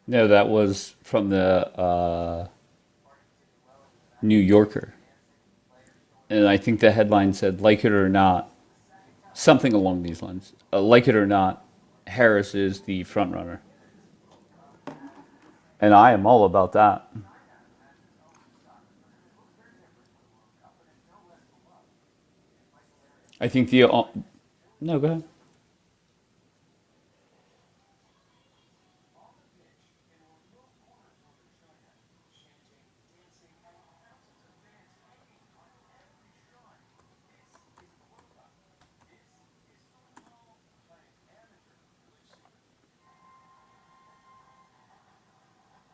No, that was from the New Yorker. And I think the headline said, like it or not, something along these lines. Like it or not, Harris is the front runner. And I am all about that. I think the. No, go ahead.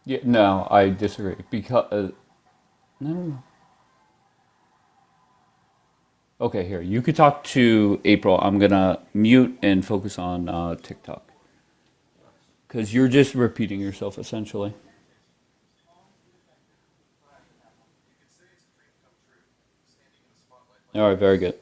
Yeah, no, I disagree. Because. No, no, no. Okay, here. You could talk to April. I'm going to mute and focus on TikTok. Because you're just repeating yourself, essentially. All right, very good.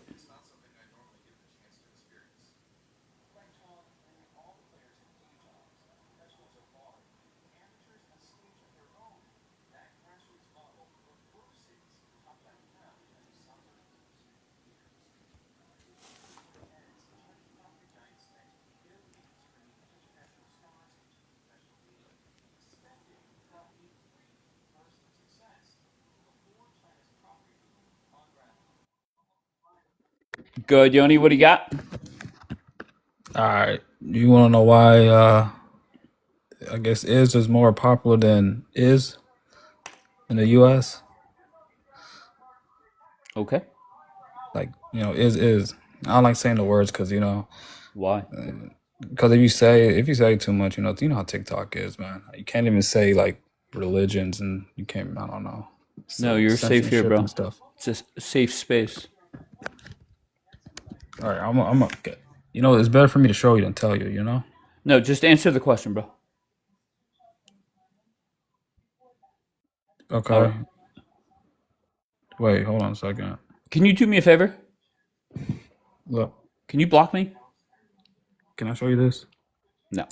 Good, Yoni. What do you got? All right. You want to know why? I guess is more popular than is in the U.S. Okay. Like is. I don't like saying the words because Why? because if you say too much, you know how TikTok is, man. You can't even say like religions, and you can't. I don't know, No, you're safe here, censorship and bro. stuff. It's a safe space. All right, I'm a, it's better for me to show you than tell you. No, just answer the question, bro. All Okay. right. Wait, hold on a second. Can you do me a favor? Look, Can you block me? can I show you this? No.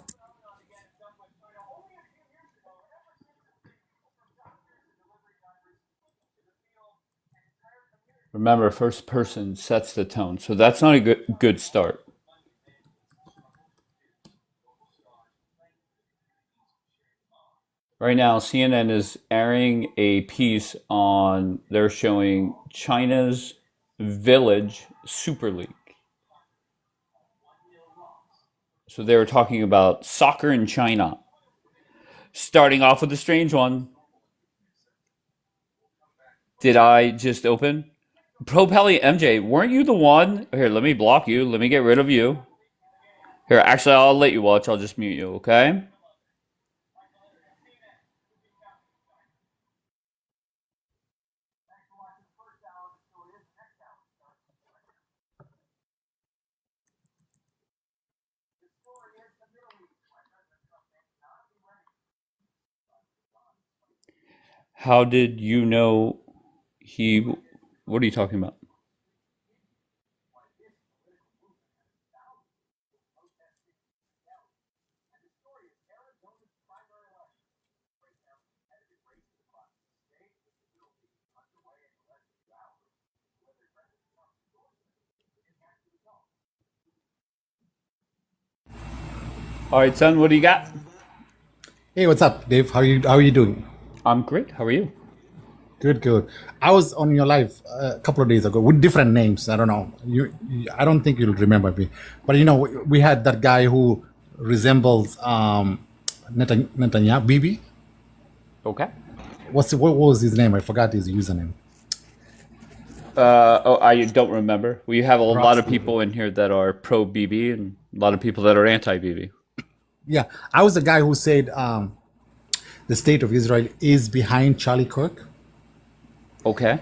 Remember, first person sets the tone, so that's not a good start. Right now, CNN is airing a piece on. They're showing China's Village Super League. So they were talking about soccer in China. Starting off with a strange one. Did I just open? Pro Pally MJ, weren't you the one? Here, let me block you. Let me get rid of you. Here, actually, I'll let you watch. I'll just mute you, okay? How did you know he. What are you talking about? All right, son, what do you got? Hey, what's up, Dave? How are you doing? I'm great. How are you? Good, good. I was on your live a couple of days ago with different names. I don't know. I don't think you'll remember me, but we had that guy who resembles Netanyahu, Bibi. Okay. What was his name? I forgot his username. Oh, I don't remember. We have a lot Ross of Bibi. people in here that are pro BB and a lot of people that are anti BB. Yeah, I was the guy who said the state of Israel is behind Charlie Kirk. Okay.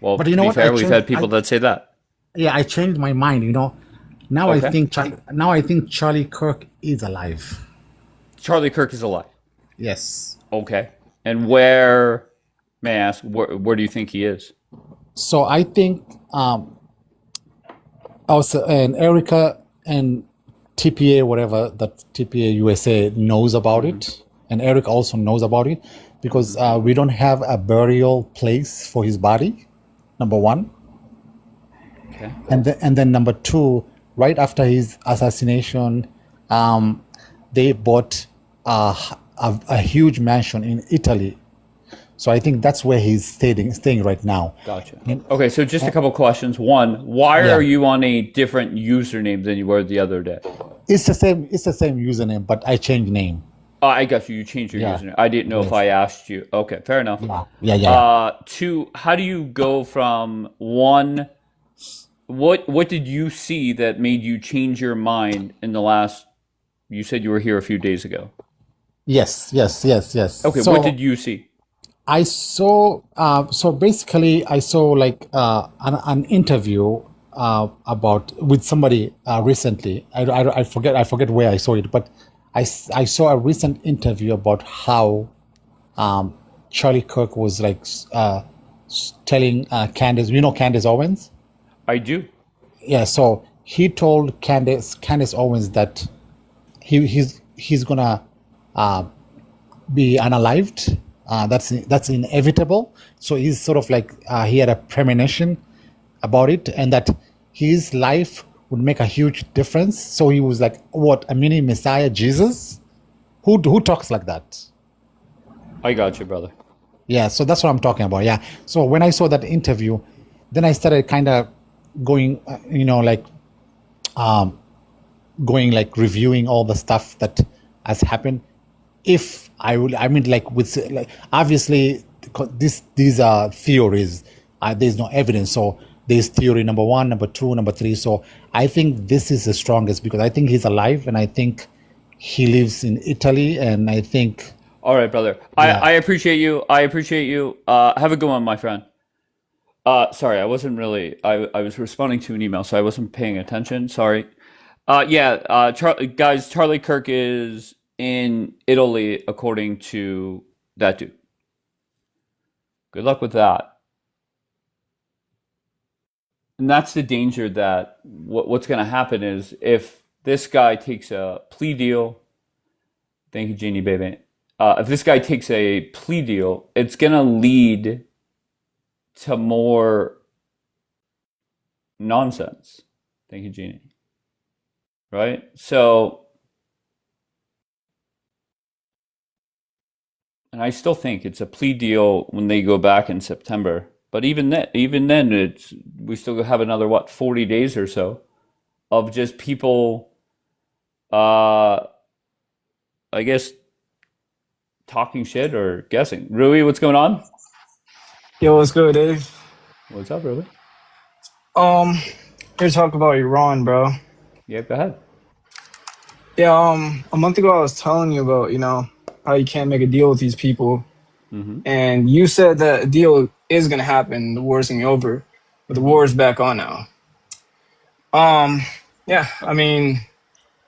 Well, But to you know be what? I fair, we've changed. had people that say that. Yeah, I changed my mind. Now I Okay. think Charlie Kirk is alive. Charlie Kirk is alive. Yes. Okay. And where, may I ask, where do you think he is? So I think also and Erica and TPA, whatever that TPA USA knows about it. and Eric also knows about it because we don't have a burial place for his body. Number one, Okay. and then number two, right after his assassination, they bought a huge mansion in Italy. So I think that's where he's staying right now. Gotcha. Okay, so just a couple questions. One, why Yeah. are you on a different username than you were the other day? It's the same. It's the same username, but I changed name. Oh, I got you. You changed your Yeah. username. I didn't know if Yes. I asked you. Okay, fair enough. Yeah. Two, how do you go from one? What did you see that made you change your mind in the last? You said you were here a few days ago. Yes. Okay, So what did you see? I saw. So basically, I saw like an interview about with somebody recently. I forget where I saw it, but I saw a recent interview about how Charlie Kirk was like telling Candace. You know Candace Owens? I do. Yeah. So he told Candace Owens that he's gonna be unalived. That's inevitable. So he's sort of like he had a premonition about it, and that his life would make a huge difference. So he was like, "What, a mini Messiah, Jesus? Who talks like that?" I got you, brother. Yeah. So that's what I'm talking about. Yeah. So when I saw that interview, then I started kind of going, going like reviewing all the stuff that has happened. If I would, I mean, like with like obviously these are theories. There's no evidence, so there's theory number one, number two, number three. So I think this is the strongest because I think he's alive, and I think he lives in Italy, and I think All right, brother. yeah, I appreciate you. I appreciate you. Have a good one, my friend. Sorry, I wasn't really. I was responding to an email, so I wasn't paying attention. Sorry. Guys, Charlie Kirk is in Italy, according to that dude. Good luck with that. And that's the danger that what's going to happen is if this guy takes a plea deal. Thank you, Jeannie, baby. If this guy takes a plea deal, it's going to lead to more nonsense. Thank you, Jeannie. Right? So, and I still think it's a plea deal when they go back in September. But even then, we still have another 40 days or so of just people, I guess, talking shit or guessing. Rui, what's going on? Yo, what's good, Dave? What's up, Rui? Um, Here to talk about Iran, bro. Yeah, go ahead. Yeah, a month ago I was telling you about, how you can't make a deal with these people. Mm-hmm. And you said that a deal is gonna happen, the war's gonna be over, but the war is back on now. Um, yeah, I mean,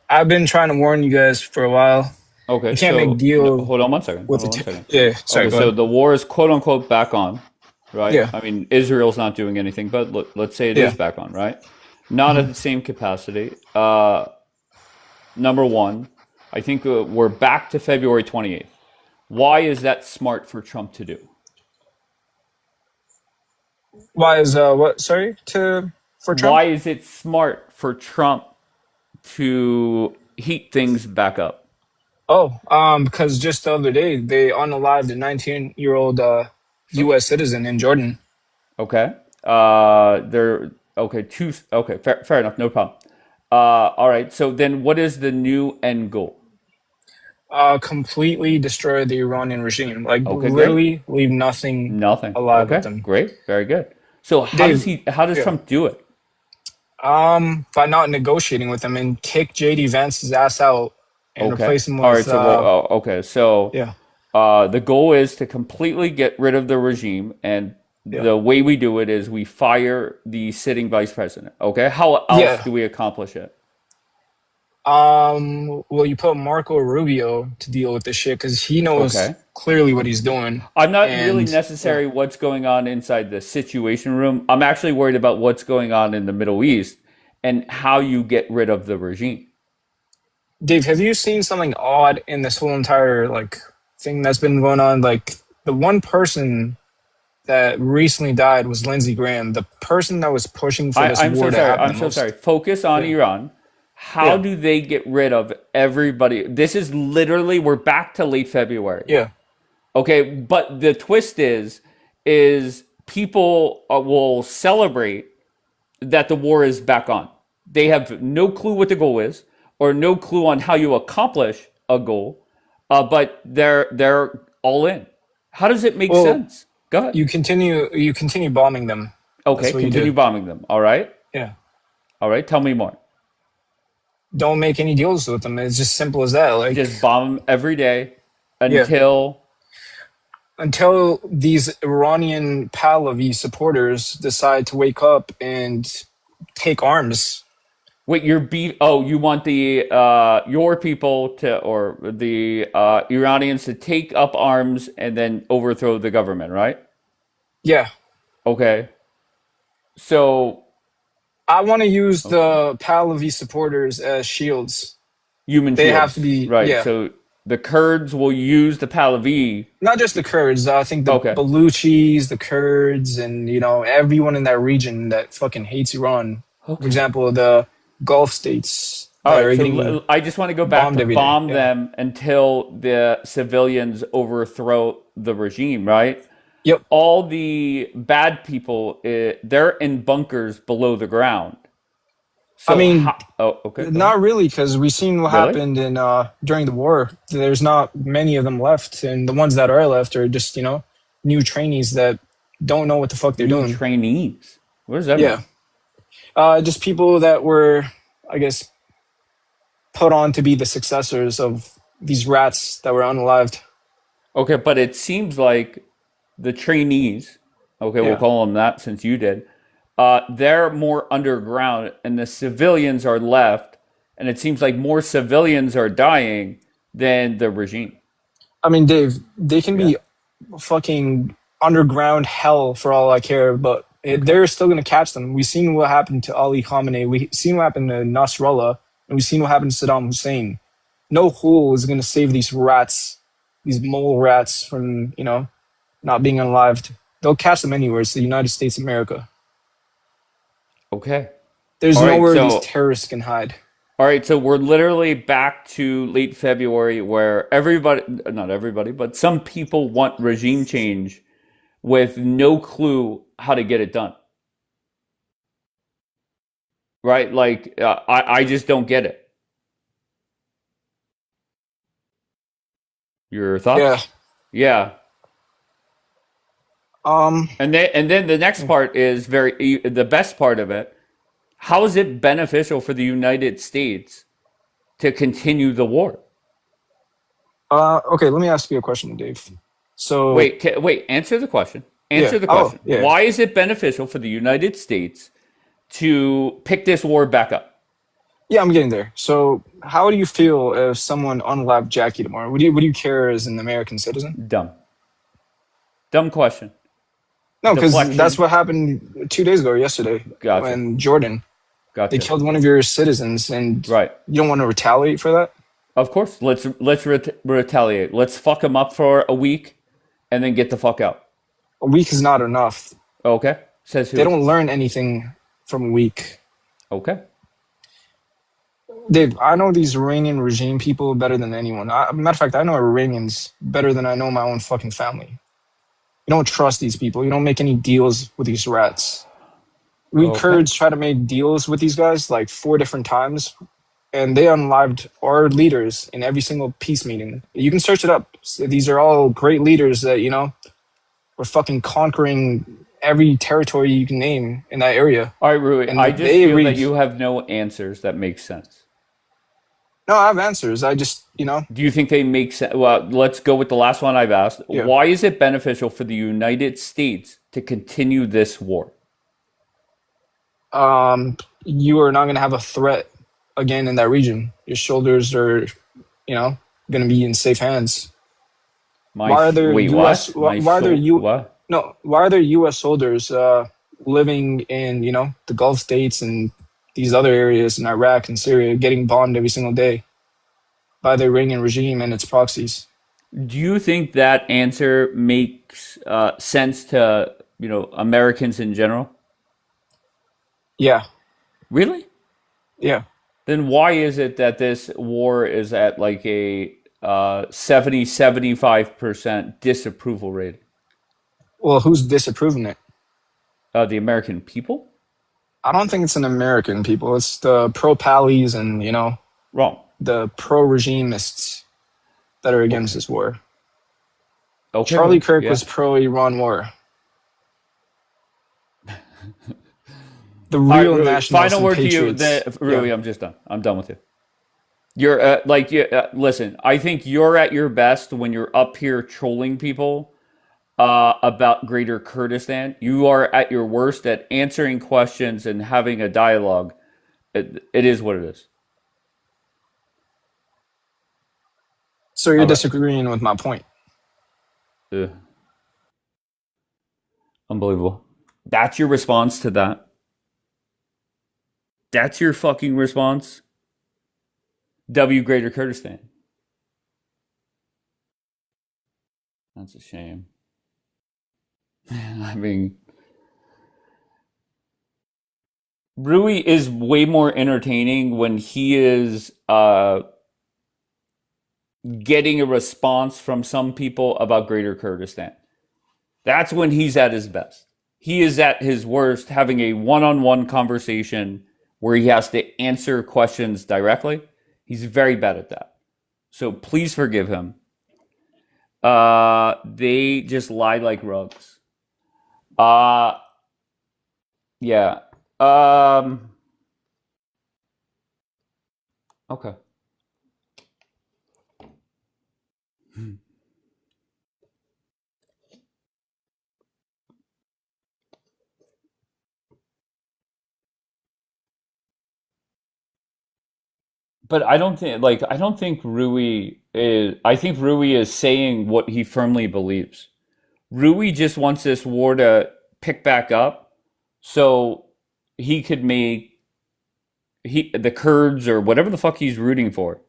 I've been trying to warn you guys for a while. Okay, You can't make so deal hold on one second. with Hold on the one second. yeah, sorry, Okay, go so ahead. the war is quote unquote back on, right? Yeah, I mean, Israel's not doing anything, but let's say it is yeah. back on, right? Not at the same capacity. Number one, I think we're back to February 28th. Why is that smart for Trump to do? Why is what? Sorry, for Trump? Why is it smart for Trump to heat things back up? Oh, because just the other day they unalived a 19-year-old U.S. citizen in Jordan. Okay. They're okay. Okay. Fair enough. No problem. All right. So then, what is the new end goal? Completely destroy the Iranian regime. Like Okay. Great. literally leave nothing Nothing. alive with Okay. them. Great. Very good. So Dave, How does yeah. Trump do it? By not negotiating with them and kick JD Vance's ass out and Okay. replace him All right. with So okay. So yeah, the goal is to completely get rid of the regime, and yeah. the way we do it is we fire the sitting vice president. Okay. How else Yeah. do we accomplish it? Well, you put Marco Rubio to deal with this shit because he knows Okay. clearly what he's doing. I'm not really And yeah, necessary what's going on inside the situation room. I'm actually worried about what's going on in the Middle East and how you get rid of the regime. Dave, have you seen something odd in this whole entire like thing that's been going on? Like the one person that recently died was Lindsey Graham, the person that was pushing for this I'm so war to sorry. happen the I'm so sorry. most. Focus on Yeah, Iran. How yeah, do they get rid of everybody? This is literally, we're back to late February. yeah. Okay, but the twist is people will celebrate that the war is back on. They have no clue what the goal is, or no clue on how you accomplish a goal, but they're all in. How does it make Well, sense? Go ahead. you continue bombing them. Okay, That's what you do. continue bombing them. All right, Yeah. all right. Tell me more. Don't make any deals with them. It's just simple as that. Like, Just bomb them every day yeah. until. Until these Iranian Pahlavi supporters decide to wake up and take arms. Wait, you want the your people to, or the Iranians to take up arms and then overthrow the government, right? Yeah. Okay. So I want to use okay. the Pahlavi supporters as shields. Human They have to shields, be, right? yeah. So the Kurds will use the Pahlavi. Not just the Kurds. I think the Okay. Baluchis, the Kurds, and everyone in that region that fucking hates Iran. For Okay. example, the Gulf states All that right. are So getting I just want to go back to bombed every day. bomb Yeah. them until the civilians overthrow the regime, right? Yep. All the bad people, they're in bunkers below the ground. I So mean, how? Oh, okay. Go ahead. not really, because we've seen what Really? happened in during the war. There's not many of them left, and the ones that are left are just new trainees that don't know what the fuck they're New doing. trainees. What does that Yeah, mean? just people that were, I guess, put on to be the successors of these rats that were unalived. Okay, but it seems like the trainees, okay, we'll Yeah, call them that since you did, they're more underground and the civilians are left, and it seems like more civilians are dying than the regime. I mean, Dave, they can Yeah. be fucking underground hell for all I care, but Okay. they're still gonna catch them. We've seen what happened to Ali Khamenei. We've seen what happened to Nasrallah, and we've seen what happened to Saddam Hussein. No fool is gonna save these rats, these mole rats from not being unalived. They'll catch them anywhere. It's the United States of America. Okay. There's All right. nowhere these So, terrorists can hide. all right. So we're literally back to late February where everybody, not everybody, but some people want regime change with no clue how to get it done. Right? Like, I just don't get it. Your Yeah. thoughts? Yeah. Um. And then the next part is the best part of it. How is it beneficial for the United States to continue the war? Okay. Let me ask you a question, Dave. So Wait, answer the question. yeah. Answer the Oh question. yeah. Why is it beneficial for the United States to pick this war back up? Yeah, I'm getting there. So, how do you feel if someone unalived Jackie tomorrow? Would you care as an American citizen? Dumb. Dumb question. No, because that's Deflection. what happened 2 days ago or yesterday Gotcha. when Jordan they Gotcha. killed one of your citizens, and Right. you don't want to retaliate for that. Of course. Let's retaliate. Let's fuck them up for a week and then get the fuck out. A week is not enough. Okay. Says They who? don't learn anything from a week. Okay. Dave, I know these Iranian regime people better than anyone. Matter of fact, I know Iranians better than I know my own fucking family. You don't trust these people. You don't make any deals with these rats. We Okay. Kurds try to make deals with these guys like 4 different times, and they unlived our leaders in every single peace meeting. You can search it up. So these are all great leaders that were fucking conquering every territory you can name in that area, All right, Rui. I and just they feel that read. you have no answers that make sense. No, I have answers. I just Do you think they make sense? Well, let's go with the last one I've asked. yeah. Why is it beneficial for the United States to continue this war? You are not going to have a threat again in that region. Your shoulders are, going to be in safe hands. Why are there Wait, U.S. what? Why are there U. What? No, why are there U.S. soldiers living in the Gulf states and these other areas in Iraq and Syria getting bombed every single day? by the Iranian regime and its proxies. Do you think that answer makes sense to, Americans in general? Yeah, Really? yeah. Then why is it that this war is at like a 75% disapproval rate? Well, who's disapproving it? The American people? I don't think it's an American people. It's the pro-pallies and, Wrong. the pro-regimists that are against Okay. this war. Okay. Charlie Kirk Yeah. was pro-Iran war. The All right, real Rui. nationalists Final and word to you. patriots. Rui, Yeah. I'm just done. I'm done with you. You're listen, I think you're at your best when you're up here trolling people about Greater Kurdistan. You are at your worst at answering questions and having a dialogue. It is what it is. So you're All right. disagreeing with my point. Ugh. Unbelievable. That's your response to that? That's your fucking response? W Greater Kurdistan. That's a shame. I mean, Rui is way more entertaining when he is getting a response from some people about Greater Kurdistan. That's when he's at his best. He is at his worst having a one-on-one conversation where he has to answer questions directly. He's very bad at that. So please forgive him. They just lie like rugs. Yeah. Okay. But I think Rui is saying what he firmly believes. Rui just wants this war to pick back up so he could make the Kurds or whatever the fuck he's rooting for.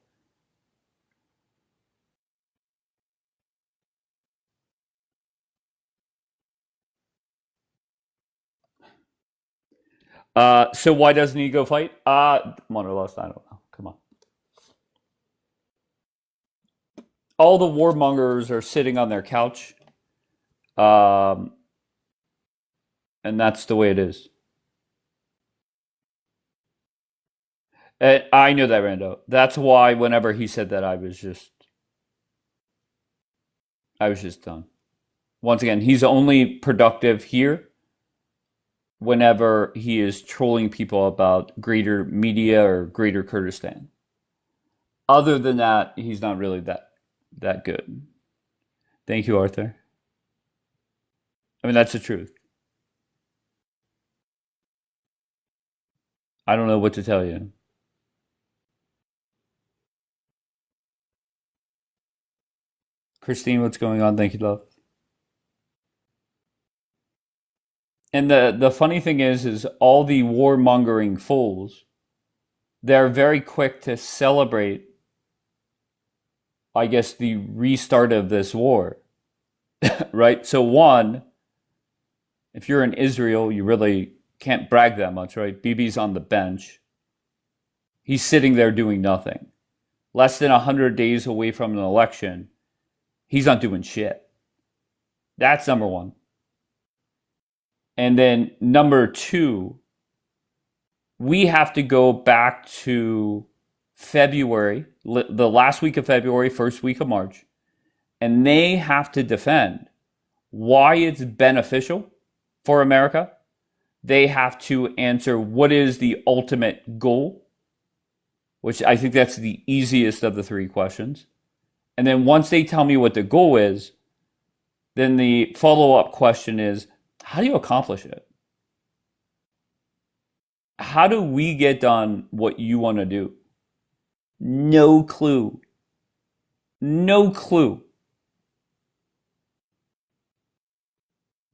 So why doesn't he go fight? Won or lost? I don't know. Come on. All the warmongers are sitting on their couch, um, and that's the way it is. I know that, Rando. That's why whenever he said that, I was just done. Once again, he's only productive here whenever he is trolling people about greater media or greater Kurdistan. Other than that, he's not really that good. Thank you, Arthur. I mean, that's the truth. I don't know what to tell you. Christine, what's going on? Thank you, love. And the funny thing is all the warmongering fools, they're very quick to celebrate, I guess, the restart of this war, right? So one, if you're in Israel, you really can't brag that much, right? Bibi's on the bench. He's sitting there doing nothing. Less than 100 days away from an election. He's not doing shit. That's number one. And then number two, we have to go back to February, the last week of February, first week of March, and they have to defend why it's beneficial for America. They have to answer what is the ultimate goal, which I think that's the easiest of the three questions. And then once they tell me what the goal is, then the follow-up question is, how do you accomplish it? How do we get done what you want to do? No clue. No clue.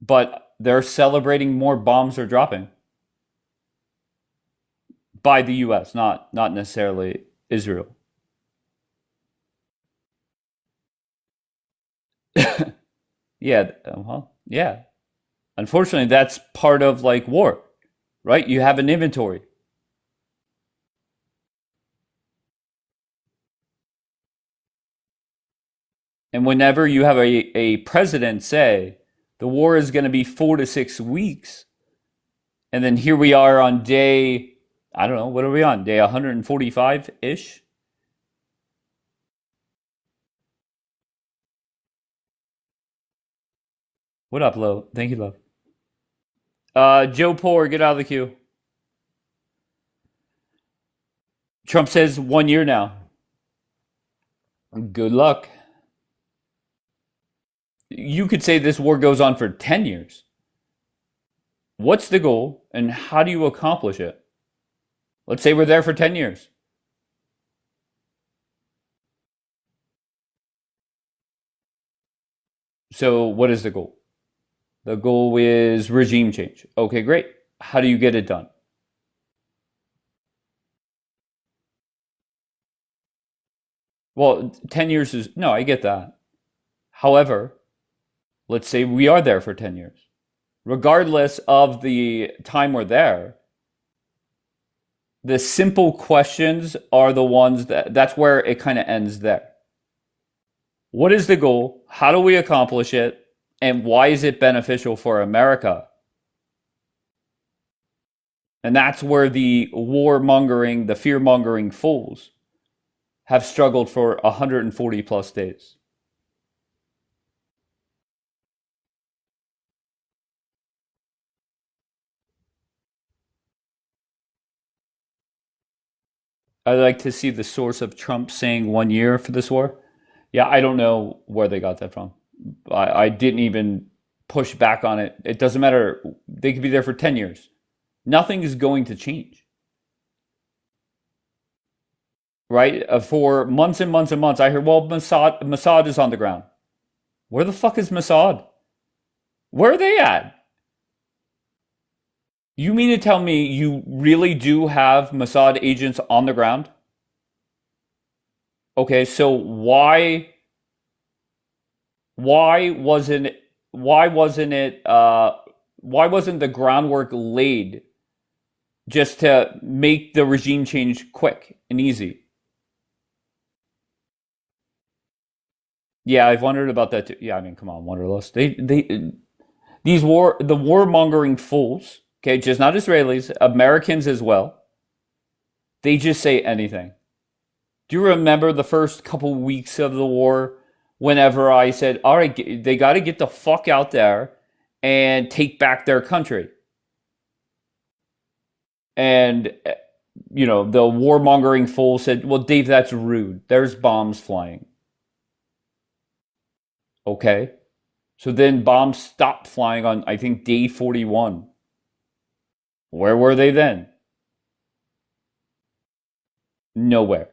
But they're celebrating more bombs are dropping by the US, not necessarily Israel. Yeah, well, yeah. Unfortunately, that's part of like war, right? You have an inventory. And whenever you have a president say the war is going to be 4 to 6 weeks, and then here we are on day, I don't know, what are we on? Day 145 ish? What up, Lo? Thank you, love. Joe Poor, get out of the queue. Trump says 1 year now. Good luck. You could say this war goes on for 10 years. What's the goal and how do you accomplish it? Let's say we're there for 10 years. So, what is the goal? The goal is regime change. Okay, great. How do you get it done? Well, 10 years is, no, I get that. However, let's say we are there for 10 years. Regardless of the time we're there, the simple questions are the ones that's where it kind of ends there. What is the goal? How do we accomplish it? And why is it beneficial for America? And that's where the warmongering, the fear mongering fools have struggled for 140 plus days. I'd like to see the source of Trump saying 1 year for this war. Yeah, I don't know where they got that from. I didn't even push back on it. It doesn't matter. They could be there for 10 years. Nothing is going to change. Right? For months and months and months, I heard, well, Mossad is on the ground. Where the fuck is Mossad? Where are they at? You mean to tell me you really do have Mossad agents on the ground? Okay, so why wasn't why wasn't it why wasn't the groundwork laid just to make the regime change quick and easy? Yeah, I've wondered about that too. Yeah, I mean, come on, Wonderlust. The warmongering fools, okay, just not Israelis, Americans as well. They just say anything. Do you remember the first couple weeks of the war whenever I said, all right, they got to get the fuck out there and take back their country? And, the warmongering fool said, well, Dave, that's rude. There's bombs flying. Okay. So then bombs stopped flying on, I think, day 41. Where were they then? Nowhere.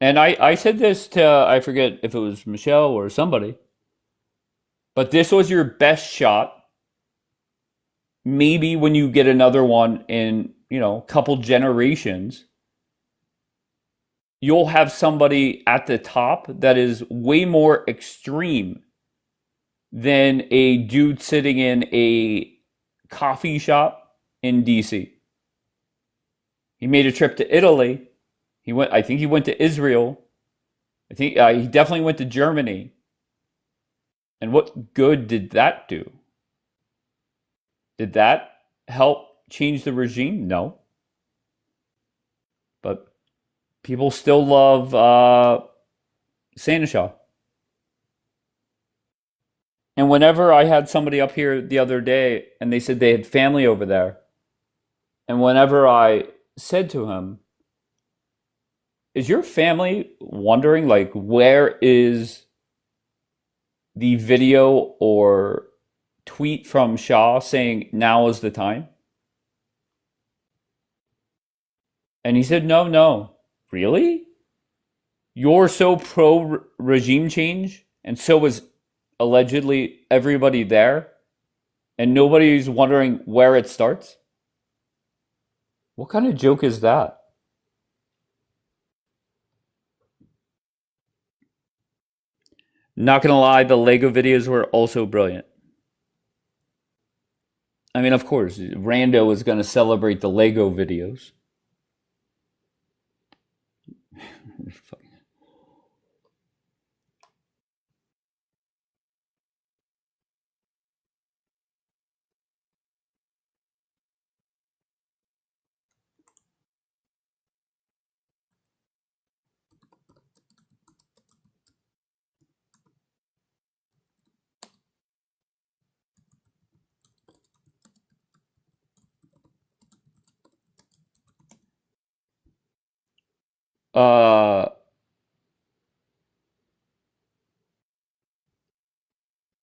And I said this to, I forget if it was Michelle or somebody, but this was your best shot. Maybe when you get another one in, a couple generations, you'll have somebody at the top that is way more extreme than a dude sitting in a coffee shop in DC. He made a trip to Italy. I think he went to Israel. I think he definitely went to Germany. And what good did that do? Did that help change the regime? No. But people still love Sanashaw. And whenever I had somebody up here the other day and they said they had family over there, and whenever I said to him, is your family wondering, like, where is the video or tweet from Shah saying now is the time? And he said, no, no. Really? You're so pro regime change, and so is allegedly everybody there, and nobody's wondering where it starts? What kind of joke is that? Not gonna lie, the Lego videos were also brilliant. I mean, of course, Rando is gonna celebrate the Lego videos. Uh,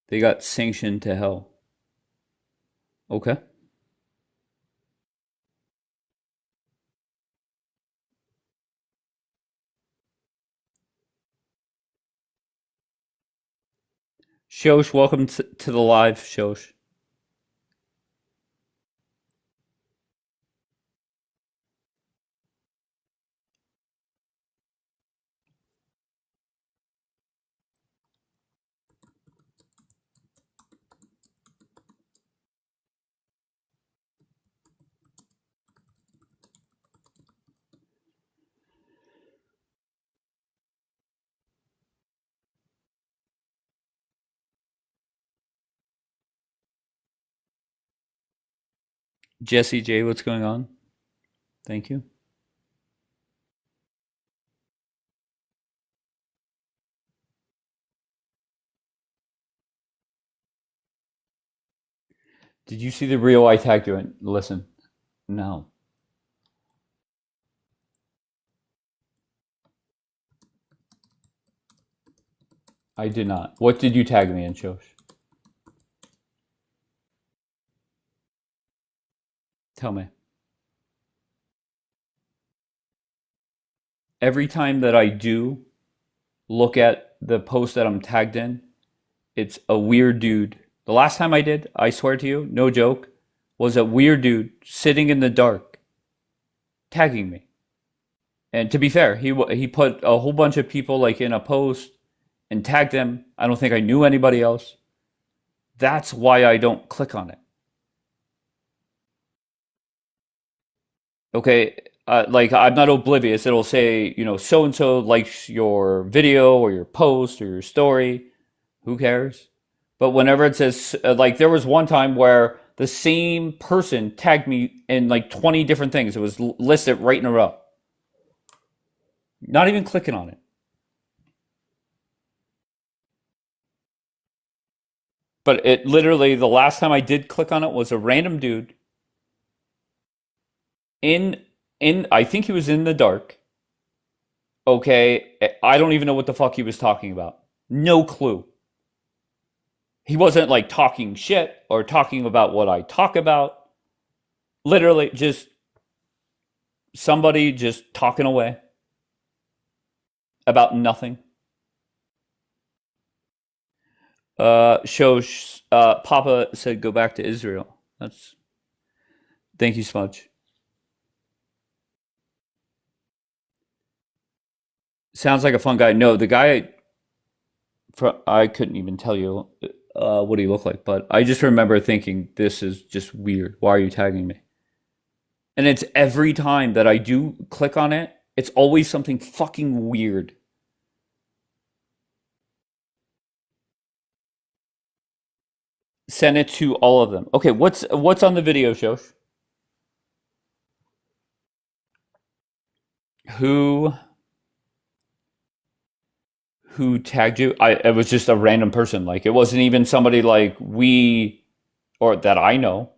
they got sanctioned to hell. Okay. Shosh, welcome to the live, Shosh. Jesse J, what's going on? Thank you. Did you see the reel I tagged you in? Listen, no. I did not. What did you tag me in, Shosh? Tell me. Every time that I do look at the post that I'm tagged in, it's a weird dude. The last time I did, I swear to you, no joke, was a weird dude sitting in the dark tagging me. And to be fair, he put a whole bunch of people like in a post and tagged them. I don't think I knew anybody else. That's why I don't click on it. Okay, like I'm not oblivious. It'll say, so and so likes your video or your post or your story. Who cares? But whenever it says, like, there was one time where the same person tagged me in like 20 different things. It was listed right in a row. Not even clicking on it. But it literally, the last time I did click on it was a random dude in I think he was in the dark. Okay, I don't even know what the fuck he was talking about. No clue. He wasn't like talking shit or talking about what I talk about. Literally just somebody just talking away about nothing. Papa said go back to Israel. Thank you, Smudge. Sounds like a fun guy. No, the guy, I couldn't even tell you what he looked like, but I just remember thinking, this is just weird. Why are you tagging me? And it's every time that I do click on it, it's always something fucking weird. Send it to all of them. Okay, what's on the video, Shosh? Who tagged you? It was just a random person. Like it wasn't even somebody like we or that I know.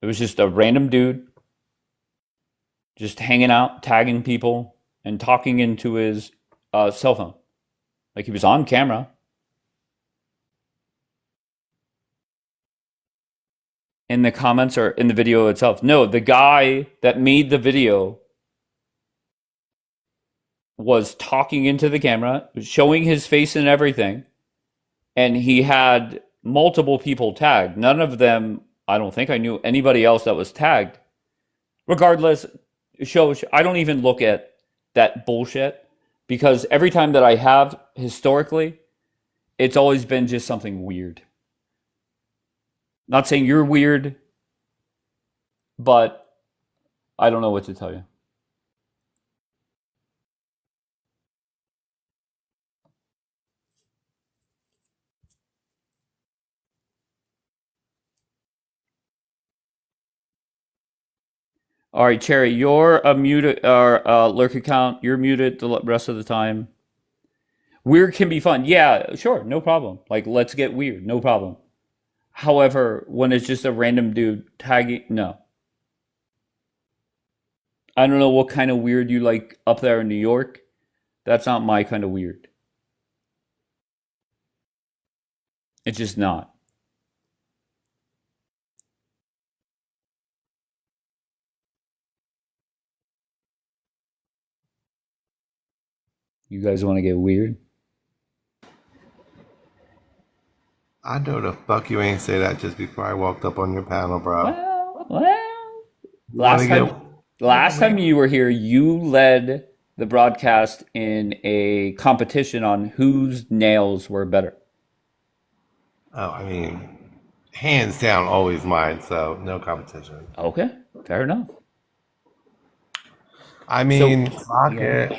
It was just a random dude just hanging out, tagging people, and talking into his cell phone. Like he was on camera. In the comments or in the video itself. No, the guy that made the video was talking into the camera, showing his face and everything, and he had multiple people tagged. None of them, I don't think I knew anybody else that was tagged. Regardless, I don't even look at that bullshit. because every time that I have historically, it's always been just something weird. Not saying you're weird, but I don't know what to tell you. All right, Cherry, you're a muted or lurk account. You're muted the rest of the time. Weird can be fun. Yeah, sure, no problem. Like, let's get weird, no problem. However, when it's just a random dude tagging, no. I don't know what kind of weird you like up there in New York. That's not my kind of weird. It's just not. You guys want to get weird? I know the fuck you ain't say that just before I walked up on your panel, bro. Well, You want to get last time you were here, you led the broadcast in a competition on whose nails were better. Oh, I mean, hands down, always mine. So no competition. Okay, fair enough. I mean, So, fuck yeah, it.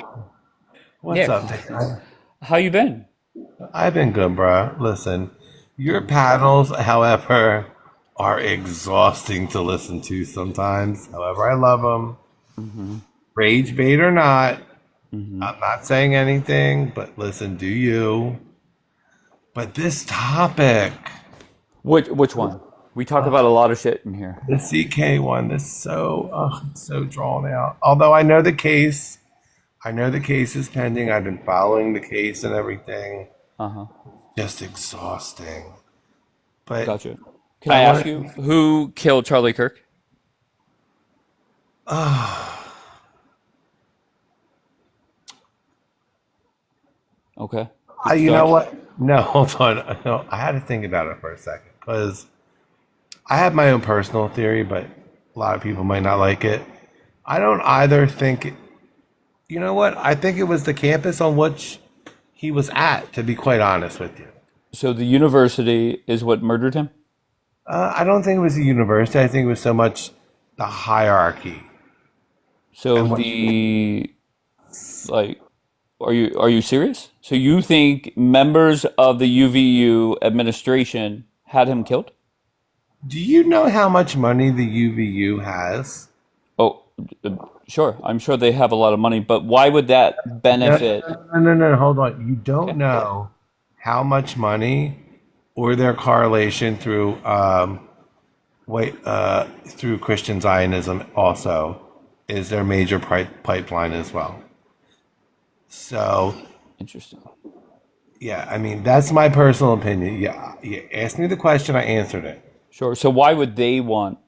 What's up, yeah. Dan? How you been? I've been good, bro. Listen, your panels, however, are exhausting to listen to sometimes. However, I love them. Hmm. Rage bait or not, Hmm. I'm not saying anything, but listen, do you? But this topic, Which one? We talk about a lot of shit in here. the CK one, it's so drawn out. Although I know the case is pending. I've been following the case and everything. Uh huh. Just exhausting. But Gotcha. Can I I ask want you who killed Charlie Kirk? Okay. Good you know start. what? No, hold on. No, I had to think about it for a second because I have my own personal theory, but a lot of people might not like it. I don't either think, you know what? I think it was the campus on which he was at, to be quite honest with you. So the university is what murdered him? I don't think it was the university. I think it was so much the hierarchy So and what. the like are you serious? So you think members of the UVU administration had him killed? Do you know how much money the UVU has? Oh, sure. I'm sure they have a lot of money, but why would that No, benefit? no. Hold on. You don't Okay. know how much money or their correlation through through Christian Zionism also is their major pipeline as well. So Interesting. yeah, I mean that's my personal opinion. Yeah, you asked me the question, I answered it Sure. So why would they want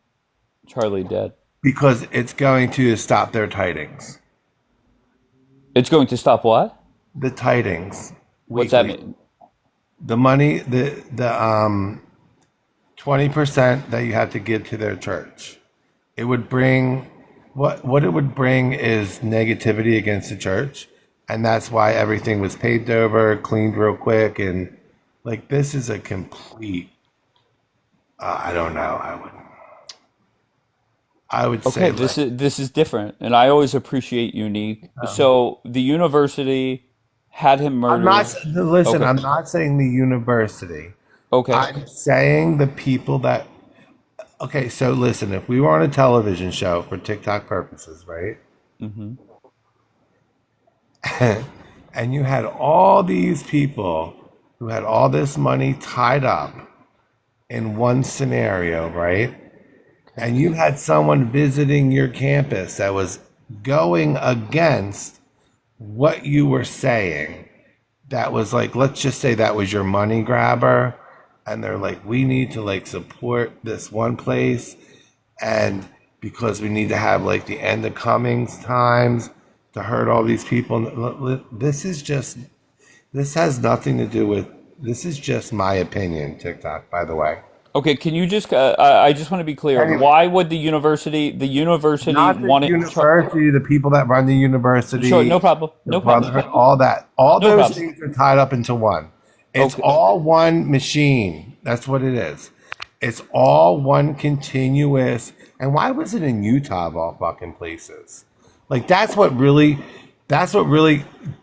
Charlie dead? because it's going to stop their tidings. It's going to stop what? The tidings What's that weekly. mean? The money, the 20% that you have to give to their church. It would bring what it would bring is negativity against the church, and that's why everything was paved over, cleaned real quick, and like this is a complete. I don't know. I would Okay, say like this is different, and I always appreciate unique. So the university had him I'm not. murdered. Listen, Okay. I'm not saying the university. Okay. I'm saying the people that. Okay, so listen, if we were on a television show for TikTok purposes, right? Hmm. And you had all these people who had all this money tied up in one scenario, right? Okay. And you had someone visiting your campus that was going against what you were saying. That was like, let's just say that was your money grabber. And they're like, we need to like support this one place. And because we need to have like the end of Cummings times to hurt all these people. This has nothing to do with, this is just my opinion, TikTok, by the way. Okay, can you just? I just want to be clear. Anyway, Why would the university not the want it? university, the people that run the Sure, no university, problem. the No problem. brotherhood, all that, all No those problem. things are tied up into one. It's Okay. all one machine. That's what it is. It's all one continuous. And why was it in Utah of all fucking places? Like that's what really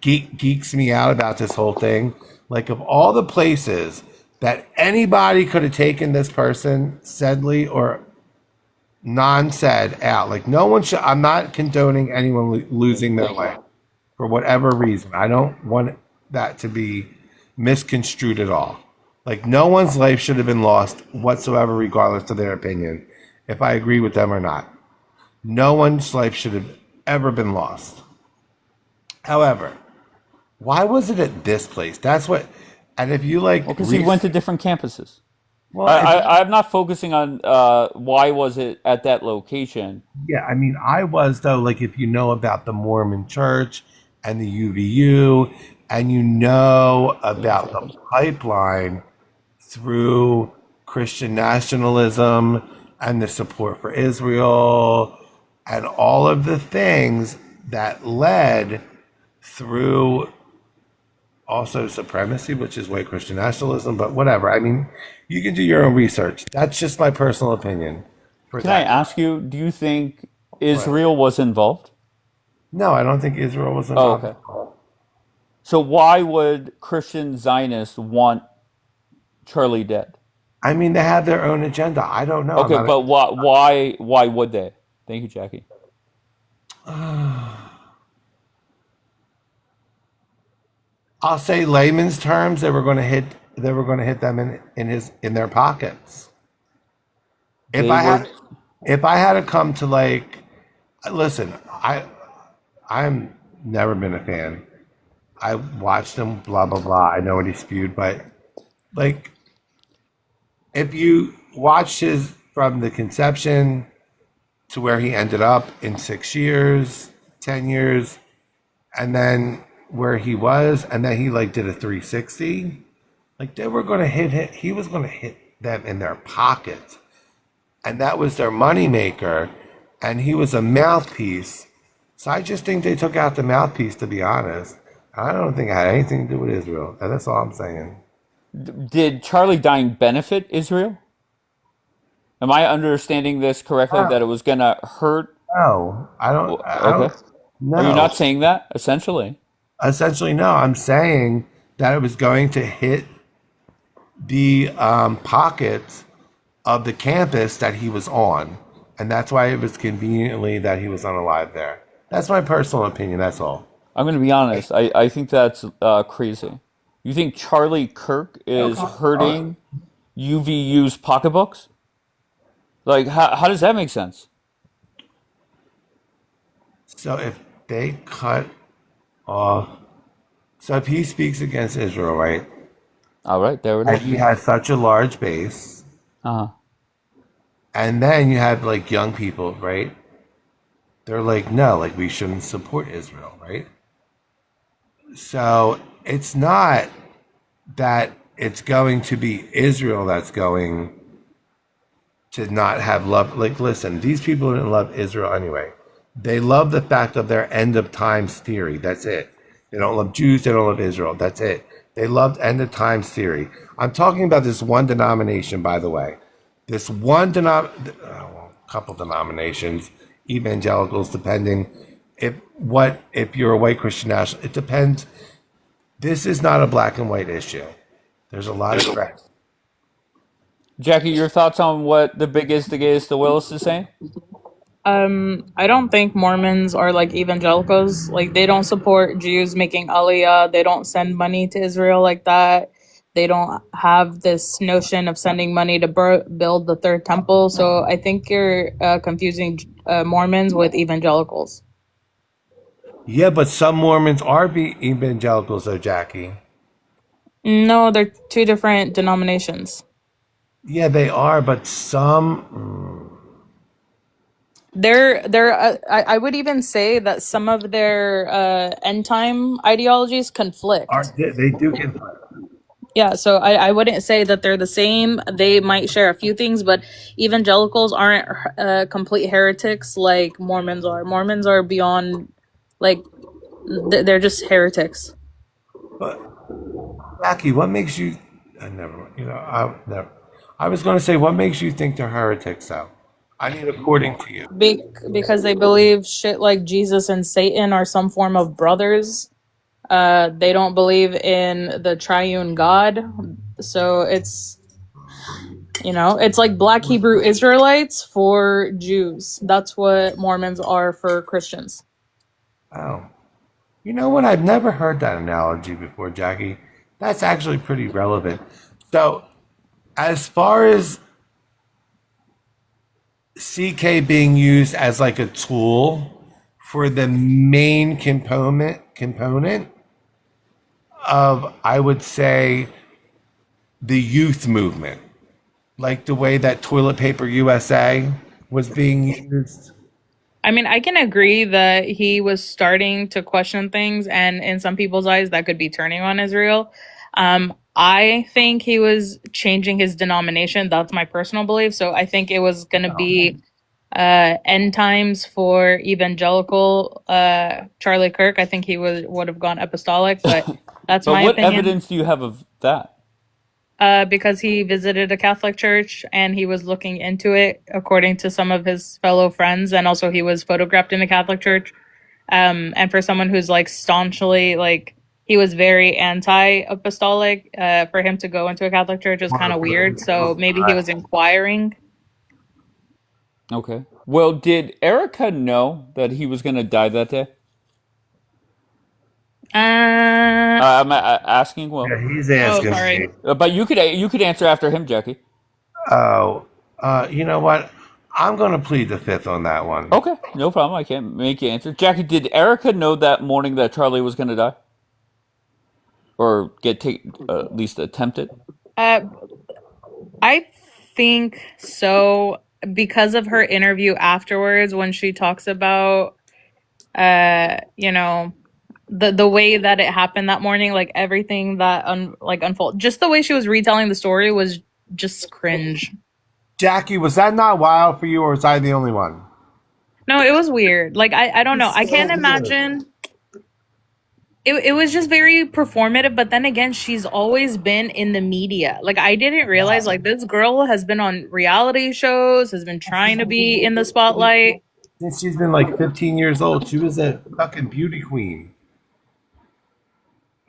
geeks me out about this whole thing. Like of all the places that anybody could have taken this person, Sedley or non-said out. Like no one should. I'm not condoning anyone losing their life for whatever reason. I don't want that to be misconstrued at all. Like no one's life should have been lost whatsoever, regardless of their opinion, if I agree with them or not. No one's life should have ever been lost. However, why was it at this place? That's what. And if you like, Because he went to different campuses. well, I'm not focusing on why was it at that location. yeah, I mean, I was though. Like, if you know about the Mormon Church and the UVU, and you know about the pipeline through Christian nationalism and the support for Israel and all of the things that led through also supremacy, which is white Christian nationalism, but whatever. I mean, you can do your own research. That's just my personal opinion for Can I that. ask you, do you think What? Israel was involved? No, I don't think Israel was Oh, involved. okay. So why would Christian Zionists want Charlie dead? I mean, they have their own agenda. I don't know. I'm Okay, not. but why would they? Thank you, Jackie. I'll say layman's terms. They were going to hit. They were going to hit them in their pockets. If They I were had, if I had to come to like, listen, I'm never been a fan. I watched him, blah blah blah. I know what he spewed, but like, if you watch his from the conception to where he ended up in 6 years, 10 years, and then where he was, and then he like did a 360. Like they were going to hit him. He was going to hit them in their pockets, and that was their moneymaker, and he was a mouthpiece. So I just think they took out the mouthpiece. To be honest, I don't think it had anything to do with Israel. And that's all I'm saying. did Charlie dying benefit Israel? Am I understanding this correctly that it was gonna hurt? No, I don't. I Okay. don't. Are you No, not saying that essentially? essentially, no. I'm saying that it was going to hit the pockets of the campus that he was on, and that's why it was conveniently that he was unalive there. That's my personal opinion. That's all. I'm gonna be honest. I think that's crazy. You think Charlie Kirk is hurting UVU's pocketbooks? Like, how does that make sense? So if they cut off, so if he speaks against Israel, right, All right, there it and is. he has such a large base, Uh-huh. and then you have like young people, right? They're like, no, like we shouldn't support Israel, right? So it's not that it's going to be Israel that's going to not have love. Like, listen, these people didn't love Israel anyway. They love the fact of their end of times theory. That's it. They don't love Jews. They don't love Israel. That's it. They loved end of times theory. I'm talking about this one denomination, by the way. This one couple denominations, evangelicals, depending if you're a white Christian national. It depends. This is not a black and white issue. There's a lot of gray. Jackie, your thoughts on what the biggest, the gayest, the Willis is saying? I don't think Mormons are like evangelicals. Like they don't support Jews making Aliyah. They don't send money to Israel like that. They don't have this notion of sending money to build the third temple. So I think you're confusing Mormons with evangelicals. Yeah, but some Mormons are evangelicals, though, Jackie. No, they're two different denominations. Yeah, they are, but some. I would even say that some of their end time ideologies conflict. They do conflict. Yeah, so I wouldn't say that they're the same. They might share a few things, but evangelicals aren't complete heretics like Mormons are. Mormons are beyond, like, they're just heretics. But Jackie, what makes you? I never. You know, I never. I was going to say, what makes you think they're heretics, though? I mean, according to you. Because they believe shit like Jesus and Satan are some form of brothers. They don't believe in the triune God. So it's, it's like Black Hebrew Israelites for Jews. That's what Mormons are for Christians. Oh, you know what? I've never heard that analogy before, Jackie. That's actually pretty relevant. So, as far as CK being used as like a tool for the main component of, I would say, the youth movement, like the way that Toilet Paper USA was being used. I mean, I can agree that he was starting to question things, and in some people's eyes, that could be turning on Israel. I think he was changing his denomination. That's my personal belief. So I think it was going to be end times for evangelical Charlie Kirk. I think he would have gone apostolic, but that's But my what opinion. evidence do you have of that? Because he visited a Catholic church and he was looking into it, according to some of his fellow friends, and also he was photographed in a Catholic church. And for someone who's like staunchly like he was very anti-apostolic, for him to go into a Catholic church is kind of weird. So maybe he was inquiring. Okay. Well, did Erica know that he was going to die that day? I'm asking. Well, Yeah, he's asking sorry. me. but you could answer after him, Jackie. Oh, you know what? I'm going to plead the fifth on that one. Okay, no problem. I can't make you answer. Jackie, did Erica know that morning that Charlie was going to die, or at least attempt it? I think so, because of her interview afterwards when she talks about the way that it happened that morning, like everything that unfold, just the way she was retelling the story was just cringe. Jackie, was that not wild for you, or was I the only one? No, it was weird. Like I don't know. I can't imagine. It was just very performative, but then again, she's always been in the media. Like I didn't realize like this girl has been on reality shows, has been trying to be in the spotlight. Since she's been like 15 years old, she was a fucking beauty queen.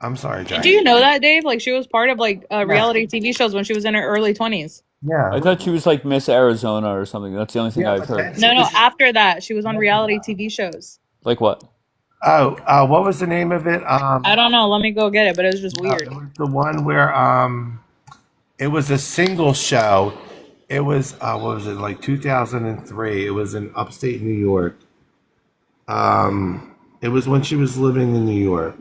I'm sorry, Jackie. Do you know that, Dave? Like she was part of like reality TV shows when she was in her early 20s. Yeah. I thought she was like Miss Arizona or something. That's the only thing I've heard. No, after that, she was on reality TV shows. Like what? Oh, what was the name of it? I don't know. Let me go get it, but it was just weird. It was the one where it was a single show. It was what was it, like 2003? It was in upstate New York. It was when she was living in New York.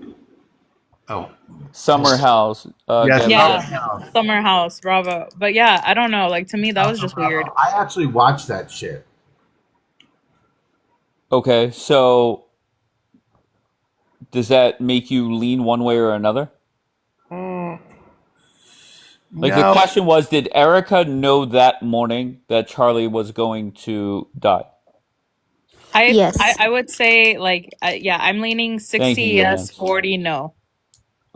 Oh, Summer House. Yes. Yeah, Summer House, bravo. But yeah, I don't know. Like to me, that was just weird. I actually watched that shit. Okay, so does that make you lean one way or another? Like the No. question was, did Erica know that morning that Charlie was going to die? Yes. I would say like yeah, I'm leaning 60 Thank you, yes, Yoman. 40 no.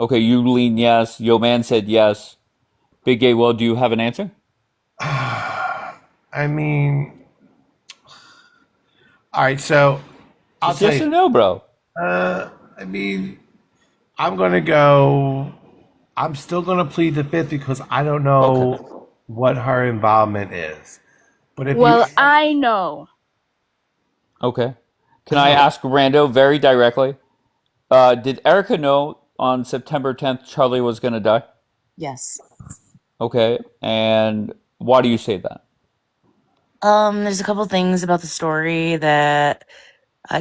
Okay, you lean yes. Yo man said yes. Big Gay Will, do you have an answer? I mean, all right. So I'll Just tell yes or you. no, bro. I mean, I'm gonna go. I'm still gonna plead the fifth because I don't know what her involvement is. But if Well, you, I know. Okay. Can I ask Rando very directly? Did Erica know on September 10th Charlie was going to die? Yes. Okay. And why do you say that? There's a couple things about the story that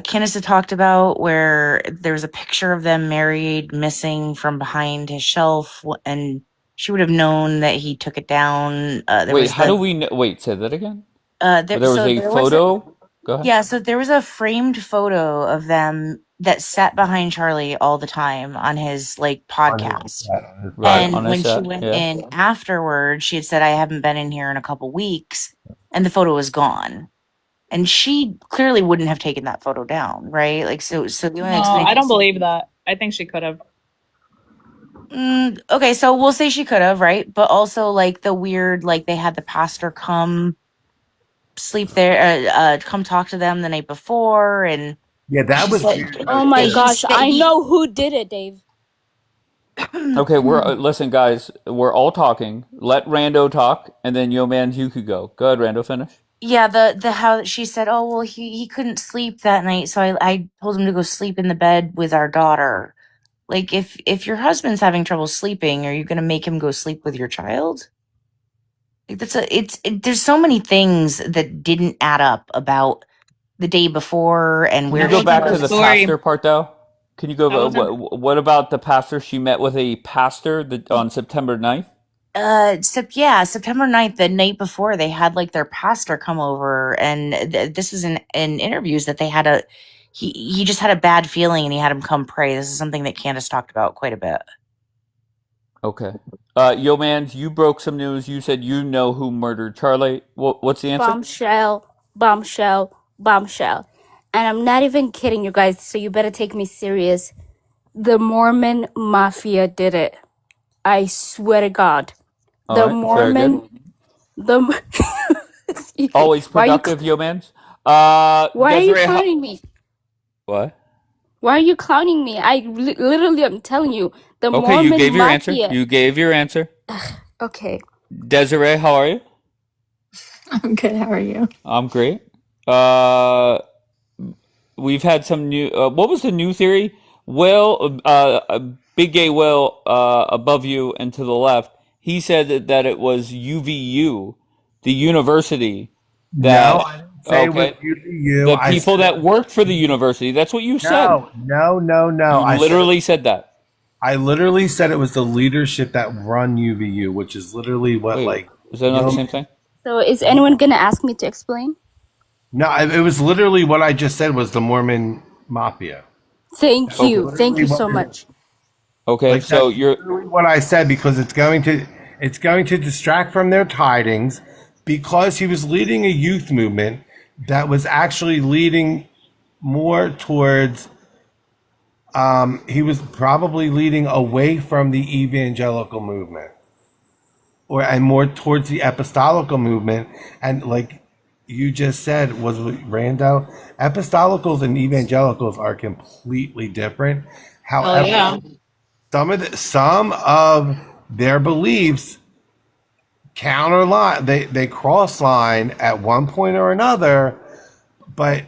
Candace had talked about where there was a picture of them married, missing from behind his shelf, and she would have known that he took it down. Wait, how do we know? Wait, say that again? There There was a was photo? Go ahead. yeah, so there was a framed photo of them that sat behind Charlie all the time on his like podcast. Right, And on a when she set, went yeah. in afterwards, she had said, I haven't been in here in a couple weeks, and the photo was gone. And she clearly wouldn't have taken that photo down, right? Like, so the only No, I explanation. don't believe that. I think she could have. Okay, so we'll say she could have, right? But also, like, the weird, like, they had the pastor come sleep there, come talk to them the night before, and Yeah, that was like, weird. Oh my that he- gosh, that I he- know who did it, Dave. Okay, listen, guys. We're all talking. Let Rando talk, and then Yo Mans, you could go. Go ahead, Rando. Finish. Yeah, the how she said, oh well, he couldn't sleep that night, so I told him to go sleep in the bed with our daughter. Like, if your husband's having trouble sleeping, are you going to make him go sleep with your child? Like, there's so many things that didn't add up about the day before and Can where you go she back to was. the Story. pastor part, though? Can you go? That wasn't- What about the pastor? She met with a pastor on September 9th? September 9th, the night before, they had like their pastor come over, and this was in interviews that they had he just had a bad feeling and he had him come pray. This is something that Candace talked about quite a bit. Okay. Yo Mans, you broke some news. You said you know who murdered Charlie. What's the answer? Bombshell, bombshell, bombshell. And I'm not even kidding you guys, so you better take me serious. The Mormon Mafia did it. I swear to God. All The right, very good. Mormon, the Always Why are you productive, Yo Mans. why are you Desiree, clowning me? what? Why are you clowning me? Literally, I'm telling you, the Okay, you Mormon gave your answer. Mafia. You gave your answer. Okay. Desiree, how are you? I'm good. How are you? I'm great. We've had some new. What was the new theory? Will, Big Gay Will, above you and to the left. He said that it was UVU, the university that. No, I didn't say it was UVU. The people that worked for the university. That's what you said. No. You literally said that. I literally said it was the leadership that run UVU, which is literally what Wait, is that not the same thing? So is anyone gonna ask me to explain? No, it was literally what I just said was the Mormon Mafia. Thank you. Thank you so much. Okay, Like, so that's you're literally what I said, because it's going to distract from their tidings, because he was leading a youth movement that was actually leading more towards he was probably leading away from the evangelical movement and more towards the apostolical movement. And like you just said, was Rando, apostolicals and evangelicals are completely different. However, yeah. some of their beliefs counter line, they cross line at one point or another, but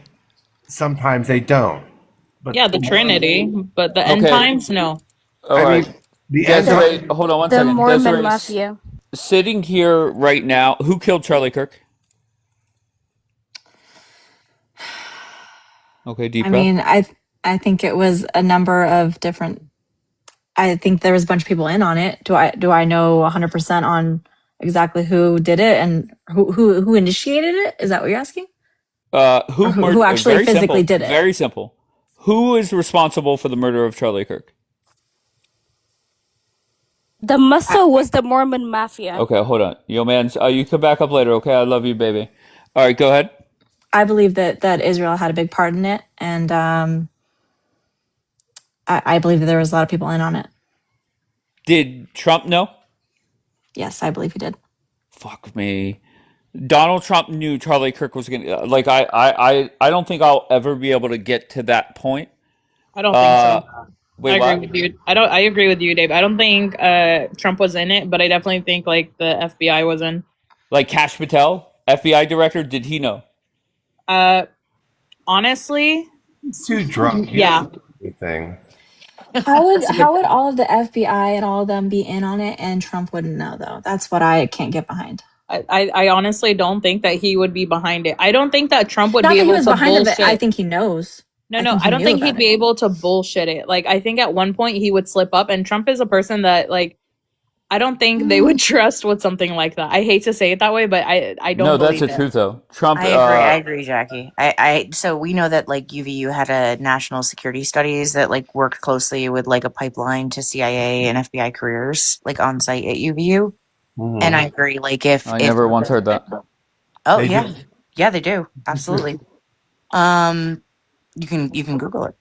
sometimes they don't. But Yeah, the Trinity, but the end Okay. times, no. all I right. mean, the end Desiree, hold on one The second. Mormon Desiree, Mafia. sitting here right now, who killed Charlie Kirk? Okay, deep I breath. mean, I think it was a number of different. I think there was a bunch of people in on it. Do I know 100% on exactly who did it and who initiated it? Is that what you're asking? Who actually very physically simple, did it? Very simple. Who is responsible for the murder of Charlie Kirk? The muscle was the Mormon Mafia. Okay, hold on. Yo, man, you can back up later, okay? I love you, baby. All right, go ahead. I believe that Israel had a big part in it, and I believe that there was a lot of people in on it. Did Trump know? Yes, I believe he did. Fuck me. Donald Trump knew Charlie Kirk was gonna like. I don't think I'll ever be able to get to that point. I don't think so. Wait, I what? agree with you. I agree with you, Dave. I don't think Trump was in it, but I definitely think like the FBI was in. Like Kash Patel, FBI director, did he know? Honestly, He's too drunk. He Yeah. doesn't do anything. How would all of the FBI and all of them be in on it and Trump wouldn't know though? That's what I can't get behind. I honestly don't think that he would be behind it. I don't think that Trump would Not be that he able was to behind it, bullshit. but I think he knows. No, I no, think he I don't knew think he'd about be it. able to bullshit it. Like, I think at one point he would slip up, and Trump is a person that, like, I don't think they would trust with something like that. I hate to say it that way, but I No, don't that's believe the it. truth though. Trump. I agree, Jackie. So we know that like UVU had a national security studies that like worked closely with like a pipeline to CIA and FBI careers like on site at UVU. And I agree. Like I if never once heard that. oh They yeah, do. yeah they do absolutely. You can Google it.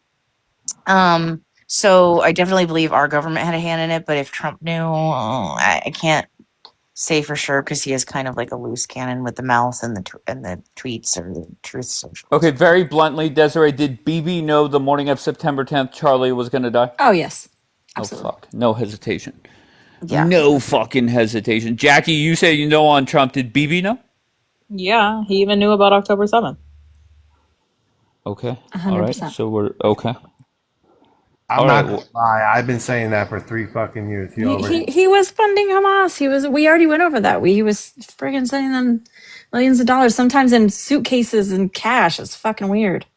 So I definitely believe our government had a hand in it, but if Trump knew, I can't say for sure because he is kind of like a loose cannon with the mouth and the tweets or the truth socials. Okay, very bluntly, Desiree, did BB know the morning of September 10th Charlie was going to die? Oh yes, Oh, absolutely. fuck. No hesitation. Yeah. No fucking hesitation. Jackie, you say you know on Trump. Did BB know? Yeah, he even knew about October 7th. Okay. All right. 100%. So we're okay. I'm All not right. gonna Well, lie. I've been saying that for 3 fucking years. He He, already. he he was funding Hamas. We already went over that. He was friggin' sending them millions of dollars, sometimes in suitcases and cash. It's fucking weird.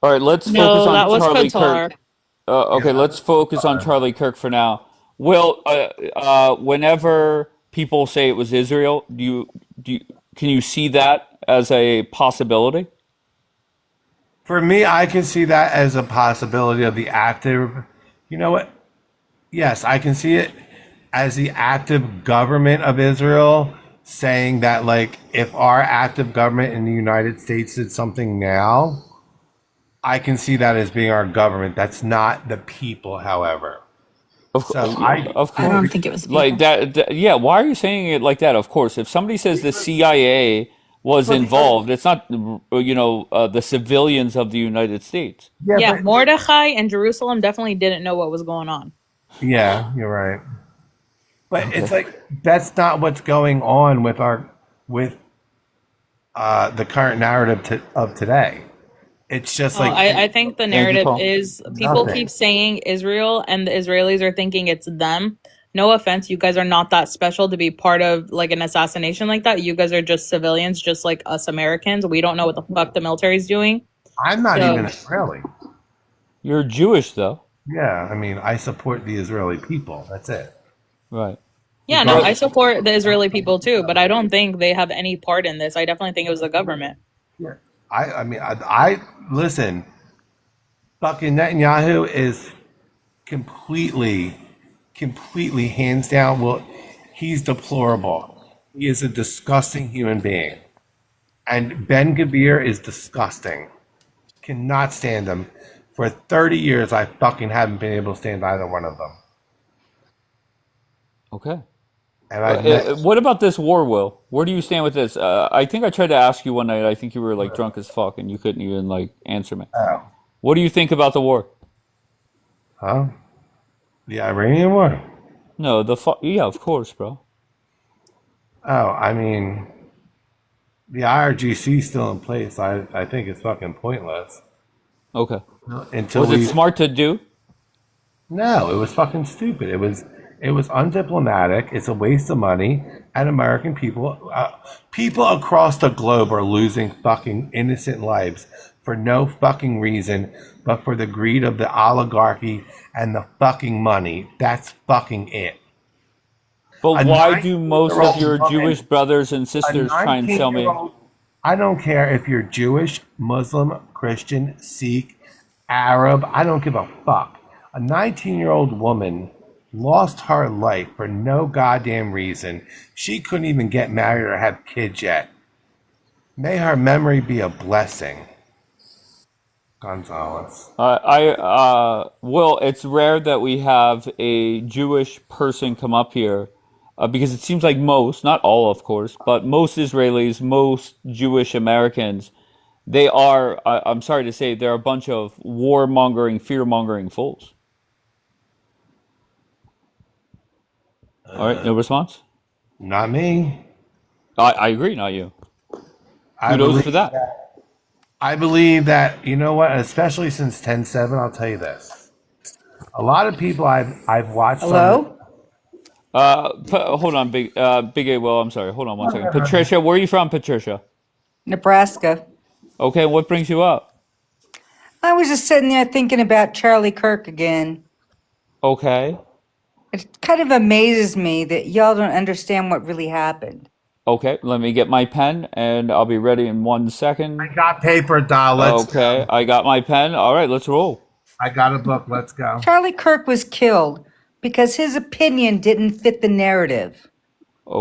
all right. Let's focus No, that on was Charlie Kirk. Qatar. Okay. Let's focus on Charlie Kirk for now. Will, whenever people say it was Israel, can you see that as a possibility? For me, I can see that as a possibility of the active. You know what? Yes, I can see it as the active government of Israel saying that, like, if our active government in the United States did something now, I can see that as being our government. That's not the people, however. Of So course, I, of I course. don't think it was Like people. yeah, why are you saying it like that? Of course. If somebody says the CIA was but, involved, it's not, the civilians of the United States. yeah, Yeah, but Mordecai and Jerusalem definitely didn't know what was going on. yeah, you're right. But it's Okay. like that's not what's going on with the current narrative of today. It's just Well, like I think the Thank you, narrative Paul. is people nothing. keep saying Israel and the Israelis are thinking it's them. No offense, you guys are not that special to be part of like an assassination like that. You guys are just civilians, just like us Americans. We don't know what the fuck the military's doing. I'm not So even Israeli. You're Jewish though. Yeah, I mean, I support the Israeli people. That's it. Right. yeah, no, I support the Israeli people too, but I don't think they have any part in this. I definitely think it was the government. Yeah. I mean, I listen. Fucking Netanyahu is completely hands down. Well, he's deplorable. He is a disgusting human being. And Ben Gavir is disgusting. Cannot stand him. For 30 years, I fucking haven't been able to stand either one of them. Okay. And I've met. What about this war, Will? Where do you stand with this? I think I tried to ask you one night. I think you were like drunk as fuck and you couldn't even like answer me. Oh, What do you think about the war? huh? The Iranian war? No, yeah, of course, bro. Oh, I mean, the IRGC is still in place. I think it's fucking pointless Okay. until Was it we. smart to do? No, it was fucking stupid. It was undiplomatic. It's a waste of money, and American people across the globe are losing fucking innocent lives for no fucking reason, but for the greed of the oligarchy and the fucking money. That's fucking it. But A why do most of 19-year-old your woman- Jewish brothers and A sisters try and sell me? 19-year-old. I don't care if you're Jewish, Muslim, Christian, Sikh, Arab. I don't give a fuck. A 19-year-old woman lost her life for no goddamn reason. She couldn't even get married or have kids yet. May her memory be a blessing. Gonzalez. Well, it's rare that we have a Jewish person come up here, because it seems like most, not all, of course, but most Israelis, most Jewish Americans, I'm sorry to say, they're a bunch of warmongering, fear-mongering fools. All right, no response? Not me. I agree, not you. I Kudos believe for that. I believe that, you know what, especially since 10/7, I'll tell you this. A lot of people I've watched on Hello? Hold on, Big A. Well, I'm sorry. Hold on one second. Patricia, where are you from, Patricia? Nebraska. Okay, what brings you up? I was just sitting there thinking about Charlie Kirk again. Okay. It kind of amazes me that y'all don't understand what really happened. Okay, let me get my pen and I'll be ready in 1 I second. got paper, doll. Let's Okay, go. I got my pen. All right, let's roll. I got a book. Let's go. Charlie Kirk was killed because his opinion didn't fit the narrative.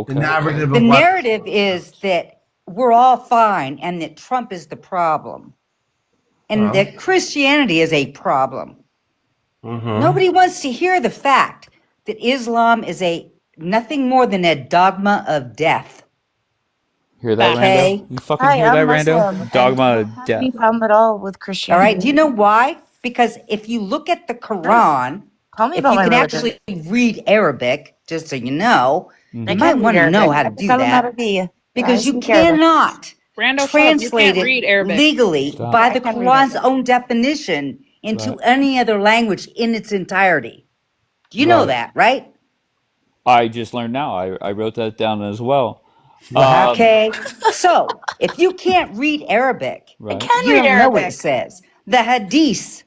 The Okay. narrative The of what? narrative is that we're all fine and that Trump is the problem and Well, that Christianity is a problem. mm-hmm. Nobody wants to hear the fact that Islam is nothing more than a dogma of death. Hear that, Fact. Rando? Okay? You fucking Hi, hear I'm that, Rando? Muslim and Dogma don't of have death. any problem at all with All Christianity. right. Do you know why? Because if you look at the Quran, Tell me if about you my can religion. actually read Arabic, just so you know, I you Mm-hmm. might can read want to know Arabic. how I to can do tell them how that to be. I because you speak Arabic. cannot Rando, shut up. You translate can't read it Arabic. legally Stop. by I the can read Quran's Arabic. own definition into Right. any other language in its entirety. Do you know Right. that, right? I just learned now. I wrote that down as well. What happened? Okay. So if you can't read Arabic, I Right. can you read don't know what it Arabic. says. The hadith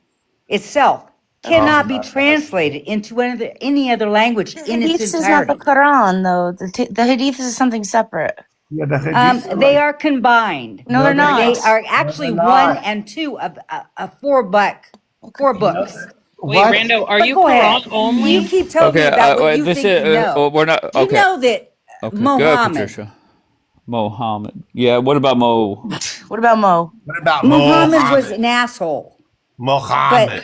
itself That's Oh, cannot be God. translated into any other language The in its Hadiths is not the entirety. Quran, though. The Hadiths is something separate. Yeah, the hadiths are They like, are combined. No, no, they're they're They not. not. are No, actually they're one not. and two of four Okay. books. Wait, What? Rando, are But you go ahead. Quran You only? keep telling me Okay. about what Wait, you this think is you know. we're not. Do you Okay. know that Okay. Go ahead, Mohammed, Patricia. Mohammed. Yeah. What about Mo? What about Mo? What about Muhammad was Mohammed? an asshole, Mohammed.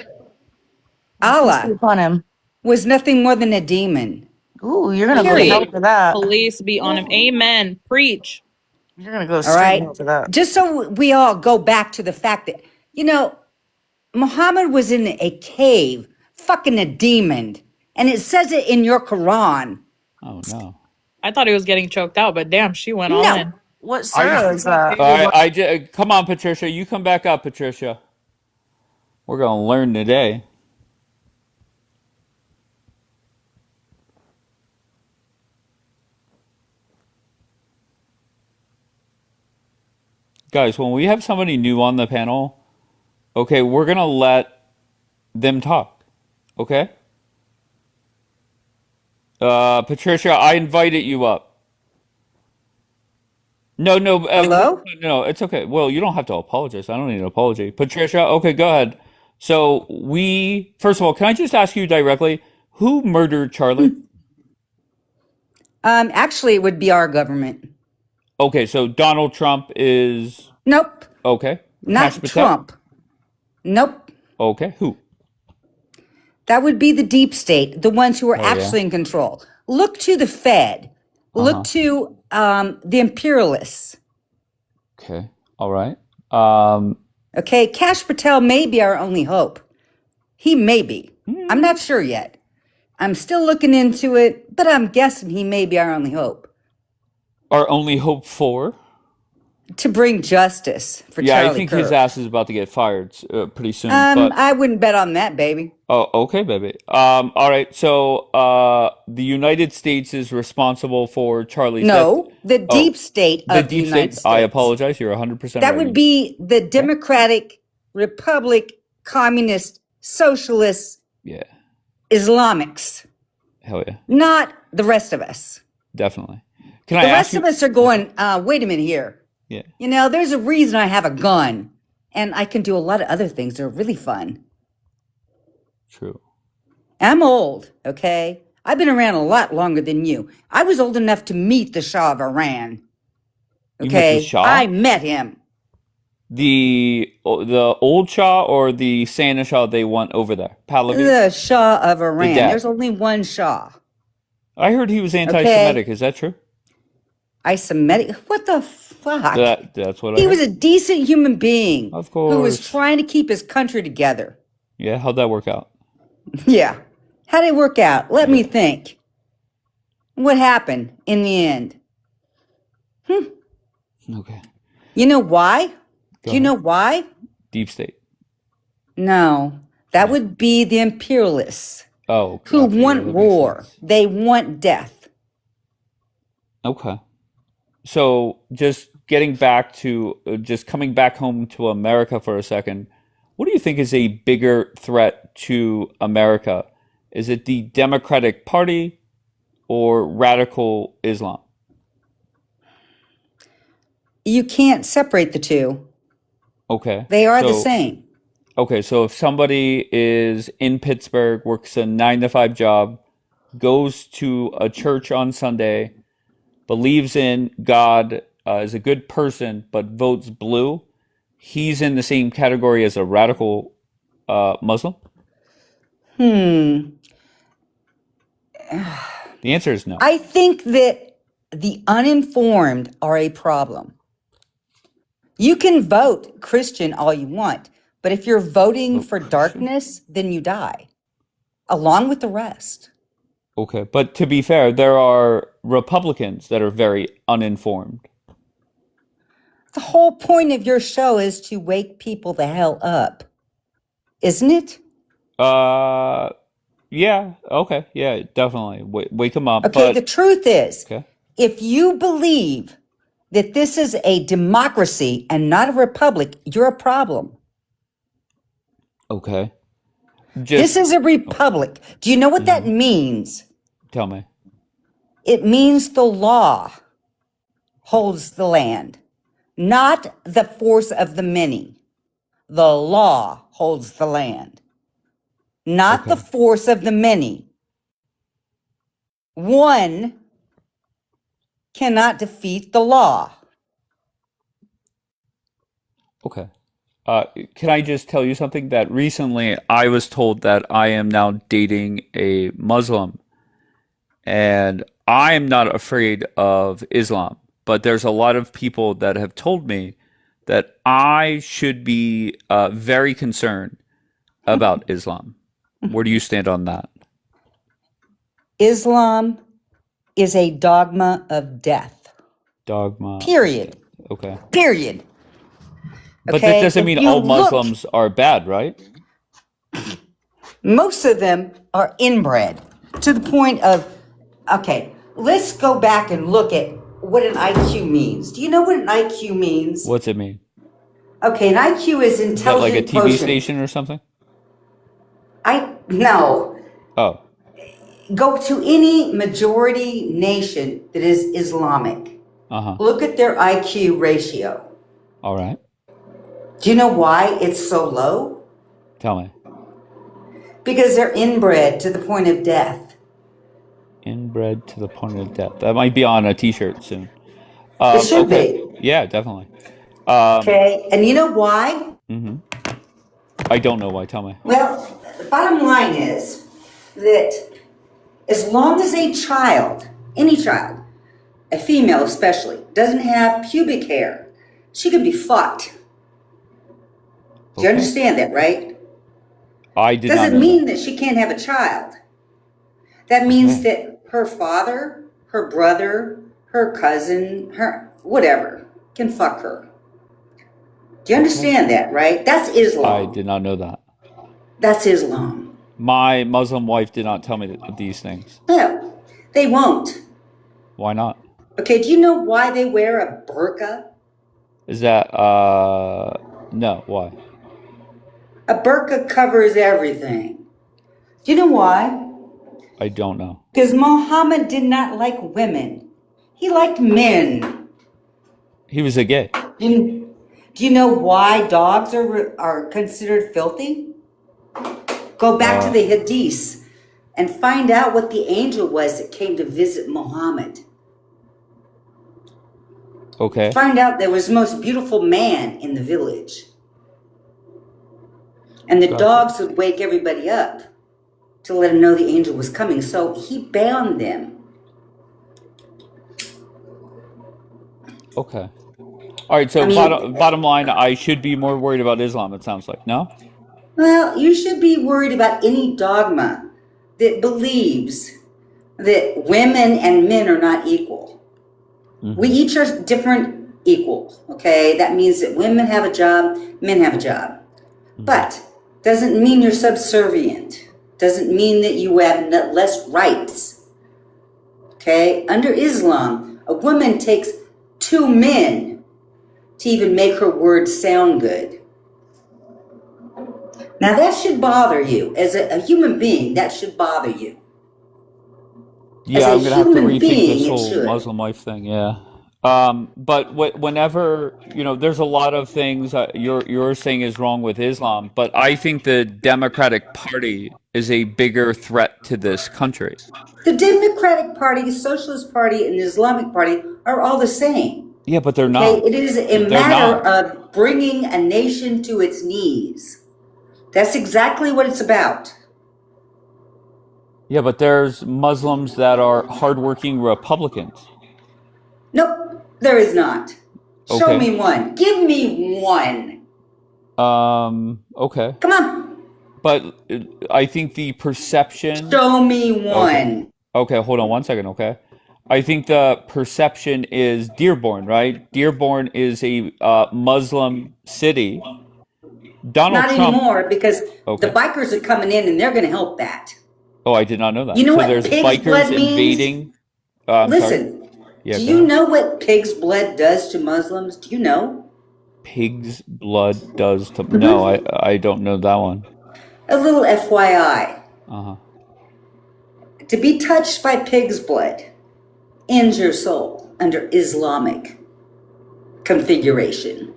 but Peace be Allah upon him. was nothing more than a demon. Ooh, you're gonna go to hell Period. for that. Police be on him. Amen. Preach. You're gonna go All straight to right. hell for that. Just so we all go back to the fact that, Muhammad was in a cave, fucking a demon. And it says it in your Quran. Oh no. I thought he was getting choked out, but damn, she went all No. in. What Are you surah is that? All right. Come on, Patricia. You come back up, Patricia. We're gonna learn today. Guys, when we have somebody new on the panel, okay, we're gonna let them talk. Okay? Patricia, I invited you up. No, no, Hello? no, it's okay. Well, you don't have to apologize. I don't need an apology. Patricia, okay, go ahead. So first of all, can I just ask you directly, who murdered Charlie? Actually, it would be our government. Okay, so Donald Trump is Nope. okay. Not Kash Patel? Trump. Nope. Okay, who? That would be the deep state, the ones who are Oh yeah. actually in control. Look to the Fed. Look Uh-huh. to the imperialists. Okay. All right. Um, Okay, Kash Patel may be our only hope. He may be. I'm not sure yet. I'm still looking into it, but I'm guessing he may be our only hope our only hope for? to bring justice for Yeah, I Charlie think his Kirk. ass is about to get fired pretty soon. But I wouldn't bet on that, baby. oh, okay, baby. All right. So, the United States is responsible for Charlie's death. No, the Oh, deep state the of the deep United state. I States. apologize. You're 100% That right. would be the Democratic, Republic, Communist, Socialist, Yeah. Islamics, Hell yeah. not the rest of us. Definitely. Can I The ask rest you? of us are going, wait a minute here. Yeah. There's a reason I have a gun and I can do a lot of other things that are really fun. True. I'm old, okay? I've been around a lot longer than you. I was old enough to meet the Shah of Iran. You met Okay? the Shah? I met him. The old Shah or the Santa Shah they want over there? Pahlavi? The Shah of Iran. dad. There's only one Shah. I heard he was anti-Semitic. Is that true? Semitic? What the fuck? That's what I He heard. was a decent human being Of who was course. trying to keep his country together. Yeah, how'd that work out? Yeah. How did it work out? Let me think. What happened in the end? Okay. You know why? Go Do you know ahead. why? Deep state. No. That would be the imperialists Oh, who okay, yeah, want that makes war. sense. They want death. Okay. So just getting back to just coming back home to America for a second, what do you think is a bigger threat to America? Is it the Democratic Party or radical Islam? You can't separate the two. Okay. They are the So, same. okay, so if somebody is in Pittsburgh, works a 9 to 5 job, goes to a church on Sunday, believes in God, is a good person, but votes blue, he's in the same category as a radical Muslim? Hmm. The answer is no. I think that the uninformed are a problem. You can vote Christian all you want, but if you're voting Vote for Christian? darkness, then you die, along with the rest. Okay, but to be fair, there are Republicans that are very uninformed. The whole point of your show is to wake people the hell up, isn't it? Uh, yeah, okay, yeah, definitely. Wake them up, Okay, the but truth is, okay, if you believe that this is a democracy and not a republic, you're a problem. okay. This Just is a republic. Do you know what that mhm, means? tell me. It means the law holds the land, not the force of the many. The law holds the land, not the Okay, force of the many. One cannot defeat the law. okay. Can I just tell you something that recently I was told that I am now dating a Muslim, and I am not afraid of Islam, but there's a lot of people that have told me that I should be very concerned about Islam. Where do you stand on that? Islam is a dogma of death. Dogma of Period. death. Okay. Period. But that Okay? doesn't If mean you all look, Muslims are bad, right? most of them are inbred to the point of, okay, let's go back and look at what an IQ means. Do you know what an IQ means? What's it mean? Okay, an IQ is Is that like a intelligent TV quotient. station or something? No. Oh, Go to any majority nation that is Islamic. uh-huh. Look at their IQ ratio. All right. Do you know why it's so low? Tell me. Because they're inbred to the point of death. Inbred to the point of death. That might be on a t-shirt soon. It should Okay. be. Yeah, definitely. Um, Okay. And you know why? mhm. I don't know why. Tell me. Well, the bottom line is that as long as a child, any child, a female especially, doesn't have pubic hair, she can be fucked. Do you Okay. understand that, right? I did not Doesn't know that. mean that she can't have a child. That means Okay. that her father, her brother, her cousin, her whatever, can fuck her. Do you Okay. understand that, right? That's I Islam. did not know that. That's Islam. My Muslim wife did not tell me these things. No, they won't. Why not? Okay, do you know why they wear a burqa? Is that no, why? A burqa covers everything. Do you know why? I don't know. Because Muhammad did not like women. He liked men. He was a gay. Do you know why dogs are considered filthy? Go back to Uh, the Hadiths and find out what the angel was that came to visit Muhammad. okay. Find out there was the most beautiful man in the village. And the Gotcha. dogs would wake everybody up to let them know the angel was coming. So he bound them. Okay. All right, I so mean, bottom line, I should be more worried about Islam, it sounds like. No? well, you should be worried about any dogma that believes that women and men are not equal. We Hmm. each are different equal, okay? That means that women have a job, men have a job. Hmm. But doesn't mean you're subservient. Doesn't mean that you have less rights, okay? Under Islam, a woman takes 2 men to even make her words sound good. Now that should bother you. As a human being, that should bother you. As Yeah, a I'm gonna have to human rethink this being, it whole should. Muslim wife thing. Yeah. But whenever, there's a lot of things you're saying is wrong with Islam, but I think the Democratic Party is a bigger threat to this country. The Democratic Party, the Socialist Party, and the Islamic Party are all the same. Yeah, but they're Okay, not. it is a They're matter not. of bringing a nation to its knees. That's exactly what it's about. Yeah, but there's Muslims that are hardworking Republicans. Nope, there is not. Show Okay. me one. Give me one. Okay. Come on. But I think the perception. Show me Okay. one. Okay, hold on one second, okay? I think the perception is Dearborn, right? Dearborn is a Muslim city. Donald Not Trump. anymore, because the Okay. bikers are coming in and they're going to help that. Oh, I did not know that. You know So what there's pig's bikers blood means? invading. I'm sorry. Listen, Yeah, do go you ahead. know what pig's blood does to Muslims? Do you know? Pig's blood does to. No, Mm-hmm. I don't know that one. A little FYI. Uh-huh. To be touched by pig's blood ends your soul under Islamic configuration.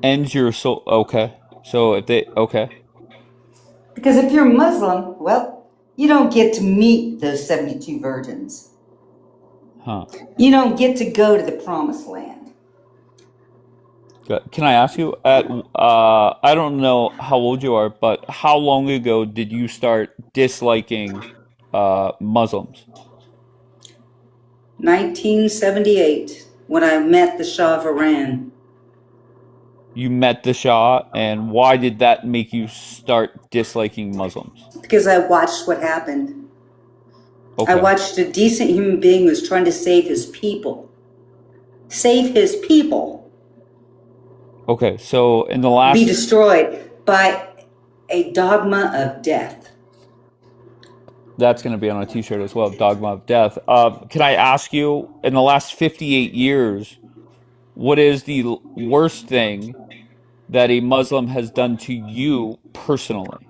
Ends your soul. Okay. So if they. Okay. Because if you're Muslim, well, you don't get to meet those 72 virgins. Huh. You don't get to go to the promised land. Can I ask you, I don't know how old you are, but how long ago did you start disliking Muslims? 1978, when I met the Shah of Iran. You met the Shah, and why did that make you start disliking Muslims? Because I watched what happened. I Okay. watched a decent human being who was trying to save his people. Save his people. Okay. So in the Be last, destroyed by a dogma of death. that's going to be on a t-shirt as well, Dogma of Death. Can I ask you, in the last 58 years, what is the worst thing that a Muslim has done to you personally?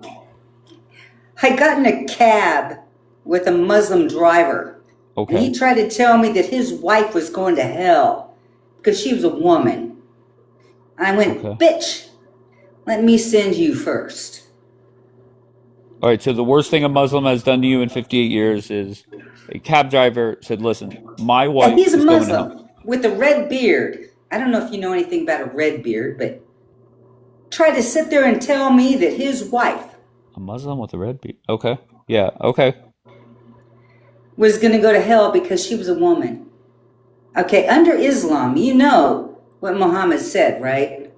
I got in a cab with a Muslim driver, and he Okay. tried to tell me that his wife was going to hell because she was a woman. I went, Okay. bitch, let me send you first. All right, so the worst thing a Muslim has done to you in 58 years is a cab driver said, "Listen, my And wife he's a is going to hell." Muslim with a red beard. I don't know if you know anything about a red beard, but tried to sit there and tell me that his wife A Muslim with a red beard. Okay. Yeah, okay. was going to go to hell because she was a woman. Okay, under Islam, you know what Muhammad said, right?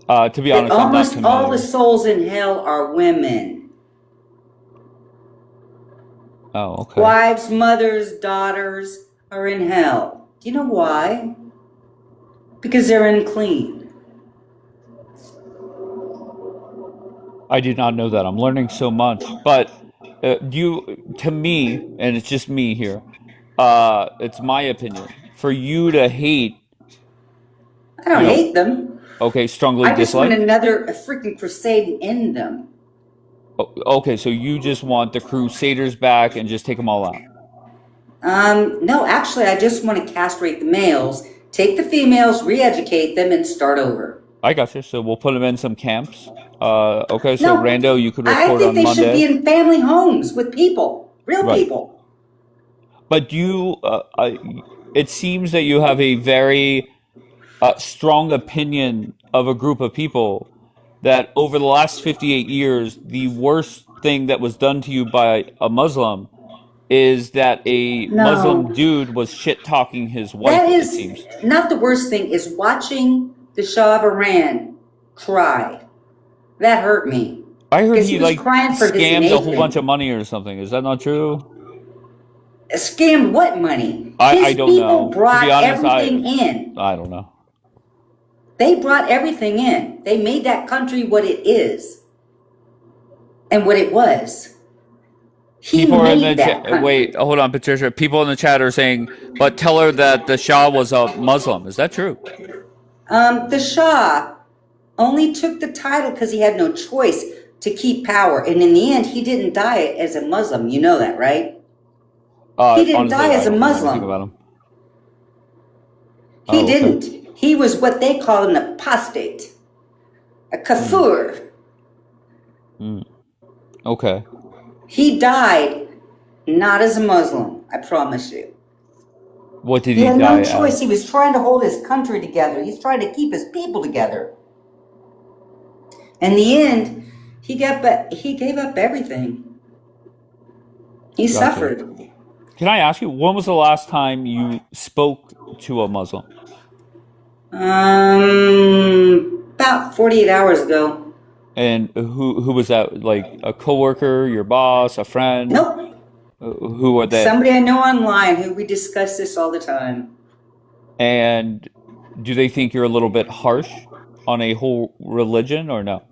To be That honest, I'm not almost all the familiar. souls in hell are women. Oh, okay. Wives, mothers, daughters are in hell. Do you know why? Because they're unclean. I did not know that. I'm learning so much. But to me, and it's just me here, it's my opinion. For you to hate, I don't you know, hate them. okay, strongly I just want dislike. another freaking crusade and end them. Okay, so you just want the Crusaders back and just take them all out. No, actually, I just want to castrate the males, take the females, re-educate them, and start over. I got you. So we'll put them in some camps. Okay, so No, Rando, you could I report think on they should be Monday. in family homes with people, real Right. people. But it seems that you have a very strong opinion of a group of people that over the last 58 years, the worst thing that was done to you by a Muslim is that a Muslim No, dude was shit talking his wife, that it is seems. not the worst thing. Is watching the Shah of Iran cry. That hurt me I heard because he he was like crying for his scammed a whole bunch nation. of money or something. Is that not true? Scammed what money? I His don't people know. To brought be honest, everything in. I don't know. They brought everything in. They made that country what it is and what it was. He People are in the made that chat. country. Wait, hold on, Patricia. People in the chat are saying, but tell her that the Shah was a Muslim. Is that true? The Shah only took the title because he had no choice to keep power. And in the end, he didn't die as a Muslim. You know that, right? He didn't Honestly, die I as a don't know anything Muslim. about him. He Oh, okay. didn't. He was what they call an apostate, a kafir. Okay. He died not as a Muslim, I promise you. What did He he had die no choice. as? He was trying to hold his country together. He's trying to keep his people together. In the end, he gave up everything. He Gotcha. suffered. Can I ask you, when was the last time you spoke to a Muslim? About 48 hours ago. And who was that? Like a coworker, your boss, a friend? Nope. Who are they? Somebody I know online who we discuss this all the time. And do they think you're a little bit harsh on a whole religion or no?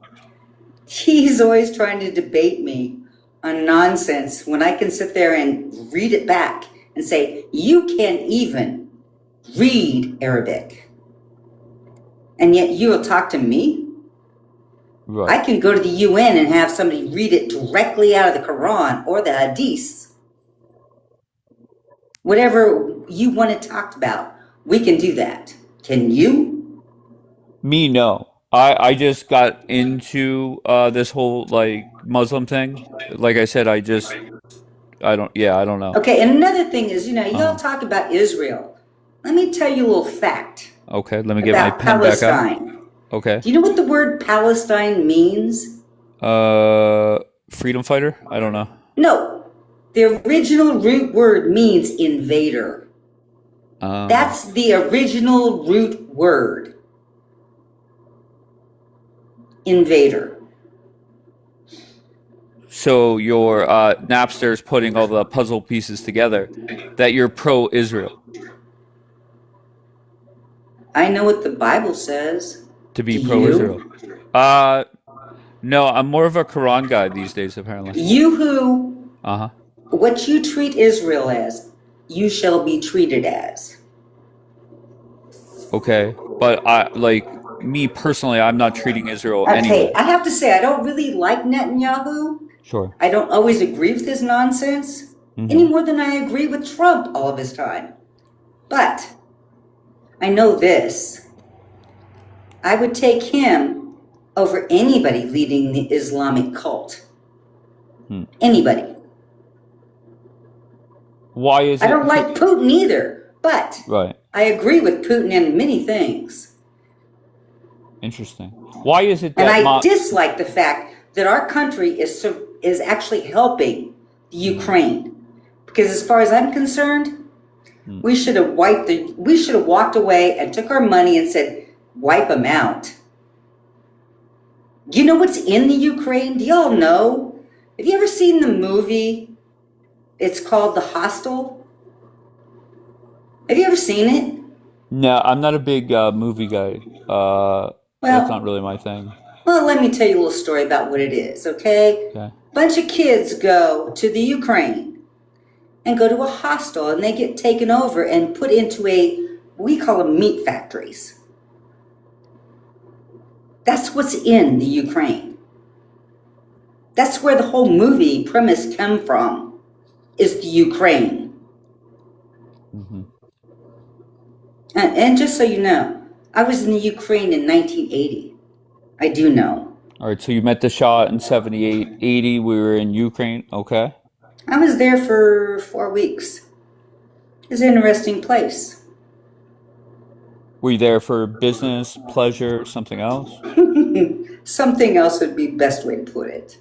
He's always trying to debate me on nonsense when I can sit there and read it back and say, you can't even read Arabic. And yet you will talk to me? I Right. can go to the UN and have somebody read it directly out of the Quran or the Hadith. Whatever you want it talked about, we can do that. Can you? Me, no. I just got into this whole like Muslim thing. Like I said, I don't know. Okay, and another thing is, y'all Uh, talk about Israel. Let me tell you a little fact okay, let me get my about pen back out. Palestine. Okay. Do you know what the word Palestine means? Freedom fighter? I don't know. No. The original root word means invader. Um, That's the original root word. Invader. so your Napster's putting all the puzzle pieces together that you're pro-Israel I know what the Bible says. to Do be pro-Israel. you? No, I'm more of a Quran guy these days, apparently. You who, Uh-huh. what you treat Israel as, you shall be treated as. Okay. But me personally, I'm not treating Israel Okay, anyway. I have to say, I don't really like Netanyahu. Sure. I don't always agree with his nonsense, any more than I agree with Trump all of his time. But I know this. I would take him over anybody leading the Islamic cult. Hmm. Anybody. Why is I don't it? like Putin either, but Right. I agree with Putin in many things. Interesting. Why is it And that I dislike the fact that our country is actually helping the Ukraine. Because as far as I'm concerned, we should have walked away and took our money and said, wipe them out. Do you know what's in the Ukraine? Do y'all know? Have you ever seen the movie? It's called The Hostel. Have you ever seen it? No, I'm not a big movie guy. That's not Well, really my thing. let me tell you a little story about what it is, okay? Okay. Bunch of kids go to the Ukraine and go to a hostel, and they get taken over and put into we call them meat factories. That's what's in the Ukraine. That's where the whole movie premise come from, is the Ukraine. hmm And just so you know, I was in the Ukraine in 1980. I do know. All right, so you met the Shah in 78, 80. We were in Ukraine. Okay. I was there for 4 weeks. It's an interesting place. Were you there for business, pleasure, something else? Something else would be best way to put it.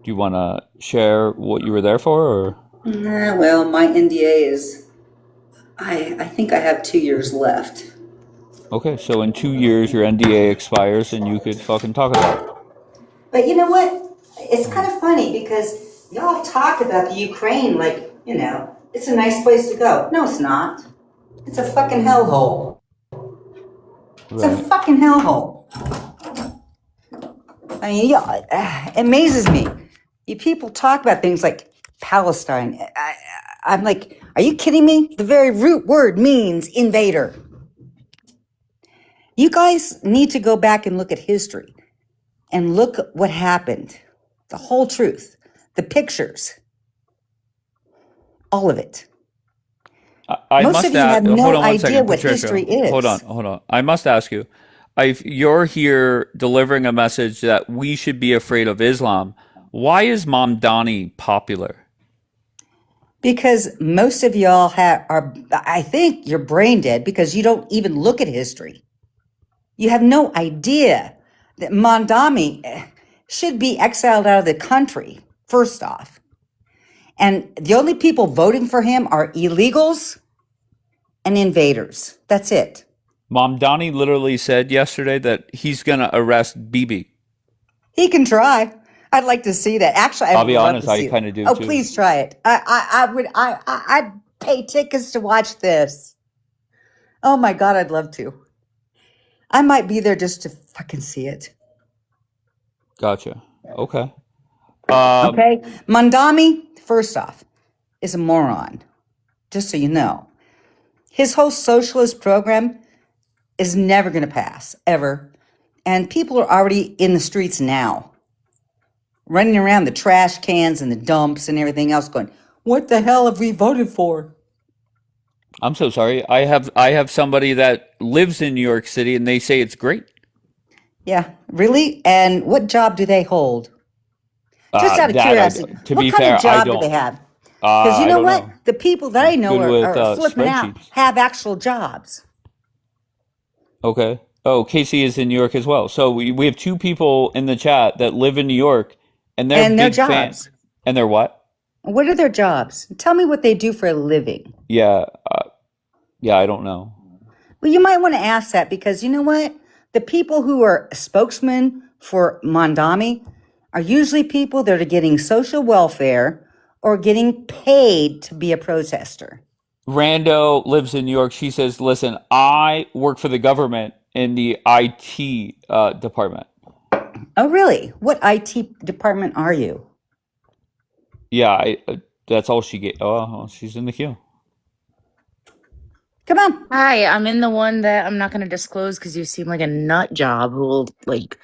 Do you want to share what you were there for, or? Nah, well, my NDA is, I think I have 2 years left. Okay, so in 2 years your NDA expires and you could fucking talk about it. But you know what? It's kind of funny because y'all talk about the Ukraine like, it's a nice place to go. No, it's not. It's a fucking hellhole. It's a Right. fucking hellhole. I mean, it amazes me. You people talk about things like Palestine. I'm like, are you kidding me? The very root word means invader. You guys need to go back and look at history and look at what happened. The whole truth, the pictures, all of it. I Most must of you have ask. Hold no on one idea second, what Patricia. history is. Hold on. I must ask you. If you're here delivering a message that we should be afraid of Islam, why is Mamdani popular? Because most of y'all are, I think you're brain dead because you don't even look at history. You have no idea that Mamdani should be exiled out of the country, first off. And the only people voting for him are illegals and invaders. That's it. Mamdani literally said yesterday that he's going to arrest Bibi. He can try. I'd like to see that. Actually, I'll I'd be love honest, to I see kind it. of do Oh, too. please try it. I'd pay tickets to watch this. Oh my God, I'd love to. I might be there just to fucking see it. Gotcha. Okay. Okay? Mandami, first off, is a moron, just so you know. His whole socialist program is never going to pass, ever. And people are already in the streets now, running around the trash cans and the dumps and everything else going, what the hell have we voted for? I'm so sorry. I have somebody that lives in New York City and they say it's great. Yeah, really? And what job do they hold? Just out of curiosity, To what be kind fair, of job do they have? Because you I know don't what? know. The people that I know Good with are flipping out, spreadsheets. have actual jobs. Okay. Oh, Casey is in New York as well. So we have two people in the chat that live in New York and they're And their big fans. jobs. And they're what? What are their jobs? Tell me what they do for a living. Yeah. Yeah, I don't know. Well, you might want to ask that because you know what? The people who are spokesmen for Mandami are usually people that are getting social welfare or getting paid to be a protester. Rando lives in New York. She says, listen, I work for the government in the IT department. Oh, really? What IT department are you? Yeah, that's all she get. Oh, she's in the queue. Come on. Hi, I'm in the one that I'm not going to disclose because you seem like a nut job who will like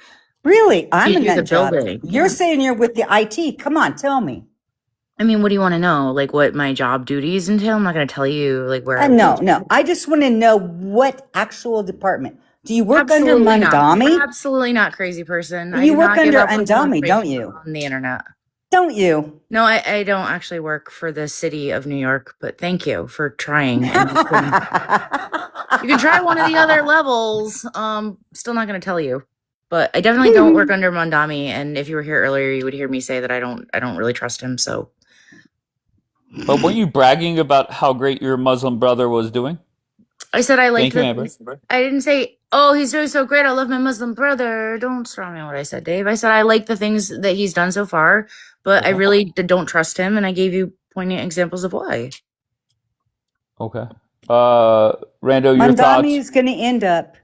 Really? I'm feed a you the nut job. building. You're Yeah. saying you're with the IT. Come on, tell me. I mean, what do you want to know? Like what my job duties entail? I'm not going to tell you like where I No, work. no. I just want to know what actual department. Do you work under Absolutely not. Mandami? Absolutely not, crazy person. I You do work not give under out personal Mandami, don't information you? on the internet. Don't you? No, I don't actually work for the city of New York, but thank you for trying. And you can try one of the other levels. Still not going to tell you, but I definitely don't work under Mandami. And if you were here earlier, you would hear me say that I don't really trust him. So, But weren't you bragging about how great your Muslim brother was doing? I said I liked Thank you, the Amber. things. I didn't say, oh, he's doing so great. I love my Muslim brother. Don't straw me on what I said, Dave. I said I like the things that he's done so far, but I Okay. really don't trust him, and I gave you poignant examples of why. Okay. Rando, your Mandami thoughts? is going to end up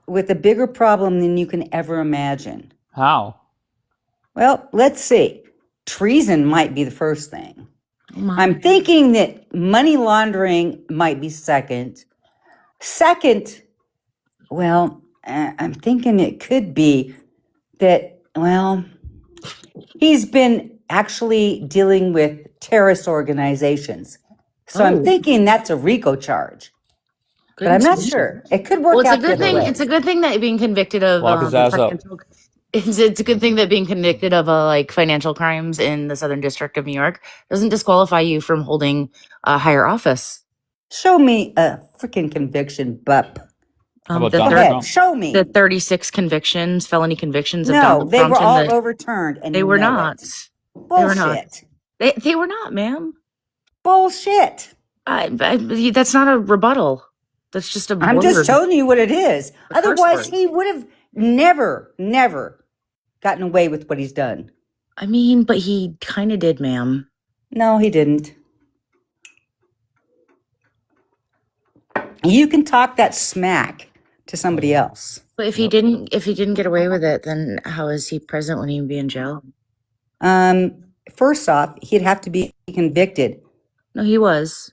with a bigger problem than you can ever imagine. How? Well, let's see. Treason might be the first thing. Oh my. I'm thinking that money laundering might be second. Second, well, I'm thinking it could be that, well, he's been actually dealing with terrorist organizations. So I'm Oh. thinking that's a RICO charge. But I'm not sure. It could work Well, it's a out the good other thing. way. It's a good thing that being convicted of Lock his ass up. financial. It's a good thing that being convicted of like financial crimes in the Southern District of New York doesn't disqualify you from holding a higher office. Show me a freaking conviction, bup. How about The Go Donald ahead, Trump? show me. the 36 convictions, felony convictions of No, Donald they Trump. were all overturned, and They you were know not. it. They were not. Bullshit. They were not, ma'am. Bullshit. That's not a rebuttal. That's just a I'm word. just telling you what it is. A curse Otherwise, word. he would have never gotten away with what he's done. I mean, but he kind of did, ma'am. No, he didn't. You can talk that smack to somebody else. But if he didn't get away with it, then how is he present when he'd be in jail? First off, he'd have to be convicted. No, he was.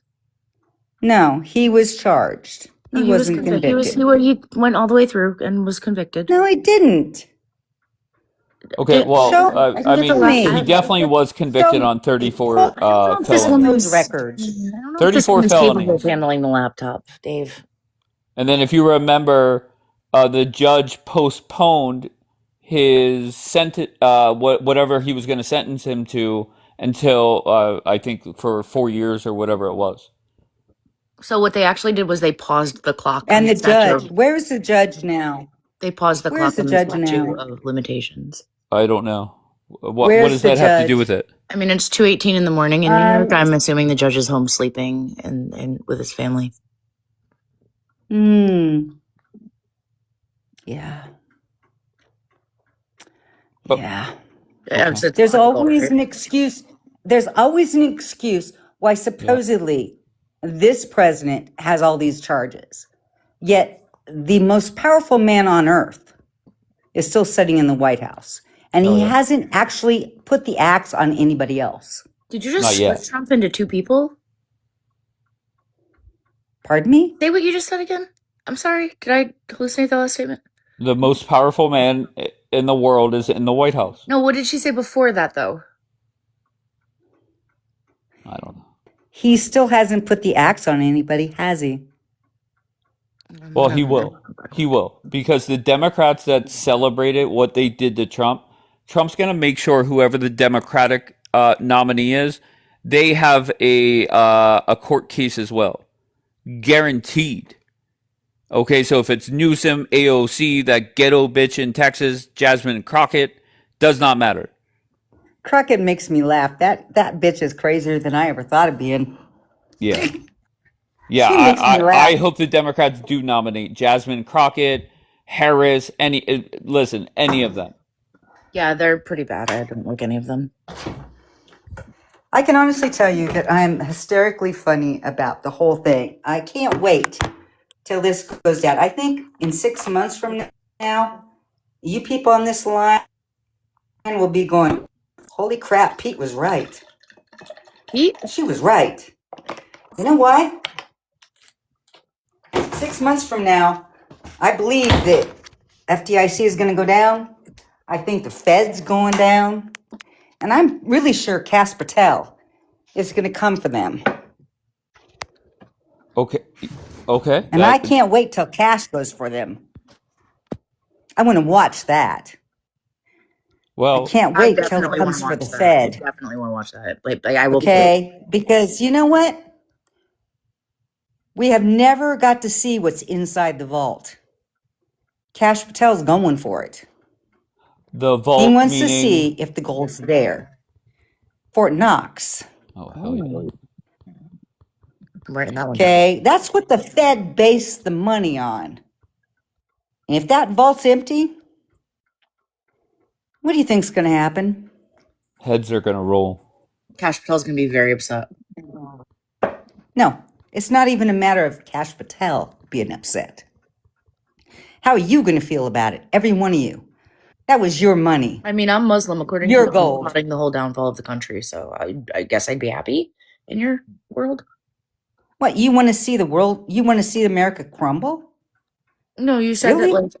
No, he was charged. No, He wasn't convicted. He went all the way through and was convicted. No, he didn't. Okay, well, Show I can I get the mean, me. he definitely was convicted on 34 I don't know if this Pull up felonies. those records. I don't know if this 34 woman's capable of felonies. handling the laptop, Dave. And then if you remember, the judge postponed his whatever he was going to sentence him to until I think for 4 years or whatever it was. So what they actually did was they paused the clock. And the judge, where's the judge now? They paused the Where's clock the on the judge statute now? of limitations. I don't know. What Where's does the that have to do judge? with it? I mean, it's 2:18 in the morning in New York. I'm assuming the judge is home sleeping and with his family. Yeah. But- Yeah. Okay. There's always an excuse. There's always an excuse why supposedly this president has all these charges. Yet the most powerful man on earth is still sitting in the White House. And he hasn't actually put the axe on anybody else. Did you just split Trump into two people? Pardon me? Say what you just said again. I'm sorry. Did I hallucinate the last statement? The most powerful man in the world is in the White House. No, what did she say before that, though? I don't know. He still hasn't put the axe on anybody, has he? Well, he will. He will. Because the Democrats that celebrated what they did to Trump, Trump's going to make sure whoever the Democratic nominee is, they have a court case as well. Guaranteed. Okay, so if it's Newsom, AOC, that ghetto bitch in Texas, Jasmine Crockett, does not matter. Crockett makes me laugh. That bitch is crazier than I ever thought of being. Yeah. Yeah, I hope the Democrats do nominate Jasmine Crockett, Harris, any of them. Yeah, they're pretty bad. I don't like any of them. I can honestly tell you that I'm hysterically funny about the whole thing. I can't wait till this goes down. I think in 6 months from now, you people on this line will be going, holy crap, Pete was right. Pete? She was right. You know why? 6 months from now, I believe that FDIC is going to go down. I think the Fed's going down. And I'm really sure Cass Patel is going to come for them. Okay. And I can't wait till Cash goes for them. I want to watch that. Well, I can't wait till it comes for the Fed. I definitely want to watch that. Like I will. Okay, because you know what? We have never got to see what's inside the vault. Cash Patel's going for it. The vault. He wants to see if the gold's there. Fort Knox. Oh, hell yeah. Right, that one. Okay, that's what the Fed based the money on. And if that vault's empty, what do you think's going to happen? Heads are going to roll. Cash Patel's going to be very upset. No, it's not even a matter of Cash Patel being upset. How are you going to feel about it? Every one of you. That was your money. I mean, I'm Muslim, according Your to gold. plotting the whole downfall of the country. So I guess I'd be happy in your world. What, you want to see the world? You want to see America crumble? No, you said Really? that, like,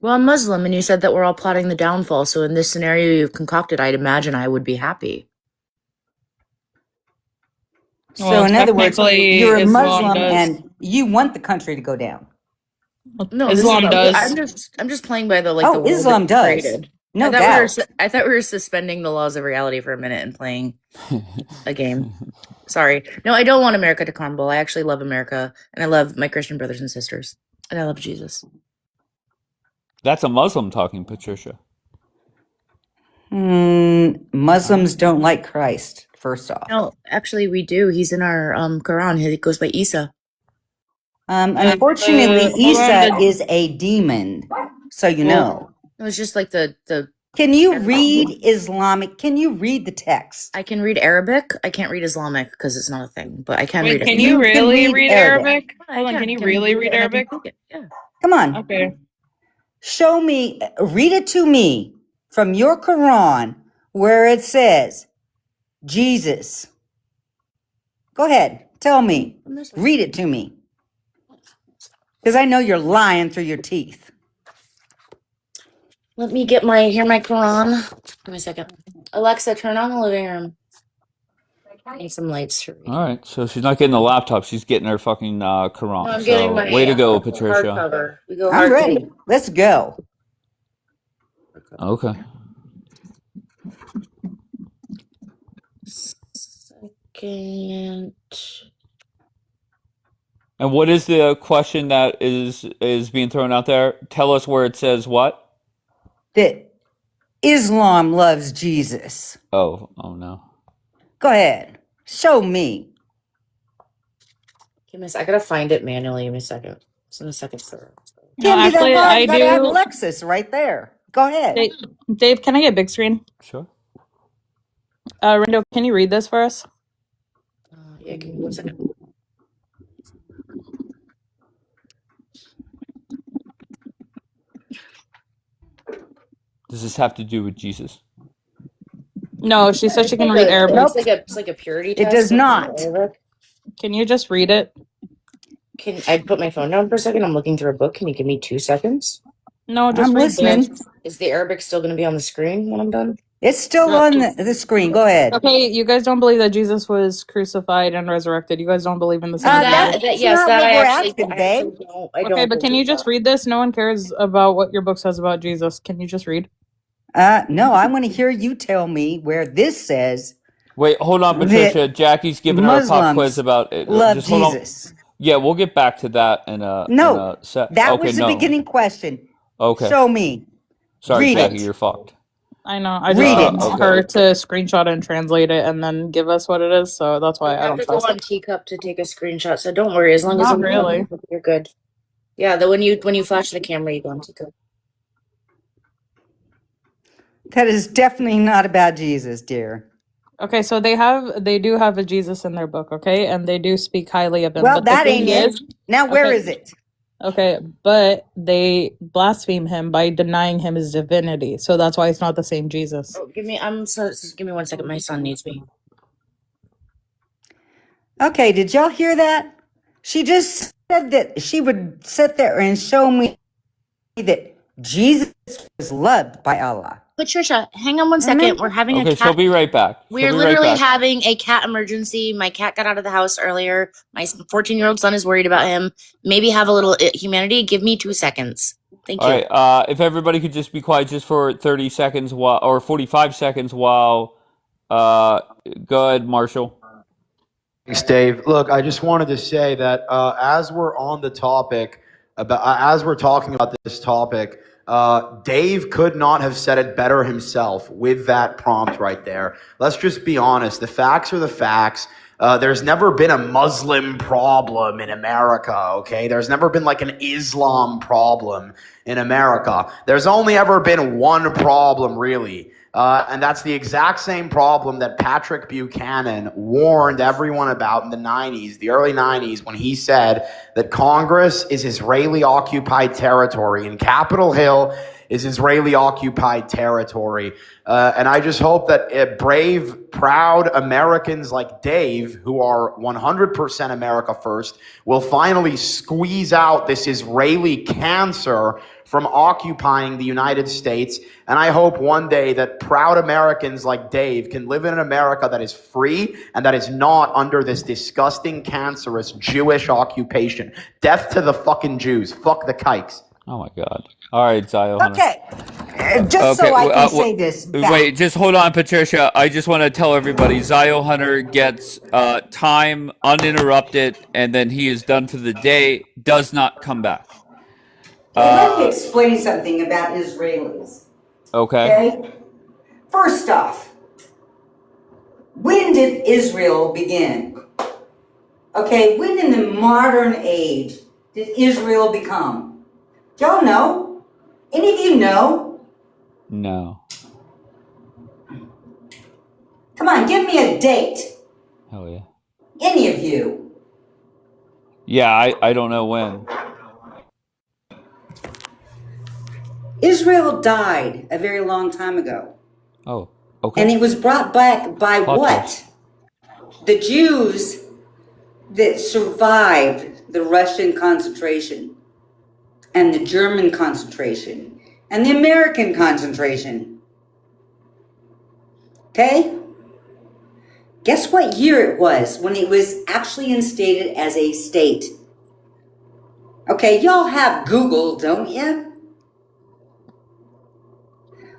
well, I'm Muslim, and you said that we're all plotting the downfall. So in this scenario you've concocted, I'd imagine I would be happy. So Well, in other words, technically, you're a Islam Muslim does. and you want the country to go down. No, Islam does. I'm just playing by the the Oh, world Islam that we does. created. No I thought doubt. I thought we were suspending the laws of reality for a minute and playing a game. Sorry. No, I don't want America to crumble. I actually love America, and I love my Christian brothers and sisters, and I love Jesus. That's a Muslim talking, Patricia. Muslims don't like Christ, first off. No, actually, we do. He's in our Quran. He goes by Isa. Unfortunately, hold on, Isa is a demon, so you know. It was just like the. Can you read Islamic? Can you read the text? I can read Arabic. I can't read Islamic because it's not a thing, but I can Wait, read it. can you really read Arabic. Arabic? I Hold on, can you read really it read and I can Arabic? speak it. Yeah. Come on. Okay. Show me, read it to me from your Quran where it says Jesus. Go ahead, tell me. Read it to me. Because I know you're lying through your teeth. Let me get my Quran. Give me a second. Alexa, turn on the living room. I need some lights to read. All right, so she's not getting the laptop; she's getting her fucking Quran. No, I'm getting So my way to go, Patricia. hardcover. We go I'm hardcover. ready. Let's go. Okay. Second. And what is the question that is being thrown out there? Tell us where it says what? That Islam loves Jesus. Oh no. Go ahead. Show me. Give me a second. I gotta find it manually. Give me a second. It's in the second third. No, Can't be that actually, hard. I You gotta have do. Alexis right there. Go ahead. Dave, can I get big screen? Sure. Rindo, can you read this for us? Yeah, give me 1 second. Does this have to do with Jesus? No, she said she can read Arabic. Nope. It's like a purity test. It does not. Can you just read it? Can I put my phone down for a second? I'm looking through a book. Can you give me 2 seconds? No, just I'm read listening. this. Is the Arabic still going to be on the screen when I'm done? It's still on the screen. Go ahead. Okay, you guys don't believe that Jesus was crucified and resurrected. You guys don't believe in the same That's Jesus. not what we're asking, babe. I don't. Okay, but can you just read this? No one cares about what your book says about Jesus. Can you just read? No, I want to hear you tell me where this says Wait, hold on, Patricia. Jackie's giving her a pop Muslims quiz about it. love Just hold on. Jesus. Yeah, we'll get back to that in a set. That Okay, was the no. beginning question. Okay. Show me. Sorry, Read Jackie, it. you're fucked. I know. I just Read want it. her to screenshot it and translate it and then give us what it is. So that's why I have don't to go trust on it. Teacup to take a screenshot, so don't worry. As long as Not really. you're good. Yeah, when you flash the camera, you go on Teacup. That is definitely not about Jesus, dear. Okay, so they do have a Jesus in their book, okay, and they do speak highly of him. Well, but the that thing ain't it. is, Now, where okay, is it? Okay, but they blaspheme him by denying him his divinity, so that's why it's not the same Jesus. Oh, give me 1 second. My son needs me. Okay, did y'all hear that? She just said that she would sit there and show me that Jesus was loved by Allah. Patricia, hang on 1 second. We're having a Okay, cat. she'll be right back. We're literally having a cat emergency. My cat got out of the house earlier. My 14-year-old son is worried about him. Maybe have a little humanity. Give me 2 seconds. Thank you. All right. If everybody could just be quiet just for 30 seconds or 45 seconds while go ahead, Marshall. Thanks, Dave. Look, I just wanted to say that as we're on the topic as we're talking about this topic, Dave could not have said it better himself with that prompt right there. Let's just be honest. The facts are the facts. There's never been a Muslim problem in America, okay? There's never been like an Islam problem in America. There's only ever been one problem, really. And that's the exact same problem that Patrick Buchanan warned everyone about in the 90s, the early 90s, when he said that Congress is Israeli-occupied territory and Capitol Hill is Israeli-occupied territory. And I just hope that brave, proud Americans like Dave, who are 100% America first, will finally squeeze out this Israeli cancer from occupying the United States. And I hope one day that proud Americans like Dave can live in an America that is free and that is not under this disgusting, cancerous Jewish occupation. Death to the fucking Jews. Fuck the kikes. Oh my God. All right, Zio Hunter. Okay. Just so I can say this back. Wait, just hold on, Patricia. I just want to tell everybody, Zio Hunter gets time uninterrupted, and then he is done for the day, does not come back. Let me explain something about Israelis. Okay. First off, when did Israel begin? Okay, when in the modern age did Israel become? Do y'all know? Any of you know? No. Come on, give me a date. Hell yeah. Any of you. Yeah, I don't know when. Israel died a very long time ago. Oh, okay. And it was brought back by Plot what? twist. The Jews that survived the Russian concentration and the German concentration and the American concentration. Okay? Guess what year it was when it was actually instated as a state? Okay, y'all have Google, don't you?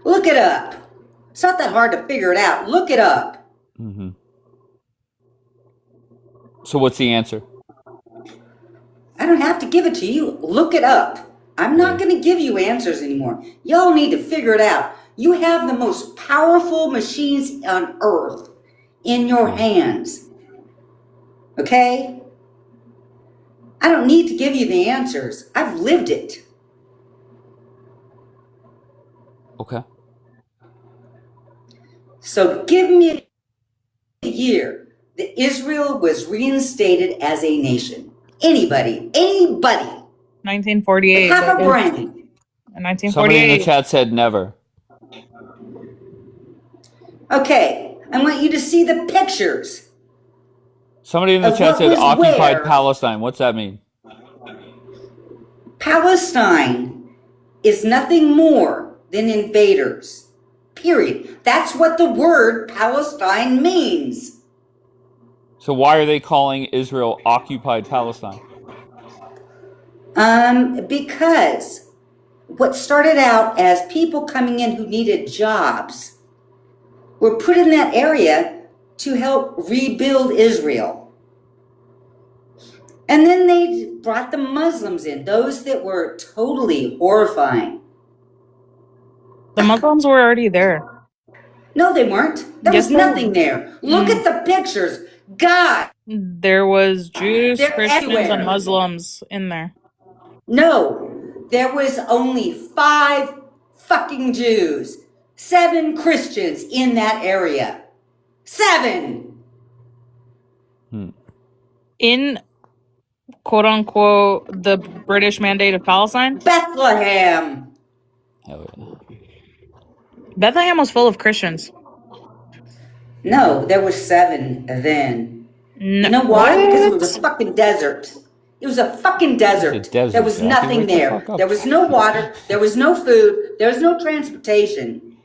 Look it up. It's not that hard to figure it out. Look it up. Mm-hmm. So what's the answer? I don't have to give it to you. Look it up. I'm not going to give you answers anymore. Y'all need to figure it out. You have the most powerful machines on earth in your hands. Okay? I don't need to give you the answers. I've lived it. Okay. So give me a year that Israel was reinstated as a nation. Anybody. 1948. Half a brain. In 1948. Somebody in the chat said never. Okay, I want you to see the pictures. Somebody in the Of chat what said was occupied where. Palestine. What's that mean? Palestine is nothing more than invaders. Period. That's what the word Palestine means. So why are they calling Israel occupied Palestine? Because what started out as people coming in who needed jobs were put in that area to help rebuild Israel. And then they brought the Muslims in, those that were totally horrifying. The Muslims were already there. No, they weren't. There was nothing there. Look at the pictures. God. There was Jews, They're Christians, everywhere. and Muslims in there. No, there was only 5 fucking Jews, 7 Christians in that area. 7. In quote unquote the British Mandate of Palestine? Bethlehem. Hell yeah. Bethlehem was full of Christians. No, there were 7 then. No, You know why? what? Because it was a fucking desert. It was a fucking desert. It's a desert, There was Jackie. nothing Wake the there. fuck up. There was no water. There was no food. There was no transportation.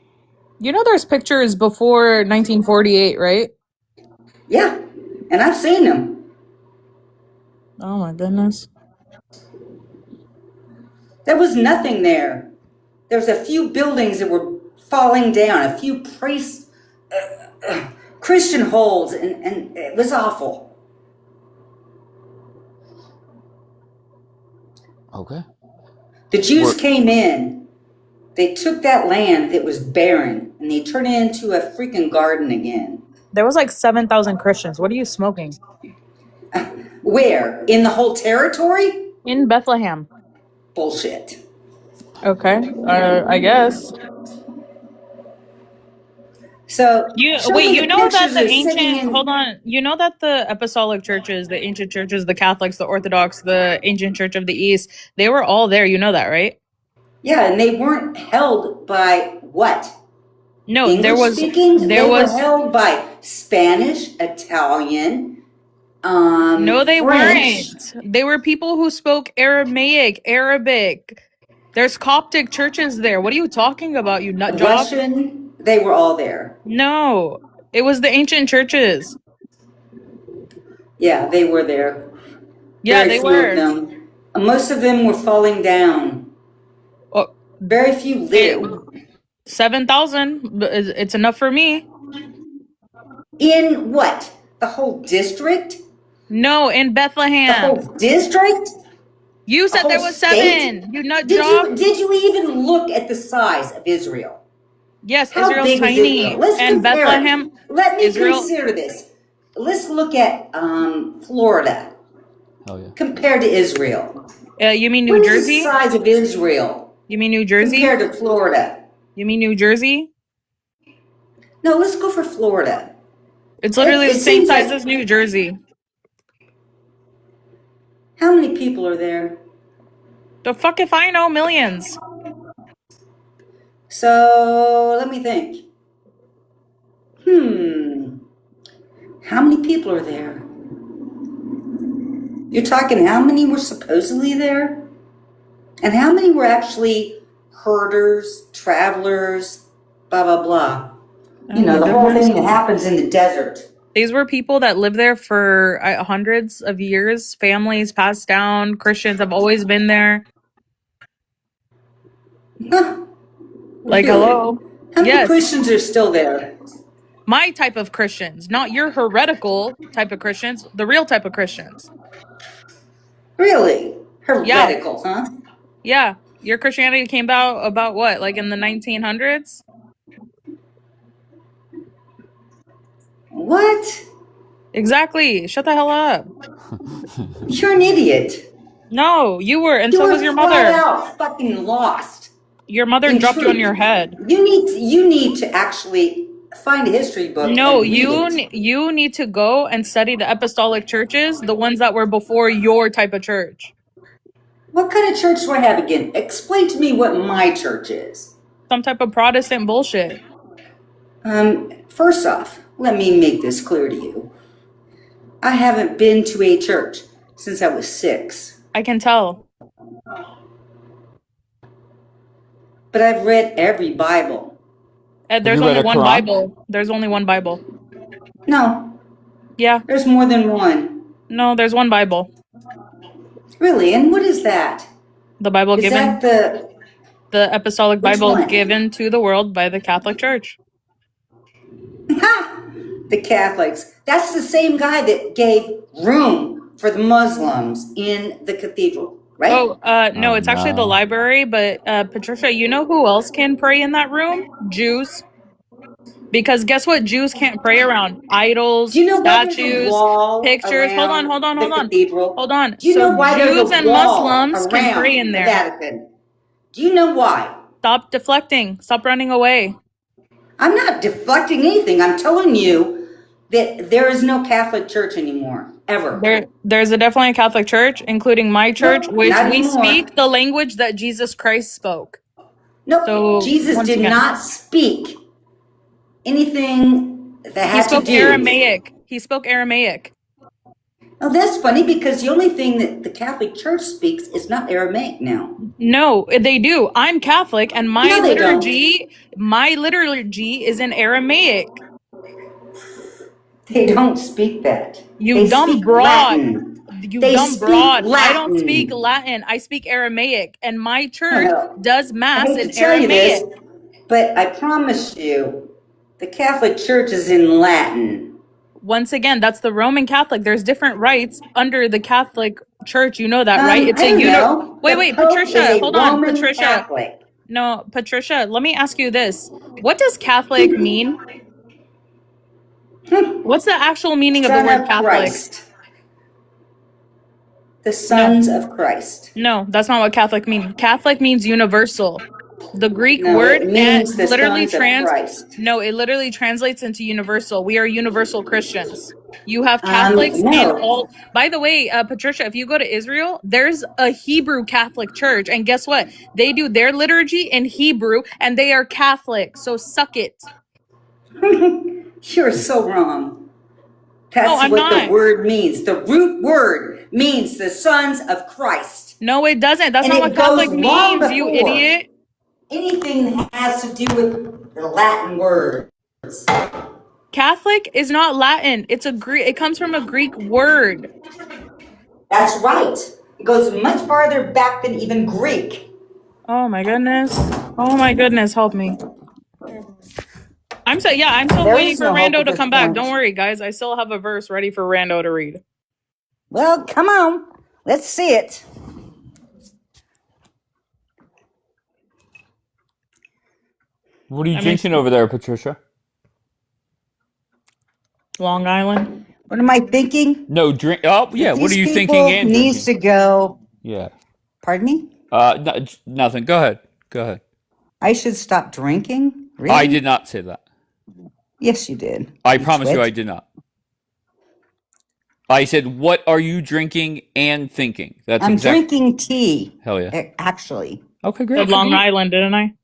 You know there's pictures before 1948, right? Yeah, and I've seen them. Oh my goodness. There was nothing there. There was a few buildings that were falling down, a few Christian holes, and it was awful. Okay. The Jews came in. They took that land that was barren, and they turned it into a freaking garden again. There was like 7,000 Christians. What are you smoking? Where? In the whole territory? In Bethlehem. Bullshit. Okay. I guess. So You show wait, me you the know that pictures the of sitting ancient in. hold on. You know that the apostolic churches, the ancient churches, the Catholics, the Orthodox, the ancient church of the East, they were all there. You know that, right? Yeah, and they weren't held by what? No, English there was speaking? there They was were held by Spanish, Italian, no, they French, weren't. They were people who spoke Aramaic, Arabic. There's Coptic churches there. What are you talking about, you nut job? Russian. They were all there. No, it was the ancient churches. Yeah, they were there. Yeah, Very they few were. of them. Most of them were falling down. Oh, Very few lived. 7,000. It's enough for me. In what? The whole district? No, in The Bethlehem. whole district? You The said whole there was state? 7. You nut Did job. you even look at the size of Israel? Yes, How Israel's big is tiny. Israel? Let's And compare Bethlehem, it. Let me Israel. consider this. Let's look at Florida Hell yeah. compared to Israel. You mean New What is Jersey? the size of Israel You mean New Jersey? compared to Florida? You mean New Jersey? No, let's go for Florida. It's literally It the same seems size like- as New Jersey. How many people are there? The fuck if I know, millions. So let me think. How many people are there? You're talking how many were supposedly there? And how many were actually herders, travelers, blah, blah, blah? Oh You know, my the whole goodness. thing that happens in the desert. These were people that lived there for hundreds of years. Families passed down. Christians have always been there. Huh, Like, really? hello? How many Yes. Christians are still there? My type of Christians, not your heretical type of Christians, the real type of Christians. Really? Yeah. Heretical, huh? Yeah. Your Christianity came about what? Like in the 1900s? What? Exactly. Shut the hell up. You're an idiot. No, you were, and You so were was your flat mother. out fucking lost. Your mother In dropped you on truth, your head. you need to actually find a history book No, and read it. you need to go and study the apostolic churches, the ones that were before your type of church. What kind of church do I have again? Explain to me what my church is. Some type of Protestant bullshit. First off, let me make this clear to you. I haven't been to a church since I was 6. I can tell. But I've read every Bible. There's you read only a one Quran? Bible. There's only one Bible. No, Yeah. there's more than one. No, there's one Bible. Really? And what is that? The Bible Is given, that the apostolic which Bible one? given to the world by the Catholic Church. The Catholics? That's the same guy that gave room for the Muslims in the cathedral, right? Oh, no, Oh, it's actually the no. library, but Patricia, you know who else can pray in that room? Jews. Because guess what? Jews can't pray around idols, Do you know why there's a statues, wall pictures. Hold on, around hold on, the hold on. cathedral? Hold on. Do you know So why Jews there's a and wall Muslims can pray around in the there. Vatican? Do you know why? Stop deflecting. Stop running away. I'm not deflecting anything. I'm telling you that there is no Catholic Church anymore, ever. There's definitely a Catholic Church, including my church, Nope, which not we anymore. speak the language that Jesus Christ spoke. Nope, So Jesus once did again, not speak anything that he had to spoke do. Aramaic. He spoke Aramaic. Oh, that's funny because the only thing that the Catholic Church speaks is not Aramaic now. No, they do. I'm Catholic, and my No, they don't. liturgy is in Aramaic. They don't speak that. You They dumb speak broad. Latin. You They dumb speak broad. I don't Latin. speak Latin. I speak Aramaic, and my church Well, does I mass hate in to tell you this, Aramaic. but I promise you, the Catholic Church is in Latin. Once again, that's the Roman Catholic. There's different rites under the Catholic Church. You know that, right? It's I a don't know. Wait, The Pope is Patricia. a Hold on, Roman Patricia. Catholic. No, Patricia. Let me ask you this: what does Catholic mean? What's the actual meaning of the Son word of Catholic? Christ. The sons of Christ. No, that's not what Catholic means. Catholic means universal. The Greek No, word it means the literally sons of Christ. No, it literally translates into universal. We are universal Christians. You have Catholics in No. all. By the way, Patricia, if you go to Israel, there's a Hebrew Catholic church, and guess what? They do their liturgy in Hebrew, and they are Catholic. So suck it. You're so wrong. That's No, I'm what not. the word means. The root word means the sons of Christ. No, it doesn't. That's And not it what Catholic goes long means, you before idiot. anything that has to do with the Latin words. Catholic is not Latin. It's a Greek. It comes from a Greek word. That's right. It goes much farther back than even Greek. Oh my goodness. Oh my goodness, help me. I'm still There waiting is for no hope Rando at to this come back. point. Don't worry, guys. I still have a verse ready for Rando to read. Well, come on. Let's see it. What are you I mean, drinking over there, Patricia? Long Island. What am I thinking? No, drink. Oh, yeah. What are you These thinking people and needs drinking? to go. Yeah. Pardon me? Nothing. Go ahead. Go ahead. I should stop drinking? Really? I did not say that. Yes, you did. I You promise you twit. I did not. I said, what are you drinking and thinking? That's I'm exactly. drinking tea, Hell yeah. actually. Okay, Said great. Long Island, didn't I?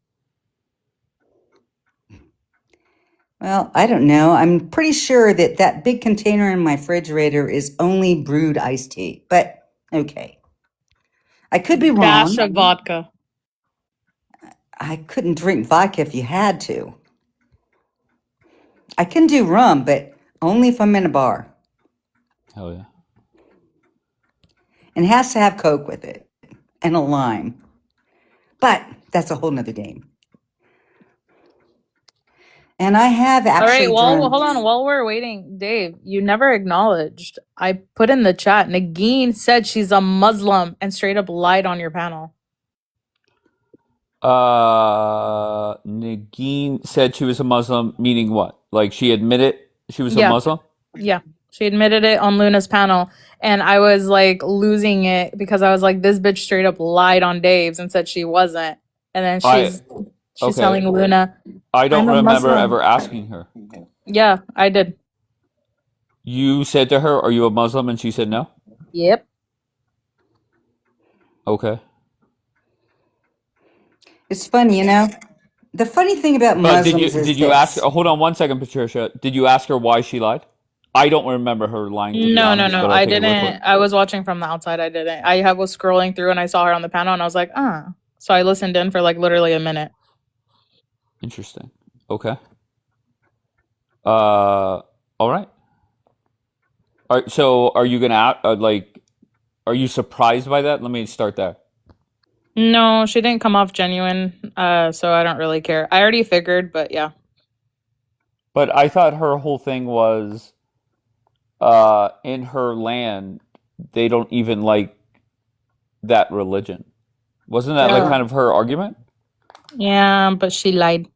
Well, I don't know. I'm pretty sure that big container in my refrigerator is only brewed iced tea. But, okay. I could be Dash wrong. of vodka. I couldn't drink vodka if you had to. I can do rum, but only if I'm in a bar. Hell yeah. And it has to have Coke with it and a lime. But that's a whole nother game. And I have All right, actually well, drunk. hold on. While we're waiting, Dave, you never acknowledged. I put in the chat, Nagin said she's a Muslim and straight up lied on your panel. Nagin said she was a Muslim, meaning what? Like she admitted she was a Yeah. Muslim? Yeah. She admitted it on Luna's panel. And I was like losing it because I was like, this bitch straight up lied on Dave's and said she wasn't. And then she's okay. telling Luna, I don't I'm a remember Muslim. ever asking her. Yeah, I did. You said to her, "Are you a Muslim?" and she said no? Yep. Okay. It's funny, you know. The funny thing about But Muslims did is you ask this. hold on one second, Patricia. Did you ask her why she lied? I don't remember her lying, to be No, honest, but I'll I take a look for didn't. it. I was watching from the outside. I didn't. I was scrolling through and I saw her on the panel and I was like, ah. So I listened in for like literally a minute. Interesting. Okay. All right. So are you gonna are you surprised by that? Let me start there. No, she didn't come off genuine. So I don't really care. I already figured, but yeah. But I thought her whole thing was in her land they don't even like that religion. Wasn't that like Yeah. kind of her argument? Yeah, but she lied.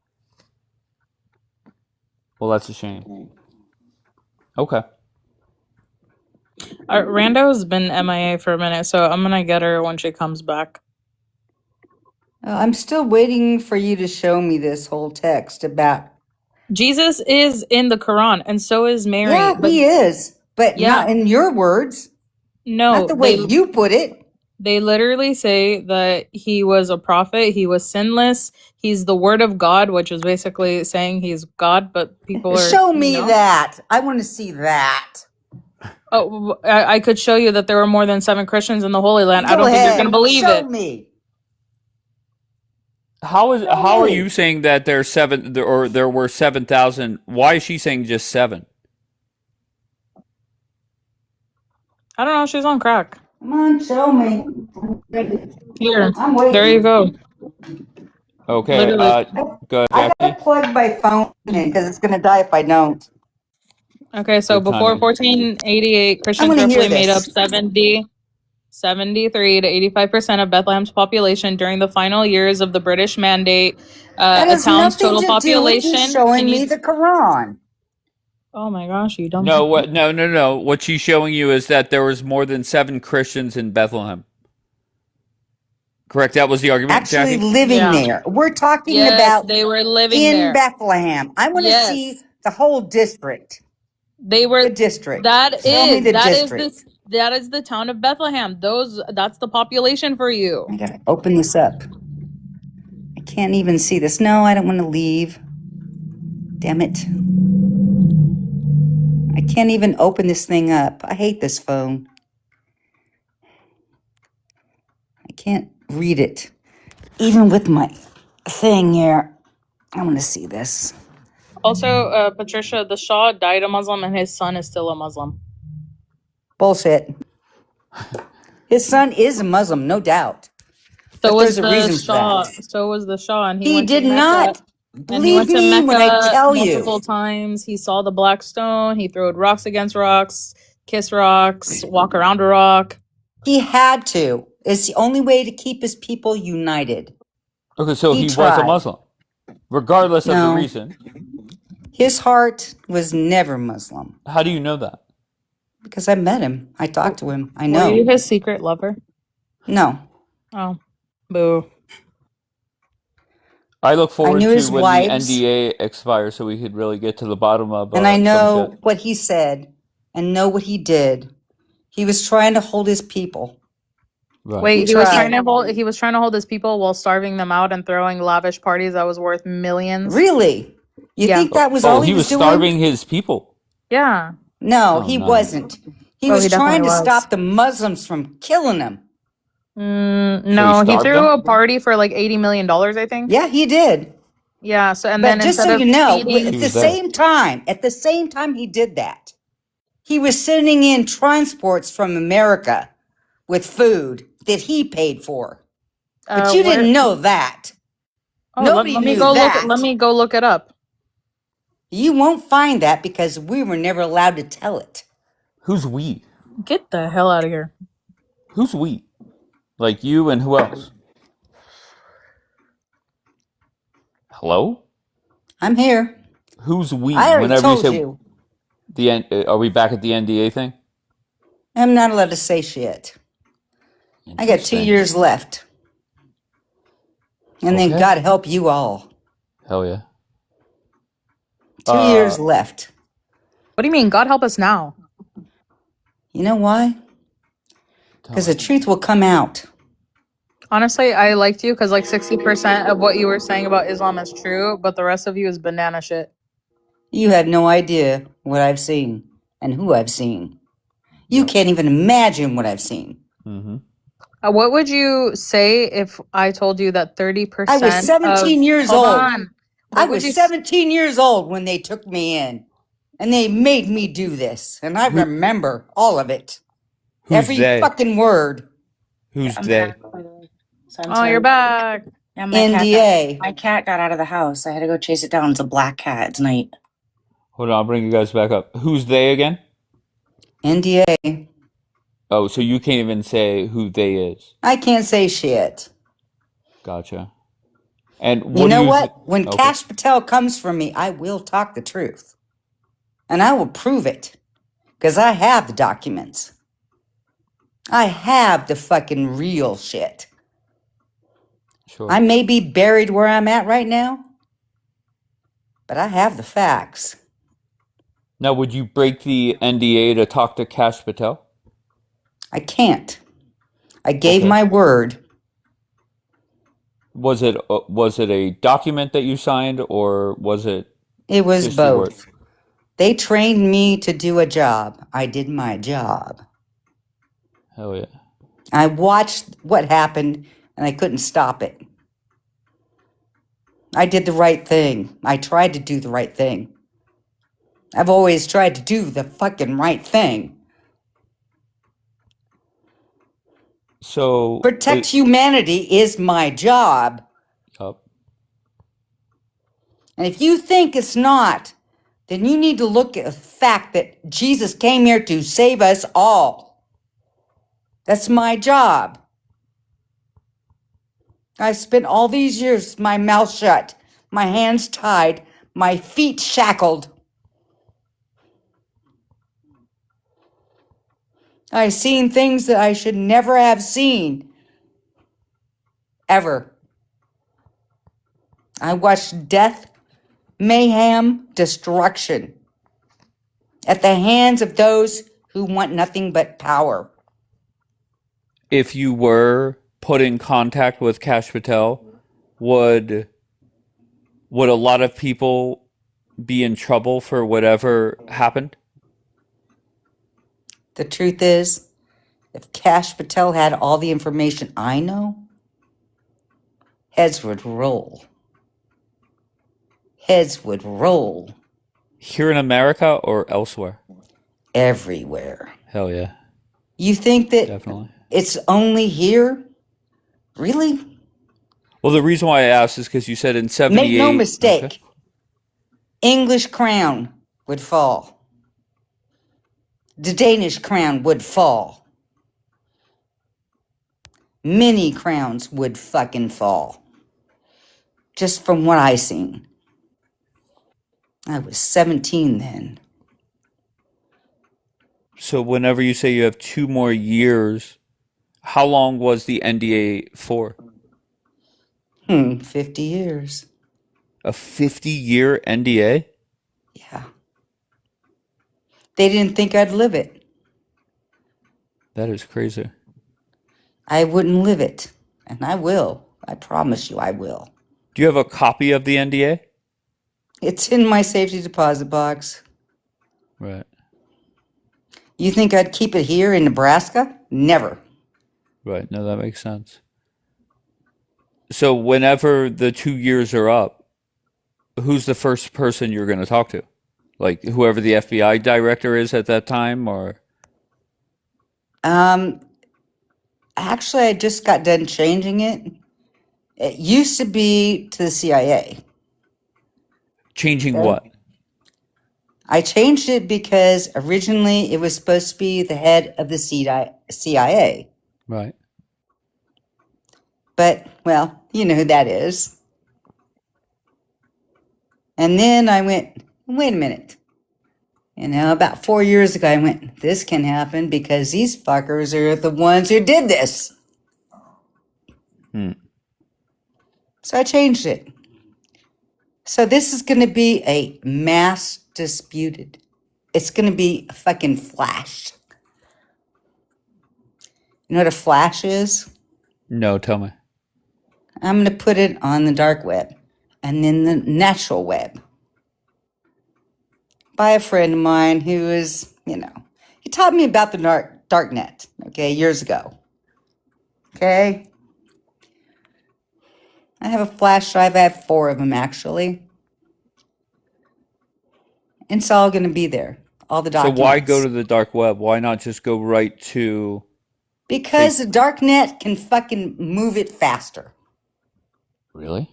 Well, that's a shame. Okay. Rando's been MIA for a minute, so I'm gonna get her when she comes back. I'm still waiting for you to show me this whole text about. Jesus is in the Quran, and so is Mary. Yeah, he is, but Yeah. not in your words. No, Not the way you put it. They literally say that he was a prophet, he was sinless, he's the word of God, which is basically saying he's God, but people are... Show me that. I want to see that. Oh, I could show you that there were more than 7 Christians in the Holy Land. I don't think you're going to believe Show it. me. How are you saying that there were 7,000? Why is she saying just 7? I don't know, she's on crack. Come on, show me. Here, I'm waiting. there you go. Okay, Literally. good, I Jackie. gotta plug my phone in because it's gonna die if I don't. Okay, so Good before timing. 1488, Christians wanna hear roughly made up this. 73 to 85% of Bethlehem's population during the final years of the British Mandate. That A has town's nothing total to do with population. you showing Can me you... the Quran. Oh my gosh, you dumb. No, no. What she's showing you is that there was more than 7 Christians in Bethlehem. Correct? That was the argument, Actually Jackie? living there. We're talking Yes, about they were living in there. Bethlehem. I want to Yes. see the whole district. They were The district. That Show me is the that district. is that is the town of Bethlehem. That's the population for you. I gotta open this up. I can't even see this. No, I don't want to leave. Damn it. I can't even open this thing up. I hate this phone. I can't read it. Even with my thing here. I want to see this. Also, Patricia, the Shah died a Muslim and his son is still a Muslim. Bullshit. His son is a Muslim, no doubt. So But was there's a the reason for Shah. that. So was the Shah, and He went did to Mecca, not. And he Believe went to me Mecca when I tell multiple you. times. He saw the black stone. He threw rocks against rocks, kiss rocks, walk around a rock. He had to. It's the only way to keep his people united. Okay, so he was a tried. Muslim, regardless of the No. reason. His heart was never Muslim. How do you know that? Because I met him. I talked to him. I Were know. you his secret lover? No. Oh, boo. I look forward knew to his when wives. the NDA expires so we could really get to the bottom of And I some know shit. what he said and know what he did. He was trying to hold his people. Right. Wait, He he was tried. trying to hold his people while starving them out and throwing lavish parties that was worth millions. Really? You Yeah. think that was all Oh, he was doing? starving his people. Yeah. No, Oh, he no. wasn't. He Oh, was he trying definitely to was. stop the Muslims from killing him. So he No, he starved threw them? a party for like $80 million, I think. Yeah, he did. Yeah, so and But then just so instead of you know, feeding, He was there. at the same time he did that, he was sending in transports from America with food that he paid for. But you where didn't know that. oh Nobody let me knew go that. look it up. You won't find that because we were never allowed to tell it. Who's we? Get the hell out of here. Who's we? Like you and who else? Hello? I'm here. Who's we? I already Whenever you told say you. are we back at the NDA thing? I'm not allowed to say shit. I got 2 Interesting. years left. And then Okay. God help you all. Hell yeah. 2 years left. What do you mean? God help us now. You know why? Tell Because the us. truth will come out. Honestly, I liked you because like 60% of what you were saying about Islam is true, but the rest of you is banana shit. You have no idea what I've seen and who I've seen. You Yep. can't even imagine what I've seen. Mm-hmm. What would you say if I told you that 30% I was 17 years hold old. on. I What would was you 17 years old when they took me in. And they made me do this. And I Who remember all of it. who's Every they? fucking word. Who's I'm they? back, by the way. So I'm Oh, you're sorry. back. Yeah, NDA. my cat got out of the house. I had to go chase it down. It's a black cat tonight. Hold on, I'll bring you guys back up. Who's they again? NDA. Oh, so you can't even say who they is. I can't say shit. Gotcha. And You what do know you what? When okay. Cash Patel comes for me, I will talk the truth. And I will prove it. Because I have the documents. I have the fucking real shit. Sure. I may be buried where I'm at right now, but I have the facts. Now, would you break the NDA to talk to Cash Patel? I can't. I gave Okay. my word. Was it a document that you signed, or was it It was just your word? both. They trained me to do a job. I did my job. Hell yeah. I watched what happened and I couldn't stop it. I did the right thing. I tried to do the right thing. I've always tried to do the fucking right thing. So Protect humanity is my job. Yup. And if you think it's not, then you need to look at the fact that Jesus came here to save us all. That's my job. I spent all these years with my mouth shut, my hands tied, my feet shackled. I've seen things that I should never have seen. Ever. I watched death, mayhem, destruction at the hands of those who want nothing but power. If you were put in contact with Cash Patel, would a lot of people be in trouble for whatever happened? The truth is, if Cash Patel had all the information I know, heads would roll. Heads would roll Here in America or elsewhere? everywhere. Hell yeah. You think that Definitely. it's only here? Really? Well, the reason why I asked is because you said in 78. Make no mistake. Okay. English crown would fall. The Danish crown would fall. Many crowns would fucking fall. Just from what I seen. I was 17 then. So whenever you say you have 2 more years, how long was the NDA for? 50 years. A 50-year NDA? Yeah. They didn't think I'd live it. That is crazy. I wouldn't live it. And I will. I promise you I will. Do you have a copy of the NDA? It's in my safety deposit box. Right. You think I'd keep it here in Nebraska? Never. Right. No, that makes sense. So whenever the 2 years are up, who's the first person you're going to talk to? Like whoever the FBI director is at that time, or Um, Actually, I just got done changing it. It used to be to the CIA. changing Okay. what? I changed it because originally it was supposed to be the head of the CIA. Right. But, well, you know who that is. And then I went, wait a minute. You know, about 4 years ago, I went, this can happen because these fuckers are the ones who did this. Hmm. So I changed it. So this is going to be a mass disputed. It's going to be a fucking flash. You know what a flash is? No, tell me. I'm going to put it on the dark web and then the natural web by a friend of mine who is, you know, he taught me about the dark net, okay, years ago. Okay? I have a flash drive. I have 4 of them, actually. And it's all going to be there. All the So documents. why go to the dark web? Why not just go right to? Because the dark net can fucking move it faster. Really?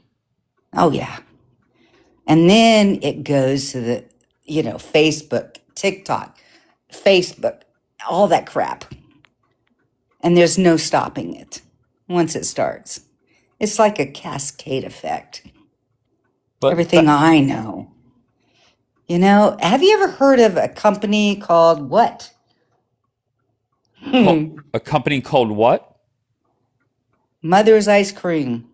Oh, yeah. And then it goes to the, you know, Facebook, TikTok, Facebook, all that crap. And there's no stopping it once it starts. It's like a cascade effect. But Everything I know. You know, have you ever heard of a company called what? A company called what? Mother's Ice Cream.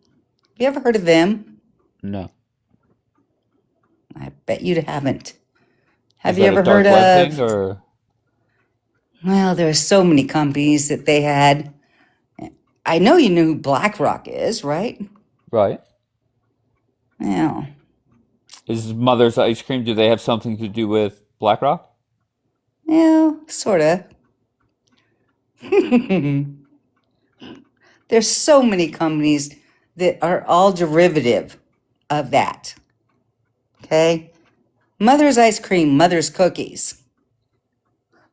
Have you ever heard of them? No. I bet you haven't. Have Is you that a ever dark heard web of? thing, or? Well, there's so many companies that they had. I know you know who BlackRock is, right? Right. Yeah. Is Mother's Ice Cream? Do they have something to do with BlackRock? Yeah, sort of. There's so many companies that are all derivative of that. Okay? Mother's Ice Cream, Mother's Cookies.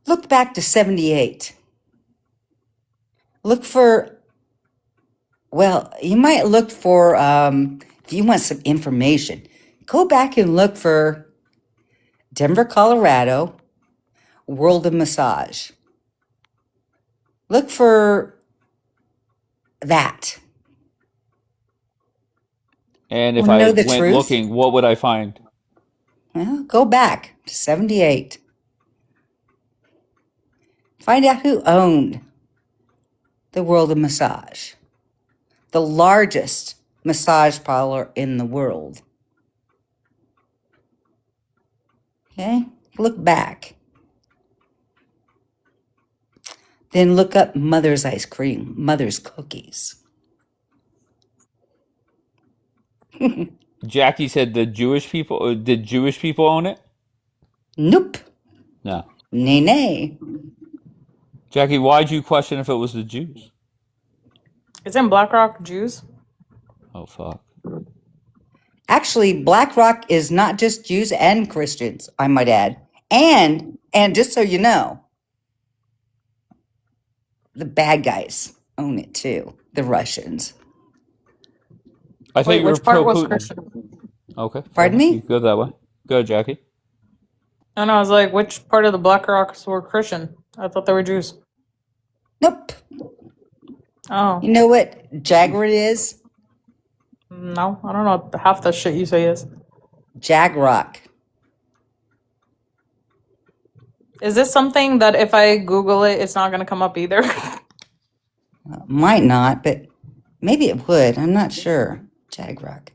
Look back to 78. Look for, well, you might look for, if you want some information, go back and look for Denver, Colorado, World of Massage. Look for that. And if Wanna I know the went truth? looking, what would I find? Well, go back to 78. Find out who owned the World of Massage, the largest massage parlor in the world. Okay? Look back. Then look up Mother's Ice Cream, Mother's Cookies. Jackie said the Jewish people. Did Jewish people own it? Nope. No. Nay, nay. Jackie, why'd you question if it was the Jews? Isn't BlackRock Jews? Oh, fuck. Actually, BlackRock is not just Jews and Christians, I might add. And just so you know, the bad guys own it too, the Russians. I thought Wait, you were which part was pro-Putin. Christian? Okay. Pardon fair enough. me? You go that way. Go, Jackie. I know, I was like, which part of the BlackRocks were Christian? I thought they were Jews. Nope. Oh, You know what Jaguar is? no, I don't know half the shit you say is. Jagrock. Is this something that if I Google it, it's not going to come up either? Might not, but maybe it would. I'm not sure. Jagrock.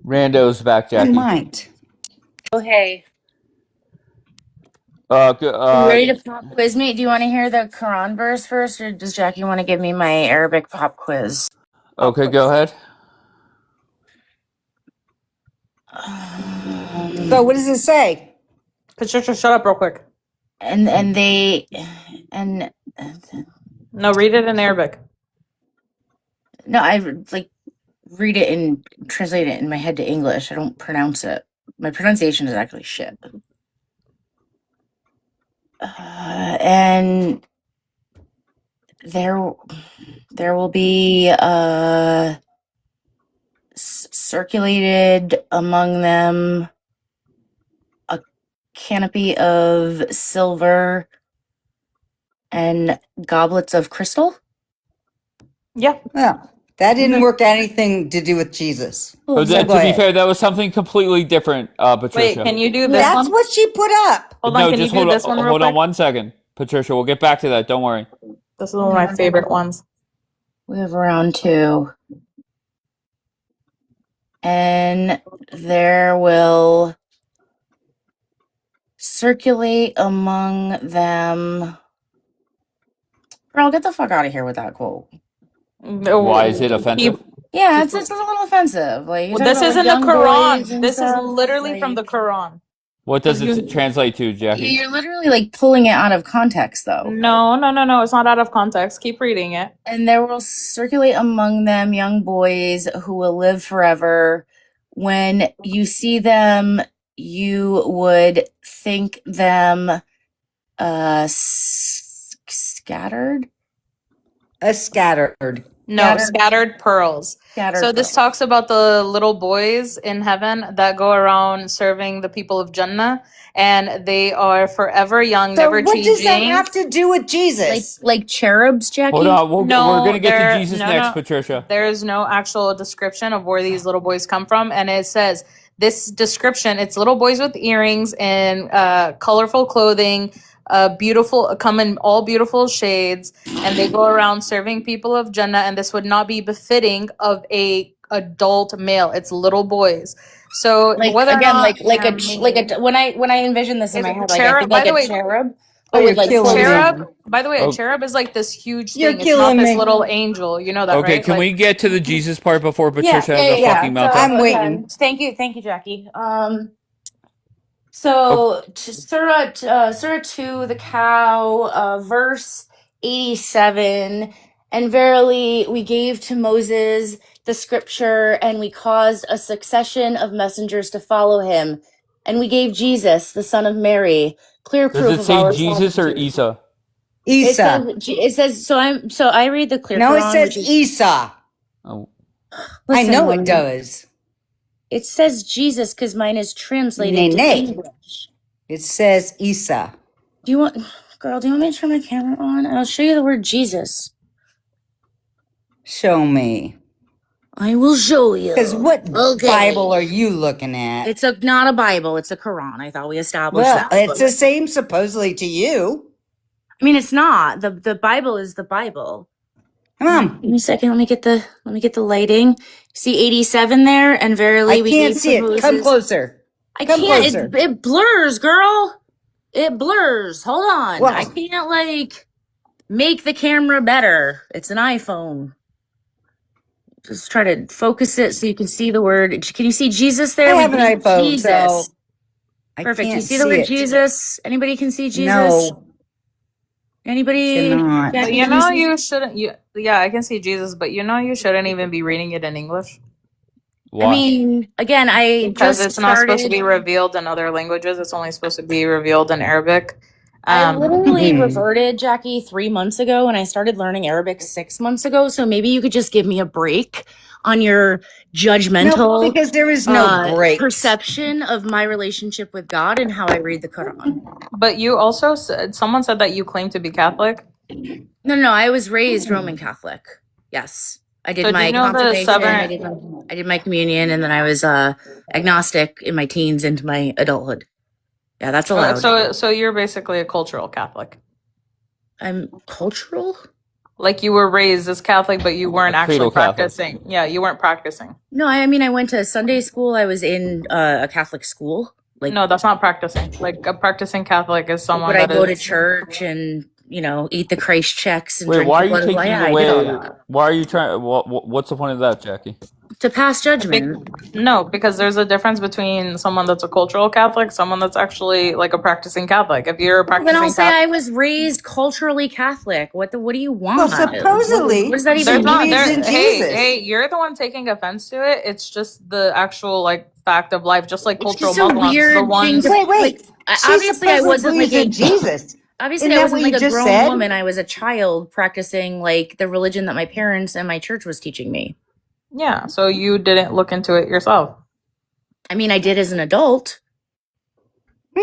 Rando's back, It Jackie. might. Oh, hey. Uh, You ready to pop quiz me? Do you want to hear the Quran verse first, or does Jackie want to give me my Arabic pop quiz? okay, go ahead. So what does it say? Patricia, shut up real quick. And they and No, read it in Arabic. No, I like read it and translate it in my head to English. I don't pronounce it. My pronunciation is actually shit. And there will be circulated among them a canopy of silver and goblets of crystal. Yeah. Well, that didn't work anything to do with Jesus. But So then, go to be ahead. fair, that was something completely different, Wait, Patricia. can you do this That's one? what she put up. Hold No, on, can you just do this one real hold on quick? 1 second, Patricia. We'll get back to that. Don't worry. This is one of my favorite ones. We have round 2. And there will circulate among them. Girl, get the fuck out of here with that quote. Why is it offensive? Yeah, it's a little offensive. Like, Well, this isn't the Quran. This is stuff, literally from the Quran. What does it translate to, Jackie? You're literally like pulling it out of context, though. No. It's not out of context. Keep reading it. And there will circulate among them young boys who will live forever. When you see them, you would think them scattered. Scattered. No, scattered pearls. So this talks about the little boys in heaven that go around serving the people of Jannah, and they are forever young, So never what changing. does that have to do with Jesus? Like cherubs, Jackie? Hold on, we're going to get there- to Jesus next, Patricia. There is no actual description of where these little boys come from, and it says this description, it's little boys with earrings and colorful clothing, come in all beautiful shades, and they go around serving people of Jannah, and this would not be befitting of a adult male. It's little boys. So Like whether again, or not, when I envision this in my head, like I cherub- think by like the a way- cherub. Oh, with like killing me. cherub, by the way, Oh. a cherub is like this huge You're thing. It's not killing this me. little angel. You know that, Okay, right? can Like- we get to the Jesus part before Patricia has a fucking meltdown? I'm waiting. Thank you, Jackie. So Surah 2, the cow, verse 87, and verily we gave to Moses the scripture, and we caused a succession of messengers to follow him, and we gave Jesus, the son of Mary, clear proof Does it of say our Jesus or sovereignty. Isa? Isa. It says so. I read the clear. No, it Quran, says which is- Isa. Oh. I Listen, know woman. it does. It says Jesus because mine is translated Nay, to nay. English. It says Isa. Do you want me to turn my camera on? And I'll show you the word Jesus. Show me. I will show you. Because what Okay. Bible are you looking at? It's not a Bible. It's a Quran. I thought we established Well, that. it's the same supposedly to you. I mean, it's not. The Bible is the Bible. Come on. Give me a second. Let me get the lighting. See 87 there, and verily I we can't gave see to it. Moses. Come closer. I Come can't. closer. It blurs, girl. It blurs. Hold on. Well- I can't make the camera better. It's an iPhone. Just try to focus it so you can see the word. Can you see Jesus there? I We have an gave iPhone, Jesus. so I Perfect. can't You see the word it. Jesus? Anybody can see Jesus? No, Anybody? cannot. Jackie, But you can know see- you shouldn't. Yeah, I can see Jesus, but you know you shouldn't even be reading it in English Why? I mean, again, I because just it's not supposed to be started. revealed in other languages. It's only supposed to be revealed in Arabic. I literally Mhm. reverted, Jackie, 3 months ago, and I started learning Arabic 6 months ago. So maybe you could just give me a break on your judgmental No, because there is no break. perception of my relationship with God and how I read the Quran. But you also said someone said that you claim to be Catholic. No, I was raised Roman Catholic. Yes, I did So do my you know the confirmation. Southern- I did my communion, and then I was agnostic in my teens into my adulthood. Yeah, that's allowed. So you're basically a cultural Catholic. I'm cultural. Like you were raised as Catholic, but you weren't A actually cradle Catholic. practicing. Yeah, you weren't practicing. No, I mean I went to Sunday school. I was in a Catholic school. Like, No, that's not practicing. Like a practicing Catholic is someone would I that go to is- church and eat the Christ checks and Wait, drink why are the you blood of taking yeah, I away? did all that. Why are you trying? What's the point of that, Jackie? to pass judgment. No, because there's a difference between someone that's a cultural Catholic, someone that's actually like a practicing Catholic. If you're a Then I'll practicing say I Catholic, was raised culturally Catholic. What do you want? Well, supposedly, What does that she even there's mean? not believes there. in Hey, Jesus. hey, you're the one taking offense to it. It's just the actual like fact of life, just like It's cultural just a Muslims, the weird thing ones. to Wait, like. she Obviously, I supposedly wasn't like believes in Jesus. obviously Isn't I that wasn't what you like a just grown said? woman. I was a child practicing like the religion that my parents and my church was teaching me. Yeah, so you didn't look into it yourself. I mean, I did as an adult.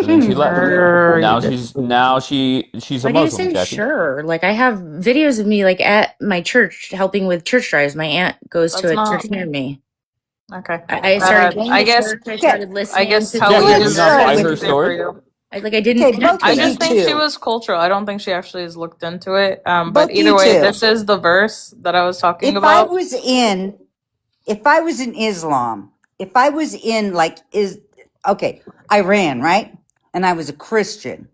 And then she left. Sure, Now you did. she's a Why do you Muslim, say Jackie. sure? Like I have videos of me like at my church helping with church drives. My aunt goes to That's a not church near me. okay. I started going I to guess church. I Okay, started I listening guess to Telly Jackie, do you let's is not start buy with. her insensitive for story? you. like I didn't Okay, connect both I with of you just think she two. was cultural. I don't think she actually has looked into it. But Both either you way, two. this is the verse that I was talking If I about. was in, if I was in Islam, if I was in like okay, Iran, right? And I was a Christian,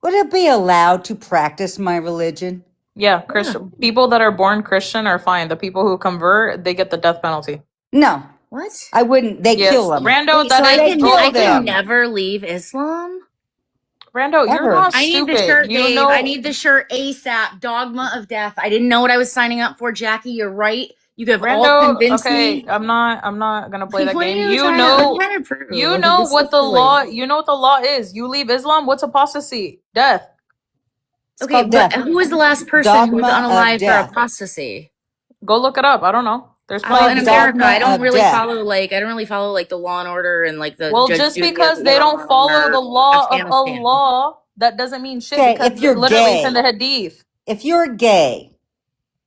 would I be allowed to practice my religion? Yeah, Yeah. Christian people that are born Christian are fine. The people who convert, they get the death penalty. No, What? I wouldn't. They Yes, kill them. Rando, Wait, that so I is They can kill I can them never leave Islam? Rando, you're ever. not I need the stupid. shirt, You Dave. I know, need the shirt ASAP. Dogma of death. I didn't know what I was signing up for, Jackie. You're right. You have all Rando. convinced Okay, me. I'm not gonna play Like, that what are game. you You trying know, to prove? you Like, know this what is the silly. law. You know what the law is. You leave Islam. What's apostasy? Death. It's Okay, called but death. who was the last person who was Dogma of unalive for death. apostasy? Go look it up. I don't know. There's It's Well, in plenty of called people. America, I dogma don't of really death. follow like the Law and Order and like the Well, Judge just Judy of because they don't Islam follow the or law of Afghanistan. Allah, that doesn't mean shit Okay, because if you're literally it's in the gay, hadith. if you're gay,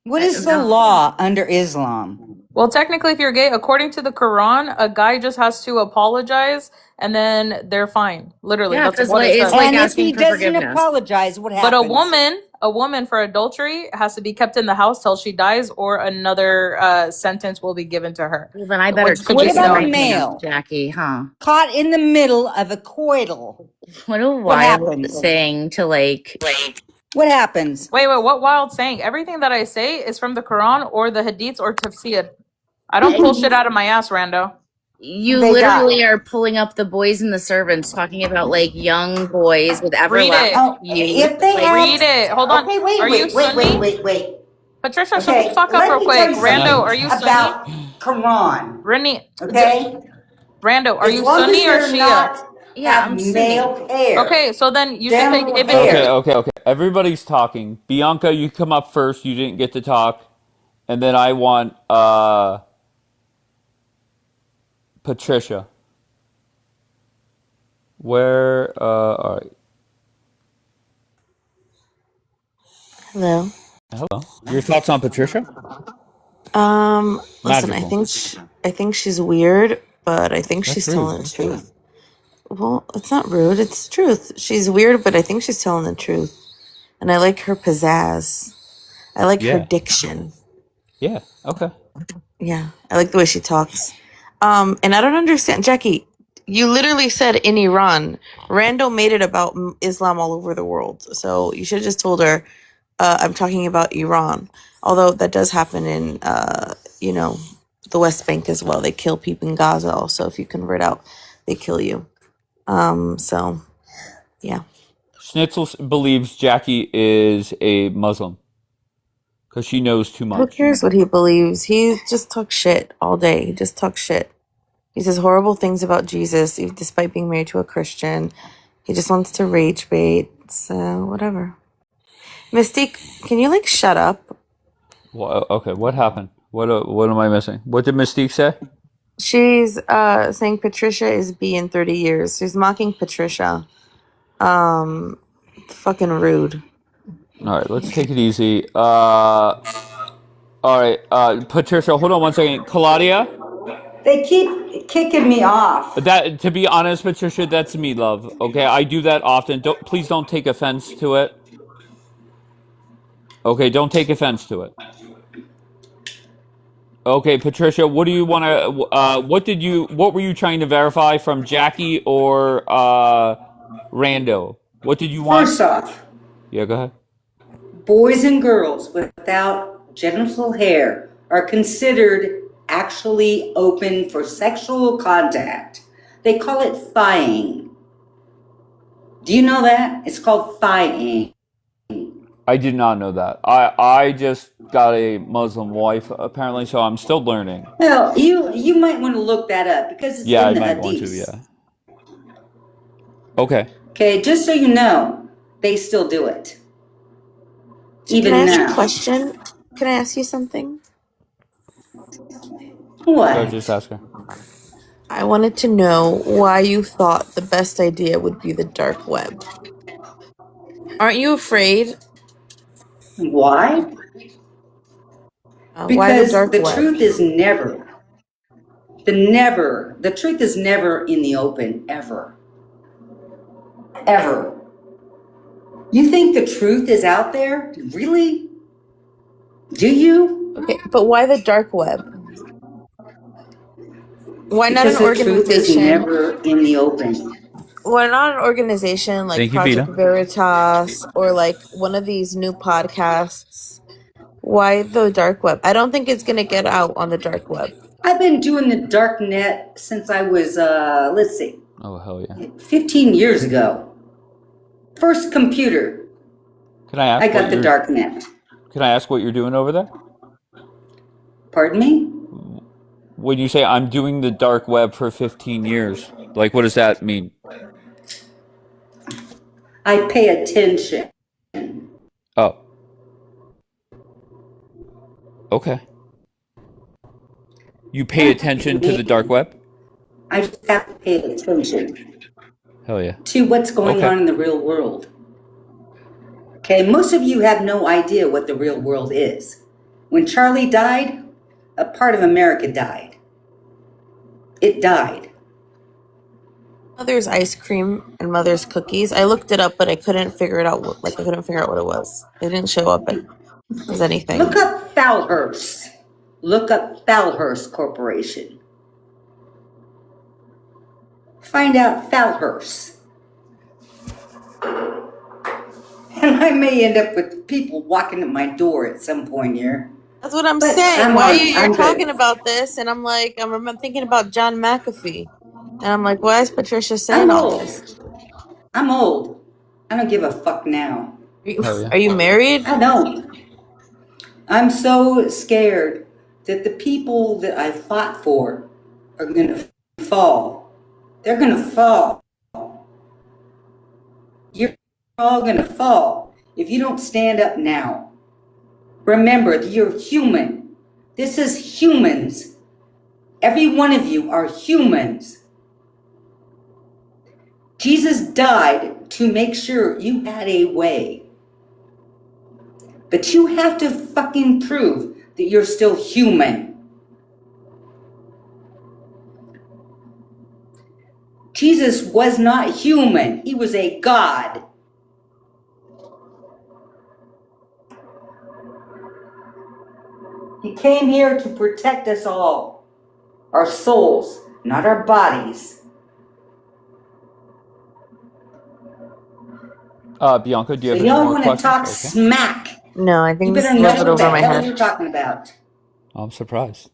what is the No. law under Islam? Well, technically, if you're gay, according to the Quran, a guy just has to apologize and then they're fine. Literally, Yeah, that's because what like, it it's says. like And if he asking for doesn't forgiveness. apologize, what But happens? a woman for adultery has to be kept in the house till she dies, or another sentence will be given to her. Well, then I better Which could What be keep it in about a my stoning. pants, male Jackie, huh? caught in the middle of a coital? What a What wild happens? thing to like. What happens? Wait, what wild saying? Everything that I say is from the Quran or the hadiths or tafsir. I don't pull shit out of my ass, Rando. You They got. literally are pulling up the boys and the servants, talking about like young boys with Read it. everlasting Oh, youth. if they Like, have. Read it. Hold on. Okay, Are you Sunni? wait. Patricia, shut the Okay, fuck up let real me tell quick. you Rando, something are you Sunni? about Quran. Rennie, Okay, Rando, are as you long as Sunni or they're Shia? not yeah, have I'm Sunni. male hair, Okay, so then you should take genital Ibn. hair. Okay. Everybody's talking. Bianca, you come up first. You didn't get to talk. And then I want Patricia. Where all right. Hello. Hello. Your thoughts on Patricia? Listen, I Magical. think she's weird, but I think That's she's rude. telling the truth. Well, it's not rude, it's truth. She's weird, but I think she's telling the truth. And I like her pizzazz. I like her Yeah. diction. Yeah. Okay. Yeah. I like the way she talks. And I don't understand, Jackie, you literally said in Iran, Rando made it about Islam all over the world. So you should have just told her, I'm talking about Iran. Although that does happen in, the West Bank as well. They kill people in Gaza also. If you convert out, they kill you. So, yeah. Schnitzel believes Jackie is a Muslim because she knows too Who much. cares what he believes? He just talks shit all day. He just talks shit. He says horrible things about Jesus, despite being married to a Christian. He just wants to rage bait. So, whatever. Mystique, can you, shut up? Well, okay, what happened? What am I missing? What did Mystique say? She's saying Patricia is B in 30 years. She's mocking Patricia. Fucking rude. All right, let's take it easy. All right, Patricia, hold on one second. Claudia? They keep kicking me off. That, to be honest, Patricia, that's me, love. Okay, I do that often. Please don't take offense to it. Okay, don't take offense to it. Okay, Patricia, what do you want to? What were you trying to verify from Jackie or Rando? What did you want? First off, Yeah, go ahead. boys and girls without genital hair are considered actually open for sexual contact. They call it phying. Do you know that? It's called phying. I did not know that. I just got a Muslim wife apparently, so I'm still learning. Well, you might want to look that up because it's Yeah, I in the might want to. hadiths. Yeah. Okay. Okay, just so you know, they still do it. Even Can I ask you a now. question? Can I ask you something? Go What? just ask her. I wanted to know why you thought the best idea would be the dark web. Aren't you afraid? Why? Why the Because dark the web? truth is never, the truth is never in the open, ever. Ever. You think the truth is out there? Really? Do you? Okay, but why the dark web? Why not an Because the truth is organization? never in the open. Why not an organization like Thank you, Project Vita. Veritas or like one of these new podcasts? Why the dark web? I don't think it's gonna get out on the dark web. I've been doing the dark net since I was, let's see, Oh, hell yeah. 15 years ago. First computer, Can I ask I what got the you're dark net. Can I ask what you're doing over there? Pardon me? When you say I'm doing the dark web for 15 years, like what does that mean? I pay attention. Oh. Okay. You pay attention to the dark web? I just have to pay attention Hell yeah. to what's going on in the real world. Okay, most of you have no idea what the real world is. When Charlie died, a part of America died. It died. Mother's ice cream and Mother's cookies. I looked it up, but I couldn't figure it out. I couldn't figure out what it was. It didn't show up as anything. Look up Falhurst. Look up Falhurst Corporation. Find out Falhurst. And I may end up with people walking at my door at some point here. That's what I'm But saying. Why you're I'm talking good. about this, and I'm like, I'm thinking about John McAfee, and I'm like, why is Patricia saying I'm all old. this? I'm old. I don't give a fuck now. Hell yeah. Are you married? I don't. I'm so scared that the people that I fought for are going to fall. They're going to fall. You're all going to fall if you don't stand up now. Remember that you're human. This is humans. Every one of you are humans. Jesus died to make sure you had a way. But you have to fucking prove that you're still human. Jesus was not human. He was a God. He came here to protect us all. Our souls, not our bodies. Bianca, do you So have any y'all more want to questions? talk Okay. smack. No, I You think this better is a know little bit what the over my hell head. you're talking about. I'm surprised.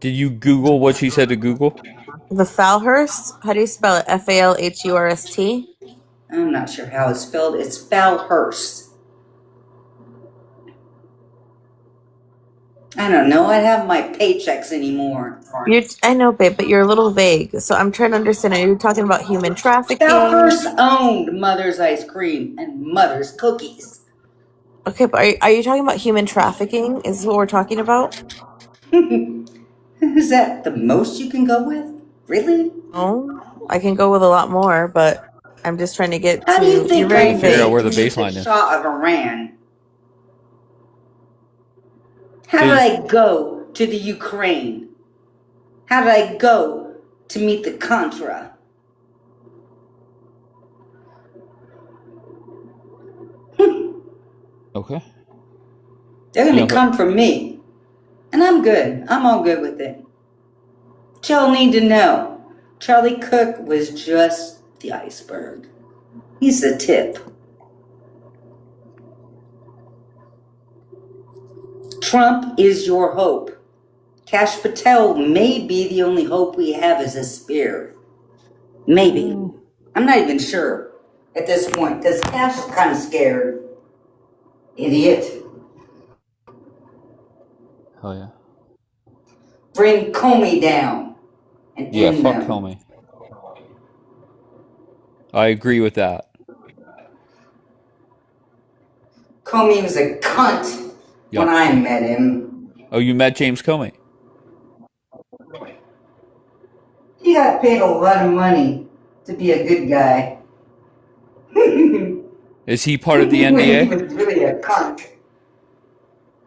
Did you Google what she said to Google? The Falhurst. How do you spell it? Falhurst. I'm not sure how it's spelled. It's Falhurst. I don't know. I have my paychecks anymore. I know, babe, but you're a little vague. So I'm trying to understand. Are you talking about human trafficking? Falhurst owned Mother's Ice Cream and Mother's Cookies. Okay, but are you talking about human trafficking? Is what we're talking about? Is that the most you can go with? Really? No, I can go with a lot more, but I'm just trying to get How to. do you You're think very I Figure out vague. where the to meet baseline the is. Shah of Iran? How did I go to the Ukraine? How did I go to meet the Contra? Okay. They're going to Bianca, come from me. And I'm good. I'm all good with it. But y'all need to know, Charlie Cook was just the iceberg. He's the tip. Trump is your hope. Kash Patel may be the only hope we have as a spear. Maybe. I'm not even sure at this point, because Kash is kind of scared. Idiot. Oh yeah. Bring Comey down and Yeah, end fuck them. Comey. I agree with that. Comey was a cunt Yep. when I met him. Oh, you met James Comey? He got paid a lot of money to be a good guy. Is he part of the He NDA? was really a cunt.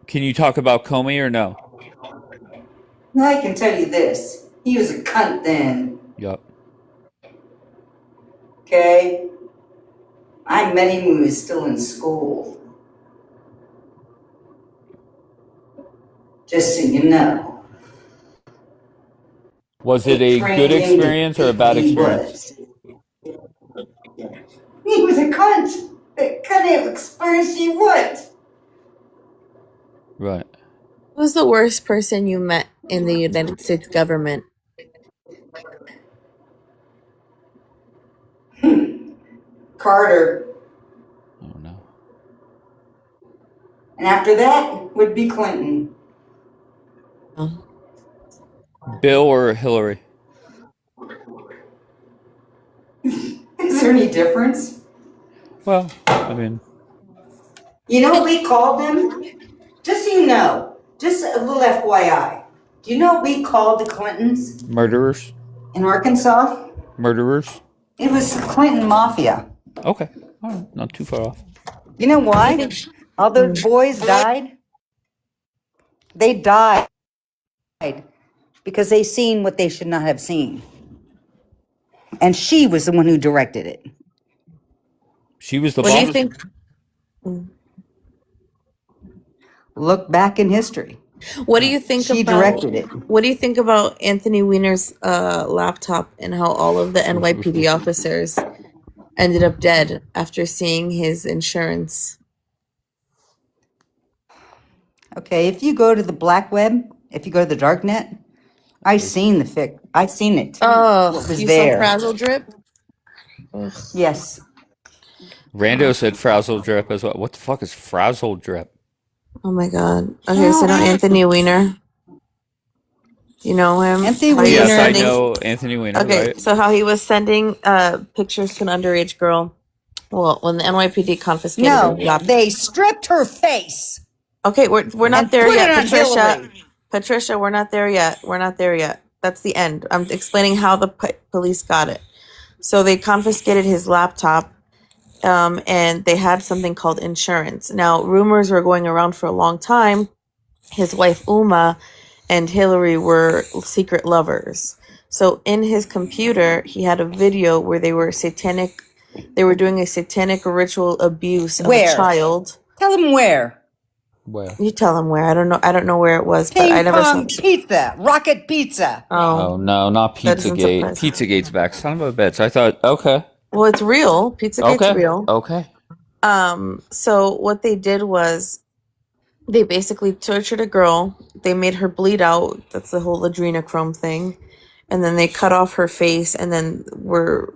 Can you talk about Comey or no? Now I can tell you this. He was a cunt then, Yep. okay? I met him when he was still in school. Just so you know. Was it a good experience or a bad experience? He was a cunt. What kind of experience you want? Right. Who's the worst person you met in the United States government? Carter. Oh no. And after that would be Clinton. Oh. Bill or Hillary? Is there any difference? Well, I mean, You know what we called them? Just so you know, just a little FYI. Do you know what we called the Clintons murderers. in Arkansas? Murderers. It was Clinton Mafia. Okay. All right. Not too far off. You know why? All those boys died? They died because they seen what they should not have seen. And she was the one who directed it. She was the What do you boss. think? Look back in history. What do you think She about? directed it. What do you think about Anthony Weiner's laptop and how all of the NYPD officers ended up dead after seeing his insurance? Okay, if you go to the black web, if you go to the dark net, I seen the fic. I seen it. Oh, What was you there? saw Frazzle Drip? Yes. Rando said frazzle drip as well. What the fuck is frazzle drip? Oh my god. Okay, so no Anthony Weiner. You know him? Anthony How he was Yes, I sending- know Anthony Weiner, Okay, right? so how he was sending pictures to an underage girl. Well, when the NYPD confiscated No, her laptop. they stripped her face. Okay, we're not And there put it yet, on Patricia. Hillary. Patricia, we're not there yet. We're not there yet. That's the end. I'm explaining how the police got it. So they confiscated his laptop, and they had something called insurance. Now, rumors were going around for a long time. His wife Uma and Hillary were secret lovers. So in his computer, he had a video where they were doing a satanic ritual abuse of a Where? child. Tell them where. Where? You tell him where. I don't know where it was, but Ping I never saw. pong pizza. Rocket pizza. Oh no, not That doesn't Pizzagate. surprise Pizzagate's back. Son of a bitch. I thought, okay. Well, it's real. Pizzagate's Okay. real. Okay. So what they did was they basically tortured a girl. They made her bleed out. That's the whole adrenochrome thing. And then they cut off her face and then were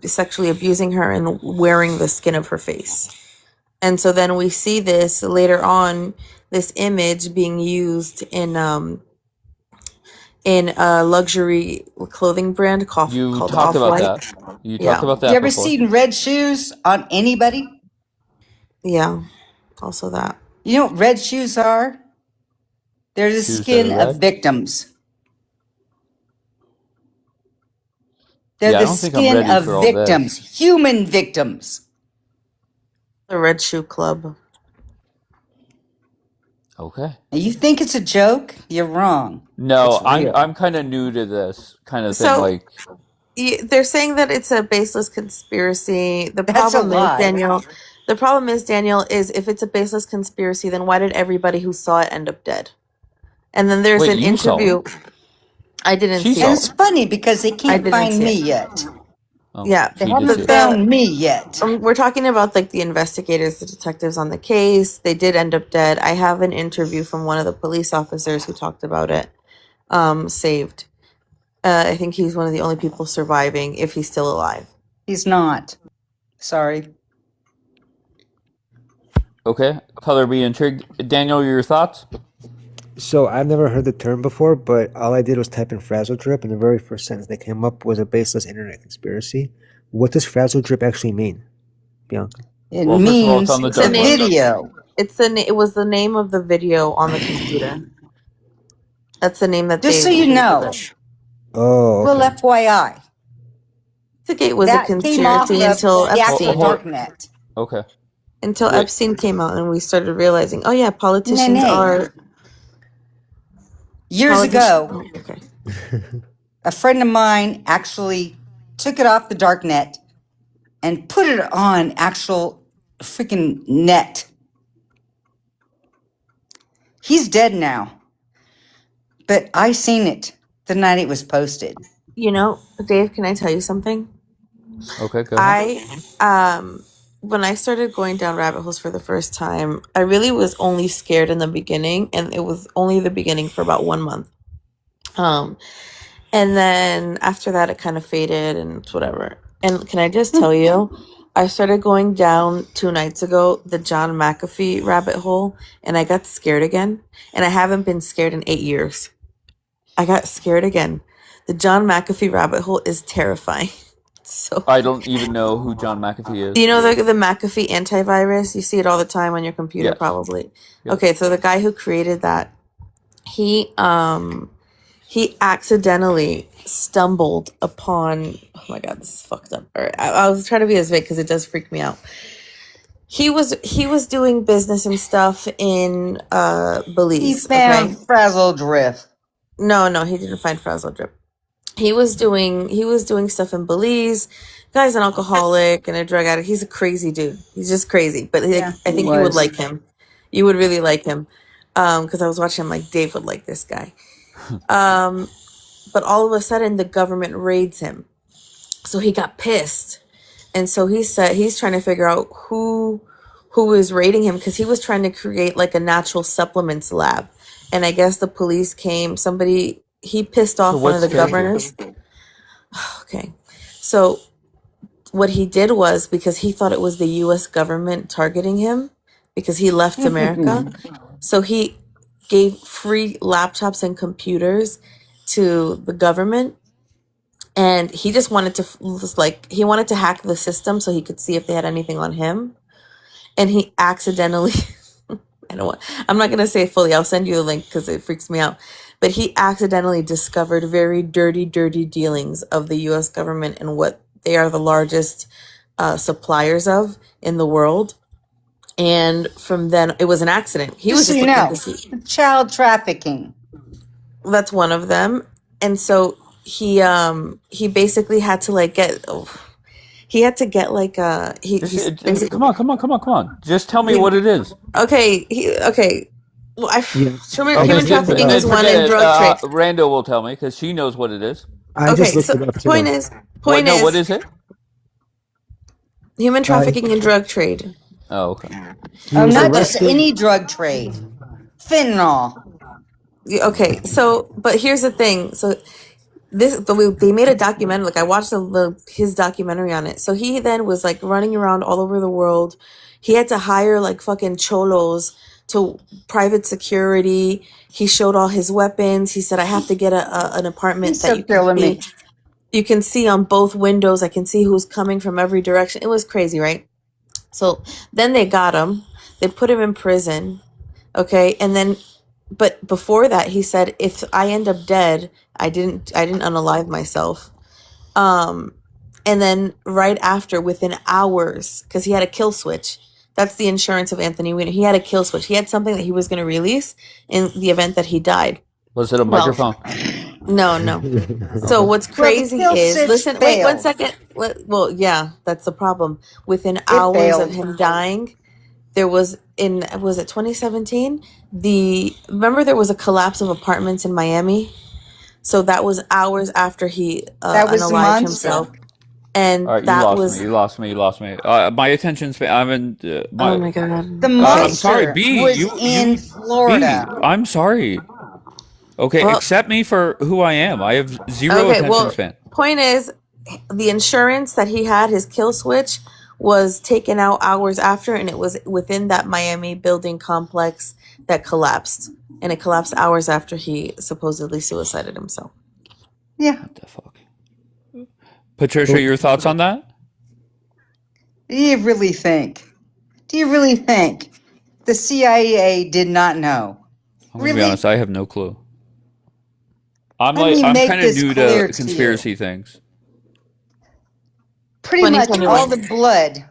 sexually abusing her and wearing the skin of her face. And so then we see this later on, this image being used in a luxury clothing brand called You called talked about Off-White. that. You Yeah. talked about that You ever before. seen red shoes on anybody? Yeah, also that. You know what red shoes are? They're the Shoes that skin are of red? victims. They're Yeah, I the don't think I'm skin ready of for all this. victims, human victims. The Red Shoe Club. Okay. And you think it's a joke? You're wrong. No, It's real. I'm kind of new to this kind of thing. So- Like, They're saying that it's a baseless conspiracy. The That's a problem is, lie. Daniel. The problem is, Daniel, is if it's a baseless conspiracy, then why did everybody who saw it end up dead? And then there's Wait, an you saw interview. I didn't She see saw And it. it's funny because they I can't didn't find see me it. yet. Oh, Yeah, They she haven't just did. found me yet. we're talking about like the investigators, the detectives on the case. They did end up dead. I have an interview from one of the police officers who talked about it. Saved. I think he's one of the only people surviving, if he's still alive. He's not. Sorry. Okay, color be intrigued. Daniel, your thoughts? So I've never heard the term before, but all I did was type in frazzle drip, and the very first sentence that came up was a baseless internet conspiracy. What does frazzle drip actually mean, Bianca? It Well, first of all, it's means on the it's a dark web. video. It was the name of the video on the computer. That's the name that Just so you know. Oh, Well, okay. FYI. Pizzagate was a That came off conspiracy of until the actual Epstein. darknet. Okay. Until Wait. Epstein came out and we started realizing, oh yeah, politicians Nay. are Years ago, Okay. a friend of mine actually took it off the darknet and put it on actual freaking net. He's dead now. But I seen it the night it was posted. You know, Dave, can I tell you something? Okay, go ahead. When I started going down rabbit holes for the first time, I really was only scared in the beginning, and it was only the beginning for about 1 month. And then after that, it kind of faded and it's whatever. And can I just tell you, I started going down 2 nights ago, the John McAfee rabbit hole, and I got scared again. And I haven't been scared in 8 years. I got scared again. The John McAfee rabbit hole is terrifying. So I don't even know who John McAfee is. you know the McAfee antivirus? You see it all the time on your computer, Yes. probably. Yes. Okay, so the guy who created that, he accidentally stumbled upon. Oh my god, this is fucked up. All right, I was trying to be as vague because it does freak me out. He was doing business and stuff in He Belize. found Okay, Frazzle Drift. no, he didn't find Frazzle Drip. He was doing stuff in Belize. Guy's an alcoholic and a drug addict. He's a crazy dude. He's just crazy. But Yeah, I he think you would was. like him. You would really like him. Because I was watching him like Dave would like this guy. But all of a sudden the government raids him. So he got pissed. And so he said he's trying to figure out who is raiding him because he was trying to create like a natural supplements lab. And I guess the police came, he pissed off So one of the what's scared you? governors. Okay. So what he did was, because he thought it was the US government targeting him because he left America. So he gave free laptops and computers to the government, and he just wanted he wanted to hack the system so he could see if they had anything on him. And he accidentally I'm not going to say it fully. I'll send you the link because it freaks me out. But he accidentally discovered very dirty dealings of the US government and what they are the largest suppliers of in the world. And from then, it was an accident. He was Just so just you looking know, to see. child trafficking. That's one of them. And so he basically had to like he had to get like Come on. Just tell me what it is. Okay. Well, human trafficking is one, forget and it. drug trade. Rando will tell me because she knows what it is. I Okay, just looked so it up too. point is What is it? human trafficking and drug trade. Oh, okay. He was Not just arrested. any drug trade. Fentanyl. Okay, so but here's the thing. So they made a documentary. Like I watched his documentary on it. So he then was like running around all over the world. He had to hire like fucking cholos to private security. He showed all his weapons. He said, "I have to get an apartment He's that so you killing can me. see. You can see on both windows. I can see who's coming from every direction." It was crazy, right? So then they got him. They put him in prison. Okay, and then, but before that, he said, "If I end up dead, I didn't unalive myself." And then right after, within hours, because he had a kill switch. That's the insurance of Anthony Weiner. He had a kill switch. He had something that he was going to release in the event that he died. Was it a Well, microphone? No. So what's crazy kill is, switch listen, wait 1 failed. second. Well, yeah, that's the problem. Within It hours of failed. him dying, there was it 2017? Remember there was a collapse of apartments in Miami? So that was hours after he That was unalived months. himself. and All right, you that lost me. was You lost me. You lost me. My attention span. I'm in oh my. my god. The Okay. I'm sorry, monster B. was You in B. Florida. I'm sorry. Okay, Well, accept me for who I am. I have zero okay. attention Well, span. point is, the insurance that he had, his kill switch, was taken out hours after, and it was within that Miami building complex that collapsed, and it collapsed hours after he supposedly suicided himself. Yeah. What the fuck? Patricia, your thoughts on that? Do you really think? Do you really think the CIA did not know? I'm gonna be Really? honest. I have no clue. Let me I'm make kind of this new to clear to you. conspiracy things. Pretty much all 2021. the blood,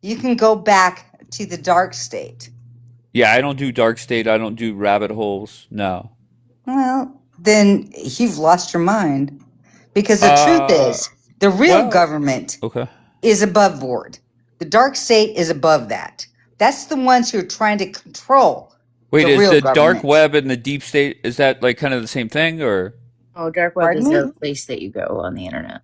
you can go back to the dark state. Yeah, I don't do dark state. I don't do rabbit holes. No. Well, then you've lost your mind. Because the truth is, the real Well, government okay. is above board. The dark state is above that. That's the ones who are trying to control Wait, the is real the dark government. web and the deep state, is that like kind of the same thing, or? Oh, dark web Pardon is a me? place that you go on the internet.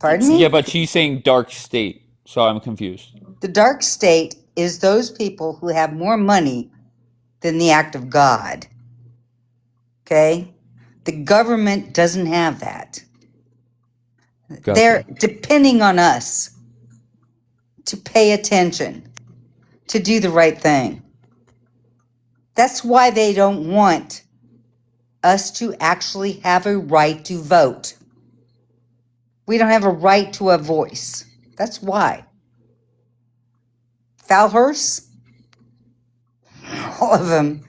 Pardon Yeah, me? but she's saying dark state, so I'm confused. The dark state is those people who have more money than the act of God. Okay? The government doesn't have that. They're Gotcha. depending on us to pay attention, to do the right thing. That's why they don't want us to actually have a right to vote. We don't have a right to a voice. That's why. Falhurst, all of them,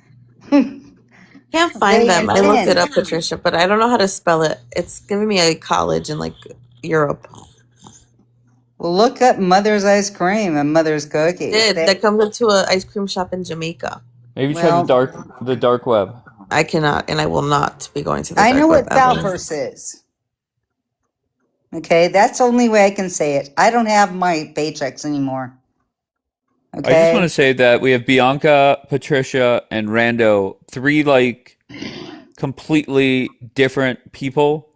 Can't find they them. I looked it intend. up, Patricia, but I don't know how to spell it. It's giving me a college in like Europe. Well, look up Mother's Ice Cream and Mother's Cookies. That comes into an ice cream shop in Jamaica. Maybe try Well, the dark web. I cannot, and I will not be going to the I dark know web what ever. Falhurst is. Okay, that's the only way I can say it. I don't have my paychecks anymore. I just want to Okay? say that we have Bianca, Patricia, and Rando, three like completely different people,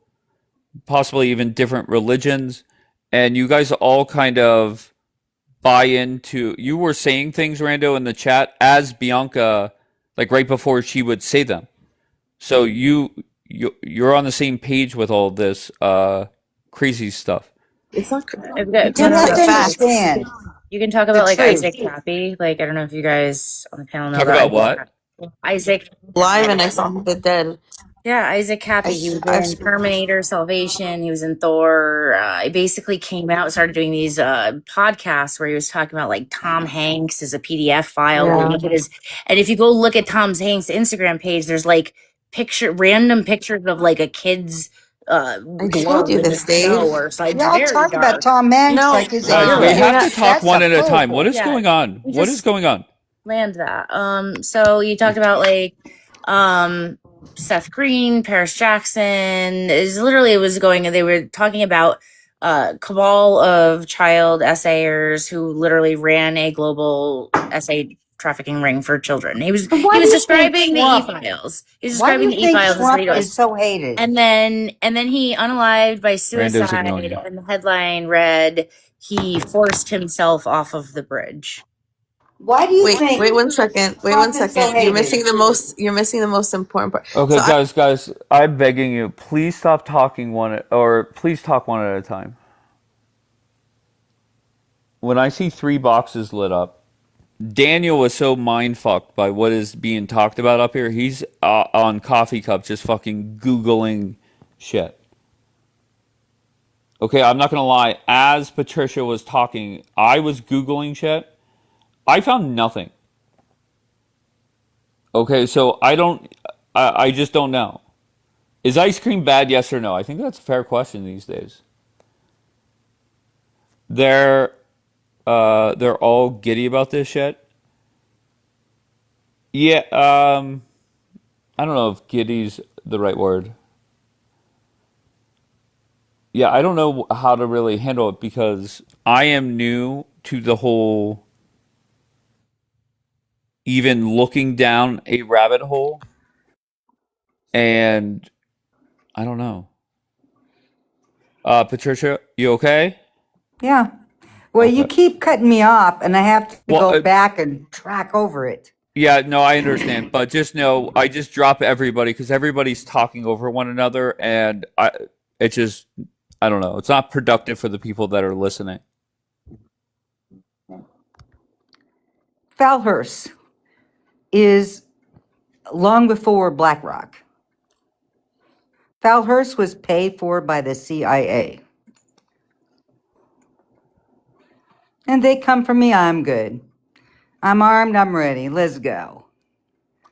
possibly even different religions, and you guys all kind of buy into. You were saying things, Rando, in the chat as Bianca, like right before she would say them. So you're on the same page with all this crazy stuff. It's not. I've You got You can't have take to facts. understand You can talk the about like truth. Isaac Cappy. Like I don't know if you guys on the panel know Talk about about what? Isaac. Live, and I saw him dead. Yeah, Isaac Cappy. He was in Terminator Salvation. He was in Thor. He basically came out and started doing these podcasts where he was talking about like Tom Hanks as a PDF file. Yeah. Look at his, and if you go look at Tom Hanks' Instagram page, there's like random pictures of like a kid's I glove told you in the this, Dave. snow or so. It's Y'all very talk about dark. Tom Hanks No, like he's a Guys, we hero. have to That's talk one a at a time. fool. What is Yeah, going on? we What is just going on? land that. So you talked about like Seth Green, Paris Jackson. They were talking about cabal of child essayers who literally ran a global essay trafficking ring for children. He was But why do you think describing the Trump? e-files. He's Why do describing you the think e-files. That's what he Trump does. is so hated? And then he unalived by Rando's ignoring suicide, you. and the headline read he forced himself off of the bridge. Why do you Wait, think wait 1 second. Wait Trump 1 is so second. You're missing hated? the most. You're missing the most important part. Okay, So guys, I'm begging you, please stop talking please talk one at a time. When I see three boxes lit up, Daniel was so mind fucked by what is being talked about up here. He's on coffee cup just fucking Googling shit. Okay, I'm not gonna lie. As Patricia was talking, I was Googling shit. I found nothing. Okay, so I just don't know. Is ice cream bad, yes or no? I think that's a fair question these days. They're all giddy about this shit. Yeah, I don't know if giddy's the right word. Yeah, I don't know how to really handle it because I am new to the whole even looking down a rabbit hole, and I don't know. Patricia, you okay? Yeah. Well, you Okay. keep cutting me off, and I have to Well, go back and track over it. yeah, no, I understand, but just know I just drop everybody because everybody's talking over one another, and it just, I don't know, it's not productive for the people that are listening. Falhurst is long before BlackRock. Falhurst was paid for by the CIA. And they come for me, I'm good. I'm armed, I'm ready. Let's go.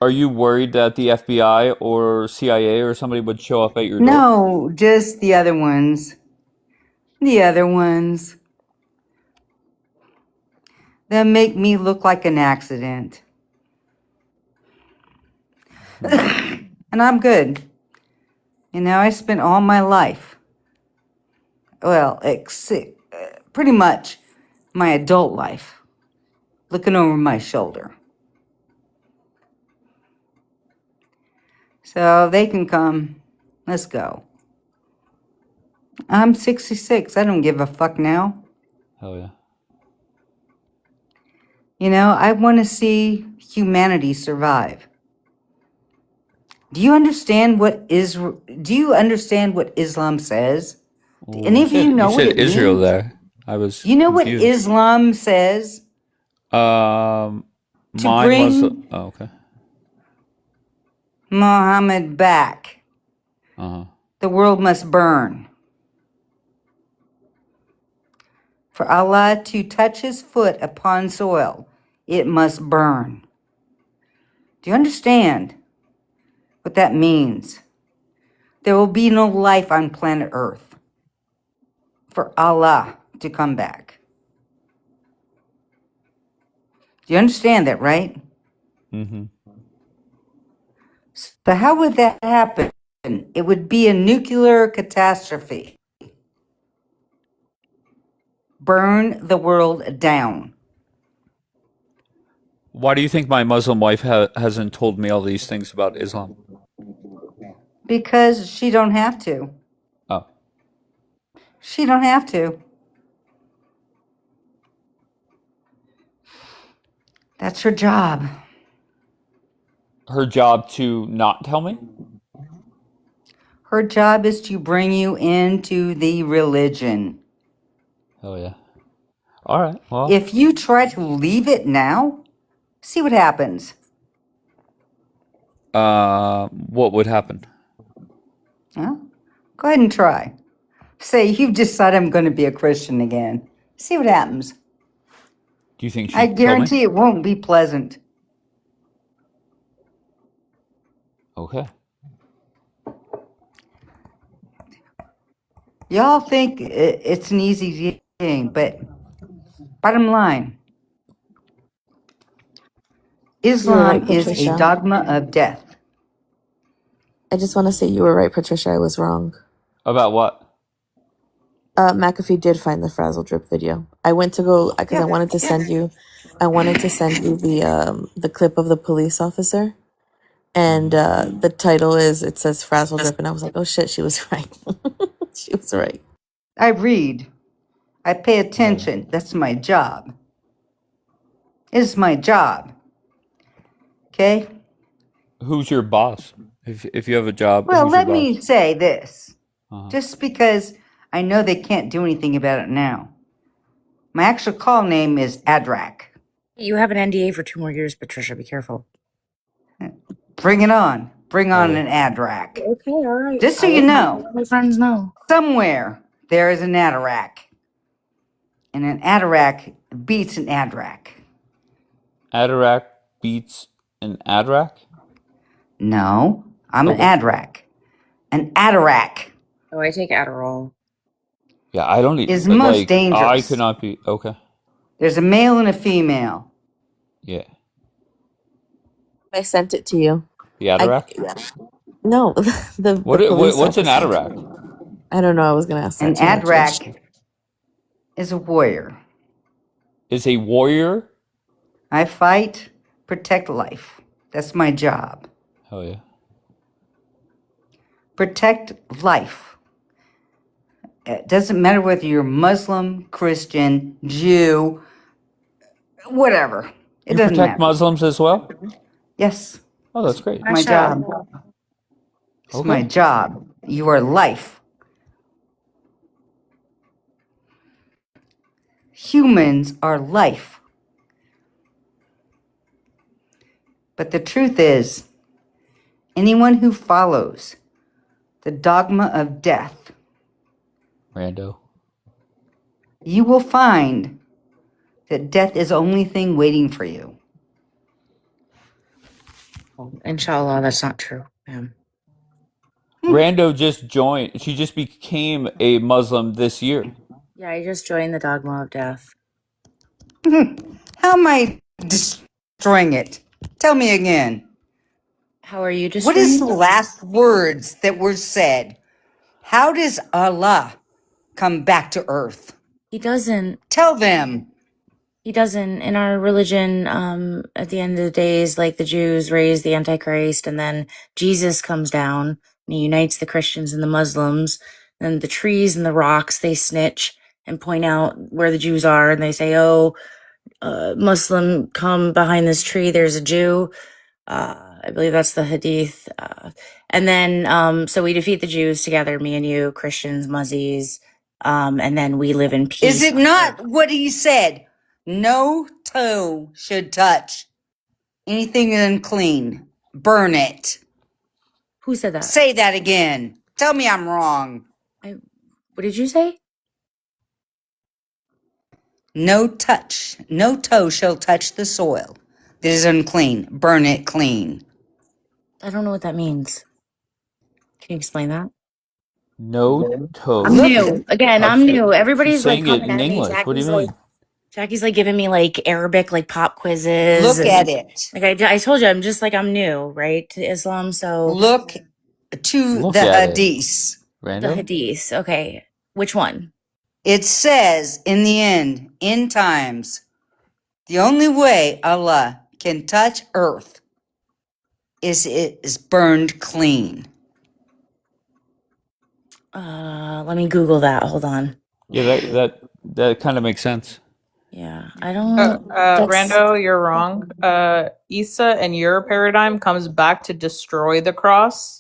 Are you worried that the FBI or CIA or somebody would show up at your door? No, just the other ones. The other ones. They'll make me look like an accident. And I'm good. You know, I spent all my life, well, pretty much my adult life, looking over my shoulder. So they can come. Let's go. I'm 66. I don't give a fuck now. Hell yeah. You know, I want to see humanity survive. Do you understand what Islam says? Do any of you know You what said it Israel means? there. I was You know what confused. Islam says? My bring- Muslim. Oh, okay. Muhammad back. Uh-huh. The world must burn. For Allah to touch his foot upon soil, it must burn. Do you understand what that means? There will be no life on planet Earth for Allah to come back. Do you understand that, right? Mm-hmm. So how would that happen? It would be a nuclear catastrophe. Burn the world down. Why do you think my Muslim wife hasn't told me all these things about Islam? Because she don't have to. Oh. She don't have to. That's her job. Her job to not tell me? Her job is to bring you into the religion. Oh yeah. All right. Well, If you try to leave it now, see what happens. what would happen? Huh? Go ahead and try. Say, you've decided I'm going to be a Christian again. See what happens. Do you think I she'd tell me? guarantee it won't be pleasant. Okay. Y'all think it's an easy thing, but bottom line, You were right, Islam is a Patricia. dogma of death. I just want to say you were right, Patricia. I was wrong. About what? McAfee did find the frazzle drip video. I went to go because I wanted to send you. I wanted to send you the clip of the police officer, and the title it says frazzle drip, and I was like, oh shit, she was right. She was right. I read. I pay attention. That's my job. It's my job. Okay? Who's your boss? If you have a job, Well, who's your let me boss? say this. Uh-huh. Just because I know they can't do anything about it now. My actual call name is Adrak. You have an NDA for 2 more years, Patricia. Be careful. Bring it on. Bring on Okay. an Adrak. Okay, all right. Just so you know, My friends know. somewhere there is an Adrak. And an Adrak beats an Adrak. Adarac beats an Adarac? No, I'm Okay. an Adrak. An Adrak Oh, I take Adderall. Yeah, I don't need. is most I dangerous. could not be. Okay. There's a male and a female. Yeah. I sent it to you. The Adarac? No, the police What's an officer. Adarac? I don't know. I was gonna ask An that too. Adrak is a warrior. Is a warrior? I fight, protect life. That's my job. Hell yeah. Protect life. It doesn't matter whether you're Muslim, Christian, Jew, whatever. It You doesn't protect matter. Muslims as well? Yes, Oh, that's great. my job. It's my Okay. job. You are life. Humans are life. But the truth is, anyone who follows the dogma of death, Rando. you will find that death is the only thing waiting for you. Inshallah, that's not true. Rando just joined. She just became a Muslim this year. Yeah, I just joined the dogma of death. How am I destroying it? Tell me again. How are you What destroying is the it? last words that were said? How does Allah come back to earth? He doesn't. Tell them. He doesn't. In our religion, at the end of the days, like the Jews raise the Antichrist, and then Jesus comes down and he unites the Christians and the Muslims. And the trees and the rocks, they snitch and point out where the Jews are, and they say, "Oh, Muslim, come behind this tree. There's a Jew." I believe that's the Hadith. And then, so we defeat the Jews together, me and you, Christians, Muzzies, and then we live in peace. Is it not what he said? No toe should touch anything unclean. Burn it. Who said that? Say that again. Tell me I'm wrong. What did you say? No toe shall touch the soil that is unclean. Burn it clean. I don't know what that means. Can you explain that? No toe. I'm new. Again, I'm new. Everybody's She's like saying it coming in at me. English. What do you mean? Jackie's like giving me like Arabic, like pop quizzes. Look and- at it. Like I told you, I'm just like, I'm new, right, to Islam. So Look to Look the at it. hadith. the Rando? Hadith. Okay. Which one? It says in the end times, the only way Allah can touch earth is it is burned clean. Let me Google that. Hold on. Yeah, that kind of makes sense. Yeah, I don't. that's- Rando, you're wrong. Isa in your paradigm comes back to destroy the cross.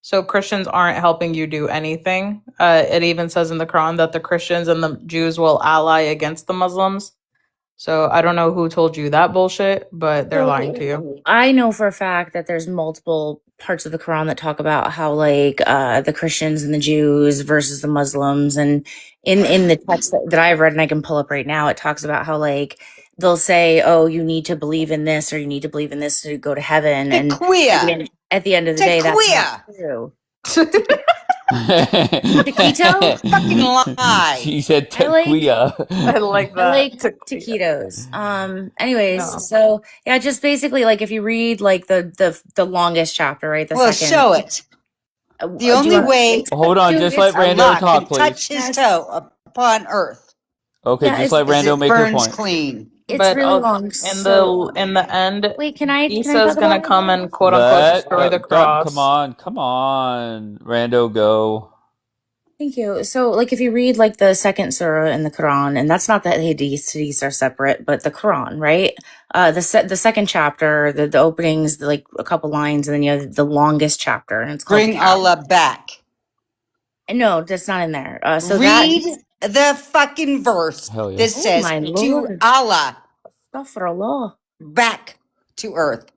So Christians aren't helping you do anything. It even says in the Quran that the Christians and the Jews will ally against the Muslims. So I don't know who told you that bullshit, but they're lying to you. I know for a fact that there's multiple parts of the Quran that talk about how like the Christians and the Jews versus the Muslims, and in the text that I've read and I can pull up right now, it talks about how like they'll say, "Oh, you need to believe in this or you need to believe in this to go to heaven," and at the end of the day, that's not true. Taquito? Fucking lie. She said I like- tequila. I like that. I like taquitos. Anyways, so yeah, just basically like if you read like the longest chapter, right? The Well, second. show it. The do you only want- way Hold on, just let Rando Allah talk, can please. touch his toe upon earth Okay, Yeah, just let is Rando it make her burns point. clean. It's But really long. in the end, Wait, can I Isa's talk gonna about it? come and quote unquote destroy the cross. Come on, Rando, go. Thank you. So, like, if you read like the second surah in the Quran, and that's not the hadiths are separate, but the Quran, right? The second chapter, the openings, like a couple lines, and then you have the longest chapter, and it's called Bring Allah back. No, that's not in there. So Read the fucking verse Hell yeah. that says my to Lord. Allah Astaghfirullah. back to earth.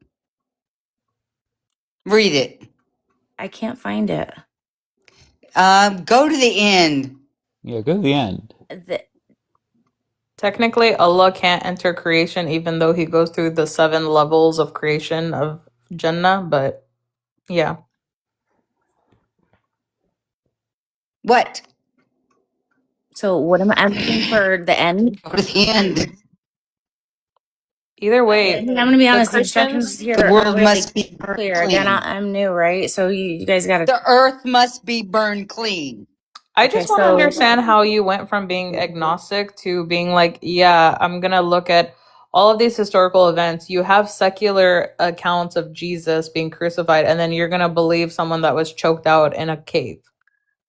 Read it. I can't find it. Go to the end. Yeah, go to the end. Technically, Allah can't enter creation even though he goes through the 7 levels of creation of Jannah, but yeah. What? So what am I asking for the end? Go to the end. Either way, I'm gonna be the honest. The Christians, instructions here the are world really must be clear. burned Again, clean. I'm new, right? So you guys gotta. The earth must be burned clean. I Okay, just want to so- understand how you went from being agnostic to being like, yeah, I'm going to look at all of these historical events. You have secular accounts of Jesus being crucified, and then you're going to believe someone that was choked out in a cave.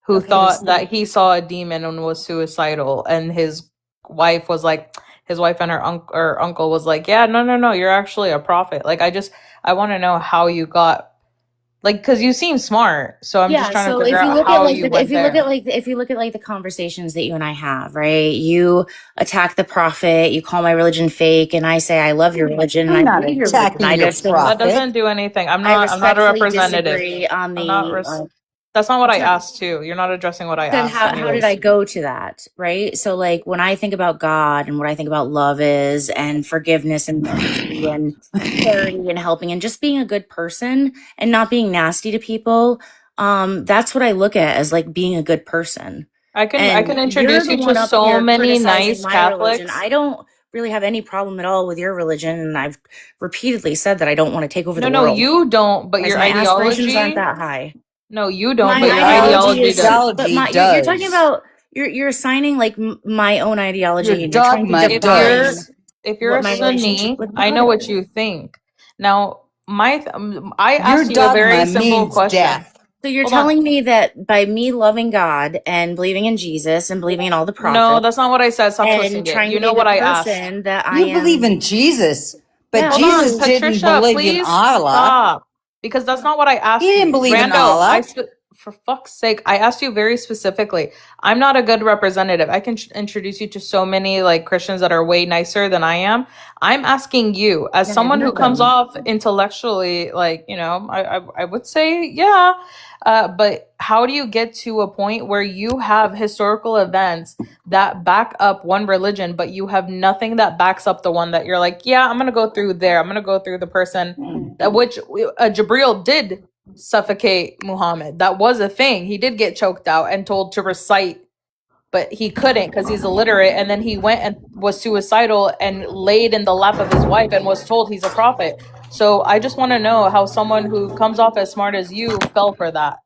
who Okay, thought so that he saw a demon and was suicidal, and his wife was like, his wife and her uncle was like, yeah, no, you're actually a prophet. Like, I want to know how you got, like, because you seem smart, so I'm just yeah, trying to so figure if you out look at how like you went there. if you look at like the conversations that you and I have, right? You attack the prophet, you call my religion fake, and I say I love your religion and I'm I not believe your religion. attacking your That prophet. doesn't do anything. I'm I not a respectfully representative. disagree on I'm not. the That's not what I sorry. asked too. You're not addressing what I Said asked, how did I anyways. go to that, right? So like when I think about God and what I think about love is and forgiveness and mercy and charity and helping and just being a good person and not being nasty to people, that's what I look at as like being a good person. I can And you're introduce the you one to up so here many criticizing nice my religion. Catholics. I don't really have any problem at all with your religion, and I've repeatedly said that I don't want to take over the No, world you don't, but because your my aspirations aren't ideology. that high. No, you don't, My but your ideology ideology is, does. but my you're talking about you're assigning like my own ideology, Your and you're trying to dogma If define you're does. a what my relationship Sunni, with I God know what is. you think. Now, I Your asked you a very dogma simple means question. death. So you're Hold on. telling me that by me loving God and believing in Jesus and believing in all the No, prophets that's not what I said. Stop twisting and it. trying You to be know a what good I asked. person that I You believe am, in Jesus, but yeah, Hold me on, Jesus too. didn't Patricia, believe in please Allah. stop. Because that's not what I He asked didn't you. believe in Rando, Allah. for fuck's sake, I asked you very specifically. I'm not a good representative. I can introduce you to so many like Christians that are way nicer than I am. I'm asking you, as Yeah, I've someone who met comes them. off intellectually, like, I would say, yeah. But how do you get to a point where you have historical events that back up one religion, but you have nothing that backs up the one that you're like, yeah, I'm gonna go through there. I'm gonna go through the person that which Jabril did suffocate Muhammad. That was a thing. He did get choked out and told to recite, but he couldn't because he's illiterate. And then he went and was suicidal and laid in the lap of his wife and was told he's a prophet. So I just want to know how someone who comes off as smart as you fell for that.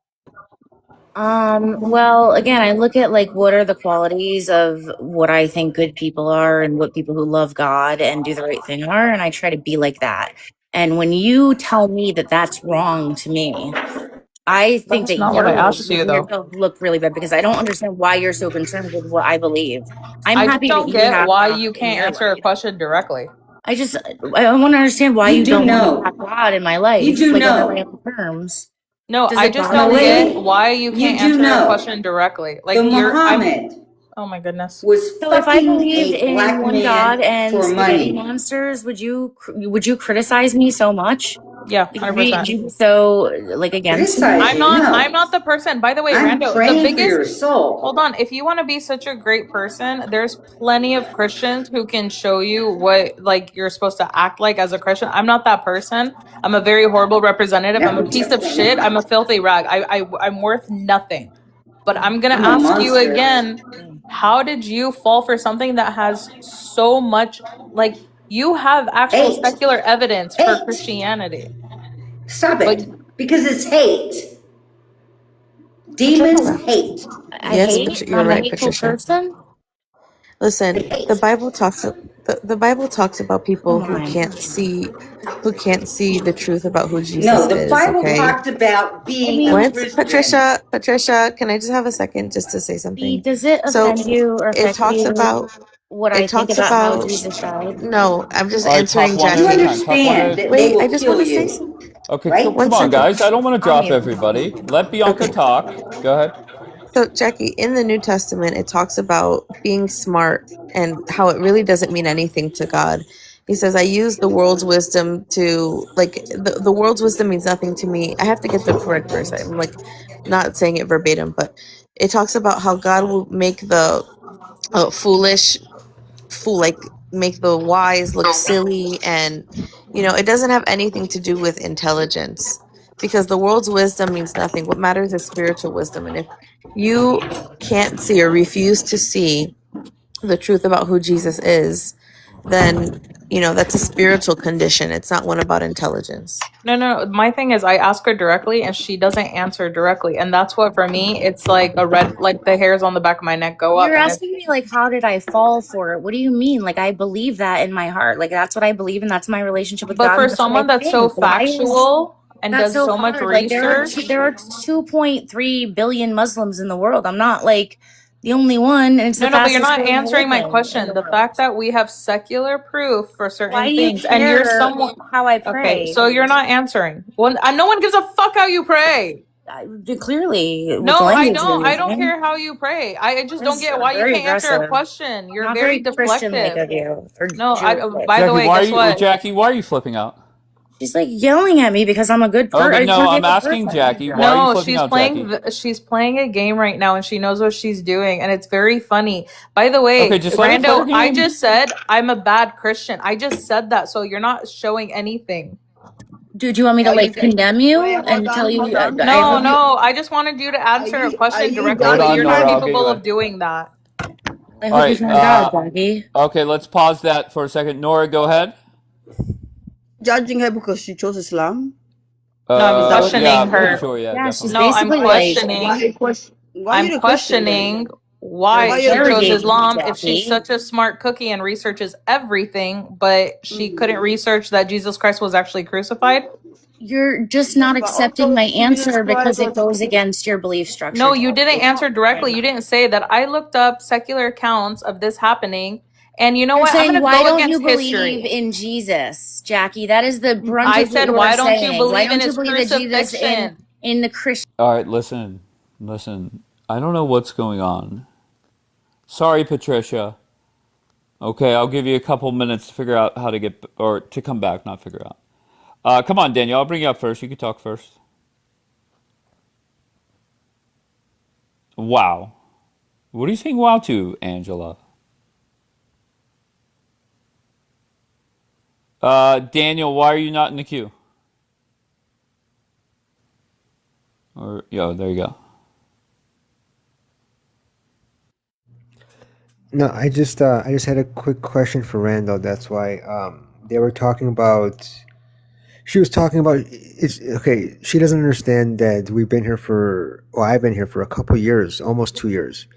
Well, again, I look at like what are the qualities of what I think good people are and what people who love God and do the right thing are, and I try to be like that. And when you tell me that that's wrong to me, I think That's that not what I you're asked you, making though. yourself look really bad because I don't understand why you're so concerned with what I believe. I'm I just happy that don't you get have why God you in can't your answer a life. question directly. I want to understand why You you do don't want me to know. have God in my You life, do like under my know. own terms. No, Does I it just bother don't Malay, get why you you can't do answer a know. question directly. The Like Muhammad oh my goodness. was So if I fucking believed a in black one God man and for spaghetti money. monsters, would you criticize me so much? Yeah, Like, 100%. you'd be so like against me? Criticize you? I'm No. not the person. By the way, I'm Rando, the praying for biggest your soul. hold on, if you want to be such a great person, there's plenty of Christians who can show you what like you're supposed to act like as a Christian. I'm not that person. I'm a very horrible representative. I'm a piece of shit. I'm a filthy rag. I'm worth nothing. But I'm gonna I'm a ask you monster. again, how did you fall for something that has so much like you have actual Hate. secular evidence for Hate. Christianity? Stop But it. Because it's hate. Demons Patricia. hate. I Yes, hate. You're I'm a right, hateful Patricia. person. Listen, the Hate. Bible talks the Bible talks about people Come on. who can't see the truth about who No, Jesus the is, Bible okay? talked about I being a mean, Once Christian. Patricia, can I just have a second just to say something? does it So offend you or it affect talks you about what it I think talks about how about Jesus died? no, I'm just All right, talk answering one at You a Jackie. time. Talk one at understand a that they Wait, I will just want kill to say you, something. Okay, right? One come on, second. guys. I don't want to I'll drop mute. everybody. Let Bianca Okay. talk. Go ahead. So, Jackie, in the New Testament, it talks about being smart and how it really doesn't mean anything to God. He says, I use the world's wisdom to, like, the world's wisdom means nothing to me. I have to get the correct verse. I'm, like, not saying it verbatim, but it talks about how God will make the make the wise look silly. And, it doesn't have anything to do with intelligence because the world's wisdom means nothing. What matters is spiritual wisdom. And if you can't see or refuse to see the truth about who Jesus is, then, that's a spiritual condition. It's not one about intelligence. no. My thing is, I ask her directly, and she doesn't answer directly, and that's what for me, it's like a red, like the hairs on the back of my neck go up, You're and it's asking me like, how did I fall for it? What do you mean? Like, I believe that in my heart. Like, that's what I believe, and that's my relationship with but God, for and that's what I someone that's so think. Why is factual, and That's does so so much hard. Like research. there are 2.3 billion Muslims in the world. I'm not like the only one, and it's the No, but you're fastest not growing answering my religion in question. the The world. fact that we have secular proof for Why certain do you things, and you're care someone. how I Okay, pray? so you're not answering. Well, no one gives a fuck how you pray. Clearly, with the No, I language don't. you're I don't using. care how you pray. I just don't That's get why you very can't answer a aggressive. question. You're Not very very Christian-like deflective. of you. Or No, Jewish-like. by the way, guess what? Jackie, why are you flipping out? She's like yelling at me because I'm a good person. Okay, no, I'm asking Jackie, why are you No, flipping she's out, playing. Jackie? She's playing a game right now, and she knows what she's doing, and it's very funny. By the way, Okay, just let her play her Rando, I game. just said I'm a bad Christian. I just said that, so you're not showing anything. Do you want me to like condemn you and tell you? No, I just wanted you to answer a question directly, Hold but on, you're Nora, not I'll get capable you of doing that. I All hope you right, find God, Jackie. okay, let's pause that for a second. Nora, go ahead. Judging her because she chose Islam? No, I'm questioning yeah, I'm her. pretty sure, yeah, she's definitely. No, I'm basically questioning. Why I'm you questioning? questioning why she chose Interrogating Islam me, if she's Jackie. such a smart cookie and researches everything, but she couldn't research that Jesus Christ was actually crucified. You're just not accepting my answer because it goes against your belief structure. No, you didn't answer directly. You didn't say that. I looked up secular accounts of this happening, and you know You're what? I'm saying, going to why go don't you against believe history. in Jesus, Jackie? That is the brunt I of said, what why you're don't you saying. Why believe in don't you his believe that Jesus crucifixion? in the Christian? All right, listen. I don't know what's going on. Sorry, Patricia. Okay, I'll give you a couple minutes to figure out how to get, or to come back, not figure out. Come on, Daniel, I'll bring you up first. You can talk first. Wow. What are you saying wow to, Angela? Daniel, why are you not in the queue? Or, there you go. No, I just had a quick question for Randall. That's why they were talking about. She was talking about it's okay. She doesn't understand that we've been here for. Well, I've been here for a couple years, almost 2 years,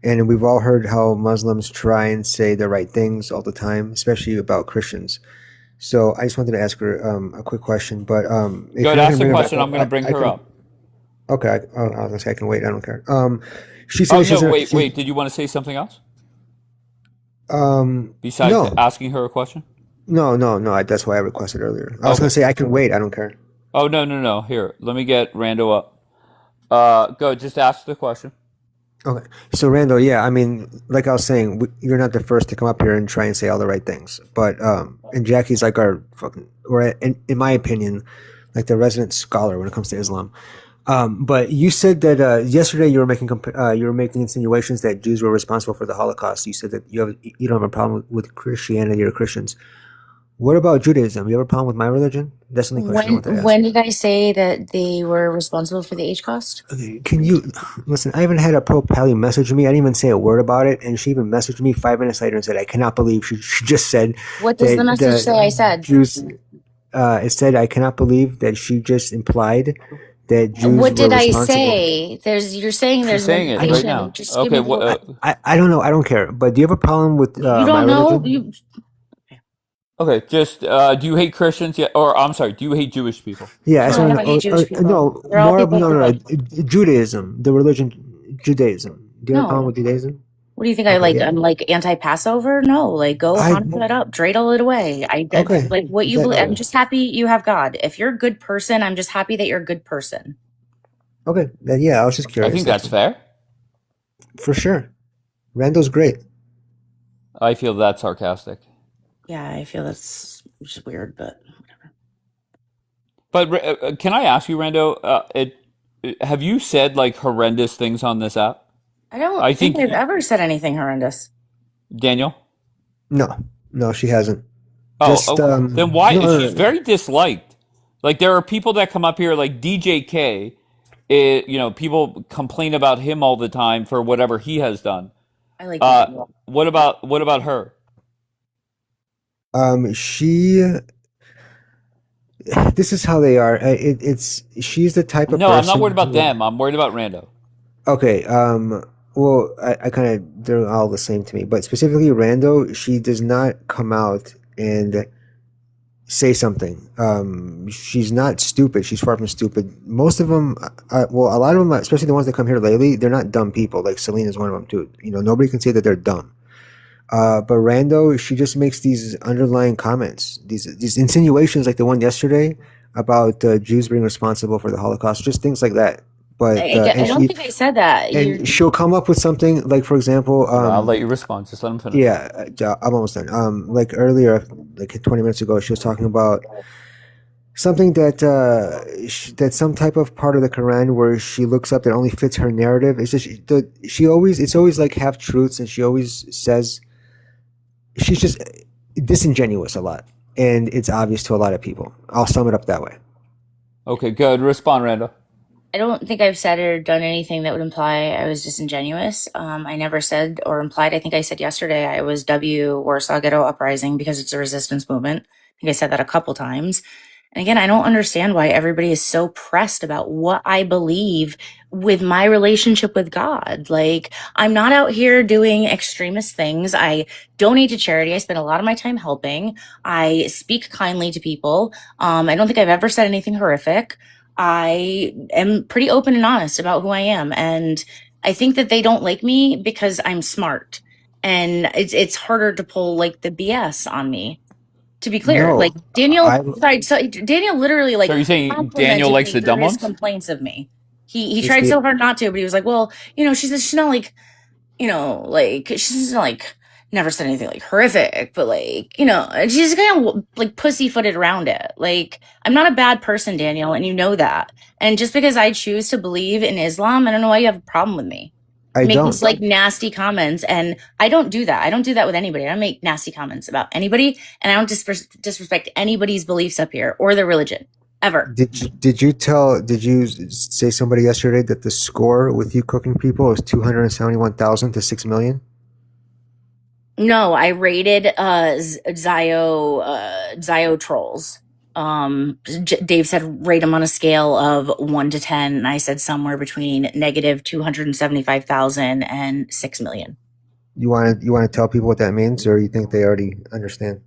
and we've all heard how Muslims try and say the right things all the time, especially about Christians. So I just wanted to ask her a quick question. But if Go you're ahead, not ask gonna the bring her question. I'm going to bring I her can. up. Okay, I was gonna say I can wait. I don't care. She Oh, said she's no, gonna. wait. Did you want to say something else? No, Besides asking her a question? no. That's why I requested earlier. I was gonna say I can wait. I don't care. Oh, no. Here, let me get Rando up. Go, just ask the question. Okay, so Randall, yeah, I mean, like I was saying, you're not the first to come up here and try and say all the right things, but and Jackie's like our fucking, or in my opinion, like the resident scholar when it comes to Islam. But you said that yesterday you were making insinuations that Jews were responsible for the Holocaust. You said that you don't have a problem with Christianity or Christians. What about Judaism? You have a problem with my religion? That's the only question I want to ask. When did I say that they were responsible for the H cost? Okay, can you listen? I haven't had a pro pally message me. I didn't even say a word about it, and she even messaged me 5 minutes later and said, "I cannot believe she just said." What does the message say? I said Jews. It said, "I cannot believe that she just implied that Jews What did were I responsible." say? You're saying She's there's saying it right manipulation. now. Just Okay, give me I don't know. I don't care. But do you have a problem with you my don't know. religion? okay, just, do you hate Christians? Yeah, or, I'm sorry, do you hate Jewish people? Yeah, I just No, I want don't to. hate Jewish people. No, They're all more of people no. good. Judaism, the religion, Judaism. Do you have a problem No. with Judaism? What do you think? Okay, yeah. I'm like anti-Passover? No, like go Hanukkah it up, dreidel it away. Okay. Like what you believe. I'm just happy you have God. If you're a good person, I'm just happy that you're a good person. Okay, then yeah, I was just curious. I think that's fair. For sure. Randall's great. I feel that's sarcastic. Yeah, I feel that's just weird, but whatever. But can I ask you, Rando, have you said like horrendous things on this app? I don't I think think I've ever said anything horrendous. Daniel? No, she hasn't. Oh, Just okay. Then why? no. She's very disliked. Like there are people that come up here, like DJK. People complain about him all the time for whatever he has done. I like What about her? This is how they are. She's the type of No, person. I'm not worried about them. I'm worried about Rando. Okay. Well, I kind of, they're all the same to me, but specifically Rando, she does not come out and say something. She's not stupid. She's far from stupid. Most of them, well, a lot of them, especially the ones that come here lately, they're not dumb people. Like Celine is one of them too. You know, nobody can say that they're dumb. But Rando, she just makes these underlying comments, these insinuations, like the one yesterday about Jews being responsible for the Holocaust, just things like that. But I don't think I said that. and she'll come up with something like, for example, I'll let you respond. Just let him finish. yeah, I'm almost done. Like earlier, like 20 minutes ago, she was talking about something that that some type of part of the Quran where she looks up that only fits her narrative. It's just it's always like half truths, and she always says she's just disingenuous a lot, and it's obvious to a lot of people. I'll sum it up that way. Okay, good. Respond, Randall. I don't think I've said or done anything that would imply I was disingenuous. I never said or implied. I think I said yesterday I was Warsaw Ghetto Uprising because it's a resistance movement. I think I said that a couple times. And again, I don't understand why everybody is so pressed about what I believe with my relationship with God. Like, I'm not out here doing extremist things. I donate to charity. I spend a lot of my time helping. I speak kindly to people. I don't think I've ever said anything horrific. I am pretty open and honest about who I am. And I think that they don't like me because I'm smart. And it's harder to pull like the BS on me. To be clear, No, like Daniel, Daniel literally like. So are you saying complimented Daniel likes me the dumb for his ones? complaints of me. He tried so hard not to, but he was like, well, she's not like, like she's not like never said anything like horrific, but like, she's kind of like pussyfooted around it. Like, I'm not a bad person, Daniel, and you know that. And just because I choose to believe in Islam, I don't know why you have a problem with me. I Make don't. these like nasty comments, and I don't do that. I don't do that with anybody. I don't make nasty comments about anybody, and I don't disrespect anybody's beliefs up here or their religion ever. Did you say somebody yesterday that the score with you cooking people is 271,000 to 6 million? No, I rated Zio trolls. Dave said rate them on a scale of 1 to 10, and I said somewhere between negative 275,000 and 6 million. You want to tell people what that means, or you think they already understand?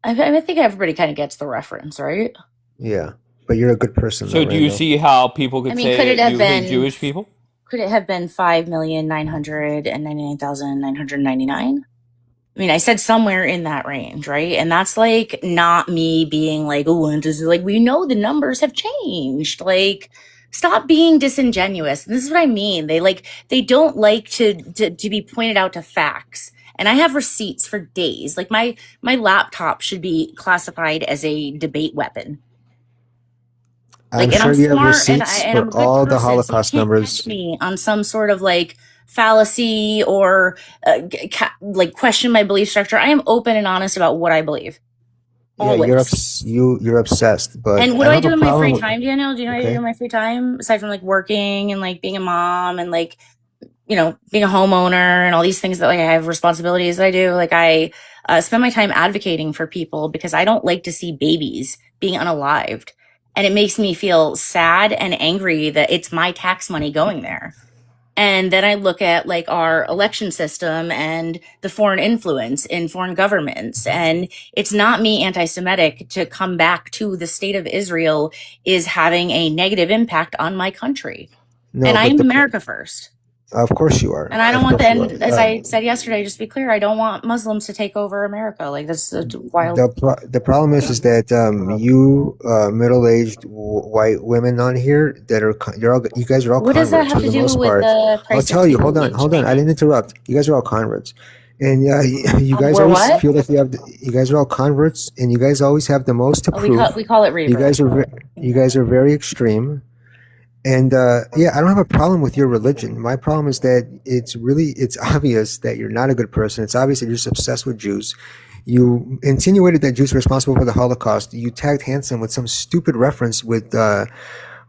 I think everybody kind of gets the reference, right? Yeah, but you're a good person. So though, do you Randall. see how people could say could it have you been hate Jewish people? Could it have been 5,999,999? I mean, I said somewhere in that range, right? And that's like not me being like, oh, and just like, we know the numbers have changed. Like, stop being disingenuous. This is what I mean. They don't like to be pointed out to facts. And I have receipts for days. Like my laptop should be classified as a debate weapon. I'm sure you have receipts and I'm a for good all the person, Holocaust so you can't numbers. catch me on some sort of like fallacy or like question my belief structure. I am open and honest about what I believe. Yeah, Always. you're obsessed. But And what do I do have in a my free problem time, Daniel? Do you know what I do in my free time aside from like working and like being a mom and like being a homeowner and all these things that like I have responsibilities that I do? Like I spend my time advocating for people because I don't like to see babies being unalived. And it makes me feel sad and angry that it's my tax money going there. And then I look at like our election system and the foreign influence in foreign governments. And it's not me anti-Semitic to come back to the state of Israel is having a negative impact on my country. No, and but I'm America first. Of course you are. And I don't Of want course that. you And are. as I said yesterday, just to be clear, I don't want Muslims to take over America. Like that's wild. The problem is that you middle-aged white women on here that are you guys are all What does converts that have for to the do most with part. the I'll price tell of you. Hold on. I didn't interrupt. You guys are all converts, and you guys We're always what? feel like you guys are all converts, and you guys always have the most to prove. We call it revert. You guys are very extreme. And yeah, I don't have a problem with your religion. My problem is that it's obvious that you're not a good person. It's obvious that you're just obsessed with Jews. You insinuated that Jews were responsible for the Holocaust. You tagged Hansen with some stupid reference with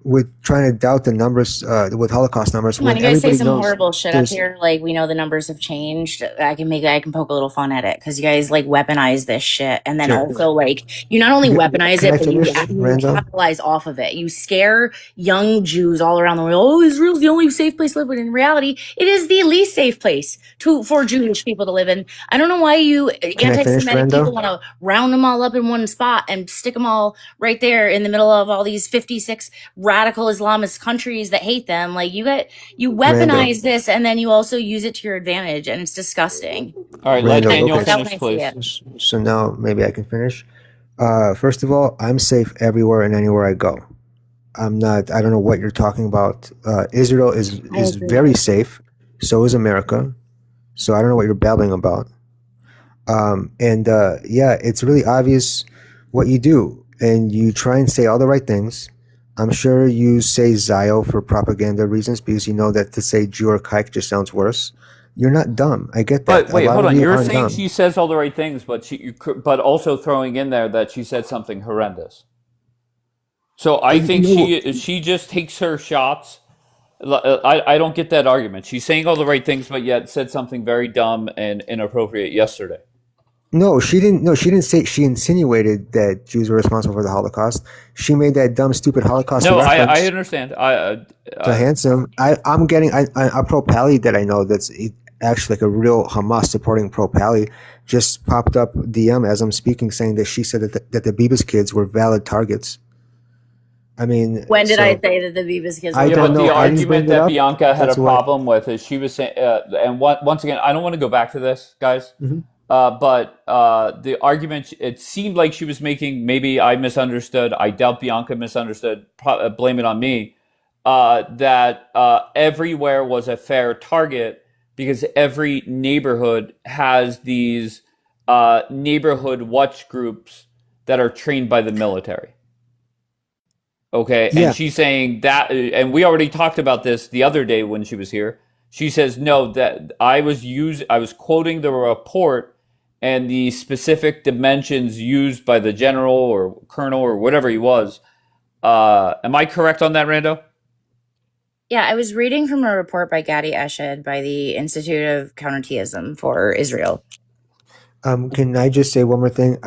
with trying to doubt the numbers with Holocaust numbers Come on, when you guys say everybody some knows horrible shit up there's here. Like we know the numbers have changed. I can poke a little fun at it because you guys like weaponize this shit, and then sure. also like you not only weaponize Can I it, but finish, you Randall? capitalize off of it. You scare young Jews all around the world. Oh, Israel's the only safe place to live. But in reality, it is the least safe place for Jewish people to live in. I don't know why you Can I finish, anti-Semitic people Randall? want to round them all up in one spot and stick them all right there in the middle of all these 56 radical Islamist countries that hate them. Like you Randall. weaponize this and then you also use it to your advantage, and it's disgusting. All right, let Randall, Daniel I okay. look finish, out when I see please. it. So now maybe I can finish. First of all, I'm safe everywhere and anywhere I go. I'm not. I don't know what you're talking about. Israel is I agree. very safe. So is America. So I don't know what you're babbling about. Yeah, it's really obvious what you do, and you try and say all the right things. I'm sure you say Zio for propaganda reasons because you know that to say Jew or kike just sounds worse. You're not dumb. I get that. But wait, a lot hold of on. you You're aren't saying dumb. she says all the right things, but also throwing in there that she said something horrendous. So I think she just takes her shots. I don't get that argument. She's saying all the right things, but yet said something very dumb and inappropriate yesterday. No, she didn't. No, she didn't say. She insinuated that Jews were responsible for the Holocaust. She made that dumb, stupid Holocaust No, I reference understand. to Handsome. I'm getting a pro Pally that I know that's actually like a real Hamas supporting pro Pally just popped up DM as I'm speaking, saying that she said that the Bibas kids were valid targets. I mean, When did I so say that the Beavis kids I were Yeah, don't but the know. I didn't bring argument it that up. Bianca had a That's what. problem with is she was saying, and once again, I don't want to go back to this, guys. Mhm. But the argument it seemed like she was making, maybe I misunderstood. I doubt Bianca misunderstood. Blame it on me. That everywhere was a fair target because every neighborhood has these neighborhood watch groups that are trained by the military. Okay, Yeah, and she's saying that, and we already talked about this the other day when she was here. She says no, that I was quoting the report and the specific dimensions used by the general or colonel or whatever he was. Am I correct on that, Rando? Yeah, I was reading from a report by Gadi Eshed by the Institute of Counter-Theism for Israel. Can I just say one more thing?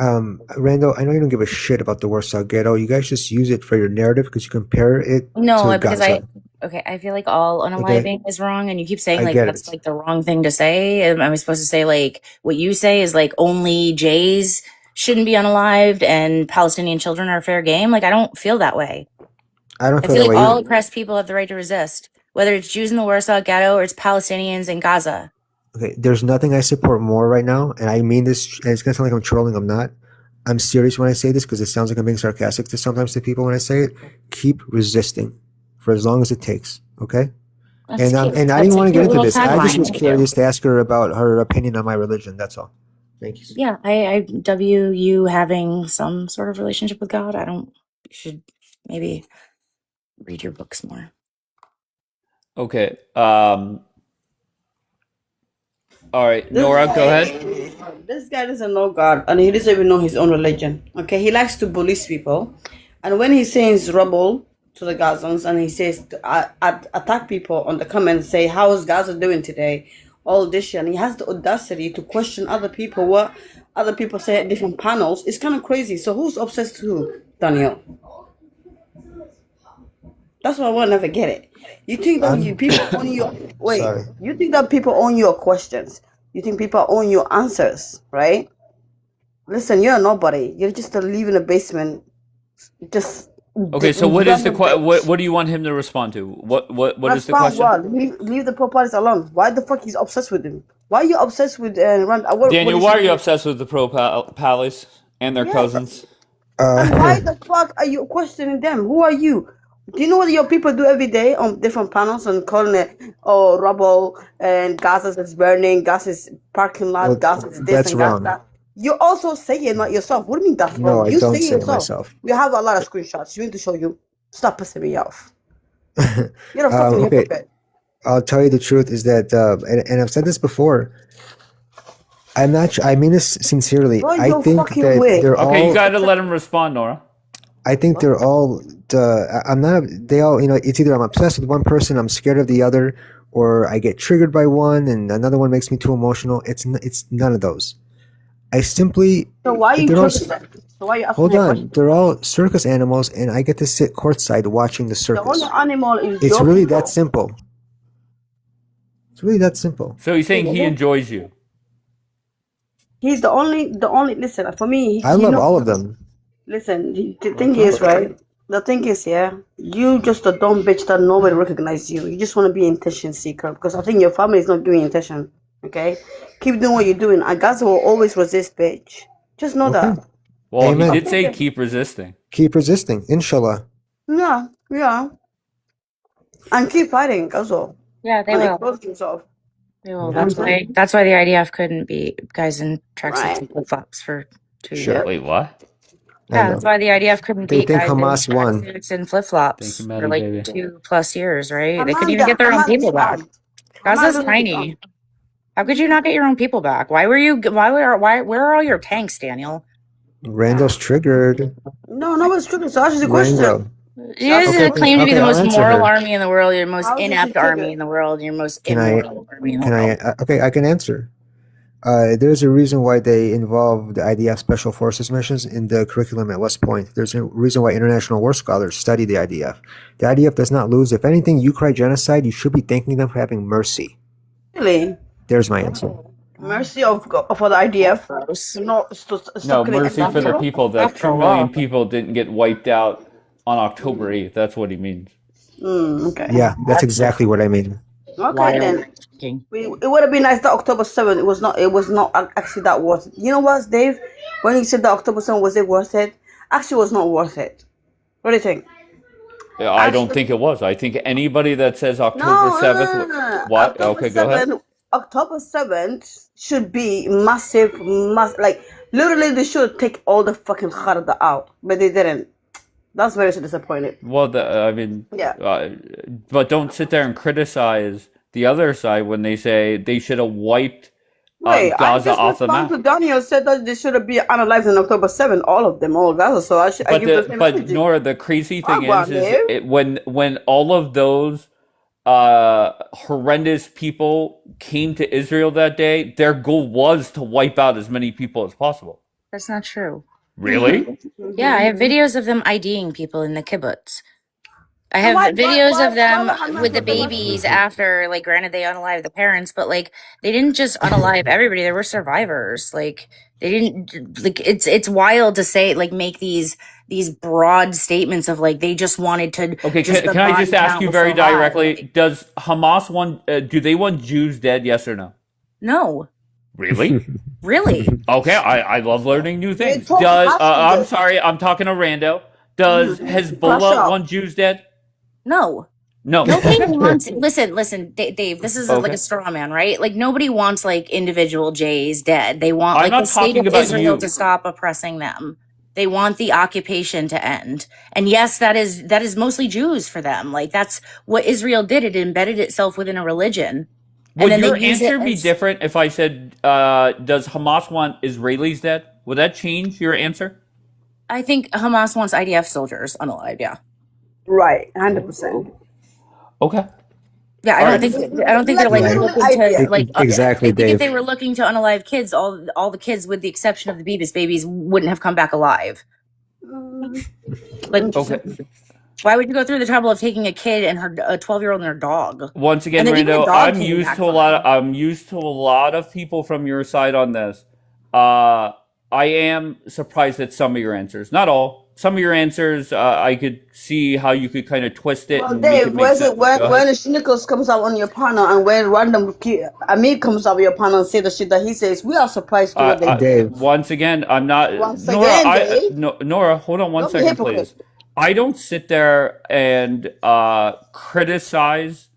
Randall, I know you don't give a shit about the Warsaw Ghetto. You guys just use it for your narrative because you compare it No, to because Gaza. I feel like all Okay, unaliving is wrong, and you keep saying I like get that's it. like the wrong thing to say. Am I supposed to say like what you say is like only Jays shouldn't be unalived and Palestinian children are fair game? Like I don't feel that way. I don't I feel feel that like way all either. oppressed people have the right to resist, whether it's Jews in the Warsaw Ghetto or it's Palestinians in Gaza. Okay, there's nothing I support more right now, and I mean this, and it's gonna sound like I'm trolling. I'm not. I'm serious when I say this because it sounds like I'm being sarcastic to sometimes to people when I say it. Keep resisting for as long as it takes. Okay. That's cute. And I That's didn't a want to get cute into little this. I just tagline. was Thank you. curious to ask her about her opinion on my religion. That's all. Thank you. Yeah, I W you having some sort of relationship with God. I don't. You should maybe read your books more. Okay. All right, This Nora, go guy, ahead. this guy doesn't know God, and he doesn't even know his own religion. Okay, he likes to bully people, and when he sends rubble to the Gazans, and he says to, attack people on the comments, say how is Gaza doing today, all this shit, and he has the audacity to question other people, what other people say at different panels. It's kind of crazy. So who's obsessed with who, Daniel? That's why I will never get it. You think that people own your Sorry. You think that people own your questions. You think people own your answers, right? Listen, you're nobody. You're just a live in a basement. Just Okay, so what is the random what do you want him to respond to? What is the respond question? what? Leave the properties alone. Why the fuck he's obsessed with him? Why are you obsessed with Rand? What Daniel, is why he are you doing? obsessed with the pro palace and their Yes. cousins? And why the fuck are you questioning them? Who are you? Do you know what your people do every day on different panels and calling it rubble and Gaza is burning, Gaza's parking lot, Well, Gaza is this that's and Gaza wrong. that. You also say it, not yourself. What do you mean that's No, wrong? I You don't say it say it yourself. myself. We have a lot of screenshots. You need to show you. Stop pissing me off. You're a fucking Okay, hypocrite. I'll tell you the truth is that, and I've said this before. I'm not. I mean this sincerely. Bro, I you're think fucking that weird. they're Okay, you all. got to let him respond, Nora. I think they're all I'm not. They all, it's either I'm obsessed with one person, I'm scared of the other, or I get triggered by one, and another one makes me too emotional. It's none of those. I simply So why are you they're all. choosing that? So why are you asking Hold me a on, question? they're all circus animals, and I get to sit courtside watching the The only circus. animal is It's your really that people. simple. It's really that simple. So he's saying he enjoys you. He's the only. Listen, for me, I love all of them. Listen, the thing is, right? The thing is, yeah, you just a dumb bitch that nobody recognizes you. You just want to be attention seeker because I think your family is not giving you attention. Okay, keep doing what you're doing. And Gaza will always resist, bitch. Just know Okay. that. Well, Amen. he did say keep resisting. Keep resisting, inshallah. Yeah, yeah, and keep fighting, also. Yeah, they And will. expose yourself. They will. That's why the IDF couldn't be guys in tracksuits and flip flops for 2 years. Sure. Wait, what? I Yeah, know. that's why the IDF couldn't They beat think guys in Hamas won. tracksuits and flip flops Thank you, for Maddie, like baby. 2+ years, right? They couldn't even get their own people back. Gaza's tiny. How could you not get your own people back? Where are all your tanks, Daniel? Randall's triggered. No, nobody's triggered. So ask the question. Randall. You guys claim to be the I'll most answer moral her. army in the world, your most How is it inept triggered? army in the world, your most Can I? immoral army in the Can world. I? Okay, I can answer. There's a reason why they involve the IDF Special Forces missions in the curriculum at West Point. There's a reason why international war scholars study the IDF. The IDF does not lose. If anything, you cry genocide, you should be thanking them for having mercy. Really? There's my answer. Mercy for the IDF. No, mercy for the people. That 2 million people didn't get wiped out on October 8th. That's what he means. Okay. Yeah, that's exactly what I mean. Okay then. It would have been nice that October 7th. It was not. It was not actually that worth it. You know what, Dave? When you said that October 7th, was it worth it? Actually, it was not worth it. What do you think? Yeah, I don't think it was. I think anybody that says October 7th. No. What? October Okay, go ahead. 7th October 7th should be massive, like literally they should take all the fucking kharda out, but they didn't. That's very disappointed. Well, I mean, Yeah. But don't sit there and criticize the other side when they say they should have wiped Wait, I Gaza just off the respond map. to Daniel said that they should be analyzed on October 7th, all of them, all Gaza. So I give the same But energy. Nora, the crazy thing Oh, is Dave. when all of those horrendous people came to Israel that day, their goal was to wipe out as many people as possible. That's not true. Really? Yeah, I have videos of them IDing people in the kibbutz. I have Why- videos why- of them why would Hamas with the do that? babies after, like, granted they unalived the parents, but like they didn't just unalive everybody. There were survivors. Like they didn't like it's wild to say like make these broad statements of like they just wanted to. Okay, just can the I body just ask count you was very so high. directly? Does Hamas want? Do they want Jews dead? Yes or no? No, Really? really. Okay, I love learning new things. told Does us to I'm do- sorry, I'm talking to Rando. Does Hezbollah Russia. want Jews dead? No. No. Nobody wants. Listen, Dave. This is like Okay. a straw man, right? Like nobody wants like individual Jays dead. They want I'm like not the state talking of about Israel you. to stop oppressing them. They want the occupation to end. And yes, that is mostly Jews for them. Like that's what Israel did. It embedded itself within a religion. And Would then your they use it answer be as- different if I said, does Hamas want Israelis dead? Would that change your answer? I think Hamas wants IDF soldiers unalive. Yeah. Right, 100%. Okay. Yeah, I don't think they're like Right. looking to like Exactly, I think Dave. if they were looking to unalive kids, all the kids, with the exception of the babies, wouldn't have come back alive. Like, Okay. why would you go through the trouble of taking a kid and a 12-year-old and her dog? Once again, And then even Rando, the dog came back fine. I'm used to a lot of people from your side on this. I am surprised at some of your answers. Not all. Some of your answers, I could see how you could kind of twist it. Well, and make Dave, it make where's sense. it when Go when ahead. Schnickles comes out on your panel and when random Amir comes out on your panel and say the shit that he says, we are surprised to what they do. Dave. Once again, I'm not. Once Nora, again, Dave. Nora, hold on one Don't be second, hypocrite. please. I don't sit there and criticize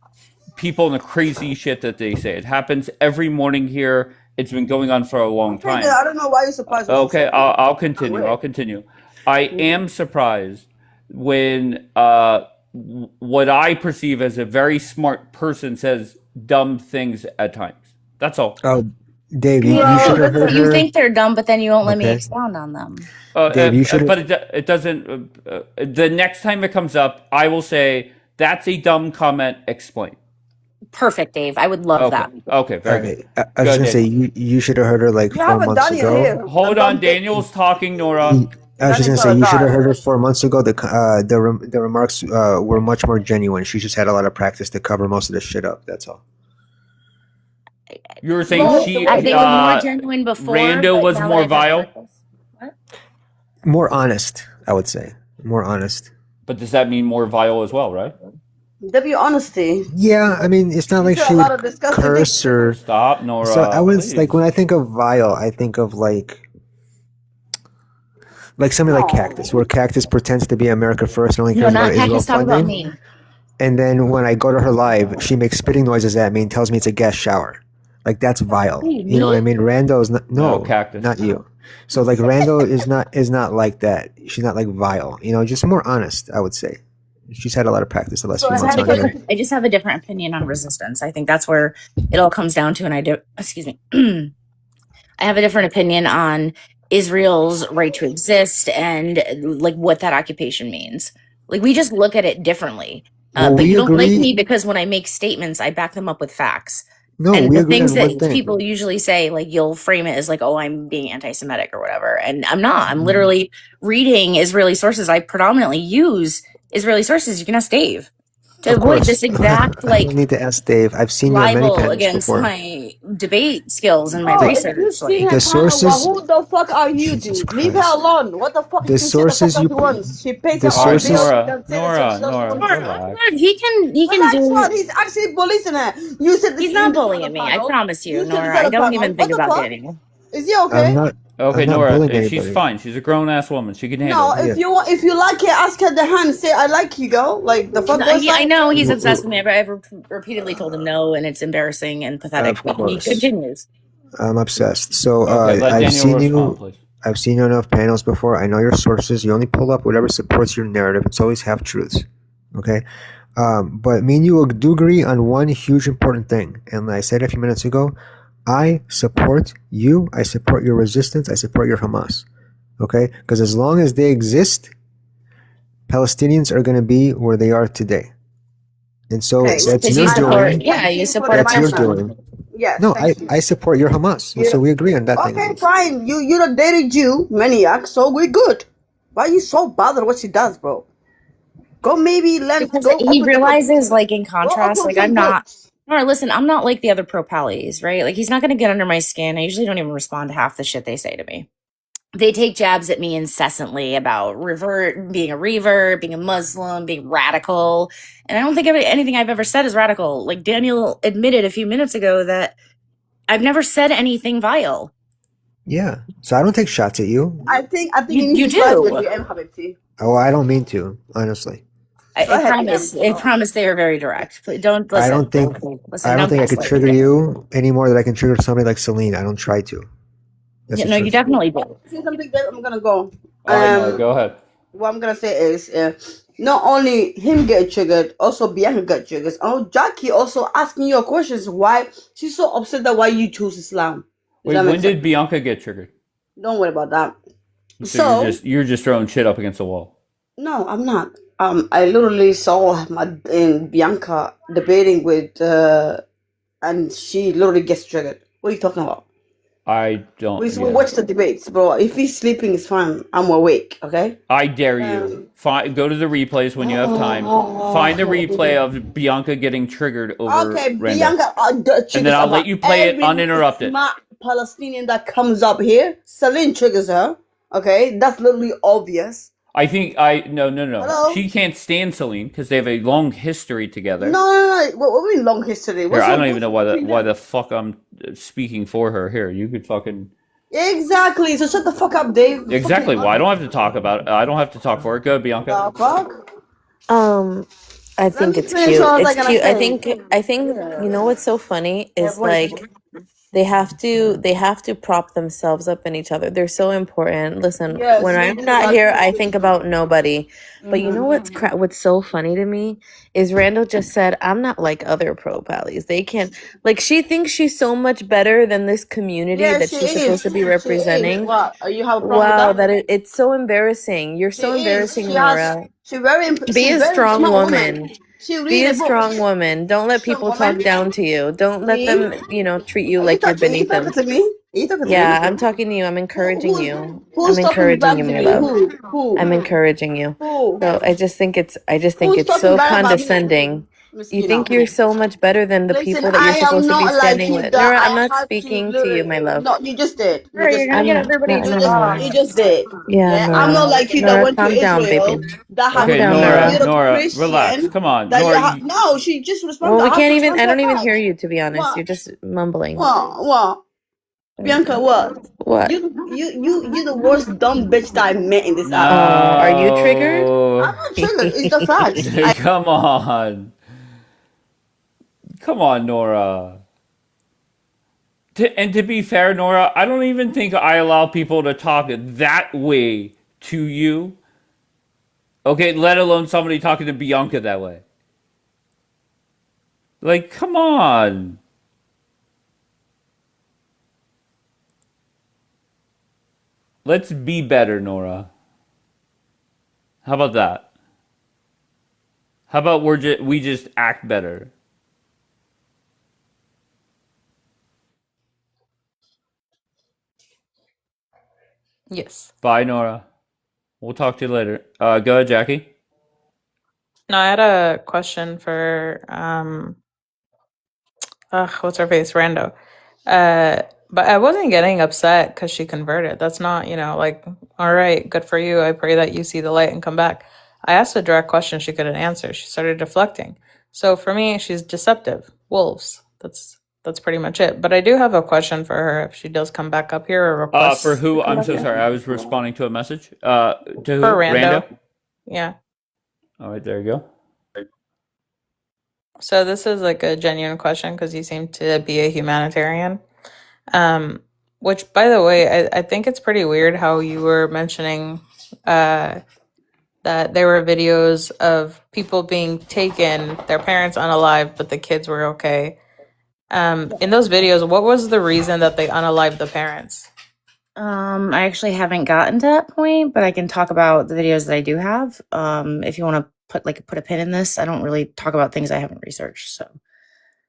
people and the crazy shit that they say. It happens every morning here. It's been going on for a long time. I don't know why you're surprised. with Okay, this. I'll continue. I'll continue. I am surprised when what I perceive as a very smart person says dumb things at times. That's all. Oh, Dave, you Well, should have heard you her. think they're dumb, but then you won't let me Okay. expound on them. Dave, you should. But it doesn't. The next time it comes up, I will say that's a dumb comment. Explain. Perfect, Dave. I would love Okay. that. Okay. Very good. I was Go, gonna say Daniel. you should have heard her like You 4 haven't months done your ago. hair. Hold on, Daniel's talking, Nora. I was just gonna Daniel's say got a you should have guy. heard her 4 months ago. The remarks were much more genuine. She just had a lot of practice to cover most of the shit up. That's all. You were saying Well, she, they were more genuine before. Rando but was now more that I've heard vile. What? More honest, I would say. More honest. But does that mean more vile as well, right? W honesty. Yeah, I mean, it's not like said she a lot would of disgusting curse or. Stop, Nora. So I was please. like, when I think of vile, I think of like somebody like Cactus, where Cactus pretends to be America First and only No, cares about not Israel Cactus. Talk about funding. me. And then when I go to her live, she makes spitting noises at me and tells me it's a gas shower. Like that's vile. Who, You know what I me? mean? Rando is not No, Cactus. not you. So like Rando is not like that. She's not like vile. You know, just more honest, I would say. She's had a lot of practice the last So few I months on here. just have a different opinion on resistance. I think that's where it all comes down to. And I do, excuse me, I have a different opinion on Israel's right to exist and like what that occupation means. Like we just look at it differently. Well, But we you don't like agree. me because when I make statements, I back them up with facts. No, And we the agree things on one that thing. people usually say, like you'll frame it as like, oh, I'm being anti-Semitic or whatever. And I'm not. Mm-hmm. I'm literally reading Israeli sources. I predominantly use Israeli sources. You can ask Dave to Of avoid course. this exact I like don't need to ask Dave. I've seen you on many libel panels against before. my debate skills and my Oh, if research. you see Like, her The panel, well, sources. who the fuck are you, Jesus dude? Leave her Christ. alone. What the fuck? The She can say the fuck sources that you. she wants. She pays The her All own right, sources. bills. She Nora. can say the Nora. shit she doesn't Nora. want to say. Relax. he can Relax, do. what? He's actually policing her. You said this He's is not in this bullying other me. I panel. promise you, You said Nora. this I other don't panel. even What think the about fuck? dating. Is he okay? I'm not. Okay, I'm not Nora. bullying She's anybody. fine. She's a grown ass woman. She can handle No, it. if you want, if you like her, ask her the hand. Say I like you, girl. Like the fuck. What's I that? know he's W- obsessed with w- me. I've repeatedly told him no, and it's embarrassing and pathetic. Of But he course, continues. I'm obsessed. So Okay, let I've Daniel seen respond, you. please. I've seen you enough panels before. I know your sources. You only pull up whatever supports your narrative. It's always half truths. Okay. But me and you do agree on one huge important thing. And I said a few minutes ago, I support you. I support your resistance. I support your Hamas. Okay. Because as long as they exist, Palestinians are going to be where they are today. And so Okay. that's Because you your support, doing. yeah, you Thank you for support the a That's your person. doing. Yes, No, thank you. I support your Hamas. You So we agree on that thing. okay? Fine. You don't dated Jew maniac, so we're good. Why are you so bothered what she does, bro? Go maybe learn. Because Go he open realizes, like, in Go contrast, open like, some I'm not, books. or listen, I'm not like the other pro pallies, right? Like, he's not going to get under my skin. I usually don't even respond to half the shit they say to me. They take jabs at me incessantly about being a revert, being a Muslim, being radical. And I don't think anything I've ever said is radical. Like Daniel admitted a few minutes ago that I've never said anything vile. Yeah. So I don't take shots at you. I think you You need to try with do. the M Habibti. Oh, I don't mean to, honestly. I Go ahead, promise. I M. promise they are very direct. Please don't I listen. don't think Listen, I don't don't think I could gaslight trigger me. you any more than I can trigger somebody like Celine. I don't try to. That's Yeah, the no, you truth. definitely do. Say something that I'm gonna go. All right, Nora. Go ahead. What I'm gonna say is, not only him get triggered, also Bianca got triggered. Oh, Jackie also asking you questions. Why she's so upset that why you choose Islam? Does Wait, that when make sense? did Bianca get triggered? Don't worry about that. So So you're just throwing shit up against the wall. no, I'm not. I literally saw Bianca debating with, and she literally gets triggered. What are you talking about? I don't. We Yeah. watch the debates, bro. If he's sleeping, it's fine. I'm awake. Okay. I dare you. Go to the replays when you have time. Find the replay of Bianca getting triggered over Okay, Randall. Bianca. And then I'll let you play it every uninterrupted. smart Palestinian that comes up here, Celine triggers her. Okay, that's literally obvious. I think no. Hello? She can't stand Celine because they have a long history together. No. What do you mean long history? Here, I don't even know why the fuck I'm speaking for her. Here, you could fucking Exactly. So shut the fuck up, Dave. exactly. Well, I don't have to talk about it. I don't have to talk for it. Go, Bianca. The fuck? I think me it's finish cute. what I was It's gonna cute. say. I think you know what's so funny is like They have to prop themselves up in each other. They're so important. Listen, Yes, when I'm not here, I think about nobody. But you know what's so funny to me is Randall just said, I'm not like other pro pallies. They can't, like, she thinks she's so much better than this community Yes, that she she's is. supposed to be She is. representing. What? You have a problem Wow, with that? it's so embarrassing. You're She so is. embarrassing, She has. Nora. She very. Be She's a very strong smart woman. woman. She Be read a a book. strong woman. Don't let Strong people talk woman. down to you. Don't let Me? them, treat you Are you like you're talking? Are you beneath talking them. to me? Are you talking to Yeah, me? I'm talking to you. I'm encouraging Who's you. who's I'm talking encouraging back you, to my me? love. Who? I'm encouraging you. Who? So I just think it's Who's talking so bad about me? condescending. You Miskina. think you're so much better than the Listen, people that you're I am supposed to be not like standing you. with. That Nora, I I'm not had to speaking to you, my love. No, you just did. You Nora, just you're gonna did. get I'm everybody not You no just more. you just did. Yeah, Yeah, I'm not Nora. like you that Nora, went to calm down, Israel. baby. That Calm have Okay, down, Nora, Nora. you're the Nora, relax. Christian Come on, that you Nora. have. No, she just responded. Well, we I have can't to even, I answer don't even back. hear you, to be honest. What? You're just mumbling. What? Bianca, what? What? You the worst dumb bitch that I met in this Oh, app. are you triggered? No. I'm not triggered. It's the facts. Come on. Come on, Nora. And to be fair, Nora, I don't even think I allow people to talk that way to you. Okay, let alone somebody talking to Bianca that way. Like, come on. Let's be better, Nora. How about that? How about we just act better? Yes. Bye, Nora. We'll talk to you later. Go ahead, Jackie. No, I had a question for what's her face, Rando. But I wasn't getting upset because she converted. That's not, like, all right, good for you. I pray that you see the light and come back. I asked a direct question she couldn't answer. She started deflecting. So for me, she's deceptive. Wolves. That's pretty much it. But I do have a question for her if she does come back up here or For requests who? to come I'm back so here. sorry. I was responding to a message. To who? For Rando. Rando? Yeah. All right, there you go. So this is like a genuine question because you seem to be a humanitarian. Which, by the way, I think it's pretty weird how you were mentioning that there were videos of people being taken, their parents unalive, but the kids were okay. In those videos, what was the reason that they unalived the parents? I actually haven't gotten to that point, but I can talk about the videos that I do have. If you want to put a pin in this, I don't really talk about things I haven't researched.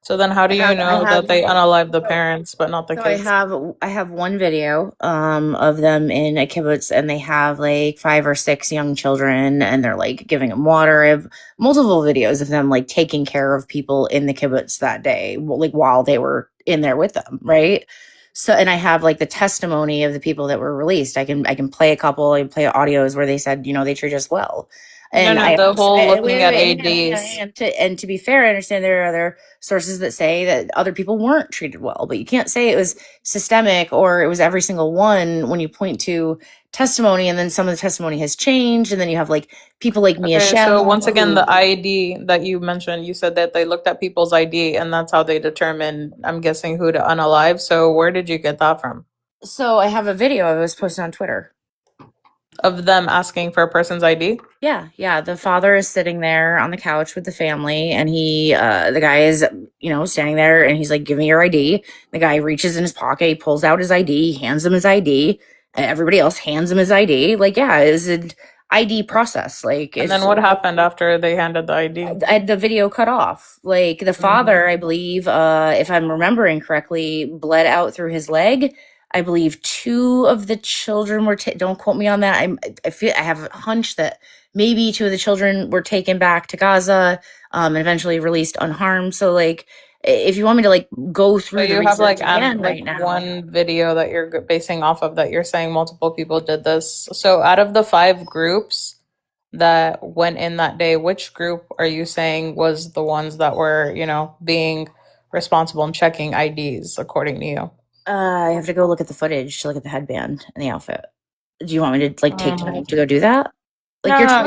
So then how do you know that they unalived the parents but not the So kids? I have one video of them in a kibbutz, and they have like 5 or 6 young children, and they're like giving them water. I have multiple videos of them like taking care of people in the kibbutz that day, like while they were in there with them, right? So, and I have like the testimony of the people that were released. I can play a couple. I play audios where they said, they treat us well. And the whole looking at ADs. And to be fair, I understand there are other sources that say that other people weren't treated well, but you can't say it was systemic or it was every single one when you point to testimony, and then some of the testimony has changed, and then you have like people like Mia Okay, Shem. so once again, the ID that you mentioned, you said that they looked at people's ID and that's how they determined, I'm guessing, who to unalive. So where did you get that from? So I have a video I was posted on Twitter. Of them asking for a person's ID? Yeah. The father is sitting there on the couch with the family, and the guy is, standing there, and he's like, "Give me your ID." The guy reaches in his pocket, he pulls out his ID, hands him his ID, and everybody else hands him his ID. Like, yeah, it's an ID process. Like, And then what happened after they handed the ID? The video cut off. Like, the father, I believe, if I'm remembering correctly, bled out through his leg. I believe 2 of the children were don't quote me on that. I have a hunch that maybe 2 of the children were taken back to Gaza and eventually released unharmed. So like, if you want me to like go through So the you have research like again right now. one video that you're basing off of that you're saying multiple people did this. So out of the 5 groups that went in that day, which group are you saying was the ones that were, being responsible and checking IDs according to you? I have to go look at the footage to look at the headband and the outfit. Do you want me to like take time to go do that? Like, you're fine.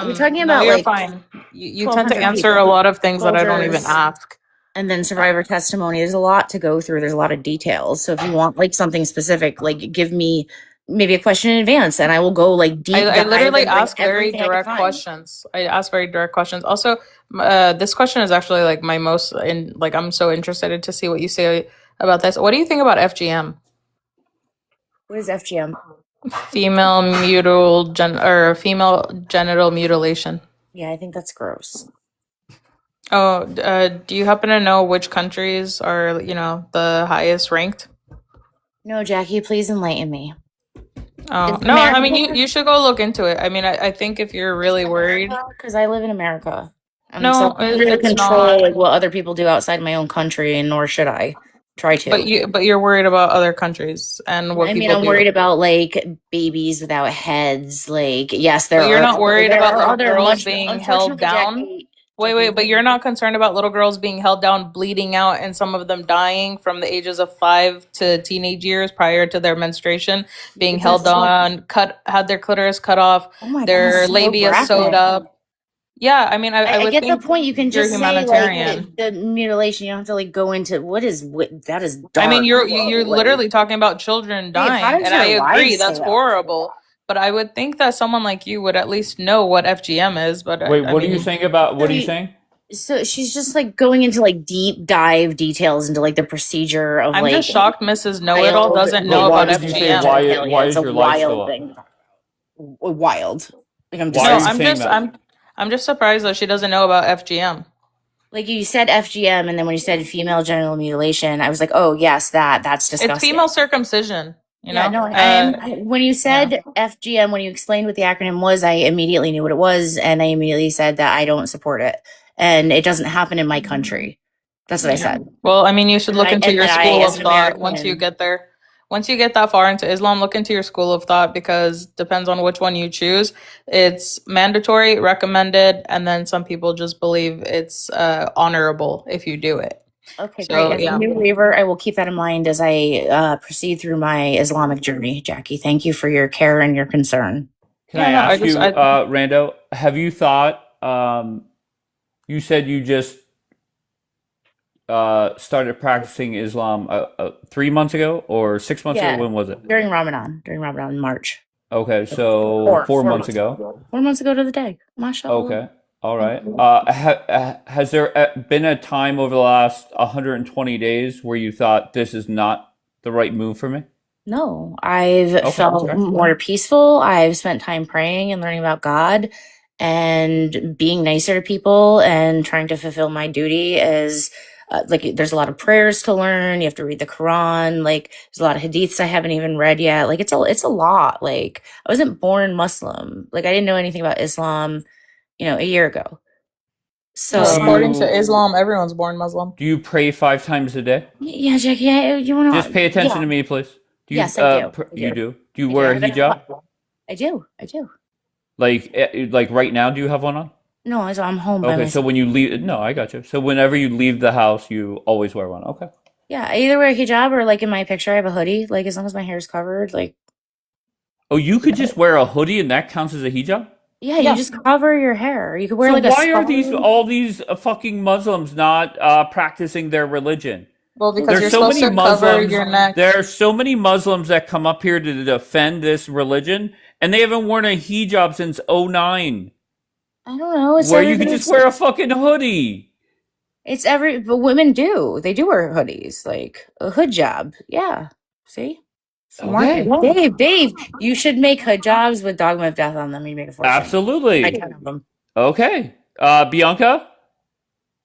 you're talking about You're like fine. You tend to 1,200 answer people. a lot of things that I don't even Soldiers. ask. And then survivor testimony. There's a lot to go through. There's a lot of details. So if you want like something specific, like give me maybe a question in advance, and I will go like deep I dive literally and bring ask very everything I can direct find. questions. I ask very direct questions. Also, this question is actually like my most in like I'm so interested to see what you say about this. What do you think about FGM? What is FGM? Female genital mutilation. Yeah, I think that's gross. Oh, do you happen to know which countries are, the highest ranked? No, Jackie, please enlighten me. Oh, Is no, I mean, America you should go look into it. I mean, I think if you're really worried. because I live in America. And so No, I don't really it's control not. like what other people do outside my own country, and nor should I try to. But you're worried about other countries and what I mean, people I'm do. worried about like babies without heads. Like, yes, there But you're are not worried there about are little other girls much being held unfortunately, down? Jackie. Wait, but you're not concerned about little girls being held down, bleeding out, and some of them dying from the ages of 5 to teenage years prior to their menstruation, being held down, had their clitoris cut off, Oh my their God, so labia sewed graphic. up. Yeah, I mean, I I would get the think point. You can you're just say like humanitarian. the mutilation. You don't have to like go into that is dark. I mean, you're Like, literally talking about children babe, how dying, does and I your agree life say that's that? horrible. But I would think that someone like you would at least know what FGM is. But Wait, I what are you mean, saying about? What are you So saying? So she's just like going into like deep dive details into like the procedure of I'm like just shocked Mrs. Know-It-All doesn't know But why about did you say FGM. why It's is a your life so wild up? thing. Wild. Like I'm Why No, are you just saying that? I'm just surprised that she doesn't know about FGM. like you said FGM, and then when you said female genital mutilation, I was like, oh yes, that's It's disgusting. female circumcision, Yeah, no, when you yeah. said FGM, when you explained what the acronym was, I immediately knew what it was, and I immediately said that I don't support it, and it doesn't happen in my country. That's what I said. Well, I mean, you should look into And your that school of as an thought once you American, get there. Once you get that far into Islam, look into your school of thought because depends on which one you choose. It's mandatory, recommended, and then some people just believe it's honorable if you do it. okay, So great. As a new waiver, I will keep that in mind as I proceed through my Islamic journey. Jackie, thank you for your care and your concern. Can I ask you, Rando? Have you thought? You said you just started practicing Islam 3 months ago or 6 months ago. When was it? During Ramadan in March. Okay, so 4 months ago. 4 months ago to the day. Mashallah. Okay, all right. Has there been a time over the last 120 days where you thought this is not the right move for me? No, I've felt more peaceful. I've spent time praying and learning about God and being nicer to people and trying to fulfill my duty as like there's a lot of prayers to learn. You have to read the Quran. Like there's a lot of hadiths I haven't even read yet. Like it's a lot. Like I wasn't born Muslim. Like I didn't know anything about Islam, a year ago. So according to Islam, everyone's born Muslim. Do you pray 5 times a day? Yeah, Jackie, you want to just pay attention to me, please. Do you, yes, I do. You do. Do you wear a hijab? I do. Like right now, do you have one on? No, I'm home by Okay, myself. so when you leave, no, I got you. So whenever you leave the house, you always wear one. Okay. Yeah, I either wear a hijab or like in my picture, I have a hoodie. Like as long as my hair is covered, like. Oh, you could just wear a hoodie and that counts as a hijab? Yeah, you just cover your hair. You could wear so like why a. are all these fucking Muslims not practicing their religion? Well, because you're supposed to cover your neck. There are so many Muslims that come up here to defend this religion, and they haven't worn a hijab since 2009. I don't know. It's where you could just wear a fucking hoodie. But women do. They do wear hoodies, like a hijab. Yeah. See? Okay. Dave, you should make hijabs with Dogma of Death on them. You make a fortune. Absolutely. 10 of them. Okay. Bianca?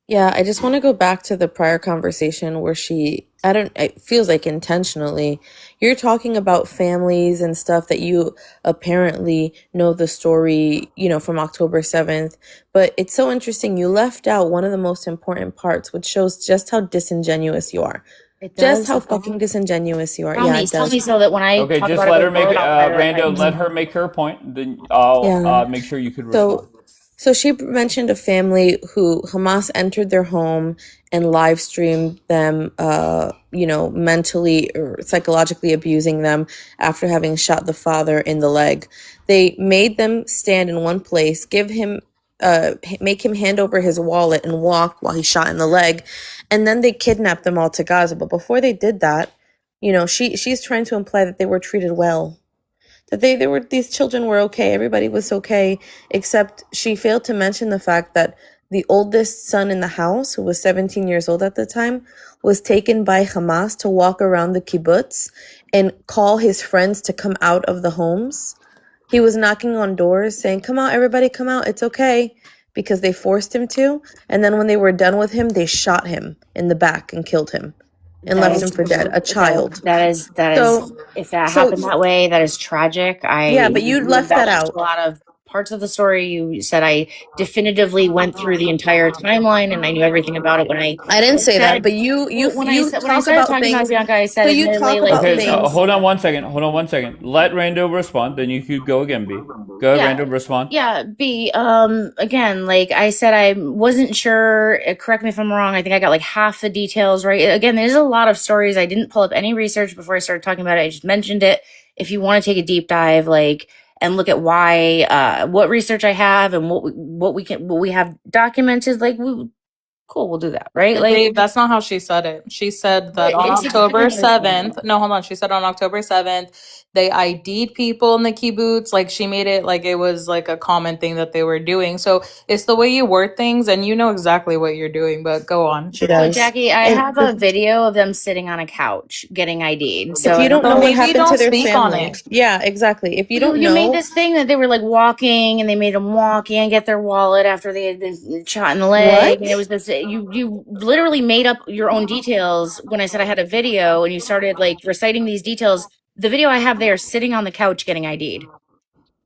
Yeah, I just want to go back to the prior conversation where it feels like intentionally, you're talking about families and stuff that you apparently know the story, from October 7th. But it's so interesting. You left out one of the most important parts, which shows just how disingenuous you are. Just how fucking disingenuous you are. Tell me so that when I okay, talk just about let it her make Rando, let her make her point. Then I'll make sure you could respond. So she mentioned a family who Hamas entered their home and live streamed them, mentally or psychologically abusing them after having shot the father in the leg. They made them stand in one place, give him make him hand over his wallet and walk while he's shot in the leg, and then they kidnapped them all to Gaza. But before they did that, she's trying to imply that they were treated well, that these children were okay, everybody was okay, except she failed to mention the fact that the oldest son in the house, who was 17 years old at the time, was taken by Hamas to walk around the kibbutz and call his friends to come out of the homes. He was knocking on doors saying, "Come out, everybody come out, it's okay," because they forced him to. And then when they were done with him, they shot him in the back and killed him and That left is him for dead, a child. that is So, if that so happened that way, that is tragic. yeah, but you left that embellished out. a lot of parts of the story. You said I definitively went through the entire timeline and I knew everything about it when I didn't say that, said but you when I talk started about talking about things. Bianca, I said So you admittedly talk like about Okay, things. hold on 1 second. Hold on 1 second. Let Rando respond, then you could go again, B. Go ahead, yeah. Rando, respond. Yeah, B, again, like I said, I wasn't sure, correct me if I'm wrong, I think I got like half the details right. Again, there's a lot of stories. I didn't pull up any research before I started talking about it. I just mentioned it. If you want to take a deep dive, like, and look at why, what research I have and what we have documented, like, cool, we'll do that, right? Like, Dave, that's not how she said it. She said that on it's October exactly what I said. 7th, no, hold on. She said on October 7th, they ID'd people in the kibbutz. Like, she made it like it was like a common thing that they were doing. So it's the way you word things, and you know exactly what you're doing, but go on. She So does. Jackie, I And have a video of them sitting on a couch getting ID'd. if So you I don't don't know know. what Maybe happened don't to their speak on family, it. yeah, exactly. If you don't You made know, this thing that they were like walking and they made them walk and get their wallet after they had been shot in the leg. And it what? was this, you literally made up your own details when I said I had a video and you started like reciting these details. The video I have there sitting on the couch getting ID'd.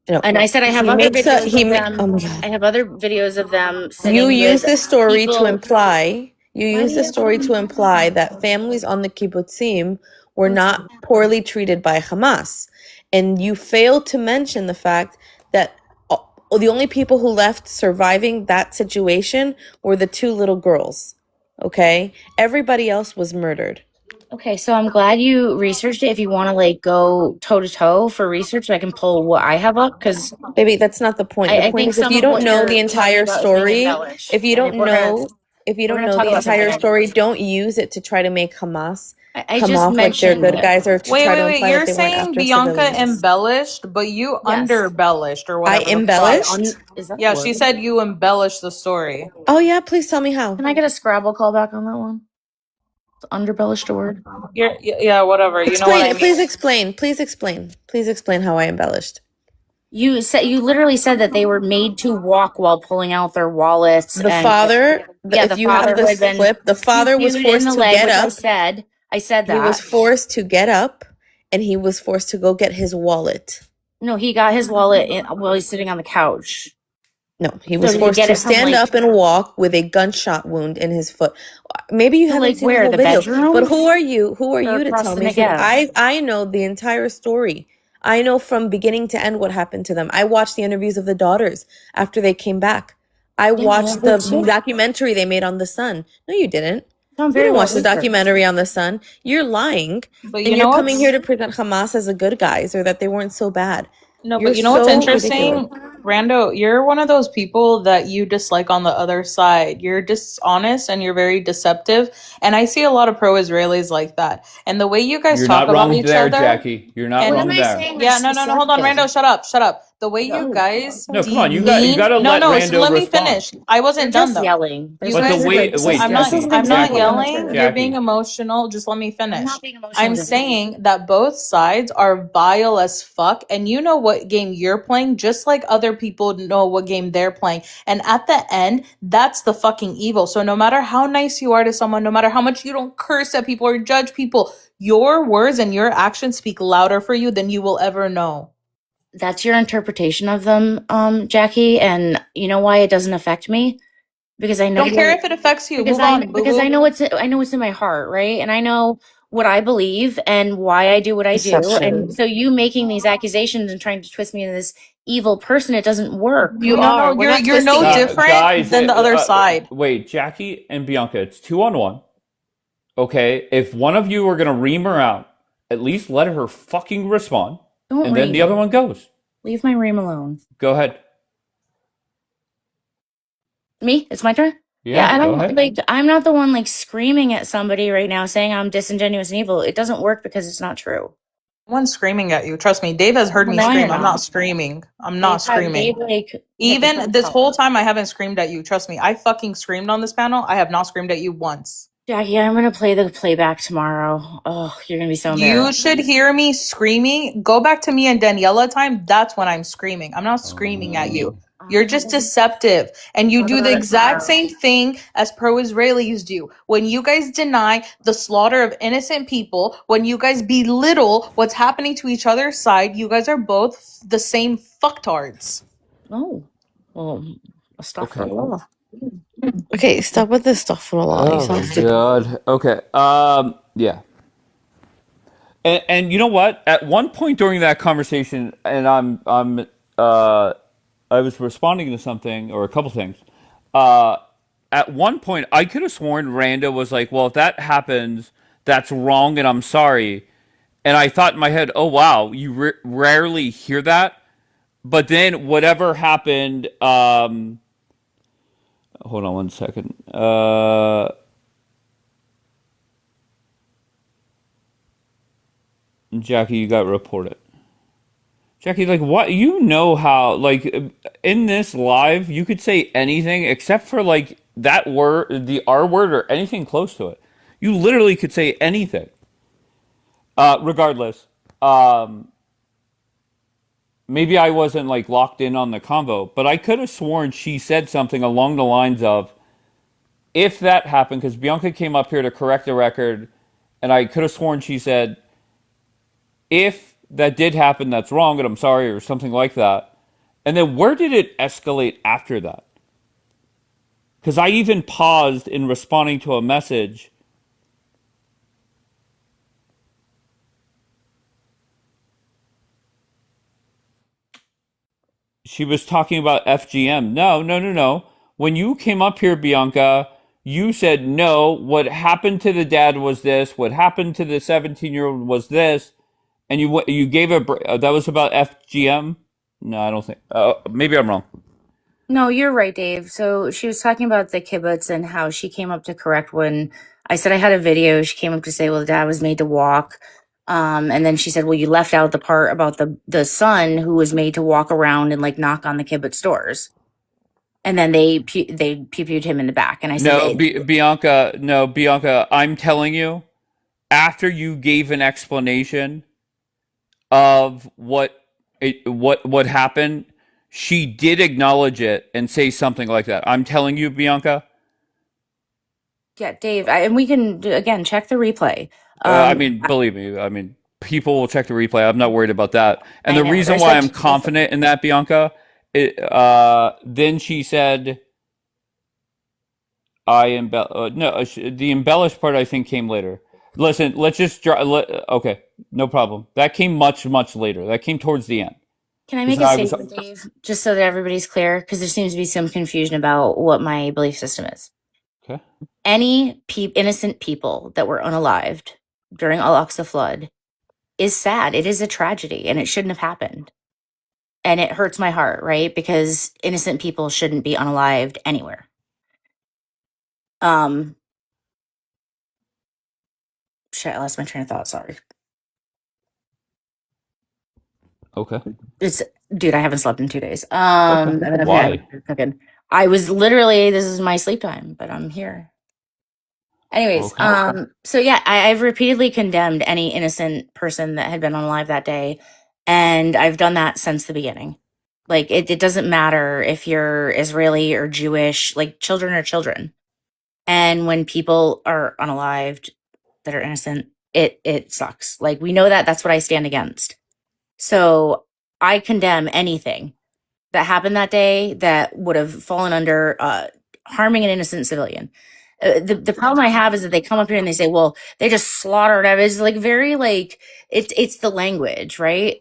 No, And I said I have he other makes a videos of oh them. my God. I have other videos of them You sitting use with this story to people. imply. You Why do use you this have story to imply that families on the kibbutzim were not poorly treated by Hamas, and you fail to mention the fact that the only people who left surviving that situation were the two little girls. Okay, everybody else was murdered. Okay, so I'm glad you researched it. If you want to like go toe to toe for research, I can pull what I have up because Baby, that's not the point. The I point think is if some you of don't what know the you're talking entire about is being story, embellished. if you And don't we're gonna know if you we're don't gonna know talk the about something entire story, else. don't use it to try to make Hamas I come just off like they're mentioned good guys or to Wait, try wait, to wait. imply that You're they weren't saying after Bianca civilians. embellished, but you yes. underbellished or I whatever the fuck. embellished? Is that a Yeah, she word? said you embellished the story. Oh yeah, please tell me how. Can I get a Scrabble call back on that one? Is underbellished a word? Yeah, whatever. You know what Explain I it. Please mean. explain. Please explain. Please explain how I embellished. You literally said that they were made to walk while pulling out their wallets The and father, yeah, if the you have father who had this been clip, the father was shooted in forced the to leg, get which up. I said He was that. forced to get up and he was forced to go get his wallet. No, he got his wallet while he's sitting on the couch. No, he So was did he forced get to it from stand like up and walk with a gunshot wound in his foot. Maybe you so haven't like seen the where whole the video, but bedroom who are you? Who are or you to across tell the me? Because Negev? I know the entire story. I know from beginning to end what happened to them. I watched the interviews of the daughters after they came back. I Yeah, I watched did the too. documentary they made on the Sun. No, you didn't. I'm You very didn't well watch the researched. documentary on the Sun. You're lying, But and you you're know coming here what's to present Hamas as the good guys or that they weren't so bad. no, You're but you know what's so ridiculous. interesting, Rando? You're one of those people that you dislike on the other side. You're dishonest and you're very deceptive, and I see a lot of pro-Israelis like that. And the way you guys You're talk not about wrong each there, other, Jackie. You're not and What am wrong I there. saying yeah, that's no, hold on, deceptive? Rando, shut up, shut up. The way you No, guys No, come on. You demean, got to no, let no, so Rando let me respond. finish. I you're wasn't done just though. yelling. You There's But the guys, way, this wait, is this Jackie, isn't I'm not Jackie, yelling. You're being Jackie. emotional. Just let me I'm finish. not being emotional. I'm saying that both sides are vile as fuck, and you know what game you're playing, just like other people know what game they're playing. And at the end, that's the fucking evil. So no matter how nice you are to someone, no matter how much you don't curse at people or judge people, your words and your actions speak louder for you than you will ever know. That's your interpretation of them, Jackie. And you know why it doesn't affect me? Because I know Don't care if it affects you. because Move on, boo because boo. I know what's in my heart, right? And I know what I believe and why I do what I do. And Deception. so you making these accusations and trying to twist me into this evil person, it doesn't work. You We no, are. We're not you're twisting no you. different Guys, than the other side. wait, Jackie and Bianca, it's 2-on-1. Okay, if one of you are gonna ream her out, at least let her fucking respond, Don't and then the ream. other one goes. Leave my ream alone. Go ahead. Me? It's my turn? Yeah, Yeah, I go don't ahead. like I'm not the one like screaming at somebody right now saying I'm disingenuous and evil. It doesn't work because it's not true. No one's screaming at you. Trust me. Dave has heard me No, I scream. am I'm not not. screaming. I'm not screaming. Dave like hit the Even credit this whole button. time, I haven't screamed at you. Trust me. I fucking screamed on this panel. I have not screamed at you once. Jackie, I'm gonna play the playback tomorrow. Oh, you're gonna be so You embarrassed. should hear me screaming. Go back to me and Daniela time. That's when I'm screaming. I'm not screaming at you. You're just deceptive. And you do the exact same thing as pro-Israelis do. When you guys deny the slaughter of innocent people, when you guys belittle what's happening to each other's side, you guys are both the same fucktards. Oh. Well, Okay. astaghfirullah. Okay, stop with this stuff for a lot. You Oh sound my stupid. God. Okay. Yeah. And you know what? At one point during that conversation, and I was responding to something or a couple things. At one point, I could have sworn Randa was like, "Well, if that happens, that's wrong, and I'm sorry." And I thought in my head, "Oh wow, you rarely hear that." But then whatever happened. Hold on one second. Jackie, you got reported. Jackie, like, what? You know how, like, in this live, you could say anything except for, like, that word, the R word, or anything close to it. You literally could say anything. Regardless, maybe I wasn't, like, locked in on the convo, but I could have sworn she said something along the lines of, if that happened, because Bianca came up here to correct the record, and I could have sworn she said, if that did happen, that's wrong, and I'm sorry, or something like that. And then where did it escalate after that? Because I even paused in responding to a message. She was talking about FGM. No. When you came up here, Bianca, you said, no, what happened to the dad was this, what happened to the 17-year-old was this, and you gave that was about FGM? No, I don't think. Maybe I'm wrong. No, you're right, Dave. So she was talking about the kibbutz and how she came up to correct when I said I had a video. She came up to say, well, the dad was made to walk. And then she said, well, you left out the part about the son who was made to walk around and like knock on the kibbutz doors. And then they pew-pewed him in the back. And I said, No, Bianca, I'm telling you, after you gave an explanation of what happened, she did acknowledge it and say something like that. I'm telling you, Bianca. yeah, Dave, and we can again check the replay. I mean, believe me. I mean, people will check the replay. I'm not worried about that. And I the know, reason there's why such I'm confident in that, Bianca, then she said, no, the embellished part I think came later. Listen, let's just okay, no problem. That came much later. That came towards the end. Can I make a statement, Dave, just so that everybody's clear? Because there seems to be some confusion about what my belief system is. Okay. Any innocent people that were unalived during Al-Aqsa flood is sad. It is a tragedy, and it shouldn't have happened. And it hurts my heart, right? Because innocent people shouldn't be unalived anywhere. Shit, I lost my train of thought. Sorry. Okay. Dude, I haven't slept in 2 days. Okay. Why? I was literally, this is my sleep time, but I'm here. Anyways, Okay. so yeah, I've repeatedly condemned any innocent person that had been unalive that day, and I've done that since the beginning. Like, it doesn't matter if you're Israeli or Jewish, like, children are children. And when people are unalived that are innocent, it sucks. Like, we know that. That's what I stand against. So I condemn anything that happened that day that would have fallen under harming an innocent civilian. The problem I have is that they come up here and they say, well, they just slaughtered him. It's like very like it's the language, right?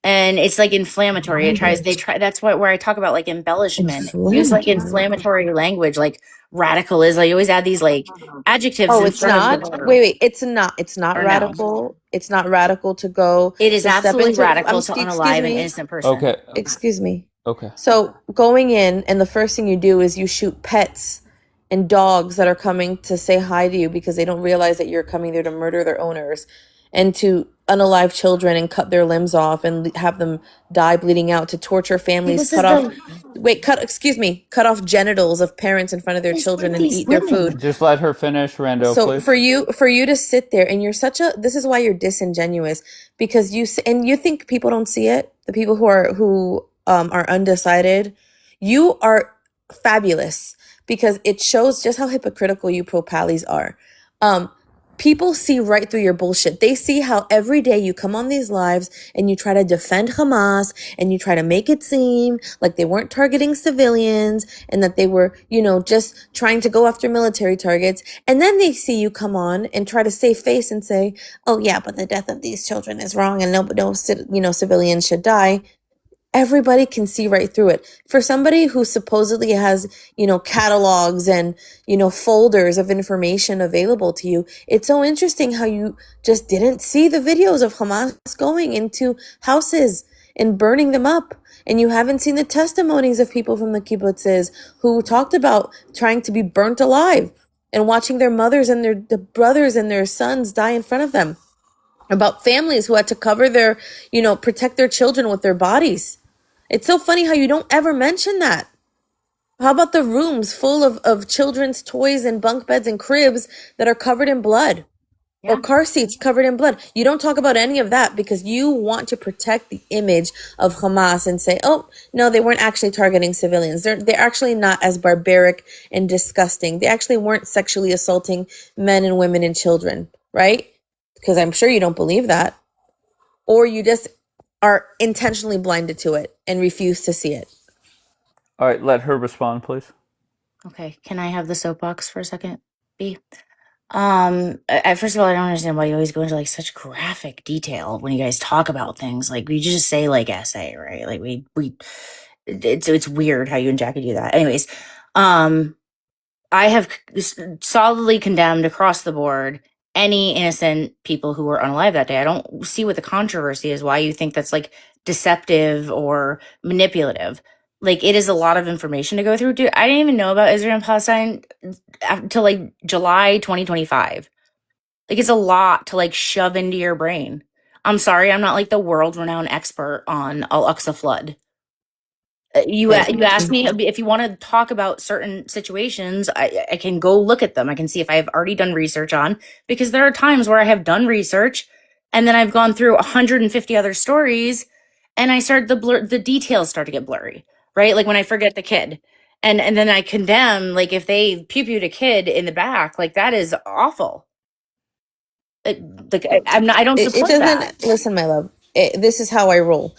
And it's like inflammatory. That's where I talk about like embellishment. Use like inflammatory language, like radical is like you always add these like adjectives. Oh, in it's front of not. the verb. Wait. It's not. It's not Or no. radical. It's not radical to go. It is to step absolutely into. radical to Excuse unalive an me. innocent person. Okay. Excuse me. Okay. So going in, and the first thing you do is you shoot pets and dogs that are coming to say hi to you because they don't realize that you're coming there to murder their owners, and to unalive children and cut their limbs off and have them die bleeding out, to torture families, This is the cut off genitals of parents in front of their this children with and these eat their food. women. Just let her finish, Rando, So please. for you to sit there, and you're this is why you're disingenuous, because and you think people don't see it, the people who are undecided. You are fabulous, because it shows just how hypocritical you pro-pallies are. People see right through your bullshit. They see how every day you come on these lives and you try to defend Hamas, and you try to make it seem like they weren't targeting civilians, and that they were, just trying to go after military targets. And then they see you come on and try to save face and say, oh yeah, but the death of these children is wrong, and no civilians should die. Everybody can see right through it. For somebody who supposedly has, catalogs and, folders of information available to you, it's so interesting how you just didn't see the videos of Hamas going into houses and burning them up. And you haven't seen the testimonies of people from the kibbutzes who talked about trying to be burnt alive and watching their mothers and their brothers and their sons die in front of them. About families who had to cover their, protect their children with their bodies. It's so funny how you don't ever mention that. How about the rooms full of children's toys and bunk beds and cribs that are covered in blood? Yeah. Or car seats covered in blood? You don't talk about any of that because you want to protect the image of Hamas and say, oh, no, they weren't actually targeting civilians. They're actually not as barbaric and disgusting. They actually weren't sexually assaulting men and women and children, right? Because I'm sure you don't believe that. Or you just are intentionally blinded to it and refuse to see it. All right, let her respond, please. Okay, can I have the soapbox for a second, B? First of all, I don't understand why you always go into like such graphic detail when you guys talk about things. Like we just say like essay, right? Like it's weird how you and Jackie do that. Anyways, I have solidly condemned across the board any innocent people who were unalive that day. I don't see what the controversy is, why you think that's like deceptive or manipulative. Like, it is a lot of information to go through. Dude, I didn't even know about Israel and Palestine until like July 2025. Like, it's a lot to like shove into your brain. I'm sorry, I'm not like the world renowned expert on Al-Aqsa flood. You asked me if you want to talk about certain situations. I can go look at them. I can see if I have already done research on, because there are times where I have done research and then I've gone through 150 other stories and the details start to get blurry, right? Like when I forget the kid, and then I condemn, like if they pew-pewed a kid in the back, like that is awful. I don't It support doesn't. that. Listen, my love. This is how I roll.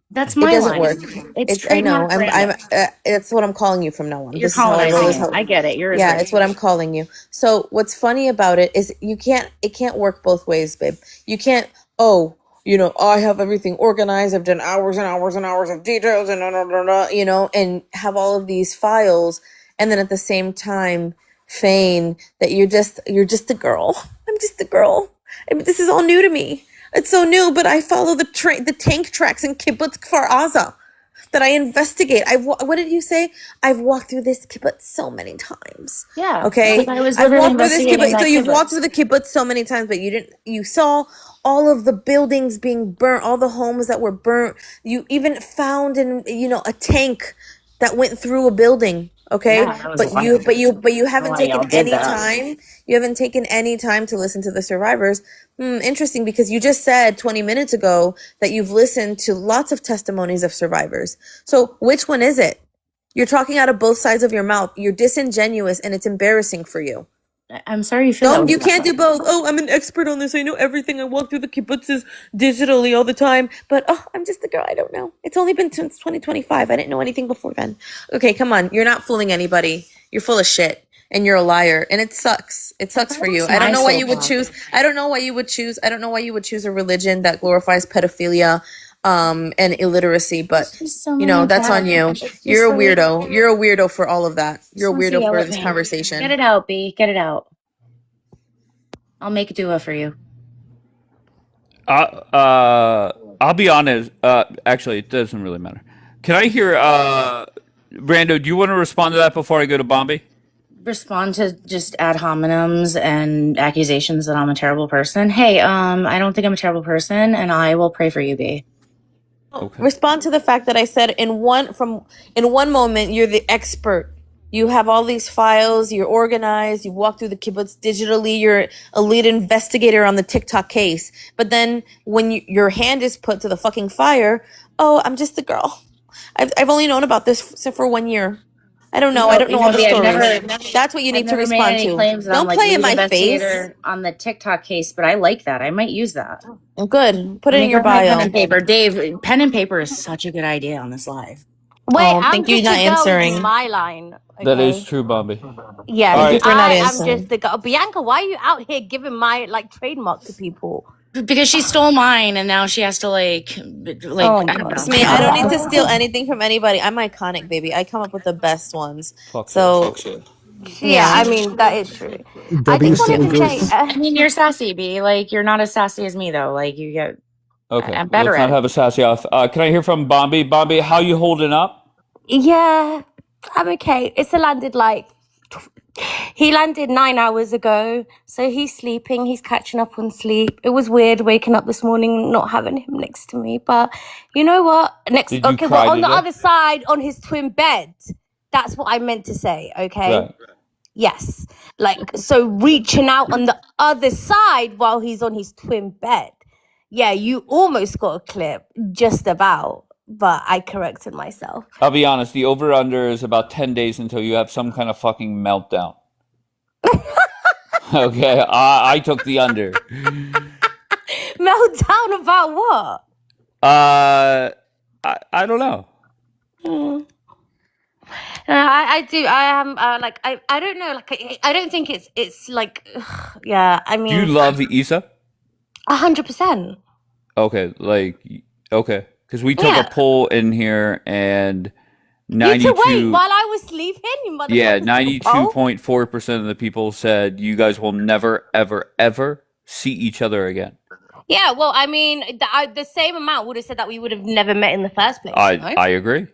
That's It my doesn't line. work. It's I know. trademark I'm. Rando. It's what I'm calling you from now on. You're This is how I roll. colonizing it. I get it. You're Yeah, Israeli. it's what I'm calling you. So what's funny about it is it can't work both ways, babe. You can't, I have everything organized. I've done hours and hours and hours of details and and have all of these files, and then at the same time feign that you're just a girl. I'm just a girl. I mean, this is all new to me. It's so new, but I follow the tank tracks in Kibbutz Kfar Aza that I investigate. What did you say? I've walked through this kibbutz so many times. Yeah. Okay. Like I was I've literally walked through this investigating kibbutz. that So you've walked kibbutz. through the kibbutz so many times, but you saw all of the buildings being burnt, all the homes that were burnt. You even found a tank that went through a building. Okay. Yeah, that was wild. But you haven't Why y'all taken did any that. time. You haven't taken any time to listen to the survivors. Interesting, because you just said 20 minutes ago that you've listened to lots of testimonies of survivors. So which one is it? You're talking out of both sides of your mouth. You're disingenuous, and it's embarrassing for you. I'm sorry you feel that way. You can't do both. Oh, I'm an expert on this. I know everything. I walk through the kibbutzes digitally all the time. But, I'm just a girl. I don't know. It's only been since 2025. I didn't know anything before then. Okay, come on. You're not fooling anybody. You're full of shit. And you're a liar. And it sucks. It sucks for you. I don't know why you would choose. I don't know why you would choose a religion that glorifies pedophilia and illiteracy, but that's on you. You're a weirdo. You're a weirdo for all of that. You're a weirdo for this conversation. Get it out, B. Get it out. I'll make a duo for you. I'll be honest. Actually, it doesn't really matter. Can I hear Rando? Do you want to respond to that before I go to Bombay? Respond to just ad hominems and accusations that I'm a terrible person. Hey, I don't think I'm a terrible person, and I will pray for you, B. Okay. Respond to the fact that I said in one moment you're the expert. You have all these files, you're organized, you walk through the kibbutz digitally, you're a lead investigator on the TikTok case. But then when your hand is put to the fucking fire, oh, I'm just the girl. I've only known about this for 1 year. I don't know. I don't know all the stories. That's what you need to I've never made respond any to. claims that I'm Don't like play in lead my face. investigator on the TikTok case, but I like that. I might use that. Good. Put it Let me in your grab my bio. pen and paper. Dave, pen and paper is such a good idea on this live. Wait, Oh, I'm thank you just not the girl with answering. my line. That is Okay. true, Bombay. Yes, All Thank you right. for not I am answering. just the girl. Bianca, why are you out here giving my like trademark to people? Because she stole mine, and now she has to like Oh I don't God. know. Trust me, I don't need to steal anything from anybody. I'm iconic, baby. I come up with the best ones. Fuck So you. Yeah, I yeah. mean that is true. I W just wanted to say, soldiers. I mean, you're sassy, B. Like you're not as sassy as me, though. Like you get. Okay. I'm better Let's at not it. have a sassy off. Can I hear from Bombay? Bombay, how you holding up? yeah, I'm okay. It's landed like he landed 9 hours ago, so he's sleeping. He's catching up on sleep. It was weird waking up this morning not having him next to me, but you know what? Did you Okay, cry well, on the today? other side, on his twin bed. That's what I meant to say. Okay. Right. Yes. Like, so reaching out on the other side while he's on his twin bed. Yeah, you almost got a clip, just about, but I corrected myself. I'll be honest. The over/under is about 10 days until you have some kind of fucking meltdown. Okay, I took the under. Meltdown about what? I don't know. Hmm. No, I do. I am like I don't know. Like I don't think it's like yeah. I Do you mean, love Issa? 100%. Okay, because we took Yeah. a poll in here and You to wait 92, while I was sleeping. You yeah, motherfuckers. Oh. 92.4% of the people said you guys will never, ever, ever see each other again. Yeah, well, I mean, the same amount would have said that we would have never met in the first place. You know? I agree.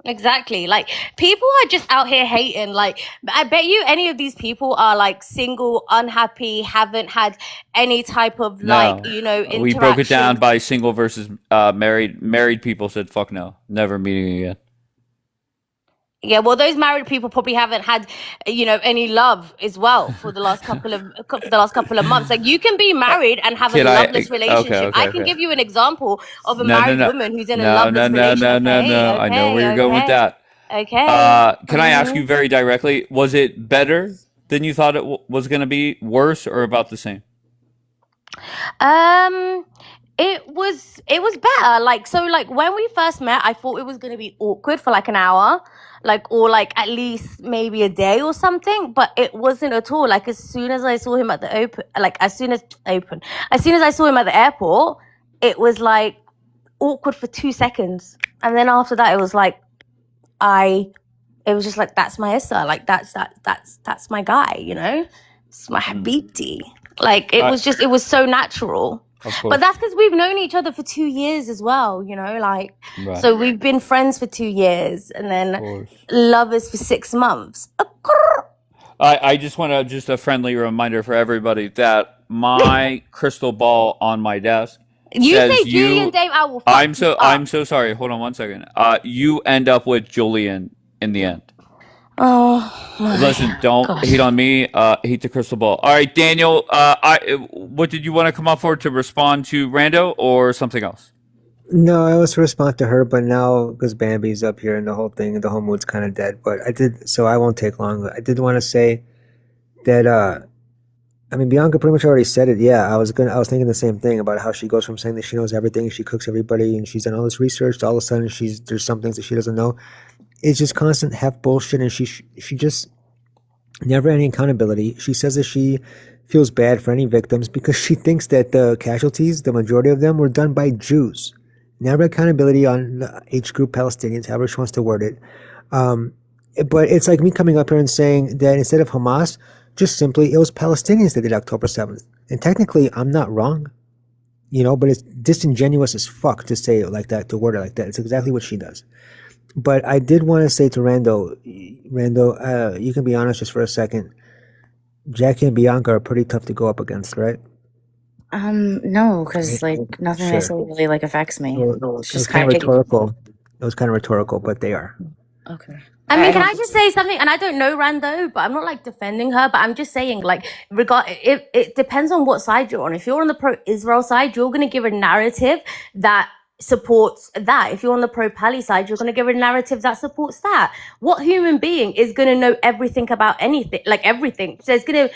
Exactly. Like, people are just out here hating. Like, I bet you any of these people are like single, unhappy, haven't had any type of like, No, you know, we broke it down interaction. by single versus married. Married people said fuck no, never meeting again. Yeah, well, those married people probably haven't had, you know, any love as well for the last couple of months. Like, you can be married and have a Can I? loveless Okay, relationship. I can okay. give you an example of a No, married no. woman who's in a No, loveless relationship. no. I know where you're going with that. Okay. Can I ask you very directly? Was it better than you thought it was going to be? Worse or about the same? It was better. Like, so like when we first met, I thought it was gonna be awkward for like an hour, like, or like at least maybe a day or something, but it wasn't at all. Like, as soon as I saw him at the as soon as I saw him at the airport, it was like awkward for 2 seconds, and then after that it was like it was just like, that's my Issa, like that's my guy, you know, it's my habibti. Like, it was so natural. Of But course. that's because we've known each other for 2 years as well, you know, like, Right. so we've been friends for 2 years and Of then course. lovers for 6 months. I just want to just a friendly reminder for everybody that my crystal ball on my desk You says say Julian, Dave, I will fuck you up. I'm so sorry. Hold on one second. You end up with Julian in the end. Oh my Listen, don't gosh. hate on me. Hate the crystal ball. All right, Daniel. What did you want to come up for to respond to Rando or something else? No, I was to respond to her, but now because Bambi's up here and the whole mood's kind of dead. But so I won't take long. I did want to say that I mean, Bianca pretty much already said it. Yeah, I was thinking the same thing about how she goes from saying that she knows everything, she cooks everybody, and she's done all this research, to all of a sudden there's some things that she doesn't know. It's just constant half bullshit, and she just never any accountability. She says that she feels bad for any victims because she thinks that the casualties, the majority of them, were done by Jews. Never accountability on the H group Palestinians, however she wants to word it. But it's like me coming up here and saying that instead of Hamas, just simply it was Palestinians that did October 7th. And technically, I'm not wrong, you know, but it's disingenuous as fuck to say it like that, to word it like that. It's exactly what she does. But I did want to say to Rando, you can be honest just for a second. Jackie and Bianca are pretty tough to go up against, right? No, because Right? like nothing I Sure. say really like affects me. No, It's it was just kind kind of of taking. rhetorical. It was kind of rhetorical, but they are. Okay. I mean, I can don't. I just say something? And I don't know Rando, but I'm not like defending her. But I'm just saying, like, it depends on what side you're on. If you're on the pro-Israel side, you're going to give a narrative that supports that. If you're on the pro-Pali side, you're going to give a narrative that supports that. What human being is going to know everything about anything? Like everything. There's gonna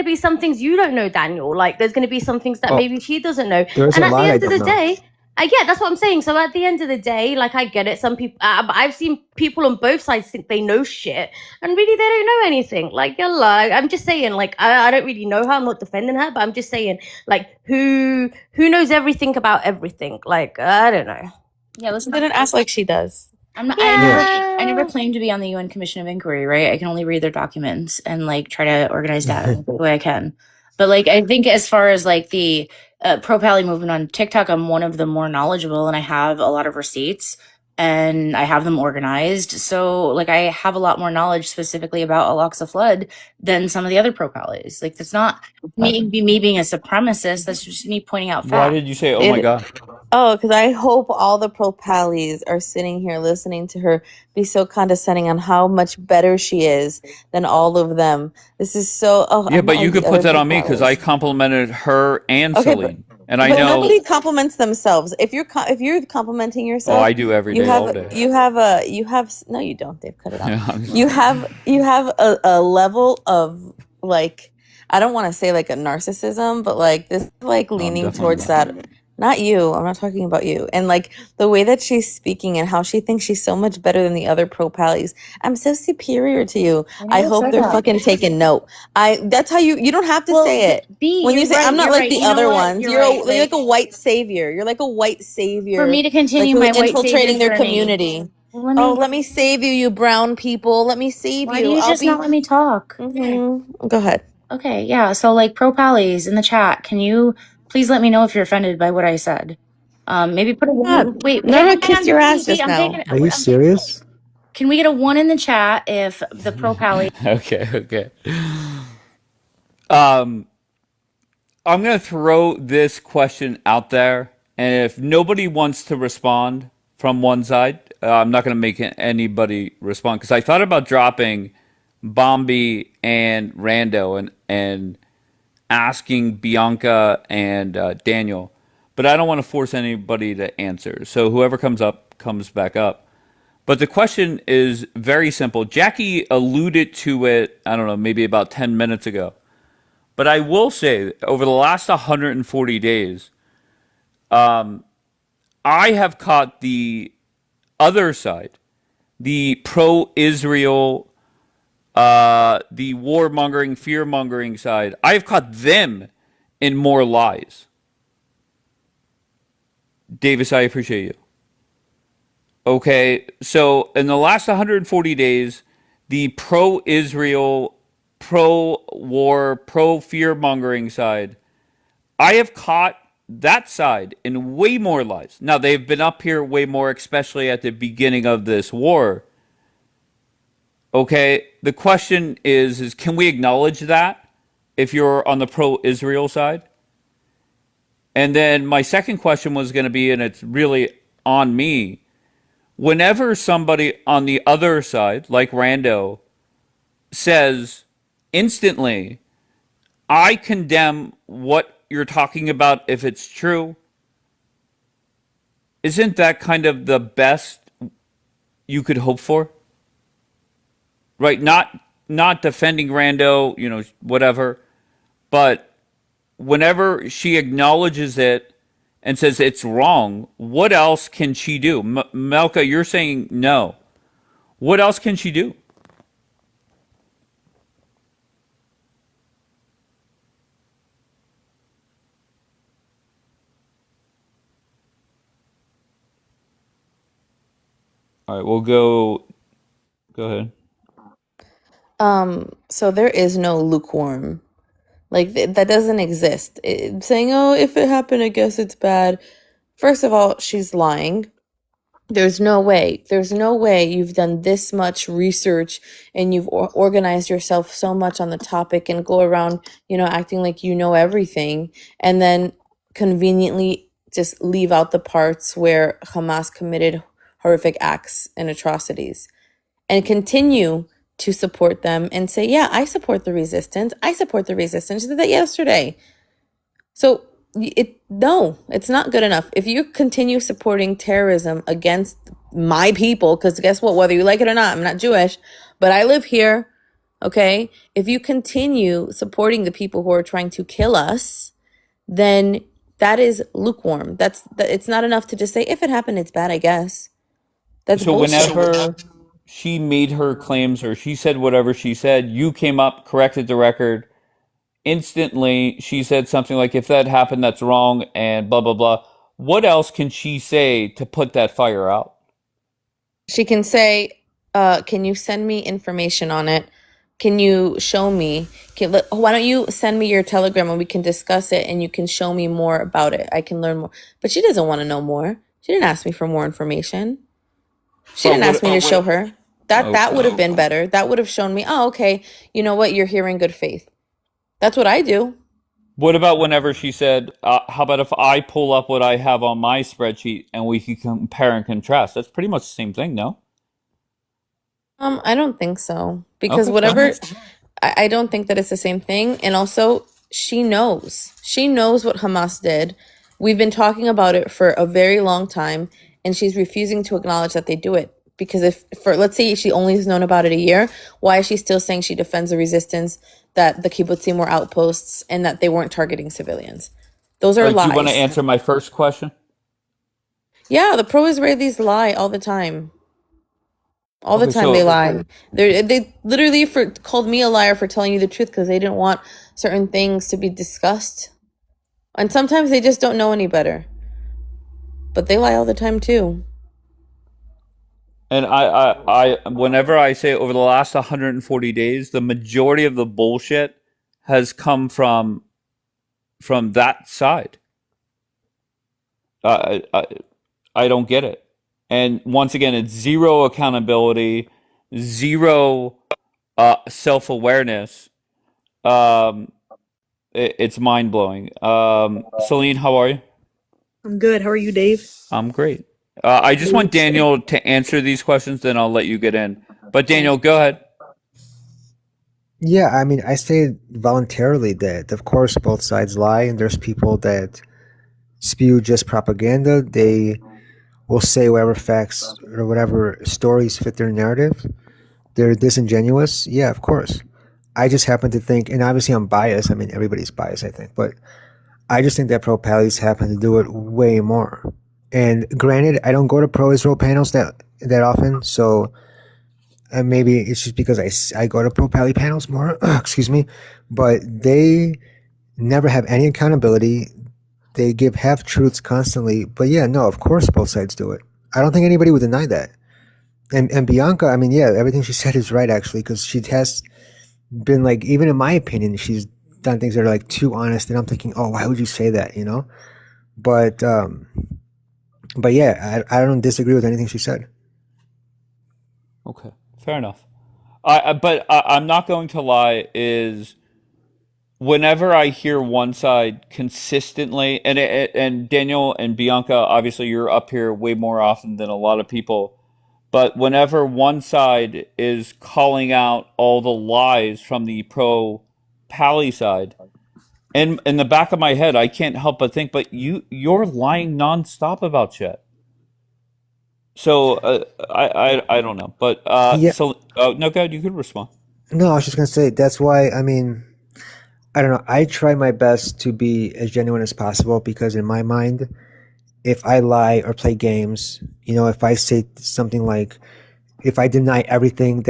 be some things you don't know, Daniel. Like there's going to be some things that Oh, maybe she doesn't know. there's And a at the lot I end of don't the know. day. Yeah, that's what I'm saying. So at the end of the day, like I get it. Some people, but I've seen people on both sides think they know shit, and really they don't know anything. Like, yalla, I'm just saying, like I don't really know her. I'm not defending her, but I'm just saying, like who knows everything about everything? Like I don't know. Yeah, listen. Didn't ask like she does. I'm not. Yeah. I never claimed to be on the UN Commission of Inquiry, right? I can only read their documents and like try to organize data the way I can. But like, I think as far as like the pro-Pally movement on TikTok, I'm one of the more knowledgeable, and I have a lot of receipts and I have them organized. So like, I have a lot more knowledge specifically about Al-Aqsa flood than some of the other pro-Pallies. Like, that's not me being a supremacist. That's just me pointing out Why facts. did you say, oh my God? Oh, because I hope all the pro-Pallies are sitting here listening to her be so condescending on how much better she is than all of them. This is so. Oh, Yeah, I'm but not you like could the put other that on me because I pro-Pallies. complimented her and Okay, but Celine. And I know, nobody compliments themselves. If you're complimenting oh, yourself, I do every you day, all have day. no, you don't. Dave, cut it out. Yeah, I'm just You kidding. have a level of like, I don't want to say like a narcissism, but like this like No, I'm leaning definitely towards not. that. Not you. I'm not talking about you. And like the way that she's speaking and how she thinks she's so much better than the other pro-Pallies. I'm so superior to you. I I never hope said they're that. fucking taking note. That's how you don't have to Well, say it. B, When you you're say I'm right. not You're like right. the You know other what? ones, You're you're right. you're like Like, a white savior. You're like a white for savior, me to like continue who's my white savior infiltrating their journey. community. Well, let Oh, me. let me save you, you brown people. Let me save Why do you. you I'll just not be. let me talk? Go ahead. Okay, yeah. So, like, pro-Pallies in the chat, can you please let me know if you're offended by what I said? Maybe put a Yeah, one. Wait, Nora hang kissed on. your ass B, just I'm now. taking. Are you I'm taking. serious? Can we get a 1 in the chat if the pro-Pally? Okay. Um, I'm going to throw this question out there. And if nobody wants to respond from one side, I'm not going to make anybody respond. Because I thought about dropping Bombi and Rando and asking Bianca and Daniel. But I don't want to force anybody to answer. So whoever comes up comes back up. But the question is very simple. Jackie alluded to it, I don't know, maybe about 10 minutes ago. But I will say, over the last 140 days, I have caught the other side, the pro-Israel, the warmongering, fear-mongering side. I've caught them in more lies. Davis, I appreciate you. Okay, so in the last 140 days, the pro-Israel, pro-war, pro-fear-mongering side, I have caught that side in way more lies. Now, they've been up here way more, especially at the beginning of this war. Okay, the question is can we acknowledge that if you're on the pro-Israel side? And then my second question was going to be, and it's really on me, whenever somebody on the other side, like Rando, says instantly, I condemn what you're talking about if it's true, isn't that kind of the best you could hope for? Right? Not defending Rando, whatever, but whenever she acknowledges it and says it's wrong, what else can she do? Melka, you're saying no. What else can she do? All right, we'll go. Go ahead. So there is no lukewarm. Like that doesn't exist. Saying, "Oh, if it happened, I guess it's bad." First of all, she's lying. There's no way. There's no way you've done this much research and you've organized yourself so much on the topic and go around, acting like you know everything, and then conveniently just leave out the parts where Hamas committed horrific acts and atrocities, and continue to support them and say, yeah, I support the resistance. I support the resistance. You did that yesterday. So no, it's not good enough. If you continue supporting terrorism against my people, because guess what, whether you like it or not, I'm not Jewish, but I live here. Okay. If you continue supporting the people who are trying to kill us, then that is lukewarm. It's not enough to just say, if it happened, it's bad, I guess. That's So bullshit. whenever she made her claims or she said whatever she said, you came up, corrected the record. Instantly, she said something like, if that happened, that's wrong, and blah, blah, blah. What else can she say to put that fire out? She can say, can you send me information on it? Can you show me? Why don't you send me your Telegram and we can discuss it and you can show me more about it? I can learn more. But she doesn't want to know more. She didn't ask me for more information. She didn't ask me to show her. That would have been better. That would have shown me, oh, okay, you know what? You're here in good faith. That's what I do. What about whenever she said, how about if I pull up what I have on my spreadsheet and we can compare and contrast? That's pretty much the same thing, no? I don't think so. Because Okay, whatever, fine. I don't think that it's the same thing. And also, she knows. She knows what Hamas did. We've been talking about it for a very long time, and she's refusing to acknowledge that they do it. Because let's say she only has known about it a year, why is she still saying she defends the resistance, that the kibbutzim were outposts, and that they weren't targeting civilians? Those are Do you want to lies. answer my first question? Yeah, the pro-Israelis lie all the time. All the Okay, time they so lie. They literally called me a liar for telling you the truth because they didn't want certain things to be discussed. And sometimes they just don't know any better. But they lie all the time too. and whenever I say over the last 140 days, the majority of the bullshit has come from that side. I don't get it. And once again, it's zero accountability, zero self-awareness. It's mind-blowing. Celine, how are you? I'm good. How are you, Dave? I'm great. I just want Daniel to answer these questions, then I'll let you get in. But Daniel, go ahead. Yeah, I mean, I say voluntarily that, of course, both sides lie, and there's people that spew just propaganda. They will say whatever facts or whatever stories fit their narrative. They're disingenuous. Yeah, of course. I just happen to think, and obviously I'm biased. I mean, everybody's biased, I think, but I just think that pro-Pallies happen to do it way more. And granted, I don't go to pro-Israel panels that often, so maybe it's just because I go to pro-Pally panels more, excuse me, but they never have any accountability. They give half-truths constantly. But yeah, no, of course both sides do it. I don't think anybody would deny that. And Bianca, I mean, yeah, everything she said is right, actually, because she has been, like, even in my opinion, she's done things that are, like, too honest, and I'm thinking, oh, why would you say that, you know? But yeah, I don't disagree with anything she said. Okay, fair enough. But I'm not going to lie, is whenever I hear one side consistently, and Daniel and Bianca, obviously you're up here way more often than a lot of people, but whenever one side is calling out all the lies from the pro-Pally side, and in the back of my head, I can't help but think, but you're lying nonstop about shit. So I don't know, but Yeah, so no, go ahead, you could respond. no, I was just gonna say that's why. I mean, I don't know. I try my best to be as genuine as possible because in my mind, if I lie or play games, you know, if I say something like, if I deny everything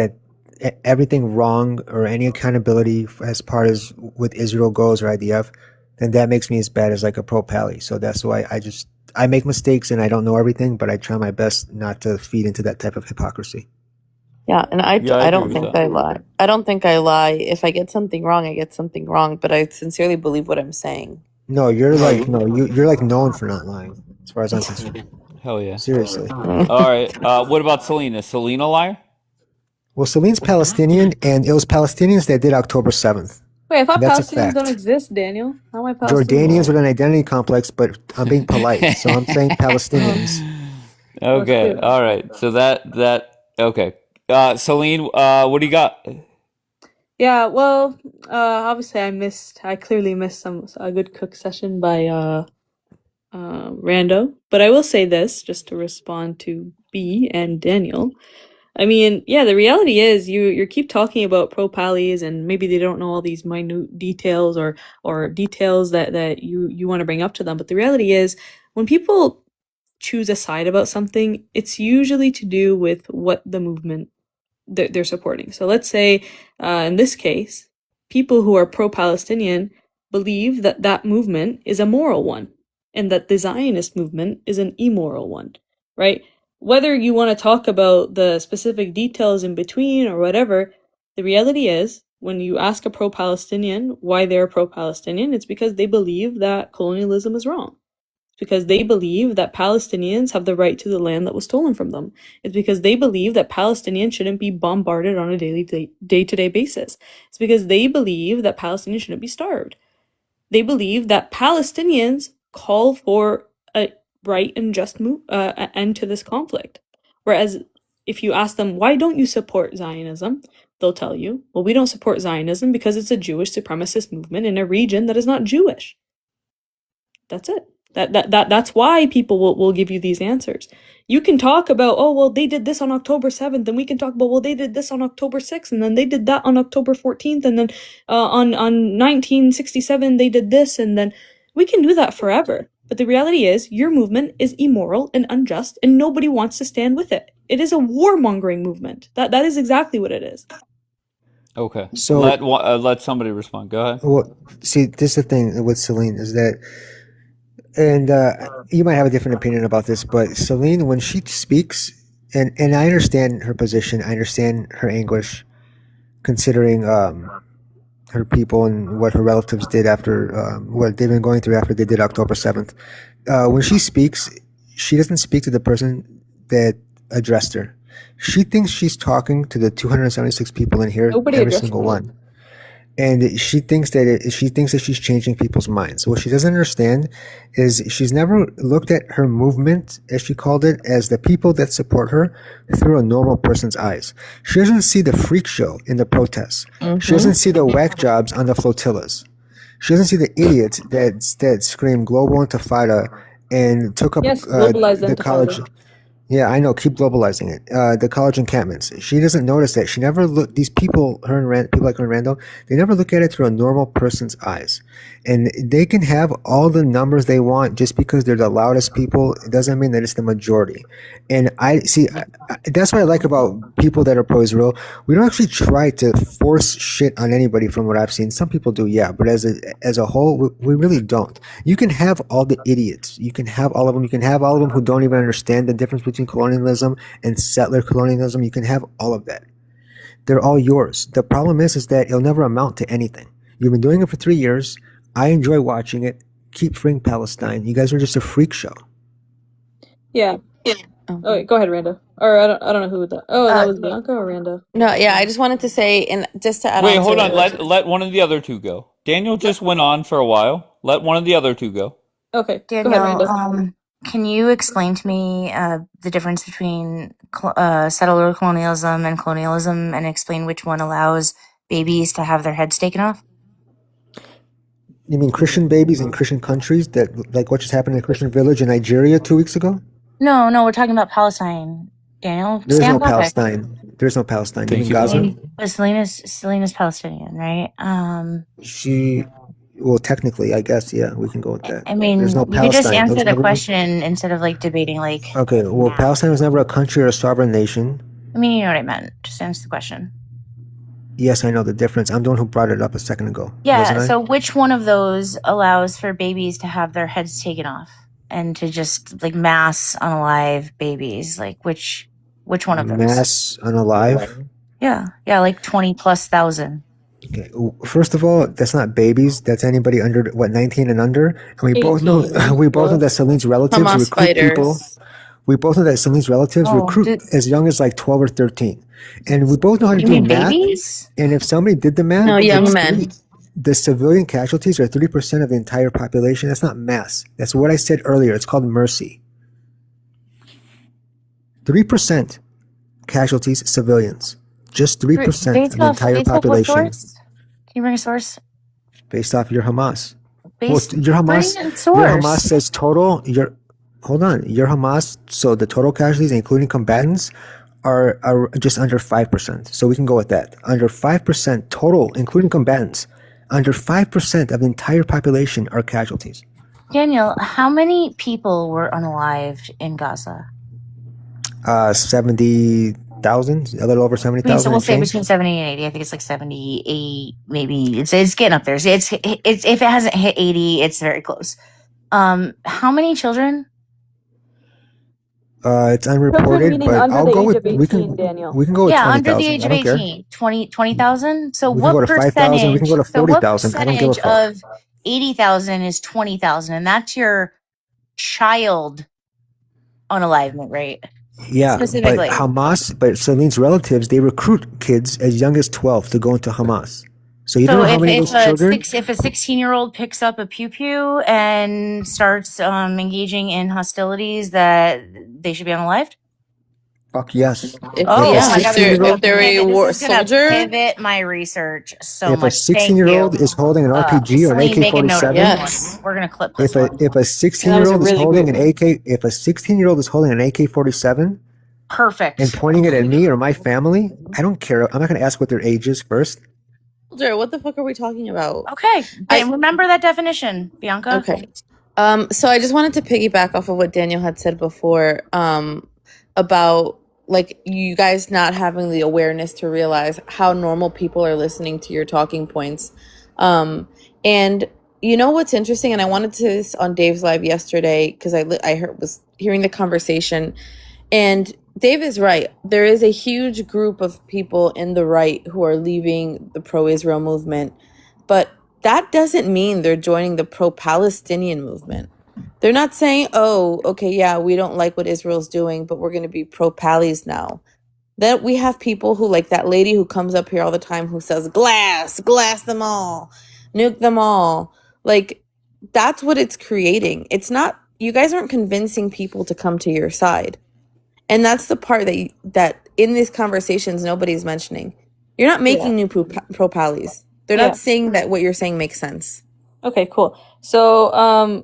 wrong or any accountability as far as with Israel goes or IDF, then that makes me as bad as like a pro-Pally. So that's why I make mistakes and I don't know everything, but I try my best not to feed into that type of hypocrisy. Yeah, and Yeah, I I agree don't with think that. I lie. I don't think I lie. If I get something wrong, I get something wrong, but I sincerely believe what I'm saying. No, you're like no, you're like known for not lying, as far as I'm concerned. Hell yeah. Seriously. All right. What about Celine? Is Celine a liar? Well, Celine's Palestinian, and it was Palestinians that did October 7th. Wait, I thought That's a Palestinians don't fact. exist, Daniel. How am I Palestinian? Jordanians with an identity complex, but I'm being polite, so I'm saying Palestinians. Okay. cute. All right. So okay. Celine, what do you got? Yeah, well, obviously I clearly missed a good cook session by Rando. But I will say this, just to respond to B and Daniel. I mean, yeah, the reality is you keep talking about pro pallies and maybe they don't know all these minute details or details that you want to bring up to them. But the reality is when people choose a side about something, it's usually to do with what the movement they're supporting. So let's say, in this case, people who are pro-Palestinian believe that that movement is a moral one, and that the Zionist movement is an immoral one, right? Whether you want to talk about the specific details in between or whatever, the reality is, when you ask a pro-Palestinian why they're pro-Palestinian, it's because they believe that colonialism is wrong. Because they believe that Palestinians have the right to the land that was stolen from them. It's because they believe that Palestinians shouldn't be bombarded on a day-to-day basis. It's because they believe that Palestinians shouldn't be starved. They believe that Palestinians call for a right and just end to this conflict. Whereas if you ask them, why don't you support Zionism? They'll tell you, well, we don't support Zionism because it's a Jewish supremacist movement in a region that is not Jewish. That's it. That's why people will give you these answers. You can talk about, oh, well, they did this on October 7th, and we can talk about, well, they did this on October 6th, and then they did that on October 14th, and then on 1967 they did this, and then we can do that forever. But the reality is, your movement is immoral and unjust, and nobody wants to stand with it. It is a warmongering movement. That is exactly what it is. Okay. So let somebody respond. Go ahead. well, see, this is the thing with Celine is that, and you might have a different opinion about this, but Celine, when she speaks, and I understand her position, I understand her anguish, considering her people and what her relatives did after what they've been going through after they did October 7th. When she speaks, she doesn't speak to the person that addressed her. She thinks she's talking to the 276 people in here, Nobody every addressed single me. one. And she thinks that she's changing people's minds. What she doesn't understand is she's never looked at her movement, as she called it, as the people that support her through a normal person's eyes. She doesn't see the freak show in the protests. She doesn't see the whack jobs on the flotillas. She doesn't see the idiots that scream global intifada and took up Yes, globalized the college. intifada. Yeah, I know. Keep globalizing it. The college encampments. She doesn't notice that. She never look. These people, people like her and Randall, they never look at it through a normal person's eyes, and they can have all the numbers they want just because they're the loudest people. It doesn't mean that it's the majority. And I see. That's what I like about people that are pro-Israel. We don't actually try to force shit on anybody. From what I've seen, some people do, yeah, but as a whole, we really don't. You can have all the idiots. You can have all of them. You can have all of them who don't even understand the difference between colonialism and settler colonialism. You can have all of that. They're all yours. The problem is that it'll never amount to anything. You've been doing it for 3 years. I enjoy watching it. Keep freeing Palestine. You guys are just a freak show. Yeah. Oh, wait, go ahead, Randa. Or I don't know who that. Oh, that was Bianca or Randa. No, yeah, I just wanted to say, and just to add Wait, on hold to on. Let one of the other two go. Daniel just went on for a while. Let one of the other two go. Okay, go ahead, Daniel, Randa. can you explain to me the difference between settler colonialism and explain which one allows babies to have their heads taken off? You mean Christian babies in Christian countries that, like what just happened in a Christian village in Nigeria 2 weeks ago? No, we're talking about Palestine. Daniel, There's stay no on topic. Palestine. There's no Palestine. You Thank mean you, Gaza? Lily. But Selena's Palestinian, right? Well, technically, I guess, yeah, we can go with that. I mean, There's no you could just Palestine. answer There's the never- question instead of like debating like. Okay, well, Palestine was never a country or a sovereign nation. I mean, you know what I meant. Just answer the question. Yes, I know the difference. I'm the one who brought it up a second ago. Yeah. wasn't I? So which one of those allows for babies to have their heads taken off and to just like mass unalive babies? Like which one of those? Mass unalive. Yeah, like 20,000+. Okay. First of all, that's not babies. That's anybody under 19 and under. And we both know 18. we both know that Celine's relatives Hamas recruit people. fighters. We both know that Celine's relatives recruit as young as like 12 or 13. And we both know how to You do mean math. babies? And if somebody did the math, No, young it's men. the civilian casualties are 30% of the entire population. That's not mass. That's what I said earlier. It's called mercy. 3% casualties, civilians. Just 3% of the entire population. What source? Can you bring a source? Based off your Hamas. Based, Well, your Hamas, bring a your source. Hamas says total. Hold on. Your Hamas. So the total casualties, including combatants, are just under 5%. So we can go with that. Under 5% total, including combatants. Under 5% of the entire population are casualties. Daniel, how many people were unalived in Gaza? 70,000, a little over 70,000. So we'll say between 70 and 80. I think it's like 78, maybe. It's getting up there. It's if it hasn't hit 80, it's very close. How many children? It's unreported, meaning but under I'll the go age with of 18, Daniel. we can go with Yeah, 20,000. under the age I of don't care. 18. 20,000? So We can what go to 5,000. We can go to percentage? So what 40,000. I don't give a percentage fuck. of 80,000 is 20,000? And that's your child unalivement rate. Yeah, Specifically. but Celine's relatives, they recruit kids as young as 12 to go into Hamas. So you don't So know how many of those children? if a 16-year-old picks up a pew-pew and starts engaging in hostilities, that they should be unalived? Fuck yes. If, Oh yeah, my God! if they're a war This is gonna soldier, pivot my research so If a much. 16-year-old is holding an RPG or an Celine, make a note of AK-47, this one. We're gonna clip this one. if a 16-year-old is holding an if a 16-year-old is holding an AK-47 Perfect. and pointing it at me or my family, I don't care. I'm not going to ask what their age is first. soldier, what the fuck are we talking about? Okay, remember that definition, Bianca. Okay. So I just wanted to piggyback off of what Daniel had said before, about like you guys not having the awareness to realize how normal people are listening to your talking points. And you know what's interesting, and I wanted to this on Dave's live yesterday because I was hearing the conversation, and Dave is right. There is a huge group of people in the right who are leaving the pro-Israel movement, but that doesn't mean they're joining the pro-Palestinian movement. They're not saying, oh, okay, yeah, we don't like what Israel's doing, but we're going to be pro-Pallies now. Then we have people who, like that lady who comes up here all the time who says, glass them all, nuke them all. Like, that's what it's creating. It's not, you guys aren't convincing people to come to your side. And that's the part that in these conversations, nobody's mentioning. You're not making new pro-Pallies. They're not saying that what you're saying makes sense. Okay, cool. So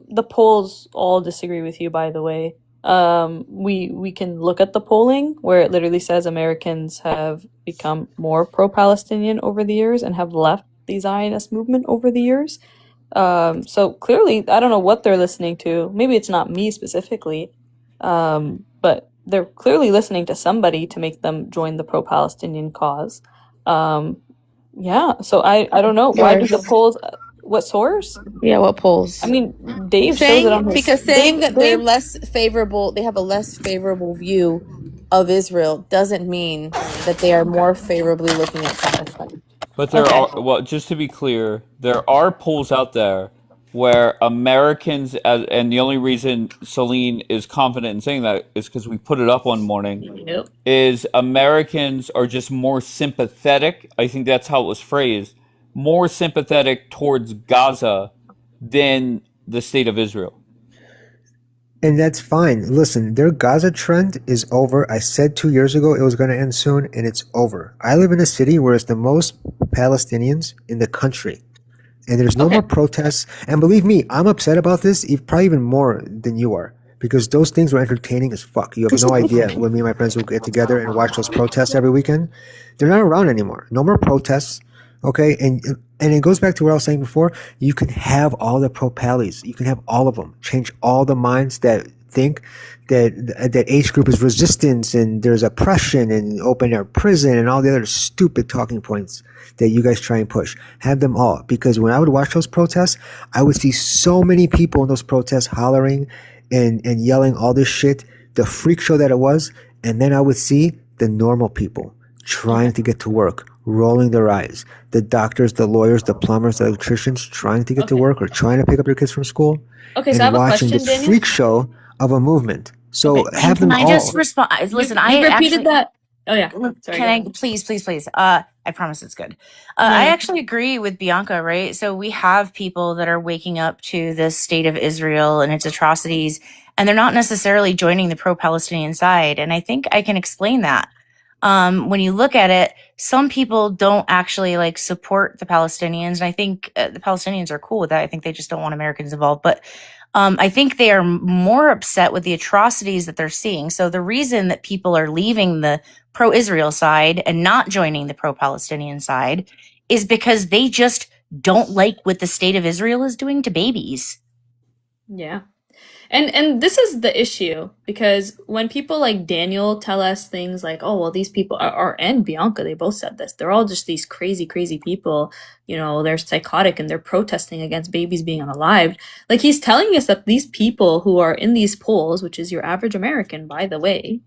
the polls all disagree with you, by the way. We can look at the polling where it literally says Americans have become more pro-Palestinian over the years and have left the Zionist movement over the years. So clearly, I don't know what they're listening to. Maybe it's not me specifically, but they're clearly listening to somebody to make them join the pro-Palestinian cause. Yeah, so I don't know. Why do the polls... What source? Yeah, what polls? I mean, Dave shows it on his... Because saying that they're less favorable, they have a less favorable view of Israel doesn't mean that they are more favorably looking at Palestine. But there are, well, just to be clear, there are polls out there where Americans, and the only reason Celine is confident in saying that is because we put it up one morning, is Americans are just more sympathetic. I think that's how it was phrased. More sympathetic towards Gaza than the state of Israel. And that's fine. Listen, their Gaza trend is over. I said 2 years ago it was going to end soon, and it's over. I live in a city where it's the most Palestinians in the country. And there's no more protests. And believe me, I'm upset about this, probably even more than you are. Because those things were entertaining as fuck. You have no idea when me and my friends would get together and watch those protests every weekend. They're not around anymore. No more protests. Okay, and it goes back to what I was saying before. You can have all the pro-Pallies. You can have all of them. Change all the minds that think that age group is resistance and there's oppression and open air prison and all the other stupid talking points that you guys try and push. Have them all. Because when I would watch those protests, I would see so many people in those protests hollering and yelling all this shit, the freak show that it was. And then I would see the normal people trying to get to work, rolling their eyes. The doctors, the lawyers, the plumbers, the electricians trying to get to work or trying to pick up their kids from school. Okay, and so I have a watching question, the Daniel. freak show of a movement. So Okay. have Can them I just all. respond? Listen, I You repeated actually. that. Oh yeah. Sorry. Can Go I ahead. please? I promise it's good. No, I no. actually agree with Bianca, right? So we have people that are waking up to the state of Israel and its atrocities, and they're not necessarily joining the pro-Palestinian side. And I think I can explain that. When you look at it, some people don't actually like support the Palestinians. And I think the Palestinians are cool with that. I think they just don't want Americans involved. But I think they are more upset with the atrocities that they're seeing. So the reason that people are leaving the pro-Israel side and not joining the pro-Palestinian side is because they just don't like what the state of Israel is doing to babies. Yeah. And this is the issue, because when people like Daniel tell us things like, oh, well, these people are, and Bianca, they both said this, they're all just these crazy, crazy people, you know, they're psychotic and they're protesting against babies being unalived. Like, he's telling us that these people who are in these polls, which is your average American, by the way,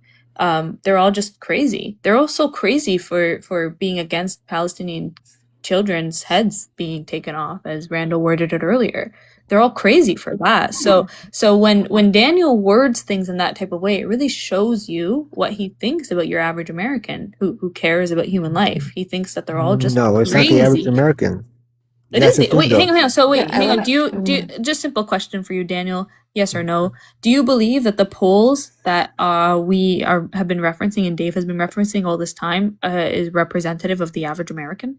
they're all just crazy. They're also crazy for being against Palestinian children's heads being taken off, as Randall worded it earlier. They're all crazy for that. So when Daniel words things in that type of way, it really shows you what he thinks about your average American who cares about human life. He thinks that they're all just No, it's not the average crazy. American. It That's is. the thing, Wait, though. hang on. So wait, Yeah, hang on. Do you just simple question for you, Daniel? Yes or no? Do you believe that the polls that we have been referencing and Dave has been referencing all this time is representative of the average American?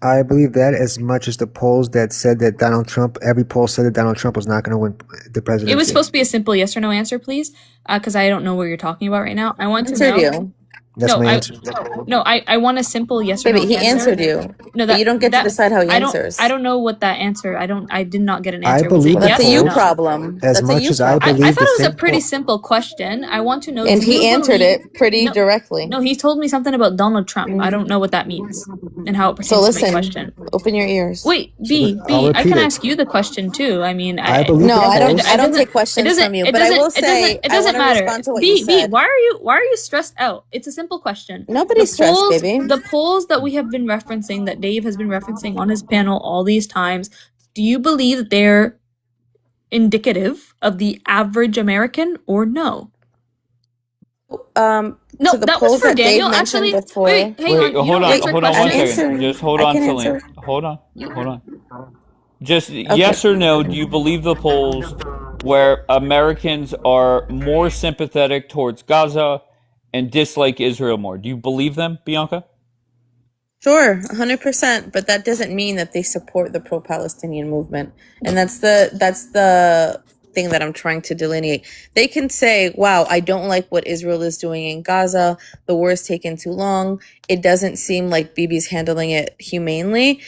I believe that as much as the polls that said that Donald Trump, every poll said that Donald Trump was not going to win the presidency. It was supposed to be a simple yes or no answer, please, because I don't know what you're talking about right now. I want to Answered know. you. That's No, my answer. I want a simple yes or no Baby, he answer. answered you. No, But you don't get to decide how he I answers. don't know what that answer. I did not get an I answer. Was believe it the yes That's a or you polls, no? problem. as That's a much you as I problem. I believe thought the it was a same pretty poll. simple question. I want to know. And Do you he answered believe? it pretty No, directly. no, he told me something about Donald Trump. I don't know what that means and how it So pertains to my listen, question. open your ears. Wait, I'll I repeat can it. ask you the question too. I mean, I believe No, the I don't. polls. I don't take it questions doesn't, from you. it But I doesn't, will it doesn't, say, it I want doesn't to matter. respond to what you B, said. why are you stressed out? It's a simple question. Nobody's stressed, baby. The polls that we have been referencing, that Dave has been referencing on his panel all these times, do you believe that they're indicative of the average American or no? No, To the that was polls for that Dave Daniel. mentioned Actually, before. wait, hang on. You Hold don't on, answer hold on one I'm questions. second. answering. Just hold I on, can Celine. answer. Hold on. Hold on. Just Okay. yes or no, do you believe the polls where Americans are more sympathetic towards Gaza and dislike Israel more? Do you believe them, Bianca? Sure, 100%, but that doesn't mean that they support the pro-Palestinian movement. And that's the thing that I'm trying to delineate. They can say, "Wow, I don't like what Israel is doing in Gaza. The war is taking too long. It doesn't seem like Bibi's handling it humanely."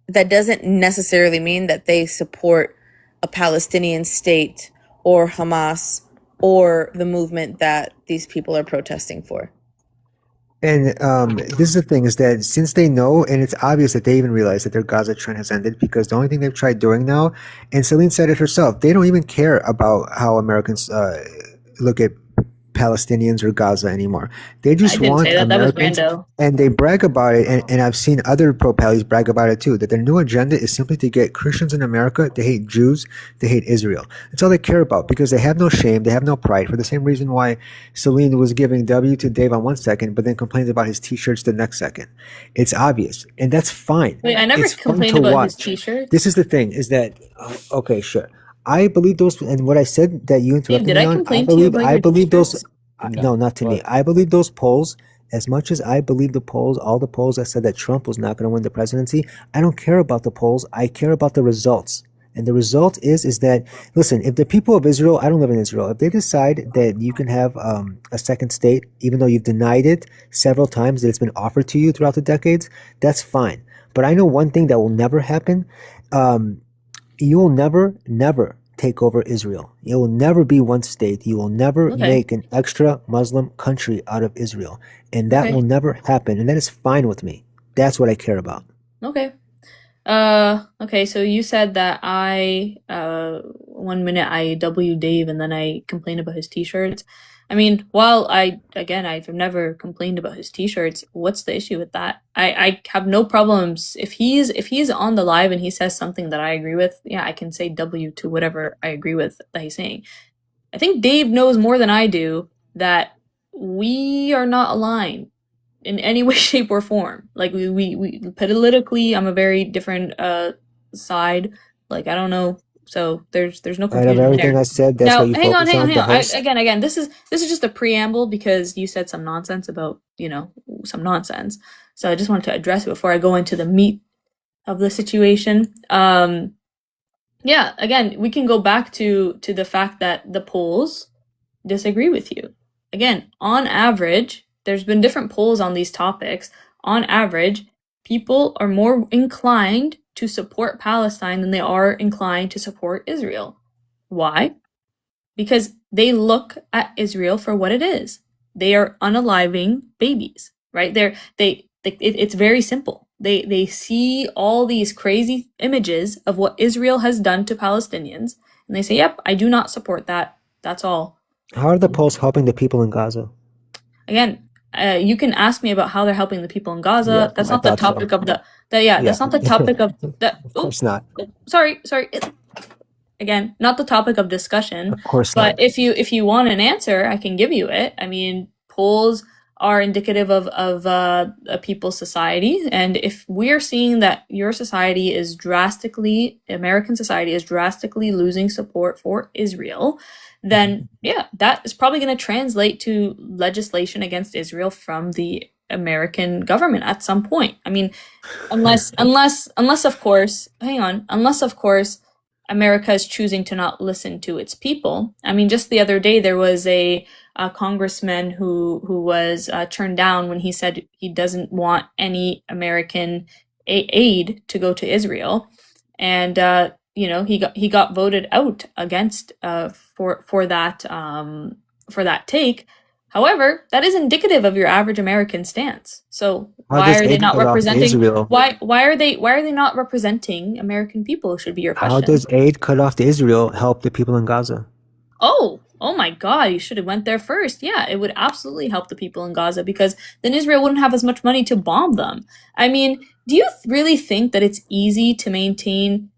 That doesn't necessarily mean that they support a Palestinian state or Hamas or the movement that these people are protesting for. And this is the thing, is that since they know, and it's obvious that they even realize that their Gaza trend has ended, because the only thing they've tried doing now, and Celine said it herself, they don't even care about how Americans look at Palestinians or Gaza anymore. They I just didn't want say that. That was Americans, Rando. and they brag about it, and I've seen other pro-Pallies brag about it too, that their new agenda is simply to get Christians in America to hate Jews, to hate Israel. That's all they care about, because they have no shame, they have no pride, for the same reason why Celine was giving W to Dave on one second, but then complains about his t-shirts the next second. It's obvious, and that's fine. Wait, I never It's fun complained to about watch. his t-shirt. This is the thing, is that, okay, sure. I believe those, and what I said that you Dave, interrupted did me I on, complain to you about I your believe those, t-shirts? no, not to me. I believe those polls, as much as I believe the polls, all the polls that said that Trump was not going to win the presidency, I don't care about the polls. I care about the results. And the result is that, listen, if the people of Israel, I don't live in Israel, if they decide that you can have a second state, even though you've denied it several times, that it's been offered to you throughout the decades, that's fine. But I know one thing that will never happen. You will never take over Israel. It will never be one state. You will never Okay. make an extra Muslim country out of Israel. And that Okay. will never happen. And that is fine with me. That's what I care about. Okay. Okay, so you said that I, 1 minute I W Dave and then I complained about his t-shirts. I mean, while I've never complained about his t-shirts, what's the issue with that? I have no problems. If he's on the live and he says something that I agree with, yeah, I can say W to whatever I agree with that he's saying. I think Dave knows more than I do that we are not aligned in any way, shape, or form. Like we politically, I'm a very different side. Like I don't know. So there's no Out of confusion everything there. I said, that's what Now, you hang on, focus hang on, on, hang the on. host. Again, this is just a preamble because you said some nonsense about, some nonsense. So I just wanted to address it before I go into the meat of the situation. Yeah, again, we can go back to the fact that the polls disagree with you. Again, on average, there's been different polls on these topics. On average, people are more inclined to support Palestine than they are inclined to support Israel. Why? Because they look at Israel for what it is. They are unaliving babies, right? It's very simple. They see all these crazy images of what Israel has done to Palestinians, and they say, "Yep, I do not support that." That's all. How are the polls helping the people in Gaza? Again, you can ask me about how they're helping the people in Gaza. Yeah, That's I not the thought so. topic of that's not the topic of that. Of course not. Sorry. Again, not the topic of discussion. Of course But not. if you want an answer, I can give you it. I mean, polls are indicative of a people's society, and if we're seeing that your society is American society is drastically losing support for Israel, then yeah, that is probably going to translate to legislation against Israel from the American government at some point. I mean, unless of course, America is choosing to not listen to its people. I mean, just the other day there was a congressman who was turned down when he said he doesn't want any American aid to go to Israel, and he got voted out against for that take. However, that is indicative of your average American stance. So why are they not representing Israel? why are they not representing American people should be your question. How does aid cut off to Israel help the people in Gaza? Oh my God, you should have went there first. Yeah, it would absolutely help the people in Gaza because then Israel wouldn't have as much money to bomb them. I mean, do you really think that it's easy to maintain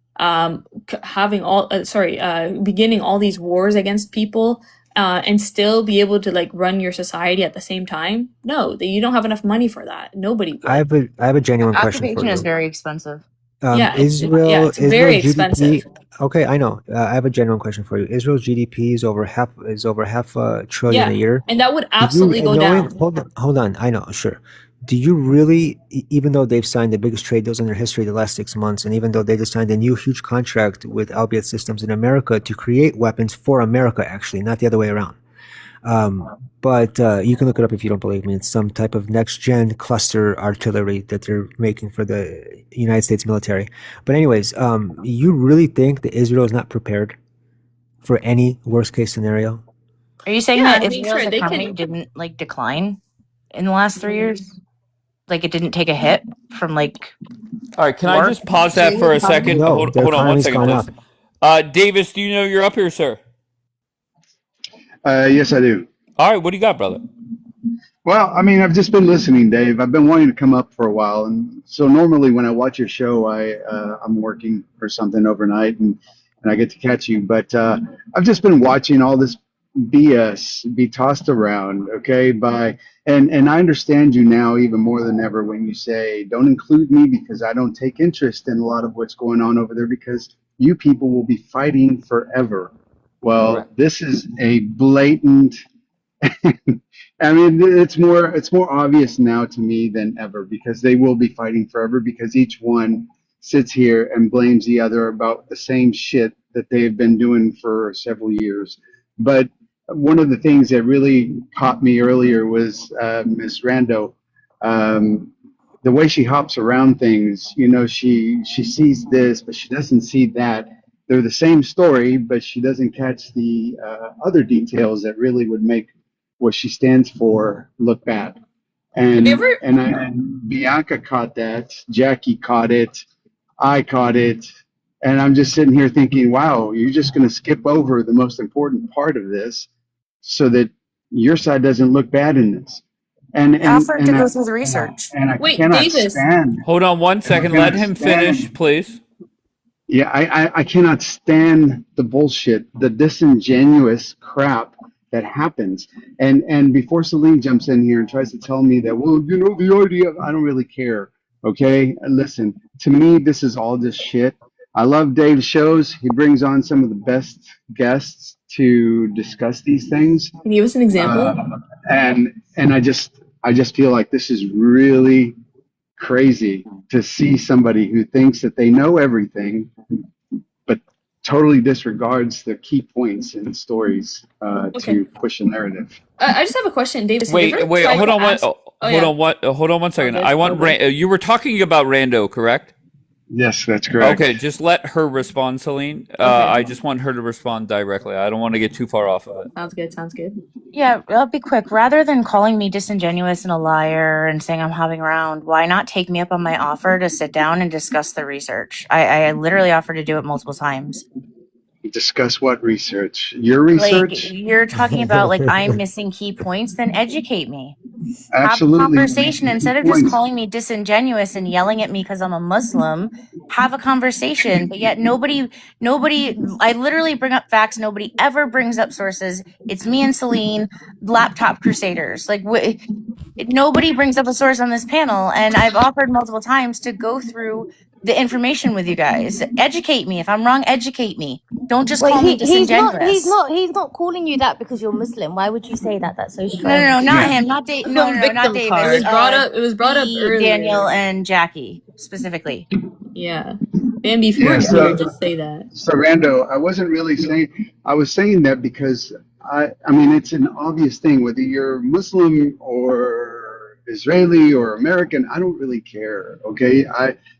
beginning all these wars against people and still be able to run your society at the same time? No, you don't have enough money for that. Nobody would. I have a genuine question for Occupation you. is very expensive. It's very expensive. Okay, I know. I have a genuine question for you. Israel's GDP is over half a trillion a year, and that would absolutely go down. Hold on. I know, sure. Do you really, even though they've signed the biggest trade deals in their history the last 6 months, and even though they just signed a new huge contract with Albion Systems in America to create weapons for America, actually, not the other way around. But you can look it up if you don't believe me. It's some type of next-gen cluster artillery that they're making for the United States military. But anyways, you really think that Israel is not prepared for any worst-case scenario? Are you saying that Israel's economy didn't decline in the last 3 years? Like it didn't take a hit from All right, can I just pause that for a second? No, hold on 1 second, please. Davis, do you know you're up here, sir? Yes, I do. All right, what do you got, brother? Well, I mean, I've just been listening, Dave. I've been wanting to come up for a while, and so normally when I watch your show, I'm working or something overnight, and I get to catch you. But I've just been watching all this BS be tossed around, okay? And I understand you now even more than ever when you say, don't include me because I don't take interest in a lot of what's going on over there because you people will be fighting forever. Well, correct. This is a blatant. I mean, it's more obvious now to me than ever because they will be fighting forever because each one sits here and blames the other about the same shit that they've been doing for several years. But one of the things that really caught me earlier was Miss Rando. The way she hops around things, she sees this, but she doesn't see that. They're the same story, but she doesn't catch the other details that really would make what she stands for look bad. And Bianca caught that, Jackie caught it, I caught it, and I'm just sitting here thinking, wow, you're just going to skip over the most important part of this so that your side doesn't look bad in this. And offer to go through the research. And I Wait, cannot Davis. stand. Hold on 1 second. Let him finish, please. Yeah, I cannot stand the bullshit, the disingenuous crap that happens. And before Celine jumps in here and tries to tell me that, well, you know, the idea, I don't really care. Okay, listen, to me, this is all just shit. I love Dave's shows. He brings on some of the best guests to discuss these things. Can you give us an example? And I just feel like this is really crazy to see somebody who thinks that they know everything, but totally disregards the key points in stories Okay. to push a narrative. I just have a question, Davis. Have you ever Wait, tried hold to on one, ask- hold on one second. good, I want all good. you were talking about Rando, correct? Yes, that's correct. Okay, just let her respond, Celine. I just want her to respond directly. I don't want to get too far off of it. Sounds good. Sounds good. Yeah, I'll be quick. Rather than calling me disingenuous and a liar and saying I'm hopping around, why not take me up on my offer to sit down and discuss the research? I literally offered to do it multiple times. Discuss what research? Your Like, research? you're talking about, like, I'm missing key points, then educate me. Absolutely. Have a conversation instead of just Points. calling me disingenuous and yelling at me because I'm a Muslim. Have a conversation, but yet nobody. I literally bring up facts. Nobody ever brings up sources. It's me and Celine, laptop crusaders. Like, nobody brings up a source on this panel, and I've offered multiple times to go through the information with you guys. Educate me. If I'm wrong, educate me. Don't just Wait, call me he's not disingenuous. he's not calling you that because you're Muslim. Why would you say that? That's so strange. No, not Yeah. him, not Dave. From No, not victim Davis. card. It was brought up earlier. Daniel and Jackie specifically. Yeah. Bambi, if you Yeah, weren't so- here, just say that. So Rando, I wasn't really saying, I was saying that because I mean, it's an obvious thing, whether you're Muslim or Israeli or American, I don't really care. Okay.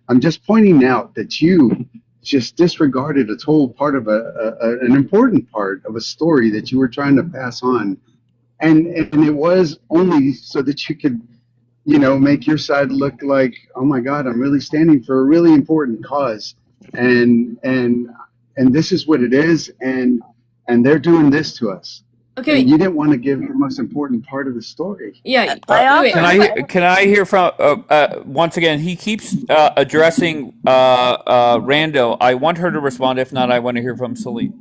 I'm just pointing out that you just disregarded a total part of an important part of a story that you were trying to pass on. And it was only so that you could, you know, make your side look like, oh my God, I'm really standing for a really important cause. And this is what it is, and they're doing this to us. Okay. And you didn't want to give the most important part of the story. Yeah. I Can I hear from once again? He keeps addressing Rando. I want her to respond. If not, I want to hear from Celine.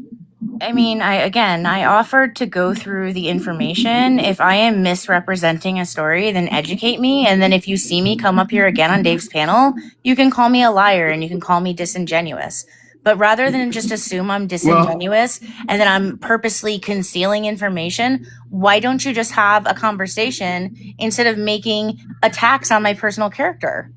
I mean, I offered to go through the information. If I am misrepresenting a story, then educate me. And then if you see me come up here again on Dave's panel, you can call me a liar and you can call me disingenuous. But rather than just assume I'm disingenuous and that I'm purposely concealing information, why don't you just have a conversation instead of making attacks on my personal character?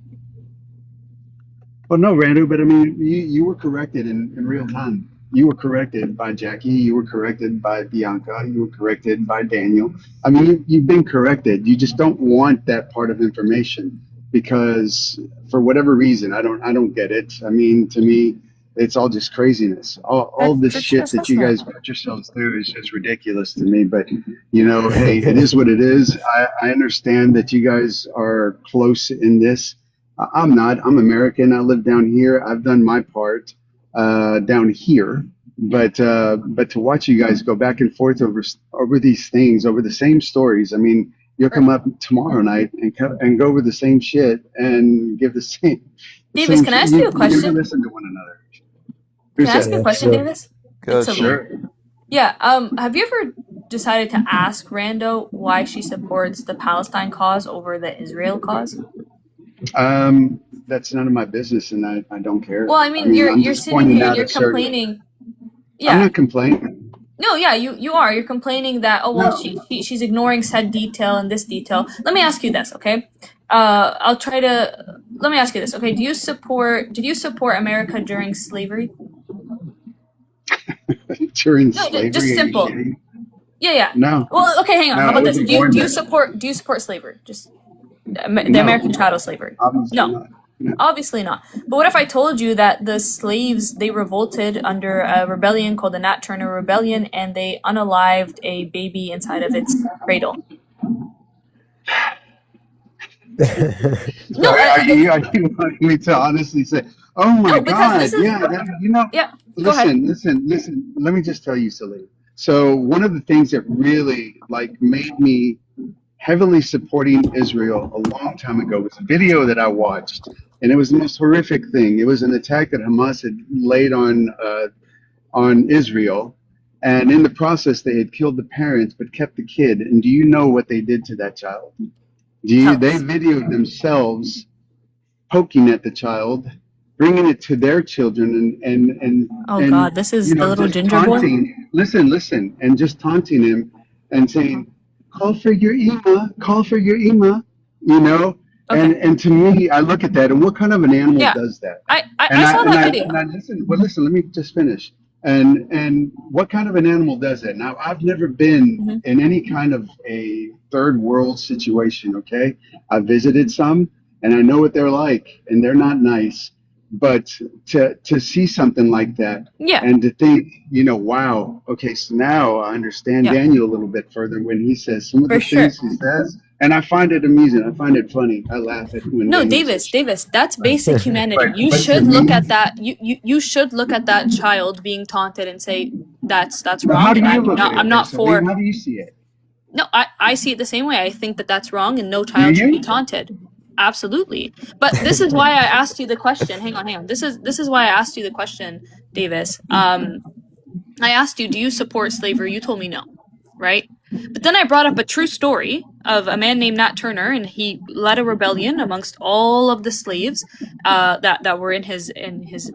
Well, no, Rando, but I mean, you were corrected in real time. You were corrected by Jackie. You were corrected by Bianca. You were corrected by Daniel. I mean, you've been corrected. You just don't want that part of information because, for whatever reason, I don't get it. I mean, to me, it's all just craziness. All this shit that you guys put yourselves through is just ridiculous to me. But you know, hey, it is what it is. I understand that you guys are close in this. I'm not. I'm American. I live down here. I've done my part down here. But to watch you guys go back and forth over these things, over the same stories. I mean, you'll come up tomorrow night and go over the same shit and give the same. Davis, same can I ask shit. you a question? You listen to one another. Can I ask you a question, Davis? Good. It's Sure. Yeah. Have you ever decided to ask Rando why she supports the Palestine cause over the Israel cause? That's none of my business, and I don't care. Well, I mean, I'm you're just sitting pointing here out and you're absurd- complaining. I'm Yeah. not complaining. No, yeah, you are. You're complaining that, oh well, No. she's ignoring said detail and this detail. Let me ask you this, okay? Let me ask you this, okay? Did you support America during slavery? During No, slavery, just are you simple. kidding? Yeah. No. Well, okay, hang on. No, How I about this? wasn't Do you born do you then. support slavery? Just the No. American chattel slavery? Obviously No. not. No. Obviously not. But what if I told you that the slaves, they revolted under a rebellion called the Nat Turner Rebellion, and they unalived a baby inside of its cradle? No, Are you wanting me to honestly say, oh my No, because God, this is- yeah, you know, yeah. Go ahead. listen, let me just tell you, Celine. So one of the things that really made me heavily supporting Israel a long time ago was a video that I watched. and it was the most horrific thing. It was an attack that Hamas had laid on Israel, and in the process, they had killed the parents but kept the kid. And do you know what they did to that child? Tell They us. videoed themselves poking at the child, bringing it to their children, Oh and God, this is the little just ginger boy. taunting. Listen, and just taunting him and saying, "Call for your call for your ima," you know. Okay. And to me, I look at that, and what kind of an animal Yeah, does that? I saw that video. And I listen. Well, listen. Let me just finish. And what kind of an animal does that? Now, I've never been Hmm. in any kind of a third world situation. Okay, I visited some, and I know what they're like, and they're not nice. But to see something like that, Yeah, and to think, wow, okay, so now I understand yeah, Daniel a little bit further when he says some of for the sure. things he says, and I find it amusing. I find it funny. I laugh at when No, Daniel says Davis, shit. Davis, that's basic humanity. You But to should look me, at that. You should look at that child being taunted and say that's but how wrong. do And you look at I'm it? not So, Lee, for. how do you see it? No, I see it the same way. I think that that's wrong, and no Do child should be you? taunted. Absolutely. But this is why I asked you the question. Hang on. This is why I asked you the question, Davis. I asked you, do you support slavery? You told me no, right? But then I brought up a true story of a man named Nat Turner, and he led a rebellion amongst all of the slaves that were in his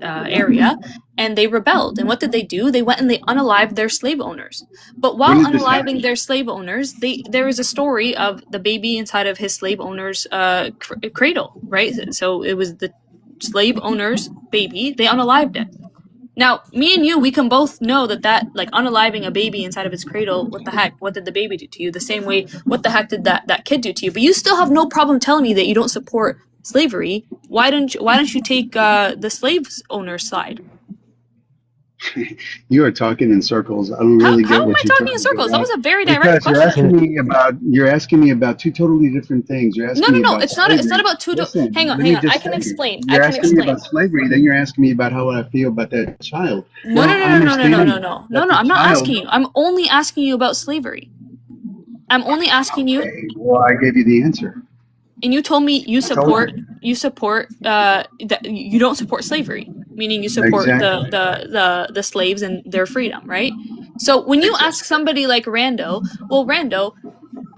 area, and they rebelled. And what did they do? They went and they unalived their slave owners. But When while did this unaliving happen? their slave owners, there is a story of the baby inside of his slave owner's cradle, right? So it was the slave owner's baby. They unalived it. Now, me and you, we can both know that like unaliving a baby inside of its cradle, what the heck? What did the baby do to you? The same way, what the heck did that kid do to you? But you still have no problem telling me that you don't support slavery. Why don't you take the slave owner's side? You are talking in circles. I don't really How get am I what you're talking in trying to get circles? That at was a very direct because question. you're asking me about two totally different things. You're No, asking no, me no. about It's not slavery. about two. Listen, Hang on, let hang me on. I just can say, explain. I you're can asking me about explain. slavery, then you're asking me about how I feel about that child. No, no, Well, I no, no, no, no, no, no, understand no, no, that no. the I'm not child. asking you. I'm only asking you about slavery. I'm only asking you. Okay, well, I gave you the answer. And you told me you I told support you that you don't support slavery, meaning you support the exactly, the the slaves and their freedom, right? So when you ask exactly. somebody like Rando, well, Rando,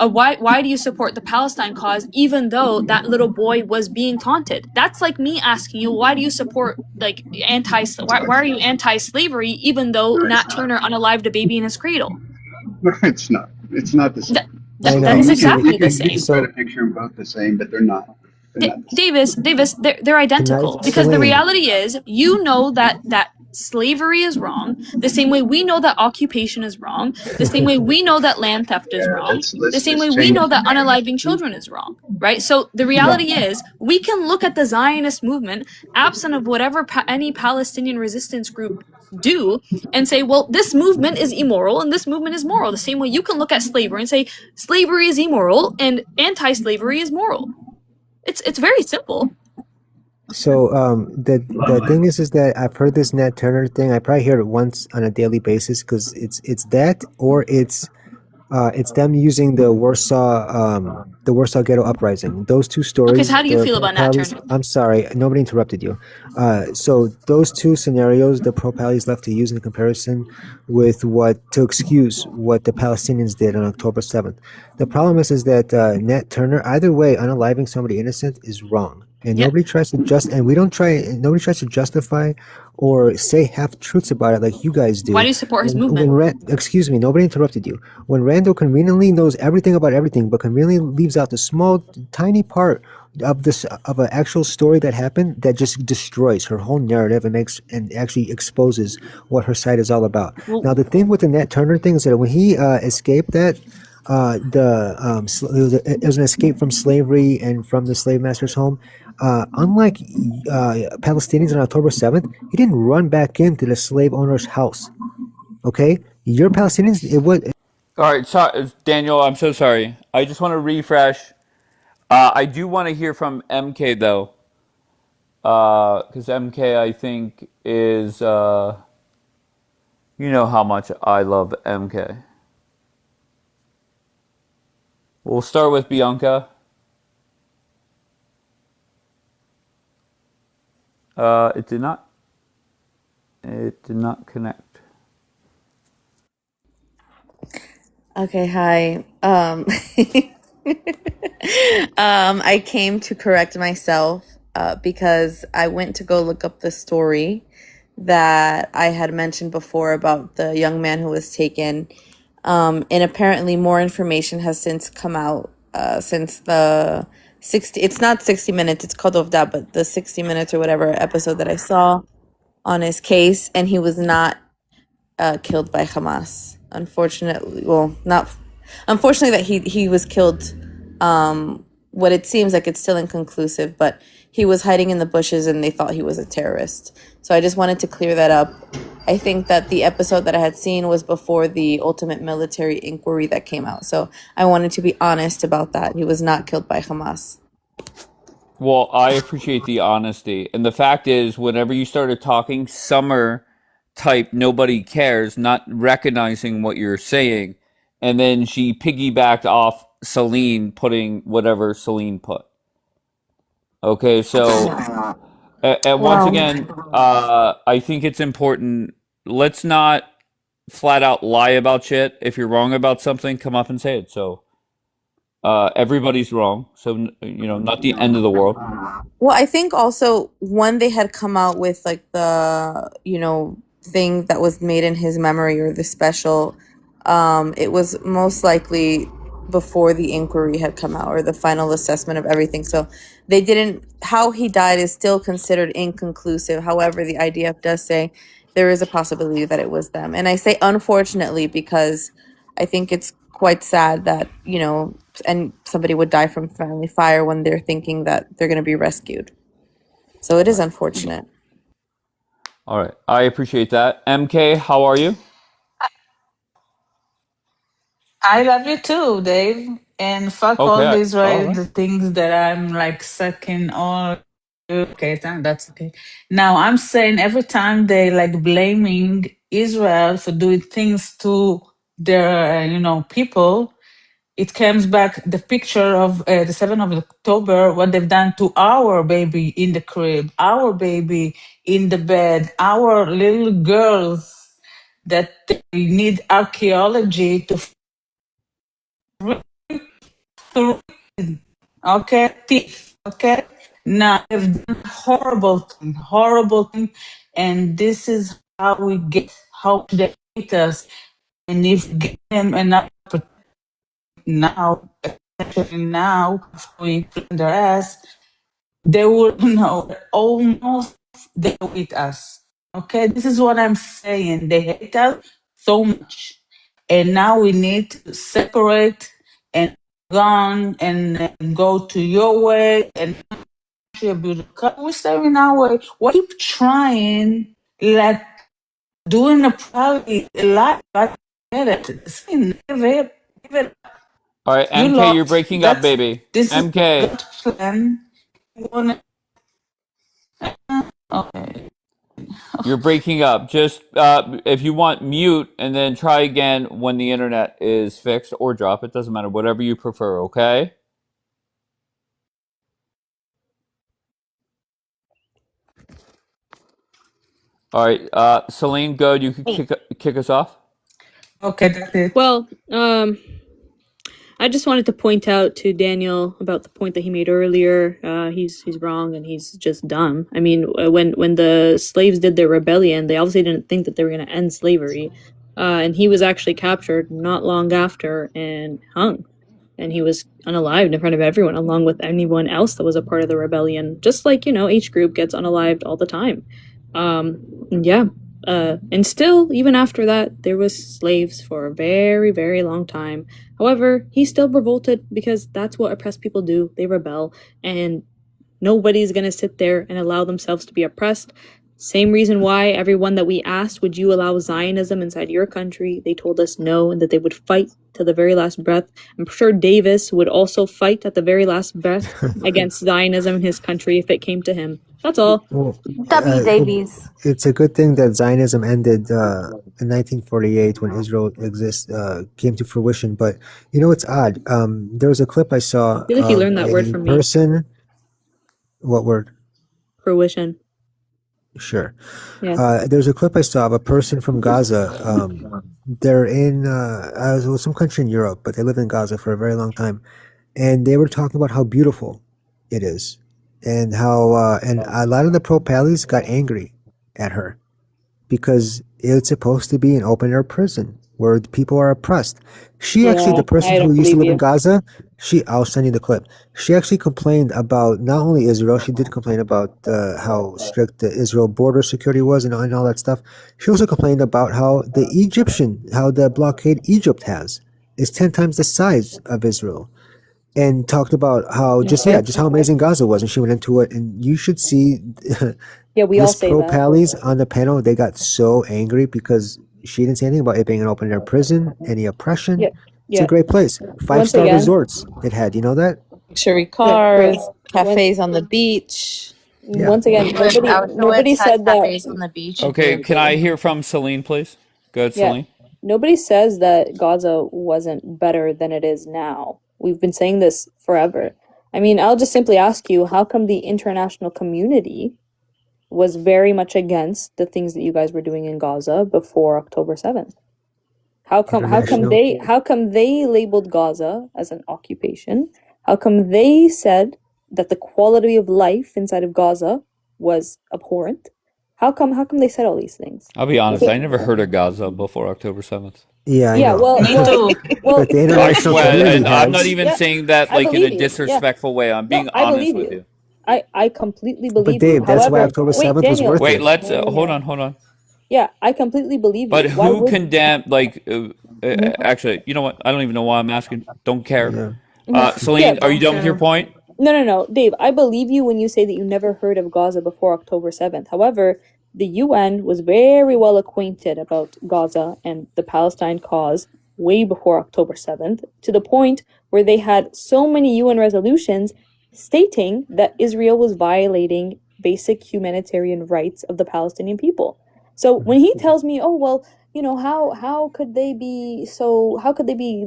why do you support the Palestine cause even though that little boy was being taunted? That's like me asking you, why do you support like why are you anti-slavery even though No, Nat it's not. Turner unalived a baby in his cradle? No, it's not. It's not the That, same. that, I that know. is You exactly the can same. try So to picture them both the same, but they're not. They're not the same. Davis, they're can I identical because the explain? reality is, you know that slavery is wrong. The same way we know that occupation is wrong. The same way we know that land theft is Yeah, wrong. The same let's way we know change the that unaliving narrative. children is wrong. Right. So the No. reality is, we can look at the Zionist movement, absent of whatever any Palestinian resistance group do, and say, well, this movement is immoral and this movement is moral. The same way you can look at slavery and say slavery is immoral and anti-slavery is moral. It's very simple. So the thing is that I've heard this Nat Turner thing. I probably hear it once on a daily basis because it's that or it's them using the Warsaw Ghetto Uprising. Those two Okay, so stories, how do you the feel pro about Nat pallies. Turner? I'm sorry, nobody interrupted you. So those two scenarios, the pro pallies left to use in comparison with what to excuse what the Palestinians did on October 7th. The problem is that Nat Turner, either way, unaliving somebody innocent is wrong. And Yep. nobody tries to nobody tries to justify or say half truths about it like you guys Why do. do you support his When movement? excuse me, nobody interrupted you. When Randall conveniently knows everything about everything, but conveniently leaves out the small, tiny part of an actual story that happened that just destroys her whole narrative and actually exposes what her side is all about. Well, Now, the thing with the Nat Turner thing is that when he escaped that, it was an escape from slavery and from the slave master's home. Unlike Palestinians on October 7th, he didn't run back into the slave owner's house. Okay, you're Palestinians. It was All right, so, Daniel, I'm so sorry. I just want to refresh. I do want to hear from MK though, because MK I think is you know how much I love MK. We'll start with Bianca. It did not. It did not connect. Okay, hi. I came to correct myself because I went to go look up the story that I had mentioned before about the young man who was taken. And apparently more information has since come out since the 60, it's not 60 minutes, it's called of that, but the 60 minutes or whatever episode that I saw on his case, and he was not killed by Hamas. Unfortunately, well, not unfortunately that he was killed. What it seems like, it's still inconclusive, but he was hiding in the bushes and they thought he was a terrorist. So I just wanted to clear that up. I think that the episode that I had seen was before the ultimate military inquiry that came out. So I wanted to be honest about that. He was not killed by Hamas. Well, I appreciate the honesty. And the fact is, whenever you started talking, Summer type nobody cares, not recognizing what you're saying. And then she piggybacked off Celine putting whatever Celine put. Okay, so and once Well, again, I think it's important. Let's not flat out lie about shit. If you're wrong about something, come up and say it. So everybody's wrong. So not the end of the world. well, I think also when they had come out with like the, thing that was made in his memory or the special, it was most likely before the inquiry had come out or the final assessment of everything. So they didn't, how he died is still considered inconclusive. However, the IDF does say there is a possibility that it was them. And I say unfortunately because I think it's quite sad that, and somebody would die from friendly fire when they're thinking that they're going to be rescued. So it is unfortunate. All right. I appreciate that. MK, how are you? I love you too, Dave. And fuck all Okay. these All right right. the things that I'm like sucking all. Okay, that's okay. Now I'm saying every time they like blaming Israel for doing things to their people, it comes back the picture of the 7th of October, what they've done to our baby in the crib, our baby in the bed, our little girls that they need archaeology to through, okay, teeth, okay. Now they've done horrible thing, and this is how we get how they hate us. And if we give them enough now, especially now, we put their ass, they will know almost they hate us. Okay, this is what I'm saying. They hate us so much, and now we need to separate and gone and go to your way and contribute. We're staying our way. We keep trying, like doing a probably a lot, but get it. Give it. All right, You MK, you're lost. breaking up, That's baby. this is MK, God's plan. You wanna, okay. you're breaking up. Just if you want, mute and then try again when the internet is fixed or drop. It doesn't matter. Whatever you prefer, okay? All right, Celine, go. You can kick us off. Okay, that's it. Well, I just wanted to point out to Daniel about the point that he made earlier. He's wrong and he's just dumb. I mean, when the slaves did their rebellion, they obviously didn't think that they were going to end slavery, and he was actually captured not long after and hung, and he was unalived in front of everyone, along with anyone else that was a part of the rebellion. Just like each group gets unalived all the time. Yeah. And still, even after that, there was slaves for a very, very long time. However, he still revolted because that's what oppressed people do. They rebel, and nobody's gonna sit there and allow themselves to be oppressed. Same reason why everyone that we asked, would you allow Zionism inside your country? They told us no, and that they would fight to the very last breath. I'm sure Davis would also fight at the very last breath against Zionism in his country if it came to him. That's all. Well, W Davies. it's a good thing that Zionism ended in 1948 when Israel came to fruition. But it's odd. There was a clip I saw I feel like you learned that of word a from me. person. What word? Fruition. Sure. Yeah. There's a clip I saw of a person from Gaza. They're in it was some country in Europe, but they lived in Gaza for a very long time, and they were talking about how beautiful it is, and how and a lot of the pro-pallies got angry at her because it's supposed to be an open air prison where the people are oppressed. She actually, Yeah, the person I who don't used to believe live in you. Gaza, I'll send you the clip. She actually complained about not only Israel, she did complain about how strict the Israel border security was and all that stuff. She also complained about how how the blockade Egypt has is 10 times the size of Israel, and talked about how Okay. just how amazing Gaza was, and she went into it. And you should see Yeah, we all this say pro that. pallies on the panel. They got so angry because she didn't say anything about it being an open air prison, any oppression. Yeah. It's a Yeah. great place. Once 5-star again, resorts it had. You know that? Luxury yeah, but cars, when cafes on the beach. Yeah. once again, nobody Auschwitz had said that. cafes on the beach. If Okay, you're can I hear from Celine, please? Go ahead, Yeah, Celine. nobody says that Gaza wasn't better than it is now. We've been saying this forever. I mean, I'll just simply ask you, how come the international community was very much against the things that you guys were doing in Gaza before October 7th? How come International. how come they labeled Gaza as an occupation? How come they said that the quality of life inside of Gaza was abhorrent? How come they said all these things? I'll be honest, I never heard of Gaza before October 7th. Yeah, I Yeah, know. well, Me well, too. well, But the I international swear, community and I'm not has. even yeah, saying that I like in a believe you. Yeah, disrespectful way. I'm no, being I honest believe with you. you. I completely But believe you. Dave, that's why However, October wait, 7th was Daniel. worth Wait, it. let's hold on, hold on. Yeah, I completely believe you. But Why who would? condemned? Like, Mhm, actually, you know what? I don't even know why I'm asking. Don't care. Yeah. Yeah, Celine, are you done with your point? no, Dave. I believe you when you say that you never heard of Gaza before October 7th. However, the UN was very well acquainted about Gaza and the Palestine cause way before October 7th, to the point where they had so many UN resolutions stating that Israel was violating basic humanitarian rights of the Palestinian people. So when he tells me, "Oh, well, you know, how could they be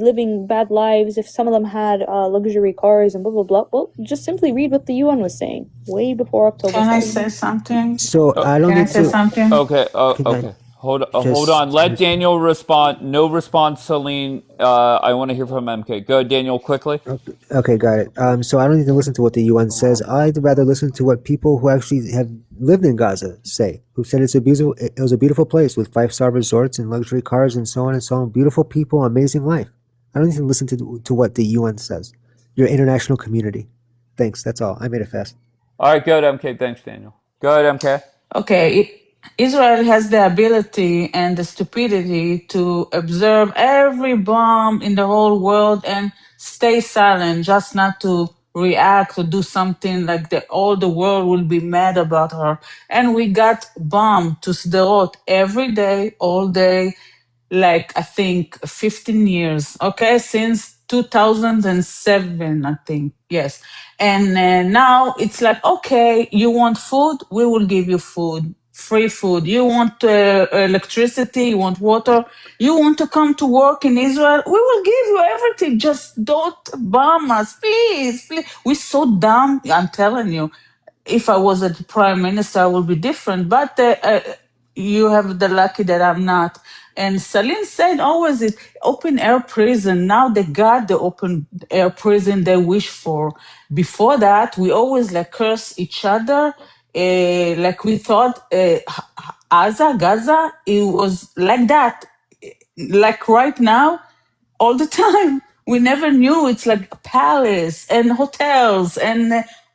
living bad lives if some of them had luxury cars and blah blah blah?" Well, just simply read what the UN was saying way before October Can I 7th. say something? So Oh, I don't Can I need say to. something? okay. Can I Okay. Hold just. on. Let Daniel respond. No response, Celine. I want to hear from MK. Go, Daniel, quickly. Okay, got it. So I don't need to listen to what the UN says. I'd rather listen to what people who actually have lived in Gaza say, who said it was a beautiful place with 5-star resorts and luxury cars and so on and so on. Beautiful people, amazing life. I don't need to listen to what the UN says. Your international community. Thanks. That's all. I made it fast. All right, go ahead, MK. Thanks, Daniel. Go ahead, MK. Okay, Israel has the ability and the stupidity to observe every bomb in the whole world and stay silent, just not to react or do something like all the world will be mad about her. And we got bombed to Sderot every day, all day, like I think 15 years, okay, since 2007, I think, yes. And now it's like, okay, you want food? We will give you food, free food. You want electricity? You want water? You want to come to work in Israel? We will give you everything. Just don't bomb us, please, please. We're so dumb, I'm telling you. If I was a prime minister, I would be different. But you have the lucky that I'm not. And Salim said always it open air prison. Now they got the open air prison they wish for. Before that, we always like curse each other. Like we thought Gaza, it was like that. Like right now, all the time. We never knew it's like a palace and hotels and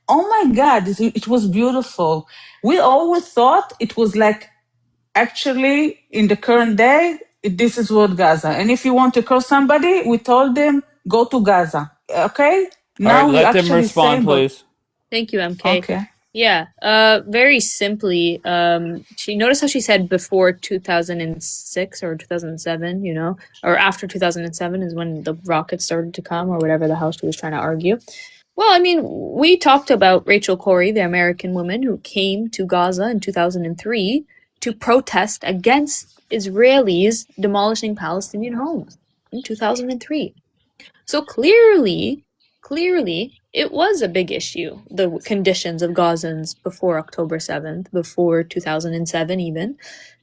oh my God, it was beautiful. We always thought it was like actually in the current day, this is what Gaza. And if you want to curse somebody, we told them go to Gaza. Okay? All right, Now we let them actually say, respond, but please. Thank you, MK. okay. Yeah, very simply, she noticed how she said before 2006 or 2007, you know, or after 2007 is when the rockets started to come or whatever the hell she was trying to argue. Well, I mean, we talked about Rachel Corrie, the American woman who came to Gaza in 2003 to protest against Israelis demolishing Palestinian homes in 2003. So clearly, clearly it was a big issue, the conditions of Gazans before October 7th, before 2007 even,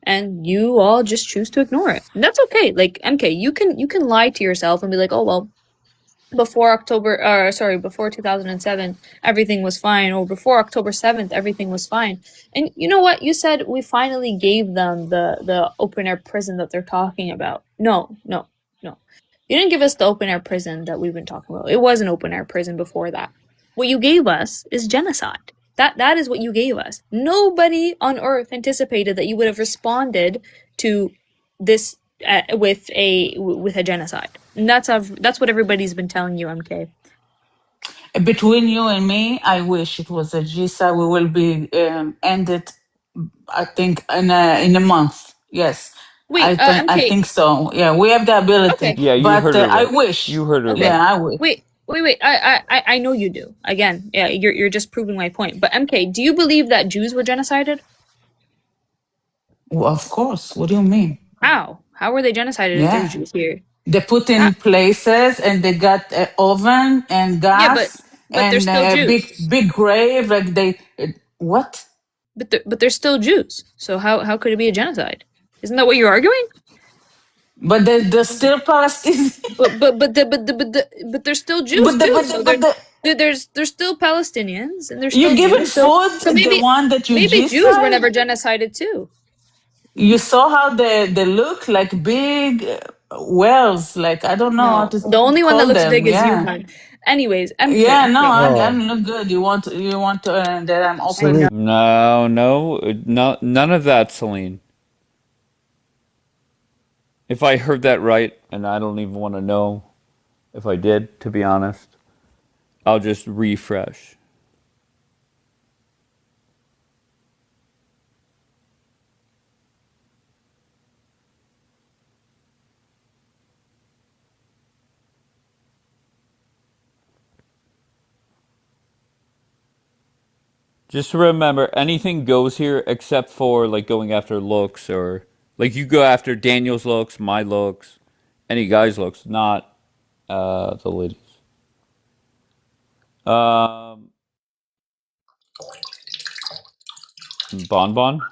and you all just choose to ignore it. And that's okay. Like, MK, you can lie to yourself and be like, oh well, before 2007 everything was fine, or before October 7th everything was fine. And you know what, you said we finally gave them the open air prison that they're talking about. No, no, no, you didn't give us the open air prison that we've been talking about. It was an open air prison before that. What you gave us is genocide. That is what you gave us. Nobody on earth anticipated that you would have responded to this with a genocide. And that's what everybody's been telling you, MK. Between you and me, I wish it was a GISA. We will be ended, I think, in a month. Yes, Wait, I MK. think so. Yeah, we have the ability, Okay. Yeah, you but heard her I right. wish. You heard her Okay. right. Yeah, I wish. Wait. I know you do. Again, yeah, you're just proving my point. But MK, do you believe that Jews were genocided? Well, of course. What do you mean? How? How were they genocided if there's Yeah, Jews here? they put Ah, in places and they got oven and yeah, gas but they're and still Jews. big grave. Like they what? But they're still Jews. So how could it be a genocide? Isn't that what you're arguing? But they're still Palestinians. But they're still Jews but too. So there's still Palestinians and they're still you giving Jews. food So the one that you maybe Jews were genocide? never genocided too. You saw how they look like big wells. Like I don't know how No, to the only one that call looks them. big is you, Yeah, hun. Anyways, MK, yeah. No, MK. I Oh, don't look good. You want to that I'm I open. know. Celine, No, none of that, Celine. If I heard that right, and I don't even want to know if I did, to be honest, I'll just refresh. Just remember, anything goes here except for like going after looks, or like you go after Daniel's looks, my looks, any guy's looks, not the ladies. Um, Bonbon,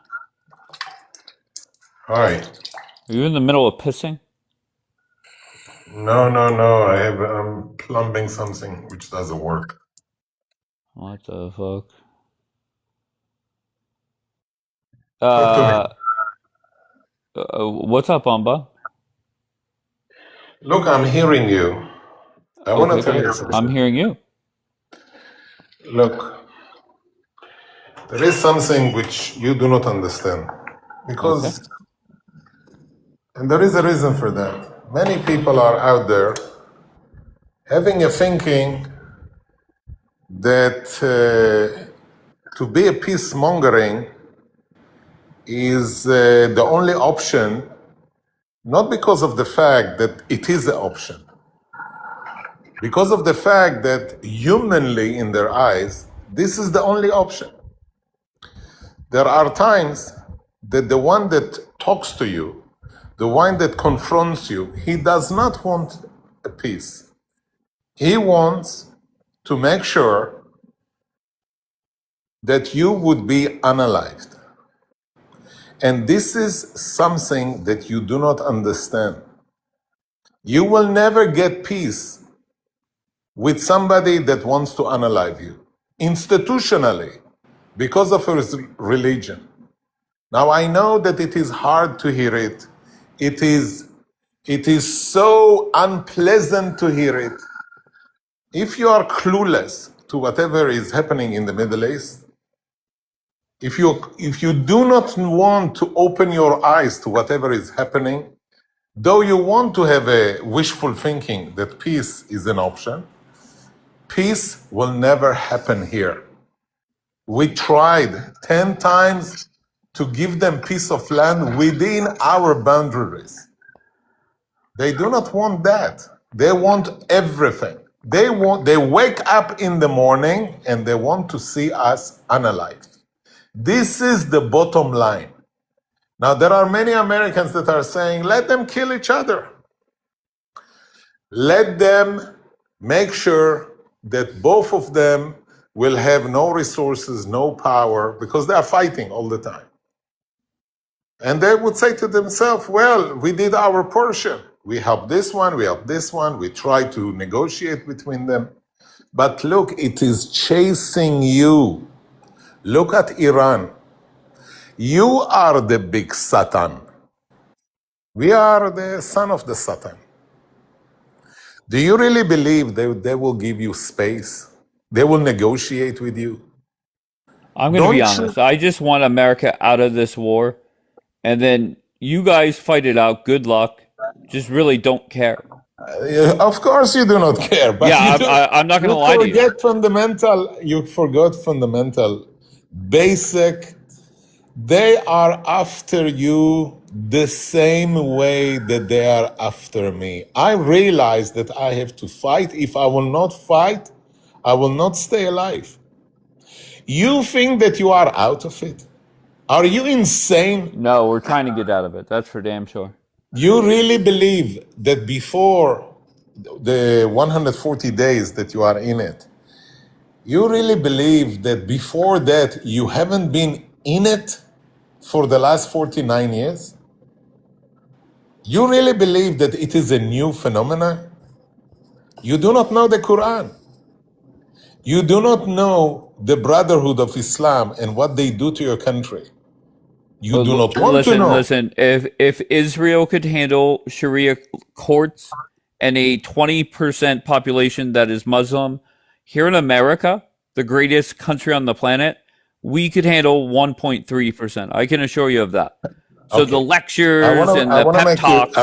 Hi. are you in the middle of pissing? No. I'm plumbing something which doesn't work. What the fuck? Talk to me. What's up, Bomba? Look, I'm hearing you. I want to Okay, tell you good. I'm something. hearing you. Look, there is something which you do not understand. Okay. Because, and there is a reason for that. Many people are out there having a thinking that to be a peacemongering is the only option, not because of the fact that it is the option, because of the fact that humanly in their eyes, this is the only option. There are times that the one that talks to you, the one that confronts you, he does not want a peace. He wants to make sure that you would be unalived. And this is something that you do not understand. You will never get peace with somebody that wants to unalive you, institutionally, because of his religion. Now, I know that it is hard to hear it. It is so unpleasant to hear it. If you are clueless to whatever is happening in the Middle East, if you do not want to open your eyes to whatever is happening, though you want to have a wishful thinking that peace is an option, peace will never happen here. We tried 10 times to give them piece of land within our boundaries. They do not want that. They want everything. They wake up in the morning and they want to see us unalived. This is the bottom line. Now, there are many Americans that are saying, let them kill each other. Let them make sure that both of them will have no resources, no power, because they are fighting all the time. And they would say to themselves, well, we did our portion. We helped this one, we helped this one, we tried to negotiate between them. But look, it is chasing you. Look at Iran. You are the big Satan. We are the son of the Satan. Do you really believe they will give you space? They will negotiate with you? I'm going to be Don't honest. you? I just want America out of this war, and then you guys fight it out. Good luck. Just really don't care. Of course you do not care, but Yeah, you do. I'm not going to You lie to you. forget fundamental. You forgot fundamental, basic. They are after you the same way that they are after me. I realize that I have to fight. If I will not fight, I will not stay alive. You think that you are out of it? Are you insane? No, we're trying to get out of it. That's for damn sure. You really believe that before the 140 days that you are in it, you really believe that before that you haven't been in it for the last 49 years? You really believe that it is a new phenomenon? You do not know the Quran. You do not know the Brotherhood of Islam and what they do to your country. You do not want to know. Listen. If Israel could handle Sharia courts and a 20% population that is Muslim, here in America, the greatest country on the planet, we could handle 1.3%. I can assure you of that. So the lectures and the pep talks,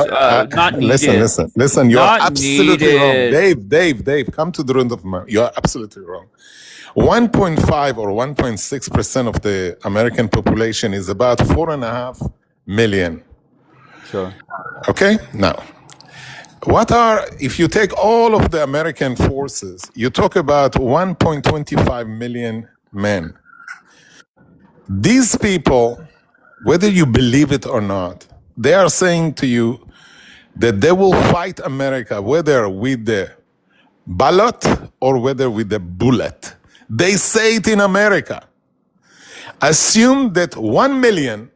not needed. Listen. You're Not absolutely needed. wrong. Dave, come to the room of America. You're absolutely wrong. 1.5 or 1.6% of the American population is about 4.5 million. Sure. Okay? Now, if you take all of the American forces, you talk about 1.25 million men. These people, whether you believe it or not, they are saying to you that they will fight America, whether with the ballot or whether with the bullet. They say it in America. Assume that 1 million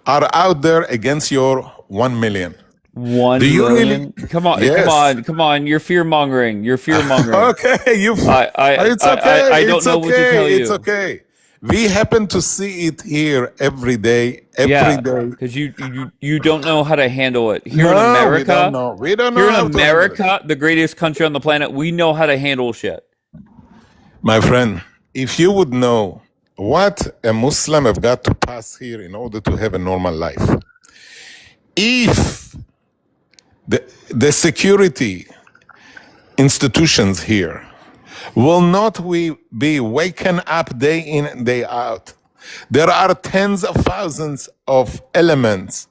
are out there against your 1 million. 1 Do you million? really? Come on, Yes. come on. You're fear mongering. Okay, it's okay. I don't know what to tell you. It's okay. We happen to see it here every day. Because you don't know how to handle it. Here in No, America, we don't know. We don't know here in how to handle it. America, the greatest country on the planet, we know how to handle shit. My friend, if you would know what a Muslim have got to pass here in order to have a normal life, if the security institutions here will not be waken up day in and day out, there are tens of thousands of elements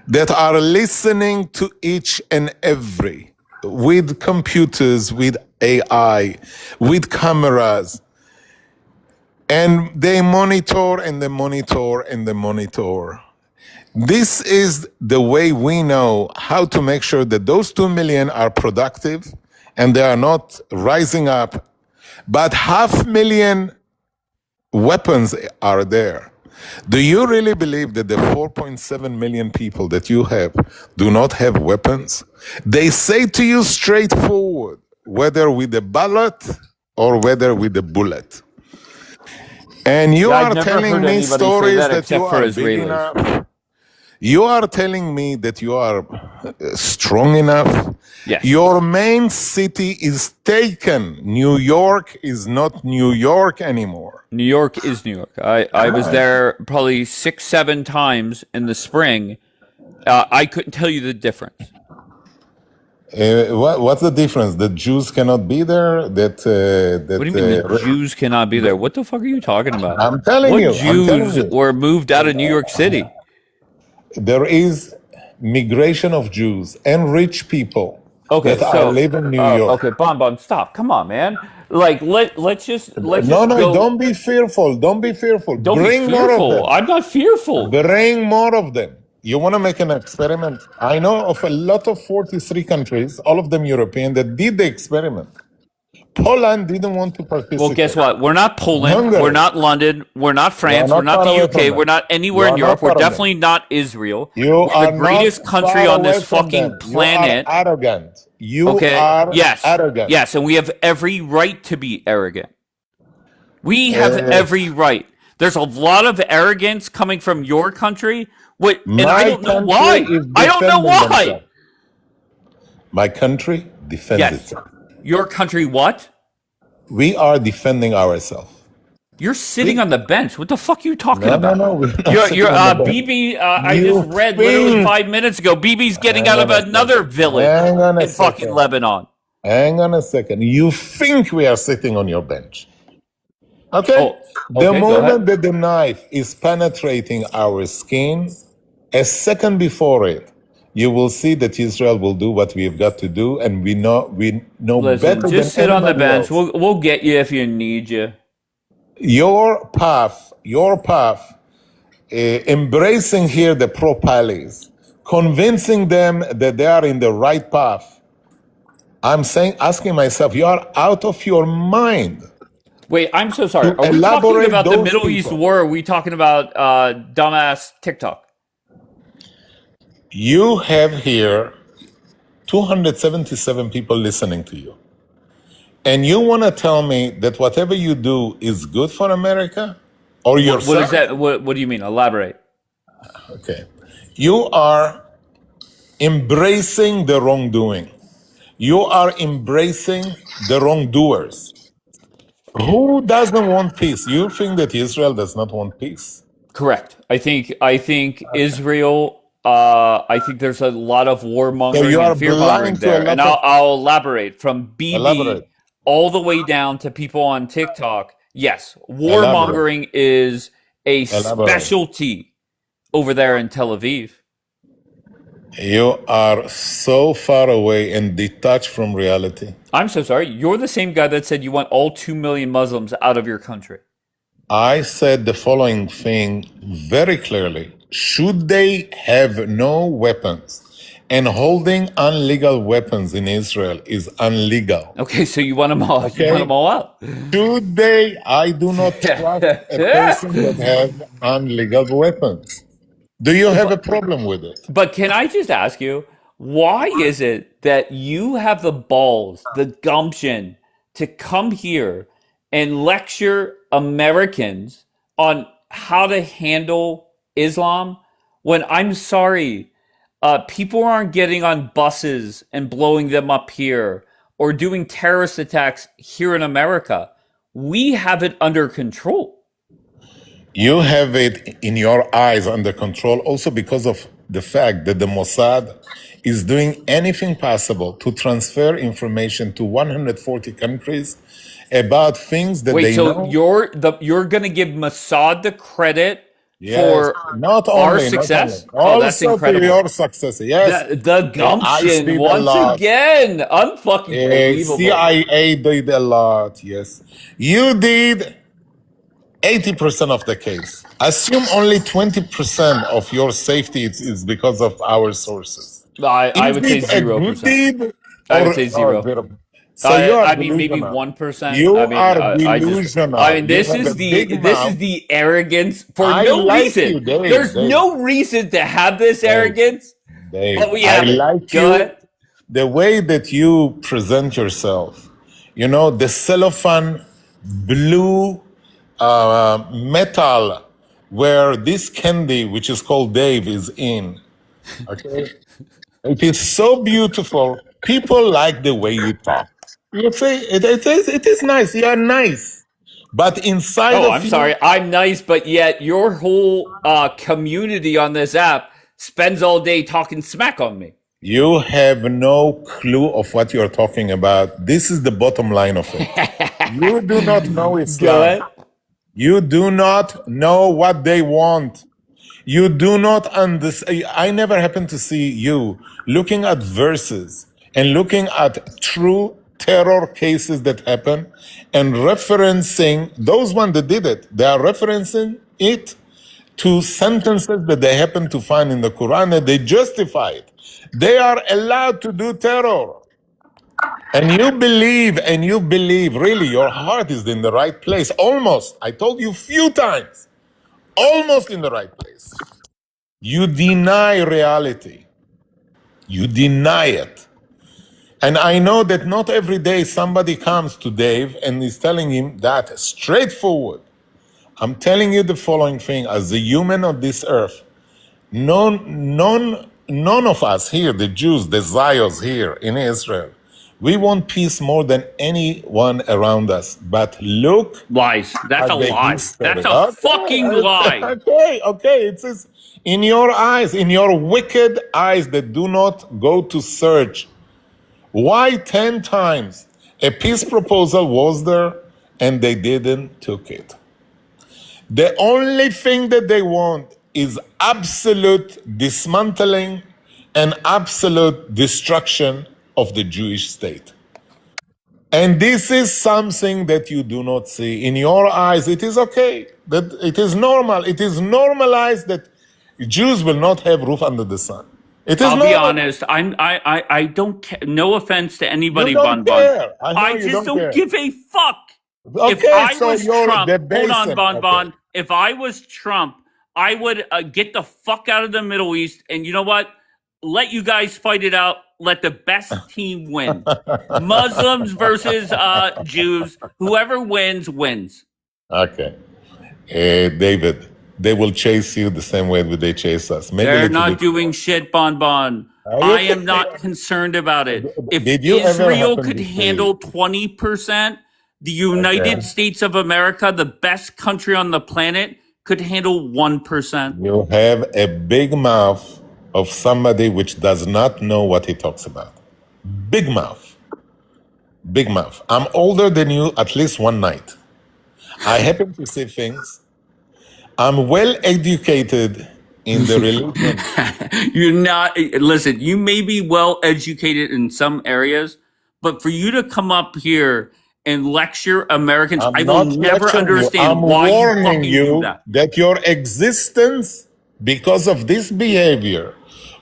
that are listening to each and every, with computers, with AI, with cameras, and they monitor and they monitor and they monitor. This is the way we know how to make sure that those 2 million are productive and they are not rising up, but 500,000 weapons are there. Do you really believe that the 4.7 million people that you have do not have weapons? They say to you straightforward, whether with the ballot or whether with the bullet. And you I've are never telling heard me anybody say stories that that except you for are big Israelis. enough. You are telling me that you are strong enough. Yes. Your main city is taken. New York is not New York anymore. New York is New York. I was there probably 6, 7 times in the spring. I couldn't tell you the difference. What's the difference? The Jews cannot be there? That What do you mean the Jews cannot be there? What the fuck are you talking about? I'm telling What you. Jews were moved out of New York City? There is migration of Jews and rich people that are living in New York. Okay, Bon, stop. Come on, man. Like let's just No, go. don't be fearful. Don't be fearful. Don't Bring be more of fearful. them. I'm not fearful. Bring more of them. You want to make an experiment? I know of a lot of 43 countries, all of them European, that did the experiment. Poland didn't want to participate. Well, guess what? We're not Poland. Hungary. We're not London. We're not You are France. We're not not far the away UK. from We're them. not You anywhere are in not Europe. We're far away. definitely not Israel. You We're are the greatest not country far on away this from fucking them. You are planet. arrogant. You Okay. are Yes. arrogant. Yes, and we have every right to be arrogant. We have every right. There's a lot of arrogance coming from your country. And I My don't know country why. is I don't know defending why. themselves. My country defends Yes. itself. Your country what? We are defending ourselves. You're sitting on the bench. What the fuck are you talking No, about? no, we're not You're sitting on the bench. BB. I You just read literally think. 5 minutes ago. BB's getting Hang out of on a another second. village Hang on a in fucking second. Lebanon. Hang on a second. You think we are sitting on your bench. Okay? Oh, The okay, go moment ahead. that the knife is penetrating our skin, a second before it, you will see that Israel will do what we have got to do, and we know Listen, better just than sit on the anybody bench. else. We'll get you if you need you. Your path, embracing here the pro-Pallies, convincing them that they are in the right path. I'm asking myself, you are out of your mind. Wait, I'm so sorry. To Are we talking elaborate about the those Middle East people. war? Or are we talking about dumbass TikTok? You have here 277 people listening to you. And you want to tell me that whatever you do is good for America or yourself? What is that? What do you mean? Elaborate. Okay. You are embracing the wrongdoing. You are embracing the wrongdoers. Who doesn't want peace? You think that Israel does not want peace? Correct. I think Israel. I think there's a lot of So warmongering you are and fear mongering blind to a there, and lot of. I'll elaborate from BB Elaborate. all the way down to people on TikTok. Yes, Elaborate. warmongering is a Elaborate. specialty over there in Tel Aviv. You are so far away and detached from reality. I'm so sorry. You're the same guy that said you want all 2 million Muslims out of your country. I said the following thing very clearly. Should they have no weapons, and holding illegal weapons in Israel is illegal. Okay, so you want them all. Okay. You want them all out. Should they? I do not trust a person that has illegal weapons. Do you have a problem with it? But can I just ask you, why is it that you have the balls, the gumption to come here and lecture Americans on how to handle Islam when, I'm sorry, people aren't getting on buses and blowing them up here or doing terrorist attacks here in America? We have it under control. You have it in your eyes under control also because of the fact that the Mossad is doing anything possible to transfer information to 140 countries about things that Wait, they so know. you're gonna give Mossad the credit Yes, for not our only, success? not only. Oh, that's Also incredible. to your success. Yes. The I gumption did a once lot. again, unfucking believable. CIA did a lot. Yes. You did 80% of the case. Assume only 20% of your safety is because of our sources. I Is would say it a good 0%. deed I would or say zero. zero? So you are I mean, maybe delusional. 1%. You I mean, are I delusional. mean, You this have is a big this mouth. is the arrogance for I no like reason. you, Dave. There's Dave. no reason to have this arrogance, Dave, but we I have it. like Go you. ahead. The way that you present yourself, you know, the cellophane blue metal where this candy, which is called Dave, is in. Okay? It is so beautiful. People like the way you talk. You say it is nice. You are nice. But inside Oh, of I'm you, sorry. I'm nice, but yet your whole community on this app spends all day talking smack on me. you have no clue of what you're talking about. This is the bottom line of it. You do not know Go Islam. ahead. You do not know what they want. You do not understand. I never happen to see you looking at verses and looking at true terror cases that happen and referencing those ones that did it. They are referencing it to sentences that they happen to find in the Quran and they justify it. They are allowed to do terror. And you believe, really, your heart is in the right place. Almost. I told you few times. Almost in the right place. You deny reality. You deny it. And I know that not every day somebody comes to Dave and is telling him that straightforward. I'm telling you the following thing, as a human of this earth, none of us here, the Jews, the Zions here in Israel, we want peace more than anyone around us. But look Lies. That's at a the lie. history. That's a fucking lie. Okay. It's in your eyes, in your wicked eyes that do not go to search. Why 10 times a peace proposal was there and they didn't took it? The only thing that they want is absolute dismantling and absolute destruction of the Jewish state. And this is something that you do not see. In your eyes, it is okay. That it is normal. It is normalized that Jews will not have roof under the sun. It is I'll be normal. honest. I don't care. No offense to anybody, You don't Bon Bon. care. I know I you just don't care. give a fuck. If Okay, I so was you're Trump, hold on, debasing. Bon Okay. Bon. If I was Trump, I would get the fuck out of the Middle East, and you know what? Let you guys fight it out. Let the best team win. Muslims versus Jews. Whoever wins, wins. Okay. David, they will chase you the same way that they chase us. Maybe a They're little not bit. doing shit, Bon Bon. I am not concerned about it. If Did you ever Israel happen could to see? handle 20%, the United Okay. States of America, the best country on the planet, could handle 1%. You have a big mouth of somebody which does not know what he talks about. Big mouth. Big mouth. I'm older than you at least one night. I happen to see things. I'm well educated in the religion. You're not, listen, you may be well educated in some areas, but for you to come up here and lecture Americans, I I'm will not never lecturing you. understand I'm why you warning fucking do you that. that your existence, because of this behavior,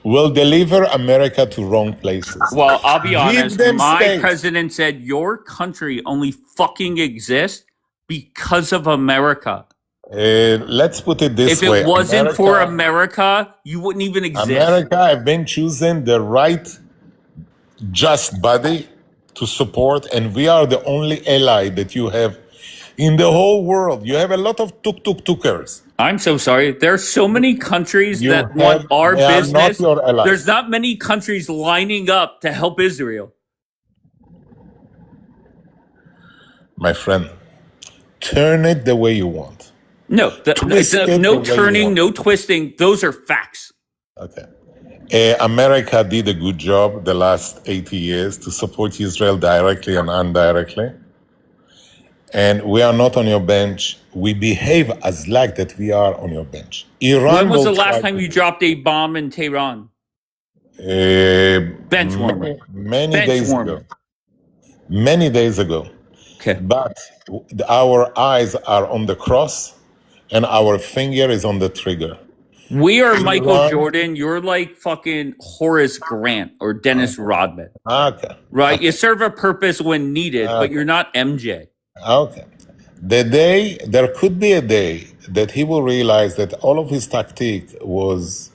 will deliver America to wrong places. Well, I'll be Give honest. them My space. president said your country only fucking exists because of America. Let's put it this If way. it wasn't for America, America, you wouldn't even exist. America have been choosing the right just body to support, and we are the only ally that you have in the whole world. You have a lot of tuk-tuk-tukers. I'm so sorry. There's so many countries You that want have, our they are not business. your allies. There's not many countries lining up to help Israel. My friend, turn it the way you want. No, Twist it the no way you turning, want. no twisting. Those are facts. Okay. America did a good job the last 80 years to support Israel directly and indirectly. And we are not on your bench. We behave as like that we are on your bench. Iran When was will the last try time to- you dropped a bomb in Tehran? Bench warmer. Many Bench days warmer. ago. Many days ago. Okay. But our eyes are on the cross and our finger is on the trigger. We are Michael Iran- Jordan. You're like fucking Horace Grant or Dennis Rodman. Okay. Right? You serve a purpose when needed, but Okay. you're not MJ. Okay. There could be a day that he will realize that all of his tactic was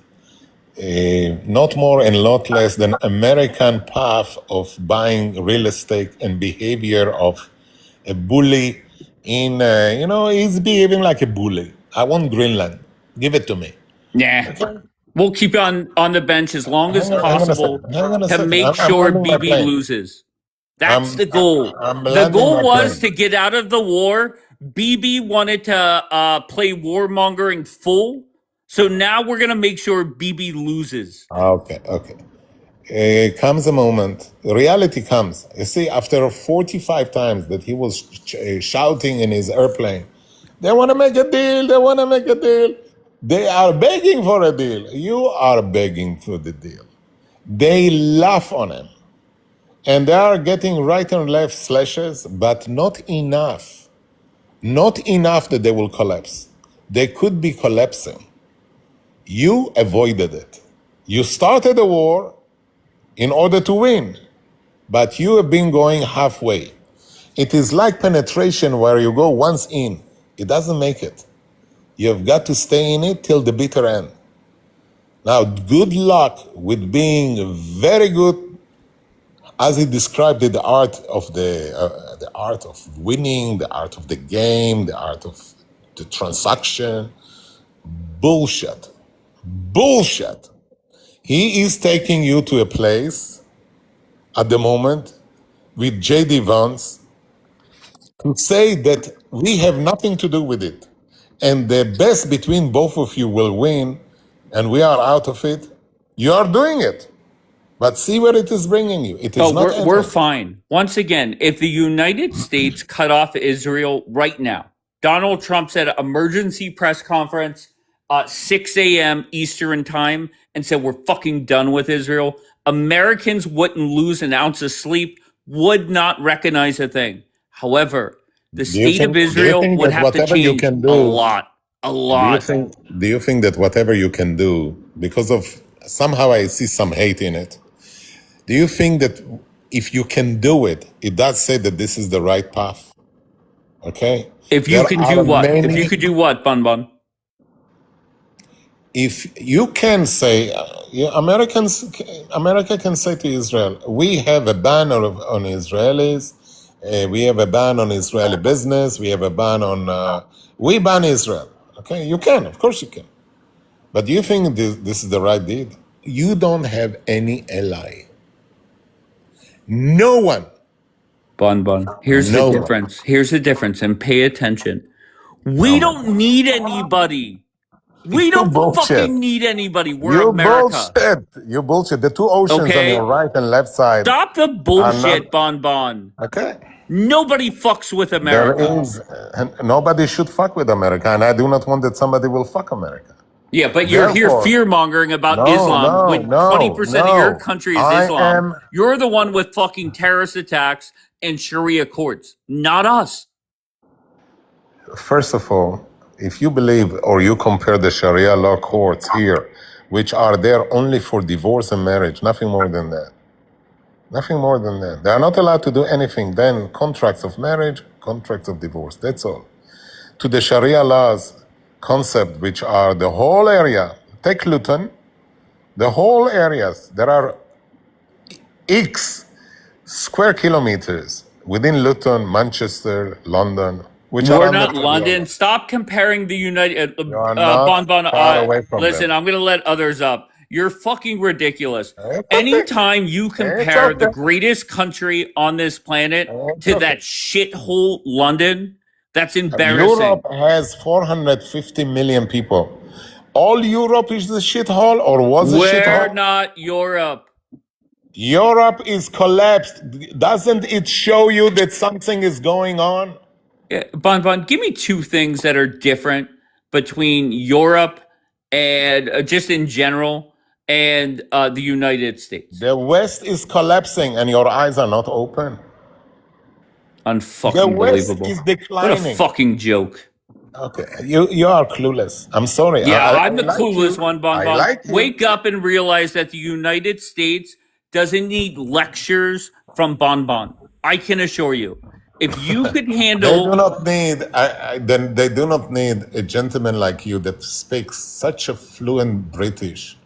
not more and not less than American path of buying real estate and behavior of a bully in, he's behaving like a bully. I want Greenland. Give it to me. Nah. We'll keep you on the bench as long as Hang on a possible second. Hang on a to second. make I'm sure landing my BB plane. loses. That's I'm- the goal. I'm The landing goal my was plane. to get out of the war. BB wanted to play warmongering full. So now we're going to make sure BB loses. Okay. Comes a moment, reality comes. You see, after 45 times that he was shouting in his airplane, they want to make a deal, they want to make a deal. They are begging for a deal. You are begging for the deal. They laugh on him. And they are getting right and left slashes, but not enough. Not enough that they will collapse. They could be collapsing. You avoided it. You started a war in order to win. but you have been going halfway. It is like penetration where you go once in. It doesn't make it. You've got to stay in it till the bitter end. Now, good luck with being very good, as he described it, the art of winning, the art of the game, the art of the transaction. Bullshit. Bullshit. He is taking you to a place at the moment with J.D. Vance to say that we have nothing to do with it. And the best between both of you will win, and we are out of it. You are doing it. But see where it is bringing you. It is Oh, not we're ending. fine. Once again, if the United States cut off Israel right now, Donald Trump said emergency press conference, 6 a.m. Eastern time, and said we're fucking done with Israel. Americans wouldn't lose an ounce of sleep, would not recognize a thing. However, the state of Do you Israel think would that have to whatever you change can a do, lot, a lot. do you think that whatever you can do, because of somehow I see some hate in it, do you think that if you can do it, it does say that this is the right path? Okay? If you There can do are what? If you many, could do what, Bun Bun? if you can say, America can say to Israel, we have a ban on Israelis, we have a ban on Israeli business, we have a ban on, we ban Israel. Okay, you can, of course you can. But do you think this is the right deed? You don't have any ally. No one. Bun Bun. Here's the No one. difference. Here's the difference, and pay attention. We don't need anybody. We You don't bullshit. fucking need anybody. We're You America. bullshit. You bullshit. The two oceans on Okay? your right and left side Stop the are not. bullshit, Bon Bon. Okay. Nobody fucks with There America. is, and nobody should fuck with America, and I do not want that somebody will fuck America. Yeah, but you're here Therefore, fear mongering about no, Islam when 20% of your no. country is I Islam. am, You're the one with fucking terrorist attacks and Sharia courts, not us. first of all, if you believe or you compare the Sharia law courts here, which are there only for divorce and marriage, nothing more than that. Nothing more than that. They are not allowed to do anything then contracts of marriage, contracts of divorce. That's all. To the Sharia laws concept, which are the whole area, take Luton, the whole areas, there are X square kilometers within Luton, Manchester, London, which are We're under not Sharia London. law. Stop comparing the United. You are not Bon Bon. far away from Listen, them. I'm gonna let others up. You're fucking ridiculous. It's okay. Anytime you It's compare the okay. greatest country on this planet It's to okay. that shithole London, that's embarrassing. Europe has 450 million people. All Europe is the shithole or was a We're shithole? not Europe. Europe is collapsed. Doesn't it show you that something is going on? Yeah, Bon Bon, give me two things that are different between Europe and just in general and the United States. The West is collapsing and your eyes are not open. The Unfucking West believable. is What a declining. fucking joke. Okay, you are clueless. I'm sorry. Yeah, I I'm the like clueless you. one, Bon I Bon. like you. Wake up and realize that the United States doesn't need lectures from Bon Bon. I can assure you. If you could They do handle, not need. Then they do not need a gentleman like you that speaks such a fluent British,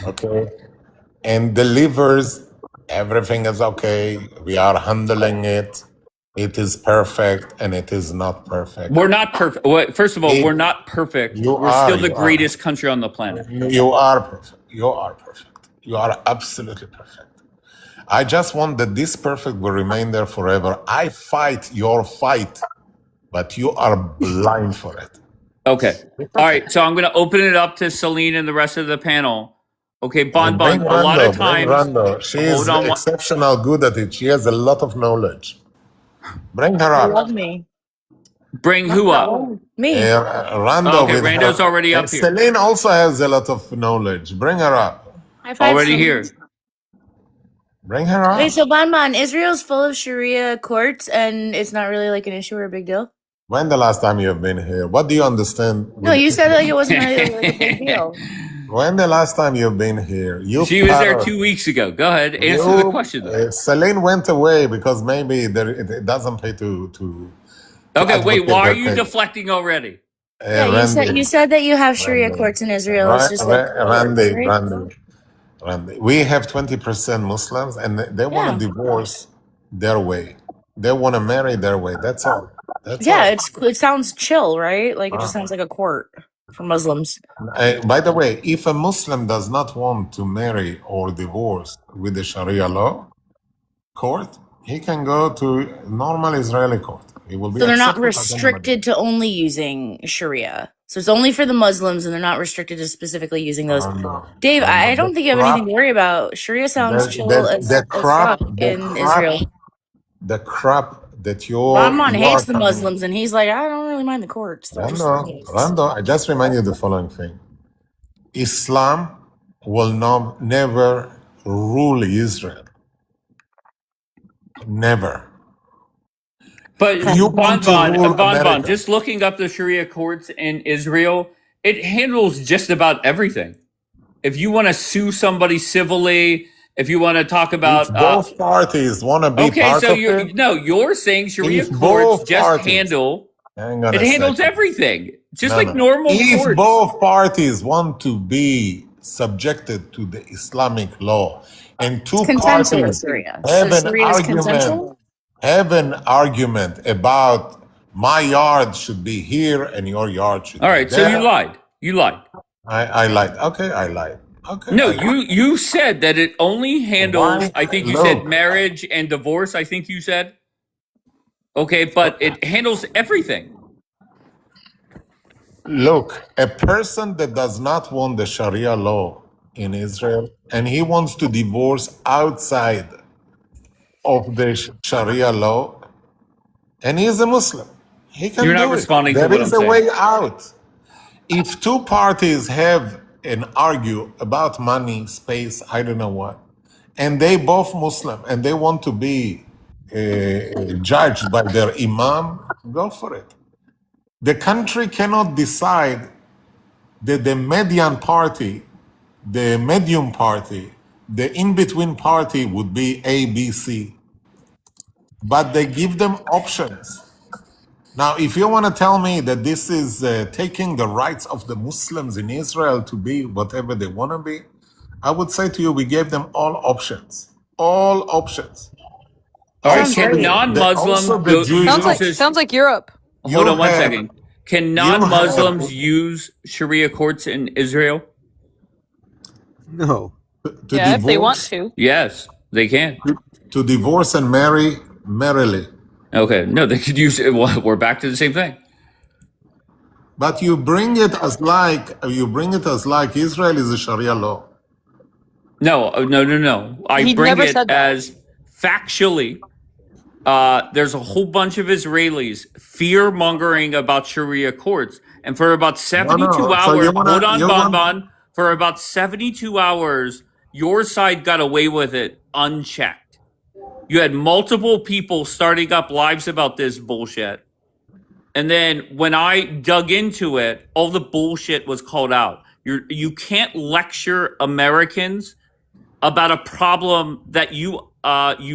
okay, and delivers everything is okay. We are handling it. It is perfect, and it is not perfect. we're not perfect. Well, first of all, we're not perfect. You We're are. still the You are. greatest country on the planet. You are perfect. You are perfect. You are absolutely perfect. I just want that this perfect will remain there forever. I fight your fight, but you are blind for it. Okay. All right. So I'm going to open it up to Celine and the rest of the panel. Okay, Bon Bon. Bring A lot of Rando. Bring times, Rando. She hold is on. exceptional good at it. She has a lot of knowledge. Bring her I up. love me. Bring who up? Me. Rando Okay, with Rando's her. already up here. Celine also has a lot of knowledge. Bring her up. High five, Already Celine. here. Bring her up. Wait, so Banban, Israel's full of Sharia courts and it's not really like an issue or a big deal? When the last time you have been here? What do you understand? No, you said like it wasn't really like a big deal. When the last time you've been here? You She was there parrot. 2 weeks ago. Go ahead, answer the question. Celine went away because maybe it doesn't pay to Okay, wait. advocate Why are her you case. deflecting already? Yeah, Randy, you said that you have Sharia courts in Israel. It's just like courts, right? Randy, we have 20% Muslims, and they want Yeah. to divorce their way. They want to marry their way. That's all. That's Yeah, all. it sounds chill, right? Like it just sounds like a court for Muslims. By the way, if a Muslim does not want to marry or divorce with the Sharia law court, he can go to normal Israeli court. He will be So they're not accepted as anybody. restricted to only using Sharia. So it's only for the Muslims, and they're not restricted to specifically using those. Dave, I don't think you have anything to worry about. Sharia sounds chill as fuck in Israel. The crap that Rahman you hates are the coming. Muslims, and he's like, I don't really mind the courts. They're just Rando, I just remind you the following thing. Islam will never rule Israel. Never. But You want to rule Bon, America. just looking up the Sharia courts in Israel, it handles just about everything. If you want to sue somebody civilly, if you want to talk about If both parties want to be part of it, you're saying Sharia if courts both just parties- handle hang on it a handles second. everything. Just No, like no. normal If courts. both parties want to be subjected to the Islamic law and two consensual parties Sharia. have So an Sharia is consensual? argument about my yard should be here and your yard should All be right, so there. you lied. You lied. I lied. Okay, I lied. Okay. No, I lied. you said that it only handles. Why? I think you Look. said marriage and divorce. I think you said. Okay, but it handles everything. Look, a person that does not want the Sharia law in Israel and he wants to divorce outside of the Sharia law, and he is a Muslim, he can You're do not it. responding to There what is I'm a saying. way out. If two parties have an argue about money, space, I don't know what, and they both Muslim and they want to be judged by their imam, go for it. The country cannot decide that the median party, the medium party, the in-between party would be A, B, C. But they give them options. Now, if you want to tell me that this is taking the rights of the Muslims in Israel to be whatever they want to be, I would say to you, we gave them all options. All options. All right, Also, can also non-Muslim the Jews. Sounds like Europe. Hold on one have- second. Can non-Muslims use Sharia courts in Israel? No. To Yeah, if they want divorce, to. Yes, they can. to divorce and marry merrily. Okay, no, they could use it. Well, we're back to the same thing. But you bring it as like Israel is a Sharia law. No. I He bring never it said that. as factually. There's a whole bunch of Israelis fear-mongering about Sharia courts, and for about 72 So hours, you wanna- hold on, you Bon want- Bon, for about 72 hours, your side got away with it unchecked. You had multiple people starting up lives about this bullshit. And then when I dug into it, all the bullshit was called out. You can't lecture Americans about a problem that you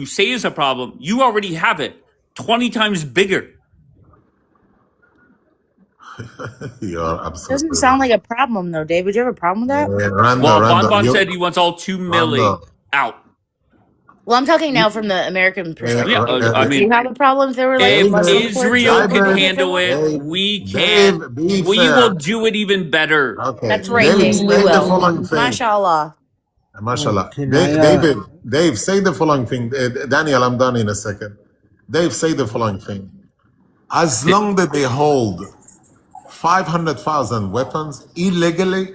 say is a problem. You already have it 20 times bigger. You're absolutely Doesn't sound like a problem though, Dave. Would you have a problem with that? Well, Bon Bon said he wants all 2 milli out. Well, I'm talking now from the American perspective. Yeah, I Do mean, you have a problem if there were like if Muslim Israel courts? can handle it, we can. We will do it even better. Okay. That's right, Dave. We will. Mashallah. Mashallah. Can I, Dave, say the following thing. Daniel, I'm done in a second. Dave, say the following thing. As long that they hold 500,000 weapons illegally,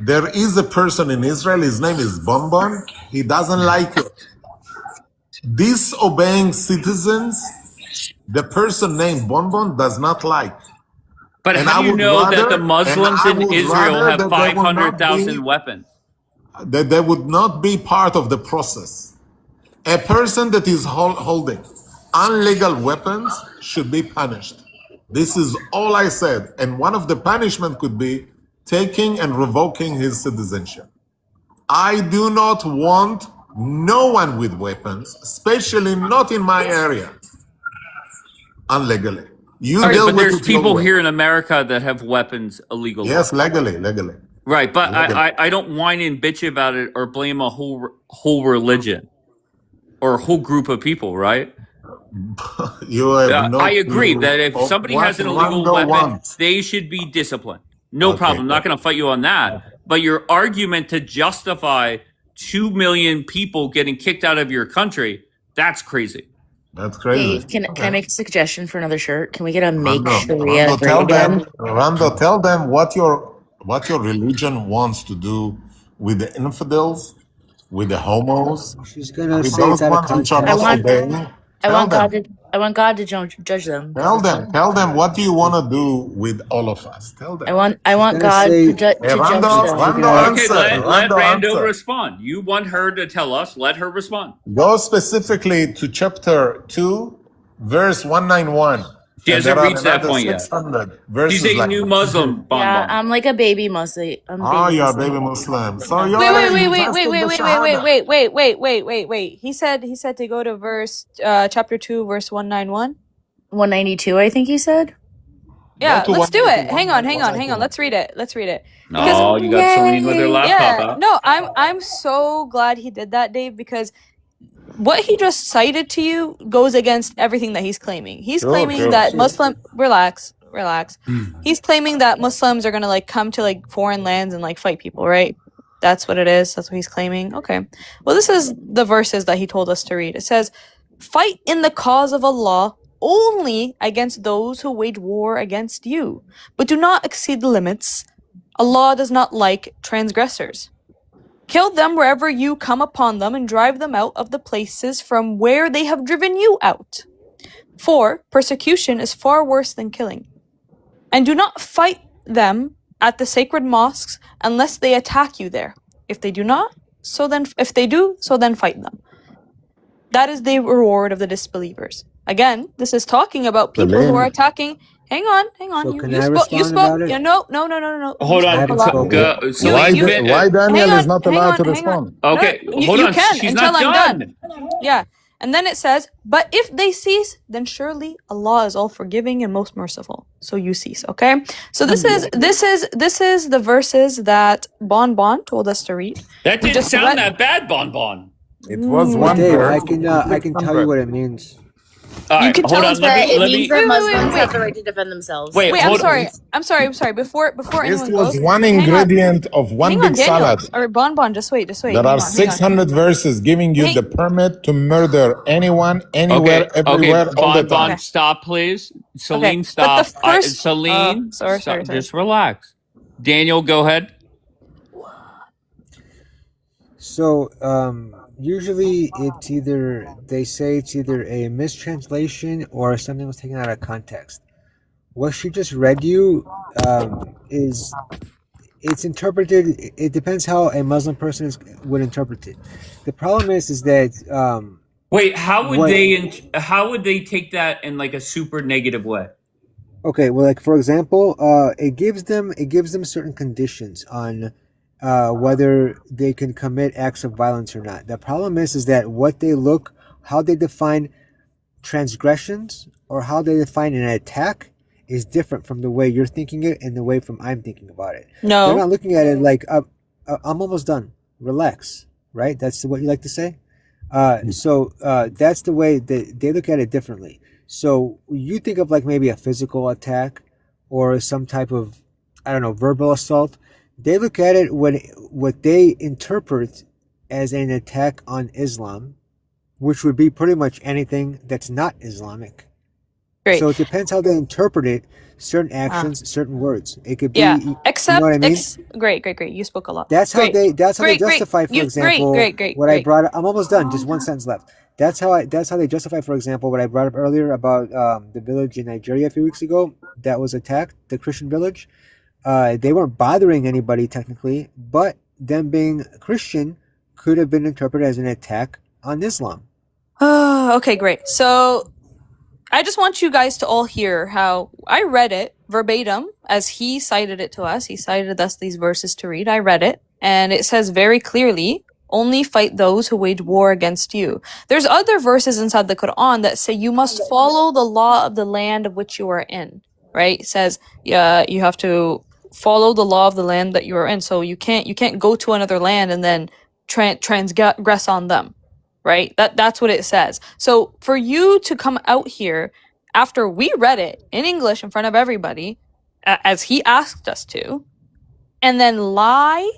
there is a person in Israel, his name is Bonbon. He doesn't like it. Disobeying citizens, the person named Bonbon does not like. But And how I do you would know that rather- the Muslims and I in would Israel rather have that they will not 500,000 be- weapons? That they would not be part of the process. A person that is holding unlegal weapons should be punished. This is all I said. And one of the punishment could be taking and revoking his citizenship. I do not want no one with weapons, especially not in my area, unlegally. You All right, deal but with there's it your people way. here in America that have weapons illegally. Yes, legally. Right, but Legally. I don't whine and bitch about it or blame a whole religion or a whole group of people, right? You have no I agree clue that if of somebody what has an illegal Rando weapon, wants. they should be disciplined. No Okay, problem. I'm not going to fight you on that. But your argument to justify 2 million people getting kicked out of your country, that's crazy. That's crazy. Dave, can I make a suggestion for another shirt? Can we get a Make Rando, Sharia Rando, great tell again? them, Rando, tell them what your religion wants to do with the infidels, with the homos, She's gonna with say it's those out of ones which are context. not obeying. Tell them. I want God to judge them. Tell them what do you want to do with all of us. Tell them. I want God to judge them. Rando, Okay, answer. let Rando, Rando answer. respond. You want her to tell us, let her respond. Go specifically to chapter 2, verse 191. She And hasn't there are reached that another point yet. 600 verses She's a like new that. Muslim, Bon Yeah, Bon. I'm like a baby Muslim. Oh, you're a baby Muslim. So you're Wait, already wait, wait, wait, invested wait, the wait, wait, Shahada. wait. He said to go to verse chapter 2, verse 191. 192, I think he said. Yeah, Go to let's do it. 191. Hang on. Let's read it. Oh, you got Celine with her laptop out. No, I'm so glad he did that, Dave, because what he just cited to you goes against everything that he's claiming. He's claiming that relax. He's claiming that Muslims are gonna like come to like foreign lands and like fight people, right? That's what it is. That's what he's claiming. Okay. Well, this is the verses that he told us to read. It says, "Fight in the cause of Allah only against those who wage war against you, but do not exceed the limits. Allah does not like transgressors. Kill them wherever you come upon them and drive them out of the places from where they have driven you out. For persecution is far worse than killing. And do not fight them at the sacred mosques unless they attack you there. If they do, so then fight them. That is the reward of the disbelievers." Again, this is talking about people who are attacking. Hang on. So You can I spoke. respond about it? Yeah, no. Hold I on. haven't spoken. Why Daniel is not allowed to hang respond? on. Okay, No, hold you on. can She's until not I'm done. Yeah. And then it says, "But if they cease, then surely Allah is all forgiving and most merciful." So you cease, okay? So this is the verses that Bon Bon told us to read. That We didn't just sound read- that bad, Bon Bon. It was Well, one Dave, verse. I can tell you what it means. All You right, can hold tell on. us that it means that Wait, Muslims wait. have the right to defend themselves. Wait, Wait, hold I'm sorry. Before This anyone was goes, one hang on. ingredient of one Hang big on, Daniel. salad. Or Bon Bon, just wait. There Hang are on. 600 verses giving you Hey. the permit to murder anyone, anywhere, Okay, everywhere, all the Bon time. Bon, stop, please. Celine, Okay, but the stop. first- Celine, sorry. just relax. Daniel, go ahead. So, usually they say it's either a mistranslation or something was taken out of context. What she just read you it's interpreted. It depends how a Muslim person would interpret it. The problem is that Wait, how would they take that in like a super negative way? okay, well, like for example, it gives them certain conditions on whether they can commit acts of violence or not. The problem is that how they define transgressions or how they define an attack is different from the way you're thinking it and the way from I'm thinking about it. No. They're not looking at it like I'm almost done. Relax, right? That's what you like to say. So that's the way they look at it differently. So you think of like maybe a physical attack or some type of, I don't know, verbal assault. They look at it what they interpret as an attack on Islam, which would be pretty much anything that's not Islamic. Great. So it depends how they interpret it. Certain actions, certain words. It could be. Yeah. You Except, know what I mean? Great. You spoke a lot. That's how Great. they Great. justify, for You- example, great. what I brought up. I'm almost done. Just one sentence left. That's how they justify, for example, what I brought up earlier about the village in Nigeria a few weeks ago that was attacked, the Christian village. They weren't bothering anybody technically, but them being Christian could have been interpreted as an attack on Islam. Okay, great. So I just want you guys to all hear how I read it verbatim, as he cited it to us, he cited us these verses to read. I read it, and it says very clearly, only fight those who wage war against you. There's other verses inside the Quran that say you must follow the law of the land of which you are in, right? It says, yeah, you have to follow the law of the land that you are in. So you can't go to another land and then transgress on them, right? That's what it says. So for you to come out here after we read it in English in front of everybody, as he asked us to, and then lie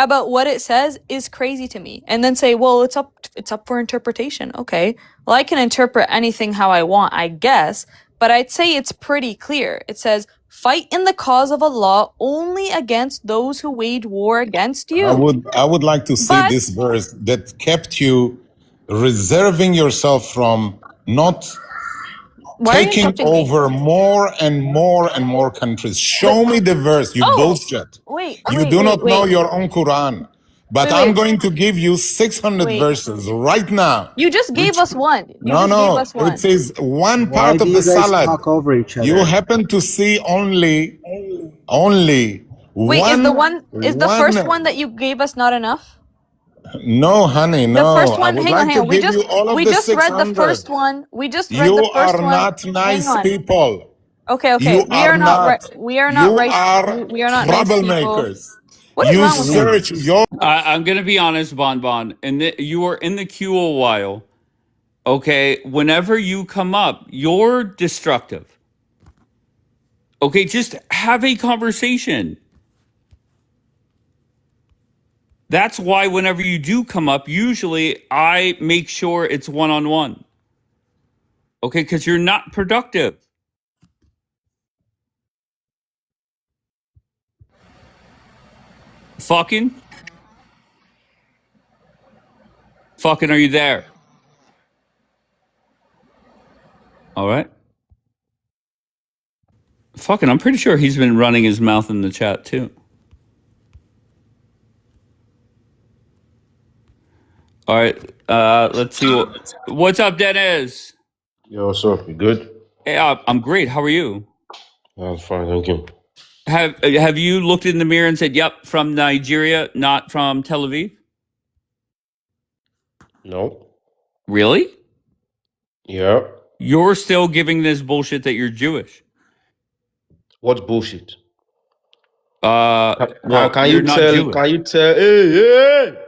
about what it says is crazy to me. And then say, well, it's up for interpretation. Okay. Well, I can interpret anything how I want, I guess, but I'd say it's pretty clear. It says, fight in the cause of Allah only against those who wage war against you. I would like to say But this verse that kept you reserving yourself from not why are you taking interrupting me? over more and more and more countries. Show me the verse, you Oh, bullshit. wait, You wait, do wait, not know wait. your own Quran. But Wait, I'm wait, going to give you 600 wait. verses right now. You just gave Which us one. You no, just gave no, us it one. says one Why part do of the you guys salad. talk over each You other? happen to see only Wait, is the first one. one that you gave us not enough? No, honey, The no. first I one, would hang on, like hang to on. give you all of We the just read the 600. first one. We just read You the first are one. not Hang nice on. people. Okay, okay. You We are are not right. not. We are not You right. are We are not nice people. troublemakers. What is You wrong with him? search your. I'm gonna be honest, Bon, and you were in the queue a while. Okay, whenever you come up, you're destructive. Okay, just have a conversation. That's why whenever you do come up, usually I make sure it's one-on-one. Okay, because you're not productive. Fucking, are you there? All right. Fucking, I'm pretty sure he's been running his mouth in the chat too. All right. Let's see what's up, Dennis. Yo, what's up? You good? Hey, I'm great. How are you? I'm fine, thank you. Have you looked in the mirror and said, "Yep, from Nigeria, not from Tel Aviv"? No. Really? Yeah. You're still giving this bullshit that you're Jewish. What's bullshit? Well, Can you're you not tell? Jewish. Can you tell? Hey!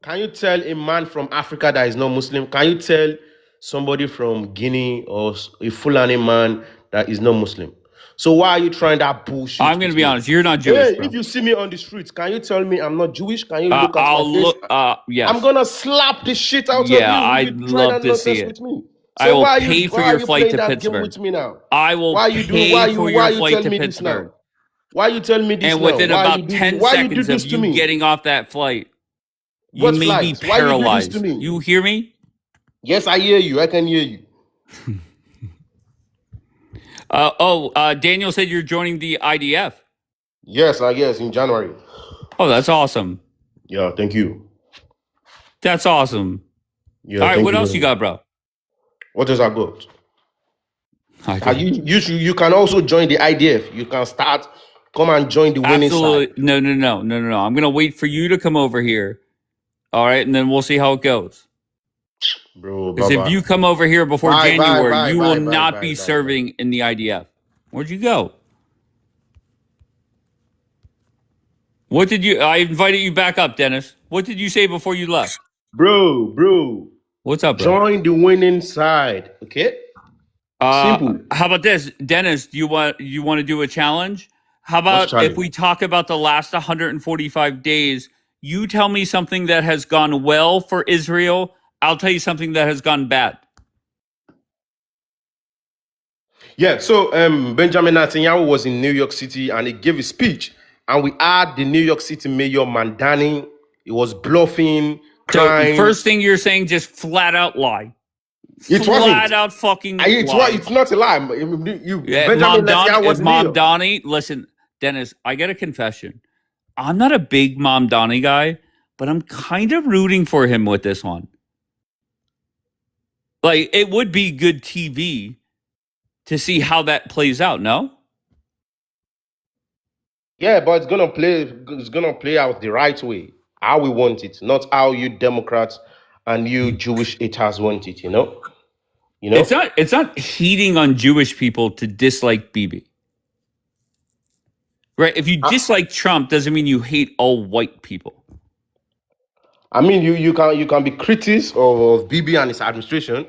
Can you tell a man from Africa that is not Muslim? Can you tell somebody from Guinea or a Fulani man that is not Muslim? So why are you trying that bullshit? I'm going to be honest. You're not Jewish, Hey, bro. if you see me on the streets, can you tell me I'm not Jewish? Can you look at I'll my face? look. Yes. I'm gonna slap the shit out Yeah, of you I'd if you try love that to see nonsense it. with me. I So will why pay for are your you flight playing to that game Pittsburgh. with me now? I will Why you pay for your flight tell to me this Pittsburgh. now? Why you tell me this And now? within Why about you do 10 why you do seconds this of to you me? getting off that flight, you What may be flight? Why you do this to paralyzed. me? You hear me? Yes, I hear you. I can hear you. Daniel said you're joining the IDF. Yes, I guess in January. Oh, that's awesome. Yeah, thank you. That's awesome. Yeah, All right, thank what you else very you much. got, bro? What else I got? I do. You can also join the IDF. You can come and join the winning side. Absolutely. No. I'm going to wait for you to come over here. All right, and then we'll see how it goes. Bro, Because if you come over here before Bye, January, you will bye, not be bye. serving in the IDF. Where'd you go? What did you... I invited you back up, Dennis. What did you say before you left? Bro. What's up, bro? Join the winning side, okay? Simple. How about this? Dennis, do you want to do a challenge? How about challenge? if we talk about the last 145 days, you tell me something that has gone well for Israel, I'll tell you something that has gone bad. Yeah, so Benjamin Netanyahu was in New York City and he gave a speech. And we had the New York City mayor Mandani. He was bluffing, crying. So first thing you're saying, just flat out lie. It wasn't. Flat out fucking lie. It's not a lie. Benjamin Netanyahu was in New York. Mamdani, listen, Dennis, I get a confession. I'm not a big Mamdani guy, but I'm kind of rooting for him with this one. Like, it would be good TV to see how that plays out, no? Yeah, but it's gonna play out the right way, how we want it, not how you Democrats and you Jewish haters want it. You know. It's not heating on Jewish people to dislike Bibi. Right? If you dislike Trump, doesn't mean you hate all white people. I mean, you can be critics of Bibi and his administration,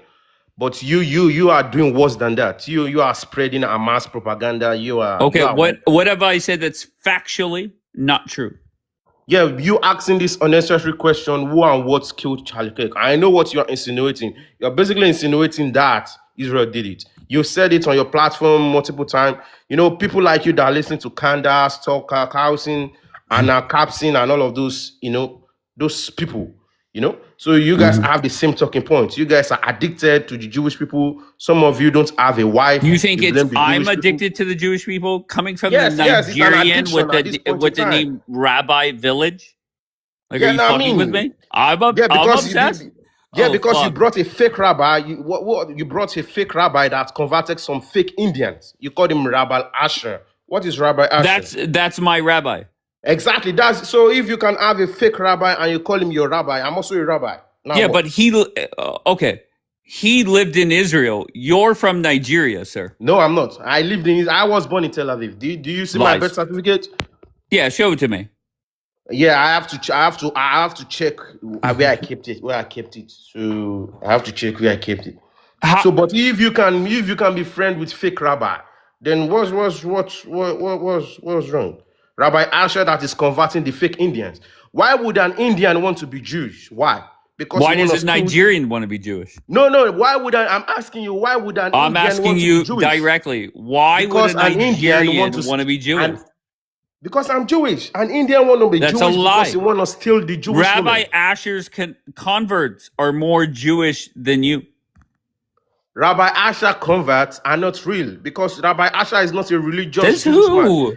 but you are doing worse than that. You are spreading a mass propaganda. Okay, what have I said that's factually not true? Yeah, you asking this unnecessary question, who and what killed Charlie Kirk? I know what you're insinuating. You're basically insinuating that Israel did it. You said it on your platform multiple times. People like you that are listening to Candace, Tucker Carlson, Anna Capson, and all of those, those people, So you guys have the same talking points. You guys are addicted to the Jewish people. Some of you don't have a wife. You think You blame the I'm Jewish addicted to the Jewish people coming from Yes, the yes, it's an Nigerian addiction at this point in with the time. name Rabbi Village? Like, Yeah, are you no, I fucking with mean, me? I'm because obsessed. you Fuck. brought a fake rabbi. You brought a fake rabbi that converted some fake Indians. You called him Rabbi Asher. What is Rabbi Asher? That's my rabbi. Exactly. That's so. If you can have a fake rabbi and you call him your rabbi, I'm also a rabbi. Now Yeah, what? but okay. He lived in Israel. You're from Nigeria, sir. No, I'm not. I was born in Tel Aviv. Do you see my Lies. birth certificate? Yeah, show it to me. Yeah, I have to check where I kept it. So I have to check where I kept it. So, but if you can be friend with fake rabbi, then what's wrong? Rabbi Asher that is converting the fake Indians. Why would an Indian want to be Jewish? Why? Because Why he does wanna a steal- Nigerian want to be Jewish? No. Why would I'm asking you? Why would an I'm Indian asking want you to be Jewish? directly. Why Because would a an Indian Nigerian want to want to be Jewish? Because I'm Jewish. An Indian want to be That's Jewish a lie. because he want to steal the Jewish Rabbi woman. Asher's converts are more Jewish than you. Rabbi Asher converts are not real because Rabbi Asher is not a religious Says Jewish man. who?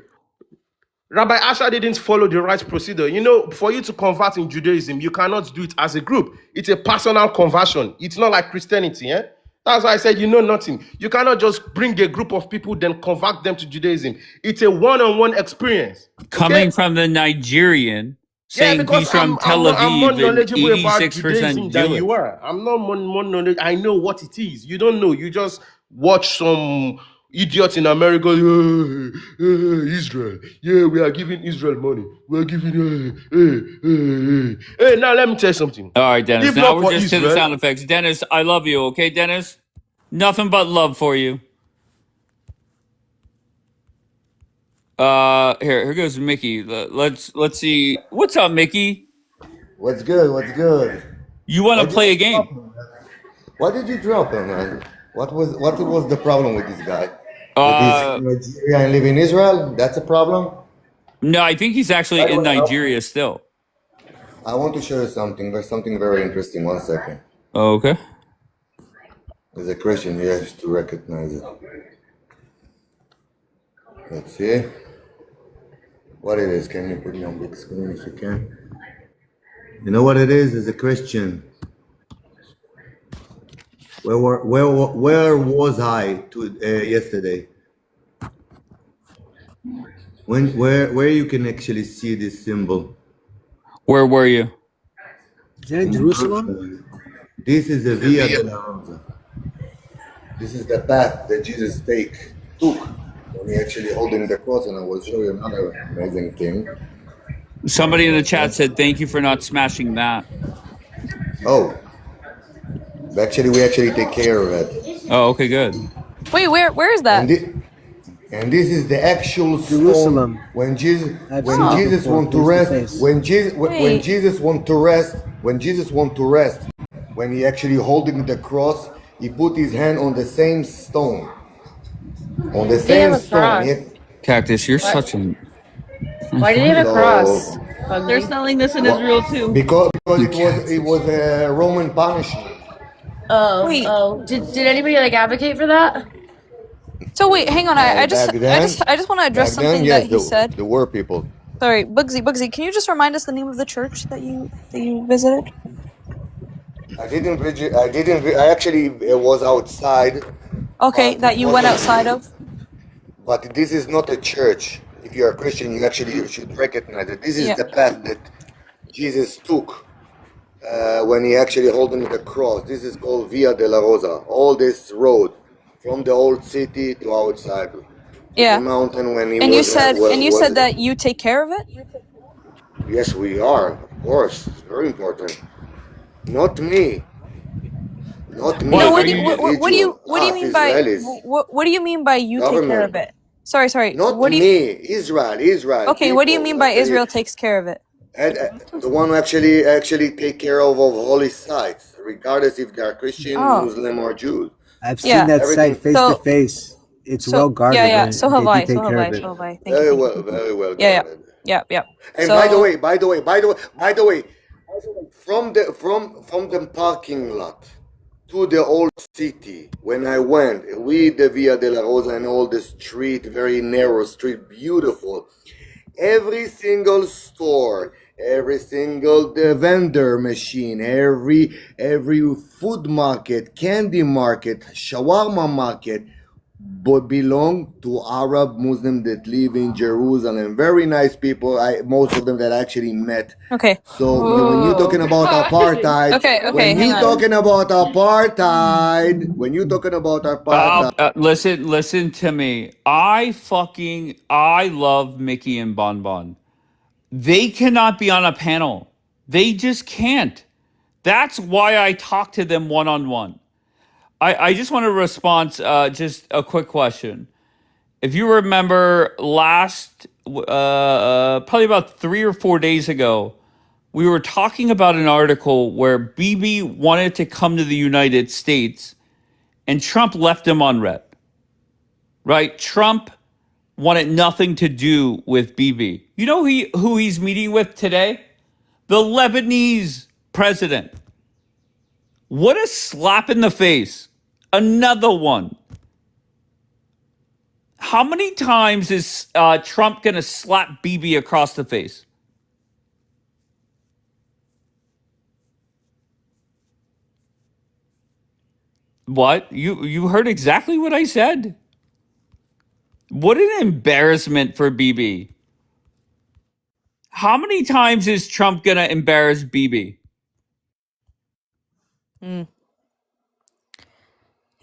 Rabbi Asher didn't follow the right procedure. For you to convert in Judaism, you cannot do it as a group. It's a personal conversion. It's not like Christianity. That's why I said you know nothing. You cannot just bring a group of people, then convert them to Judaism. It's a one-on-one experience. Coming from the Nigerian, saying because he's from Tel I'm more Aviv and knowledgeable about 86% Judaism than Jewish. you are. I'm not more knowledge. I know what it is. You don't know. You just watch some idiots in America. Israel. Yeah, we are giving Israel money. We are giving. Hey, now let me tell you something. All right, Dennis. If Now not we're for just to the Israel- sound effects. Dennis, I love you. Okay, Dennis? Nothing but love for you. Here goes Mickey. Let's see. What's up, Mickey? What's good? What's good? You want to play a game? Why did you drop him, man? What was the problem with this guy? With his Nigeria and live in Israel? That's a problem? No, I think he's actually in Nigeria still. I want to show you something. There's something very interesting. 1 second. Okay. As a Christian, you have to recognize it. Let's see what it is. Can you put me on big screen if you can? You know what it is? As a Christian, where was I yesterday? Where you can actually see this symbol? Where were you? Jerusalem. This is the Via Dolorosa. This is the path that Jesus took when he actually holding the cross, and I will show you another amazing thing. Somebody in the chat said, thank you for not smashing that. Oh. Actually, we take care of it. Oh, okay, good. Wait, where is that? And this is the actual Jerusalem. When Jesus want to rest, when Jesus want to rest, when he actually holding the cross, he put his hand on the same stone. On the same stone. Cactus, you're such a... Why did he have a cross? They're selling this in Israel too. Because it was a Roman punishment. Oh. Did anybody advocate for that? So wait, hang on. I just want to address something that he said. There were people. Sorry, Bugsy, can you just remind us the name of the church that you visited? I actually was outside. Okay, that you went outside of? But this is not a church. if you're a Christian, you should recognize that this is Yeah. the path that Jesus took when he actually holding the cross. This is called Via della Rosa. All this road from the old city to outside to Yeah. the mountain when he And you was. said that you take care of it? Yes, we are. Of course, it's very important. Not me. Not me. No, the what do individual. you Us mean by Israelis. what do you mean by you take care of Government. it? Sorry. Not What do you me. Israel. Okay, what do you People, mean by actually, Israel takes care of it? and the one who actually take care of holy sites, regardless if they are Christian, Oh. Muslim, or Jews. I've seen Yeah. that Everything. site face to face. It's well guarded. Yeah. And So have they I. do take care of it. Thank Very you. well, very well Yeah. guarded. Yeah. And So by the way, from the parking lot to the old city, when I went with the Via della Rosa and all the street, very narrow street, beautiful. Every single store, every single vendor machine, every food market, candy market, shawarma market, but belong to Arab Muslim that live in Jerusalem. Very nice people. Most of them that I actually met. Okay. So when you're talking about apartheid, Okay, when hang you're on. talking about apartheid, Listen to me. I love Mickey and Bon Bon. They cannot be on a panel. They just can't. That's why I talk to them one-on-one. I just want to respond, just a quick question. If you remember probably about 3 or 4 days ago, we were talking about an article where Bibi wanted to come to the United States and Trump left him on red. Right? Trump wanted nothing to do with Bibi. You know who he's meeting with today? The Lebanese president. What a slap in the face. Another one. How many times is Trump going to slap Bibi across the face? What? You heard exactly what I said. What an embarrassment for Bibi. How many times is Trump going to embarrass Bibi?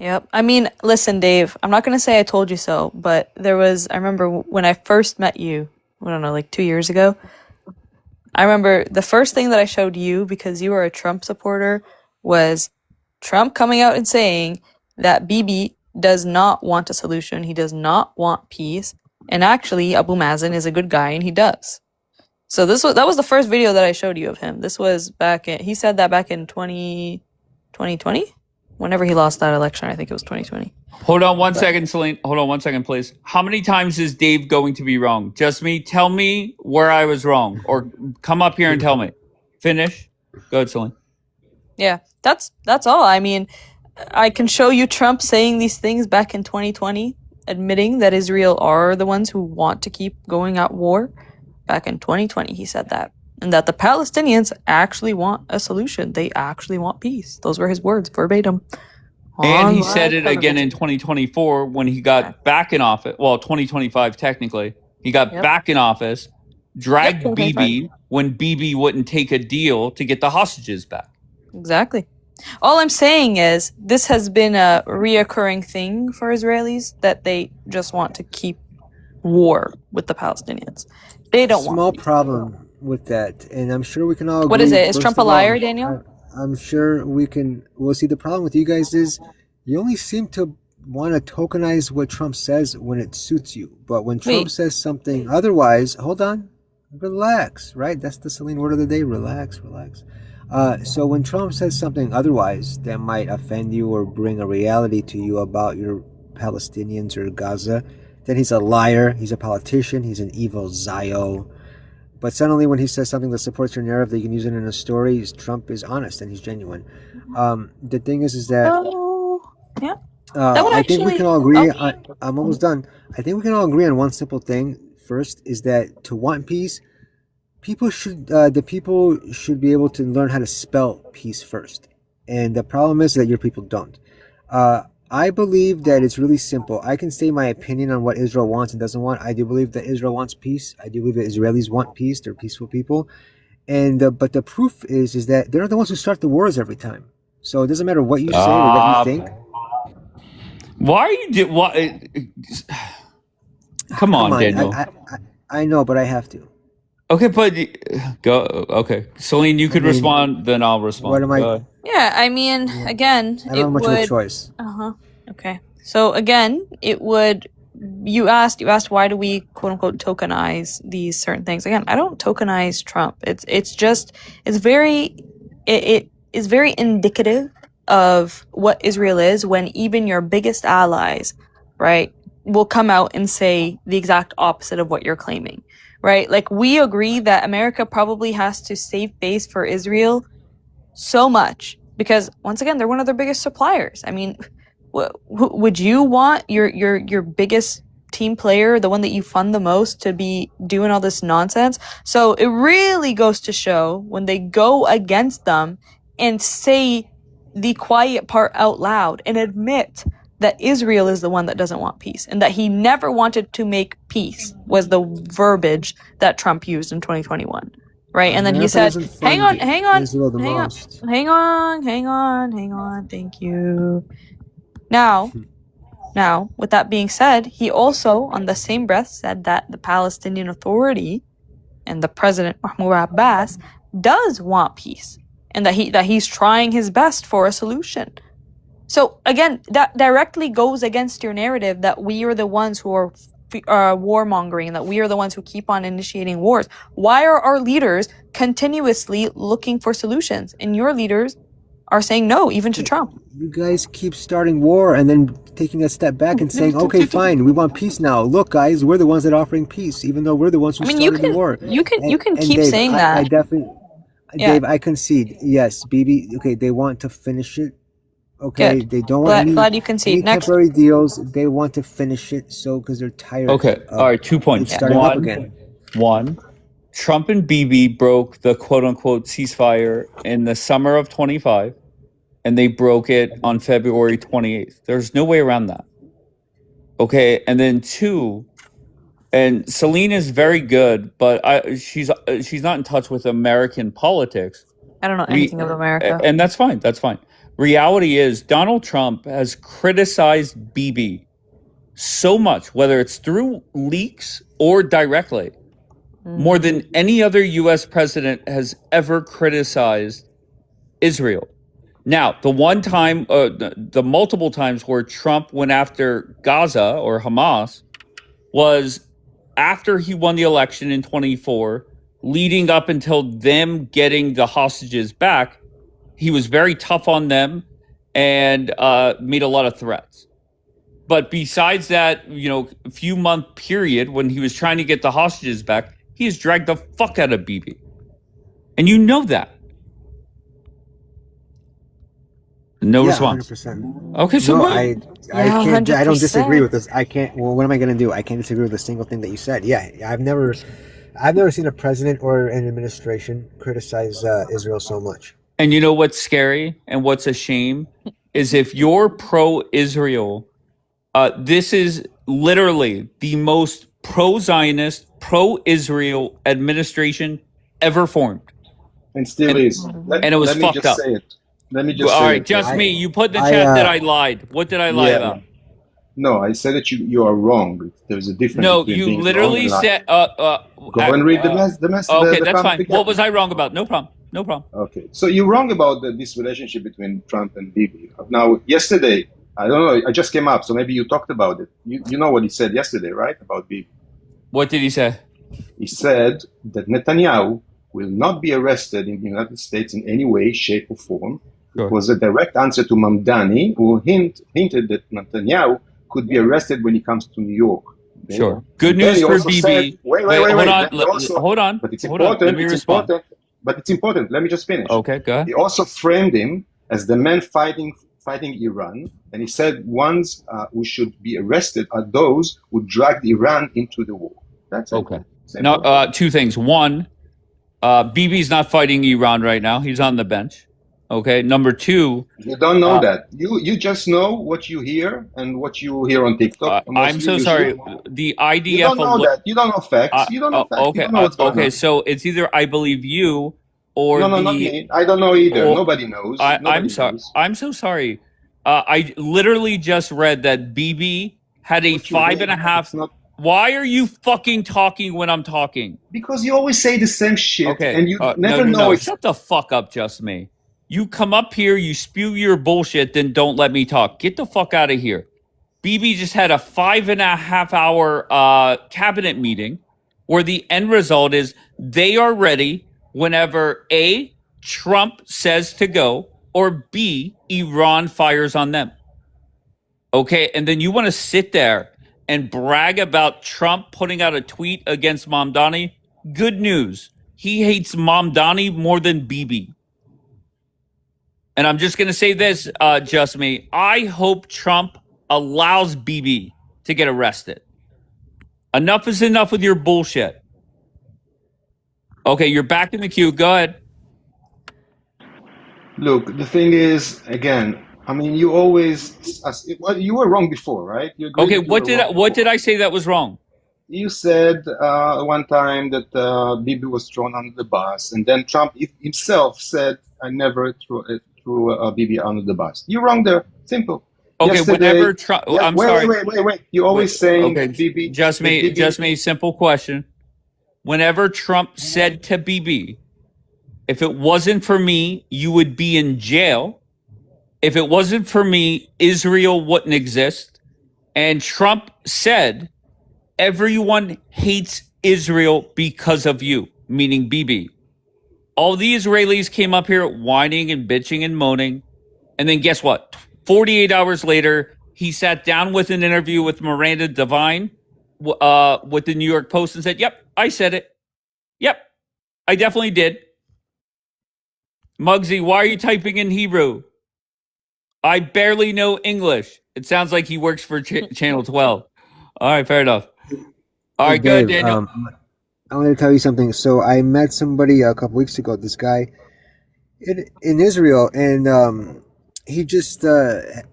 Yep. I mean, listen, Dave, I'm not going to say I told you so, but I remember when I first met you, I don't know, like 2 years ago. I remember the first thing that I showed you, because you were a Trump supporter, was Trump coming out and saying that Bibi does not want a solution. He does not want peace. And actually, Abu Mazen is a good guy and he does. So that was the first video that I showed you of him. This was he said that back in 2020? Whenever he lost that election, I think it was 2020. Hold on one second, Celine. Hold on 1 second, please. How many times is Dave going to be wrong? Just me. Tell me where I was wrong, or come up here and tell me. Finish. Go ahead, Celine. Yeah, that's all. I mean, I can show you Trump saying these things back in 2020, admitting that Israel are the ones who want to keep going at war. Back in 2020, he said that. And that the Palestinians actually want a solution. They actually want peace. Those were his words, verbatim. And he said it again in 2024 when he got back in office. Well, 2025 technically. He got back in office, dragged Bibi when Bibi wouldn't take a deal to get the hostages back. Exactly. All I'm saying is this has been a reoccurring thing for Israelis, that they just want to keep war with the Palestinians. They don't want small problem with that, and I'm sure we can all agree. What is it? Is Trump a liar, Daniel? I'm sure we'll see. The problem with you guys is you only seem to want to tokenize what Trump says when it suits you. But when Trump says something otherwise, hold on, relax, right? That's the Celine word of the day, relax. So when Trump says something otherwise that might offend you or bring a reality to you about your Palestinians or Gaza, then he's a liar, he's a politician, he's an evil Zio. But suddenly when he says something that supports your narrative that you can use it in a story, Trump is honest and he's genuine. The thing is that I think we can all agree. I'm almost done. I think we can all agree on one simple thing. First is that to want peace, the people should be able to learn how to spell peace first. And the problem is that your people don't. I believe that it's really simple. I can say my opinion on what Israel wants and doesn't want. I do believe that Israel wants peace. I do believe that Israelis want peace. They're peaceful people. And but the proof is that they're not the ones who start the wars every time. So it doesn't matter what you say or what you think. Why are you Come on, Daniel. I know, but I have to. Okay, but go. Okay, Celine, you could respond, then I'll respond. What am I? Yeah, I mean, again, I don't have much of a choice. Okay. So again, it would. You asked why do we quote unquote tokenize these certain things? Again, I don't tokenize Trump. It is very indicative of what Israel is when even your biggest allies, right, will come out and say the exact opposite of what you're claiming, right? Like, we agree that America probably has to save face for Israel so much because, once again, they're one of their biggest suppliers. I mean, would you want your biggest team player, the one that you fund the most, to be doing all this nonsense? So it really goes to show when they go against them and say the quiet part out loud and admit that Israel is the one that doesn't want peace and that he never wanted to make peace was the verbiage that Trump used in 2021. Right. And then he said, hang on. Thank you. Now, with that being said, he also, on the same breath, said that the Palestinian Authority and the President Mahmoud Abbas does want peace, and that he's trying his best for a solution. So again, that directly goes against your narrative that we are the ones who are warmongering, that we are the ones who keep on initiating wars. Why are our leaders continuously looking for solutions, and your leaders are saying no, even to Trump? You guys keep starting war and then taking a step back and saying, okay, fine, we want peace now. Look, guys, we're the ones that are offering peace, even though we're the ones who started the war. You can keep Dave, saying that. I definitely, Dave, I concede. Yes, Bibi, okay, they want to finish it. Okay, Good. they don't want Glad you concede. any Next. temporary deals. They want to finish it because they're tired. Okay, all right, 2 points. Starting up again. One, Trump and Bibi broke the quote-unquote ceasefire in the summer of 25, and they broke it on February 28th. There's no way around that. Okay, and then two, and Celine is very good, but she's not in touch with American politics. I don't know anything of America. And that's fine. That's fine. Reality is Donald Trump has criticized Bibi so much, whether it's through leaks or directly, more than any other U.S. president has ever criticized Israel. Now, the one time, the multiple times where Trump went after Gaza or Hamas was after he won the election in 24, leading up until them getting the hostages back. He was very tough on them and made a lot of threats. But besides that, a few month period when he was trying to get the hostages back, he has dragged the fuck out of Bibi. And you know that. No response. 100%. Okay, so no, what? I can't. I don't disagree with this. I can't. Well, what am I going to do? I can't disagree with a single thing that you said. Yeah, I've never seen a president or an administration criticize Israel so much. And you know what's scary and what's a shame is if you're pro-Israel, this is literally the most pro-Zionist, pro-Israel administration ever formed. And still is. And it was fucked up. Let me just all say right, it. just me. You put in the chat that I lied. What did I lie about? No, I said that you are wrong. There's a difference. No, between you being literally wrong and said. Go and read the message. Okay, that's fine. What was I wrong about? No problem. No problem. Okay, so you're wrong about this relationship between Trump and Bibi. Now, yesterday, I don't know. I just came up, so maybe you talked about it. You know what he said yesterday, right? About Bibi. What did he say? He said that Netanyahu will not be arrested in the United States in any way, shape, or form. Sure. It was a direct answer to Mamdani, who hinted that Netanyahu could be arrested when he comes to New York. Sure. Good news for Bibi. Hold on. But it's important. But it's important. Let me just finish. Okay, go ahead. He also framed him as the man fighting Iran, and he said ones who should be arrested are those who dragged Iran into the war. That's okay. Now, two things. One, Bibi's not fighting Iran right now. He's on the bench. Okay. Number two, You don't know uh, that. You just know what you hear and what you hear on TikTok I'm mostly, so usually. sorry. The You IDF don't know alert. that. You don't know facts. You don't know facts. You Okay. don't know what's going Okay. on. So it's either I believe you or No, not the. me. I don't know either. Or Nobody knows. I'm Nobody sorry. knows. I'm so sorry. I literally just read that BB had a What you five and read, a half. it's not Why are you fucking talking when I'm talking? because you always say the same shit Okay. and you No, never no, know no. it's Shut the fuck up, just me. You come up here, you spew your bullshit, then don't let me talk. Get the fuck out of here. BB just had a 5.5 hour cabinet meeting where the end result is they are ready whenever A, Trump says to go, or B, Iran fires on them. Okay. And then you want to sit there and brag about Trump putting out a tweet against Mamdani. Good news. He hates Mamdani more than BB. And I'm just going to say this, just me. I hope Trump allows BB to get arrested. Enough is enough with your bullshit. Okay, you're back in the queue. Go ahead. look, the thing is, again, I mean, you always, well, you were wrong before, right? You agreed Okay, that you were wrong what did before. I say that was wrong? You said one time that Bibi was thrown under the bus, and then Trump himself said, "I never threw Bibi under the bus." You're wrong there. Simple. Okay, Yesterday, whenever Trump, yeah. I'm Wait, wait, sorry. wait, wait, wait. You're Wait, always saying okay, that Bibi. just me, simple question. Whenever Trump said to BB, if it wasn't for me, you would be in jail. If it wasn't for me, Israel wouldn't exist. And Trump said, everyone hates Israel because of you, meaning BB. All the Israelis came up here whining and bitching and moaning. And then guess what? 48 hours later, he sat down with an interview with Miranda Devine with the New York Post and said, yep, I said it. Yep, I definitely did. Muggsy, why are you typing in Hebrew? I barely know English. It sounds like he works for Channel 12. All right, fair enough. All Hey right, good, Dave, Daniel. I want to tell you something. So I met somebody a couple weeks ago. This guy in Israel, and he just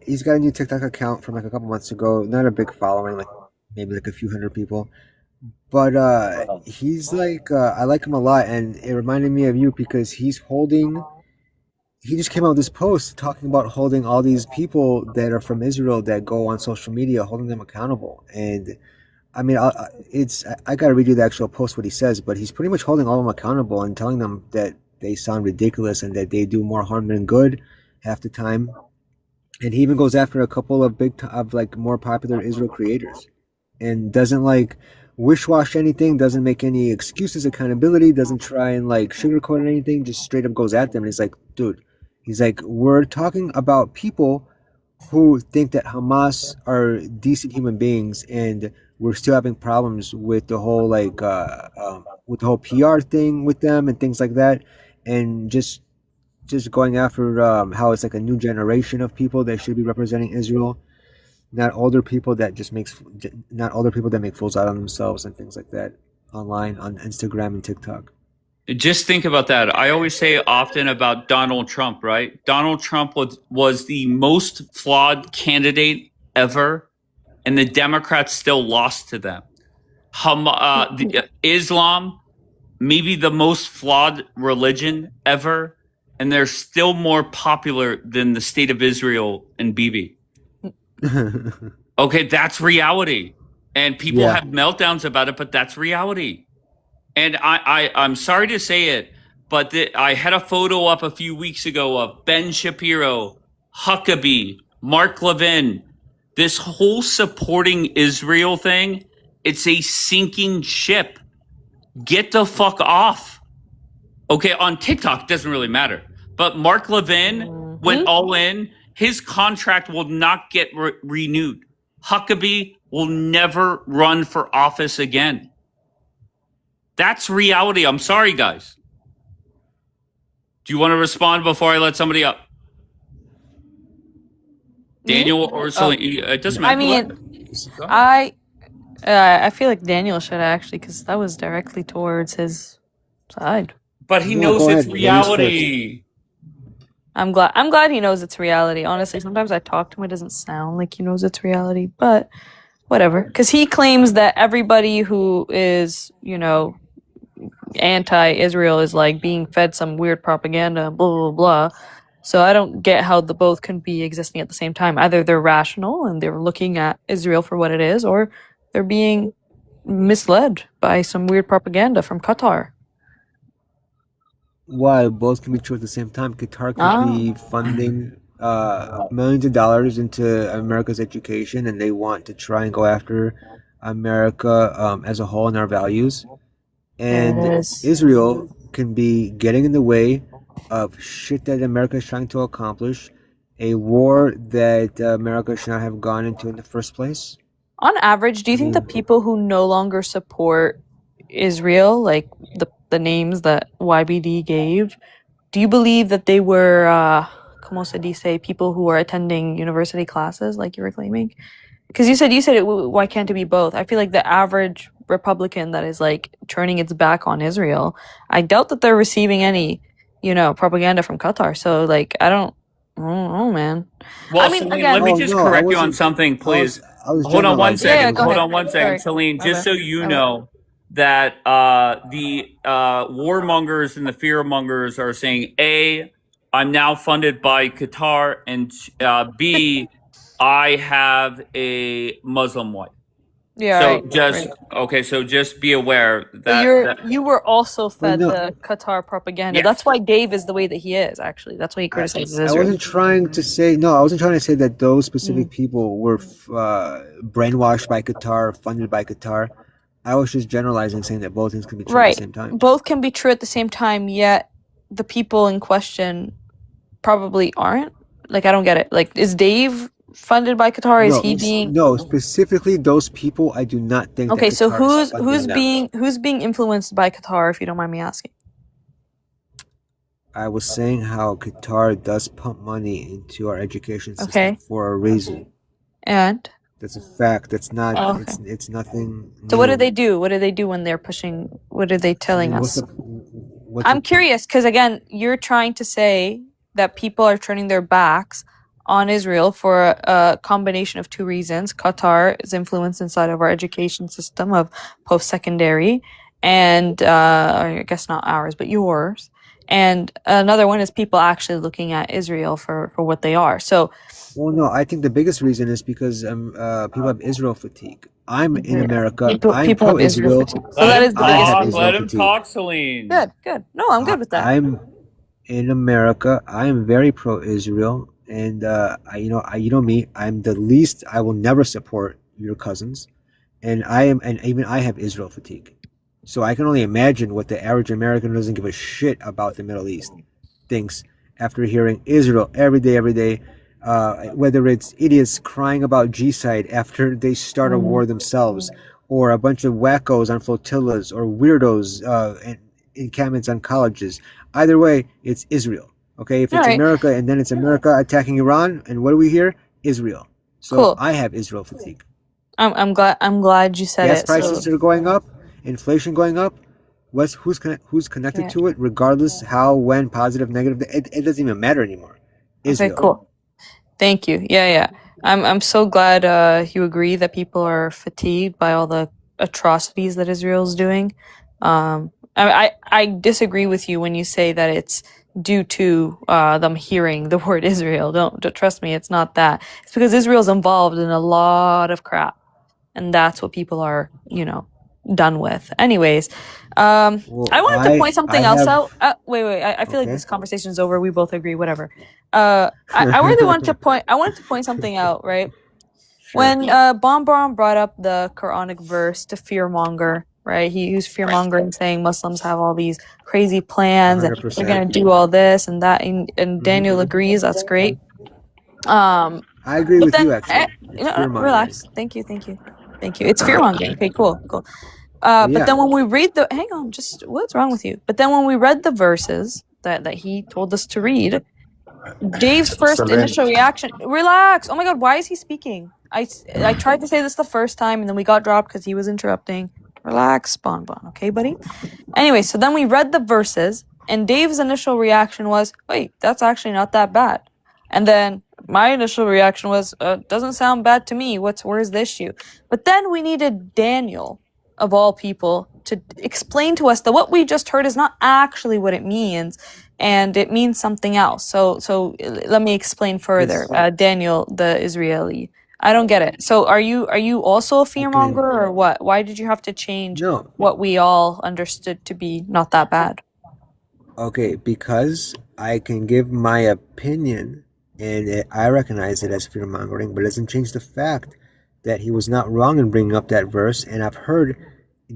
he's got a new TikTok account from like a couple months ago. Not a big following, like maybe like a few hundred people. But he's like I like him a lot, and it reminded me of you because he just came out with this post talking about holding all these people that are from Israel that go on social media, holding them accountable. And I mean, I got to read you the actual post what he says, but he's pretty much holding all of them accountable and telling them that they sound ridiculous and that they do more harm than good half the time. And he even goes after a couple of like more popular Israel creators, and doesn't like wish-wash anything, doesn't make any excuses, accountability, doesn't try and like sugarcoat anything, just straight up goes at them. And he's like, dude, he's like, we're talking about people who think that Hamas are decent human beings, and we're still having problems with the whole with the whole PR thing with them and things like that, and just going after how it's like a new generation of people that should be representing Israel, not older people that not older people that make fools out of themselves and things like that online on Instagram and TikTok. Just think about that. I always say often about Donald Trump, right? Donald Trump was the most flawed candidate ever, and the Democrats still lost to them. Islam, maybe the most flawed religion ever, and they're still more popular than the state of Israel and BB. Okay, that's reality. And people Yeah. have meltdowns about it, but that's reality. And I'm sorry to say it, but I had a photo up a few weeks ago of Ben Shapiro, Huckabee, Mark Levin. This whole supporting Israel thing, it's a sinking ship. Get the fuck off. Okay, on TikTok, it doesn't really matter. But Mark Levin went all in. His contract will not get renewed. Huckabee will never run for office again. That's reality. I'm sorry, guys. Do you want to respond before I let somebody up? Daniel or Celine? It doesn't matter. I mean, I feel like Daniel should actually, because that was directly towards his side. But he No, knows go it's ahead, ladies first. reality. I'm glad he knows it's reality. Honestly, sometimes I talk to him, it doesn't sound like he knows it's reality, but whatever. Because he claims that everybody who is, anti-Israel is like being fed some weird propaganda, blah blah blah. So I don't get how the both can be existing at the same time. Either they're rational and they're looking at Israel for what it is, or they're being misled by some weird propaganda from Qatar. Why both can be true at the same time? Qatar could be funding millions of dollars into America's education, and they want to try and go after America as a whole and our values. And Israel can be getting in the way of shit that America is trying to accomplish, a war that America should not have gone into in the first place. On average, do you think the people who no longer support Israel, like the names that YBD gave, do you believe that they were, como se dice, people who are attending university classes, like you were claiming? Because you said why can't it be both? I feel like the average Republican that is like turning its back on Israel, I doubt that they're receiving any, propaganda from Qatar. So like, I don't know, man. Well, I mean, Celine, again, let me just correct you on something, please. Hold on one second. Hold on one second, Celine. Just so you know that the warmongers and the fearmongers are saying, A, I'm now funded by Qatar, and B, I have a Muslim wife. Yeah. So right. So just be aware But that you were also fed the Qatar propaganda. Yes. That's why Dave is the way that he is. Actually, that's why he criticizes I Israel. wasn't trying to say that those specific people were brainwashed by Qatar, funded by Qatar. I was just generalizing, saying that both things can be true at the same time. Both can be true at the same time, yet the people in question probably aren't. Like, I don't get it. Like, is Dave funded by Qatar? Is he being specifically those people? I do not think. Okay, that so Qatar is funding who's being influenced by Qatar? If you don't mind me asking. I was saying how Qatar does pump money into our education system for a reason. And that's a fact. That's not. It's nothing. So what do they do? What do they do when they're pushing? What are they telling us? I'm curious because again, you're trying to say that people are turning their backs on Israel for a combination of two reasons. Qatar's influence inside of our education system of post-secondary, and I guess not ours, but yours. And another one is people actually looking at Israel for what they are. So, well, no, I think the biggest reason is because people have Israel fatigue. I'm in America. I'm pro-Israel. So that is let him talk, Celine. Good. No, I'm good with that. I'm in America. I am very pro-Israel. And you know me, I'm the least. I will never support your cousins, and even I have Israel fatigue. So I can only imagine what the average American who doesn't give a shit about the Middle East thinks after hearing Israel every day. Whether it's idiots crying about G-side after they start a war themselves, or a bunch of wackos on flotillas, or weirdos in encampments on colleges. Either way, it's Israel. Okay, if it's America and then it's America attacking Iran, and what do we hear? Israel. So cool. I have Israel fatigue. I'm glad you said Gas it. prices are going up, inflation going up. Who's connected to it? Regardless how, when, positive, negative, it doesn't even matter anymore. Israel. Okay, cool. Thank you. Yeah. I'm so glad you agree that people are fatigued by all the atrocities that Israel's doing. I disagree with you when you say that it's due to them hearing the word Israel. Don't trust me, it's not that. It's because Israel's involved in a lot of crap, and that's what people are, done with. Anyways, I wanted to point something else out. Wait. I feel like this conversation is over. We both agree. Whatever. I really wanted to point. I wanted to point something out. Right. Sure. When Bonbon brought up the Quranic verse to fearmonger. Right, he was fearmongering, saying Muslims have all these crazy plans 100%. And they're gonna do all this and that, and Daniel agrees. That's great. I agree with you. Actually, relax. Thank you. It's fearmongering. Okay, cool. But then when we read hang on, just what's wrong with you? But then when we read the verses that he told us to read, Dave's first initial reaction. Relax. Oh my God, why is he speaking? I tried to say this the first time, and then we got dropped because he was interrupting. Relax, Bonbon, okay, buddy? Anyway, so then we read the verses, And Dave's initial reaction was, wait, that's actually not that bad. And then my initial reaction was, doesn't sound bad to me. Where's the issue? But then we needed Daniel, of all people, to explain to us that what we just heard is not actually what it means, and it means something else. So let me explain further. Daniel, the Israeli. I don't get it. So are you also a fearmonger or what? Why did you have to change what we all understood to be not that bad? Okay, because I can give my opinion, and I recognize it as fear mongering, but it doesn't change the fact that he was not wrong in bringing up that verse, and I've heard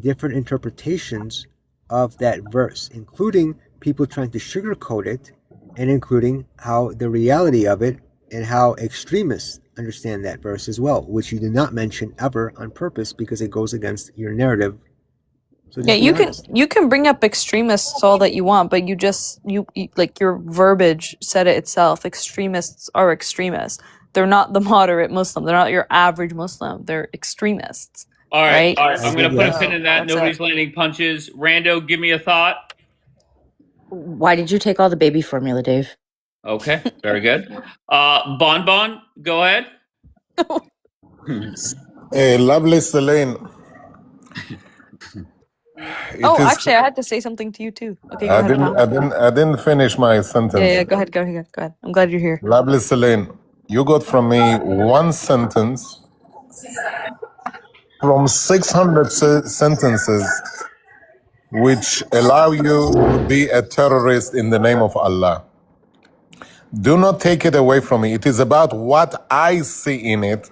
different interpretations of that verse, including people trying to sugarcoat it, and including how the reality of it and how extremists understand that verse as well, which you did not mention ever on purpose because it goes against your narrative. So yeah, you can bring up extremists all that you want, but you like your verbiage said it itself. Extremists are extremists. They're not the moderate Muslim. They're not your average Muslim. They're extremists. All right. Right? All right. I'm going to put a pin in that. That's Nobody's it. landing punches. Rando, give me a thought. Why did you take all the baby formula, Dave? Okay. Very good. Bon, go ahead. Hey, lovely Celine. Actually, I had to say something to you too. Okay, go ahead. Bon. I didn't finish my sentence. Yeah, go ahead. I'm glad you're here. Lovely Celine, you got from me one sentence from 600 sentences which allow you to be a terrorist in the name of Allah. Do not take it away from me. It is about what I see in it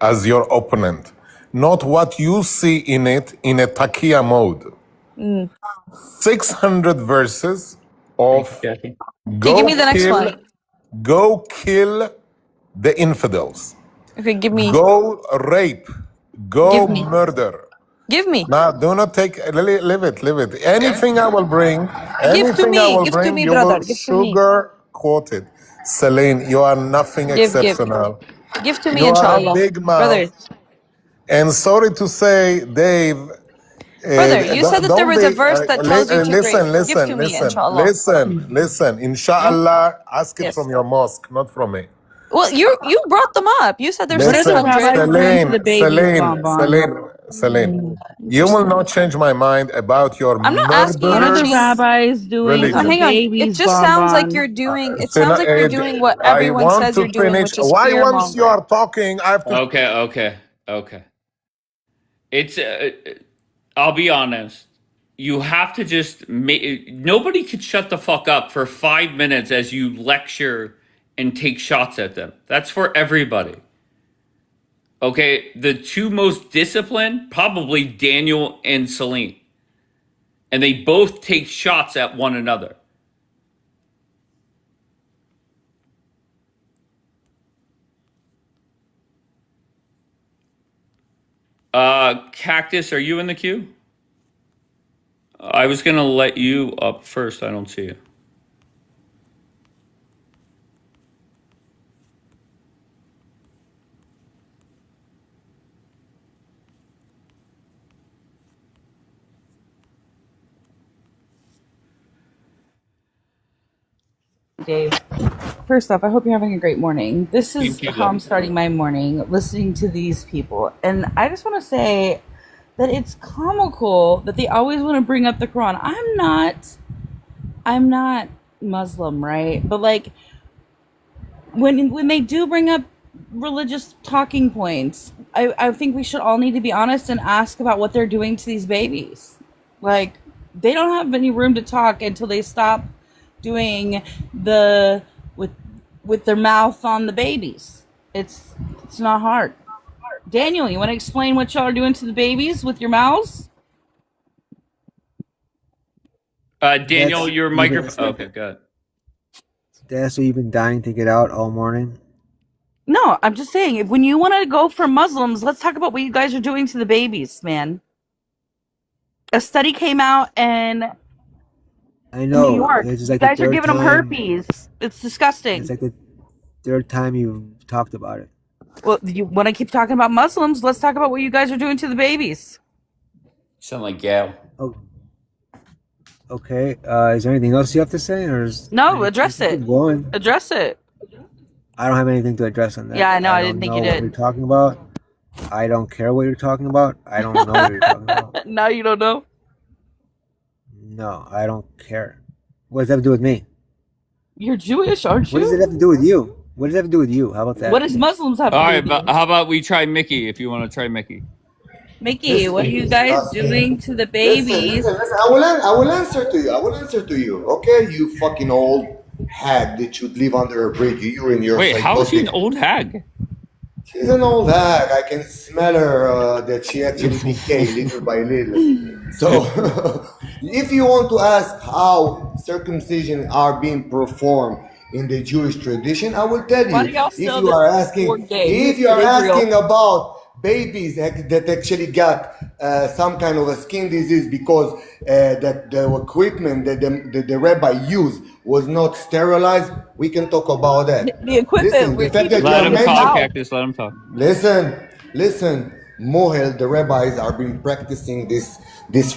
as your opponent, not what you see in it in a taqiyya mode. 600 verses of give me the next one. Go kill the infidels. Okay, give me. Go rape. Go murder. Give me. Now, do not take. Leave it. Anything I will bring. Give to me, you brother. will sugar coat it. Celine, you are nothing exceptional. Give to me, you inshallah. are a big mouth. Brother. And sorry to say, Dave. Brother, you said that there was a verse that tells you to listen, give to me, inshallah. listen. Inshallah, ask it from your mosque, not from me. Well, you brought them up. You said there's 600. Celine, you will not change my mind about your I'm not asking you to change. Rabbis doing Hang on. It just sounds like you're doing. It sounds like you're doing what everyone says you're doing, which is why fear once you are talking, I have to. Okay. It's. I'll be honest. You have to just nobody could shut the fuck up for 5 minutes as you lecture and take shots at them. That's for everybody. Okay, the two most disciplined, probably Daniel and Celine. And they both take shots at one another. Cactus, are you in the queue? I was going to let you up first. I don't see you. Dave. First off, I hope you're having a great morning. This is how I'm starting my morning, listening to these people. And I just want to say that it's comical that they always want to bring up the Quran. I'm not Muslim, right? But like when they do bring up religious talking points, I think we should all need to be honest and ask about what they're doing to these babies. Like, they don't have any room to talk until they stop doing with their mouth on the babies. It's not hard. Daniel, you want to explain what y'all are doing to the babies with your mouths? Daniel, your microphone. Okay, good. That's what you've been dying to get out all morning. No, I'm just saying, if when you want to go for Muslims, let's talk about what you guys are doing to the babies, man. A study came out and I know. New York. It's like you guys are giving them herpes. It's disgusting. It's like the third time you've talked about it. Well, you want to keep talking about Muslims? Let's talk about what you guys are doing to the babies. Sound like Gail. Okay. Is there anything else you have to say, or is No, address you it. keep going? Address it. I don't have anything to address on that. Yeah, I know. I don't didn't think know you what did. you're talking about. I don't care what you're talking about. I don't know what you're talking about. Now you don't know. No, I don't care. What does that have to do with me? You're Jewish, aren't What does it you? have to do with you? What does it have to do with you? How about that? What does Muslims have to All do right, with but you? how about we try Mickey if you want to try Mickey? Mickey, what are you guys doing to the babies? Listen. I will answer to you. I will answer to you. Okay, you fucking old hag that should live under a bridge. You and your Wait, how is she an psychotic. old hag? She's an old hag. I can smell her that she actually decayed little by little. So, if you want to ask how circumcision are being performed in the Jewish tradition, I will tell Why do you. y'all If sell you the are asking, for gay? if you are It is real. asking about babies that actually got some kind of a skin disease because that the equipment that the rabbi used was not sterilized, we can talk about that. The equipment. Listen, the fact that you Let are him talk, mentioning. Cactus. Let him talk. Listen. Mohel, the rabbis are been practicing this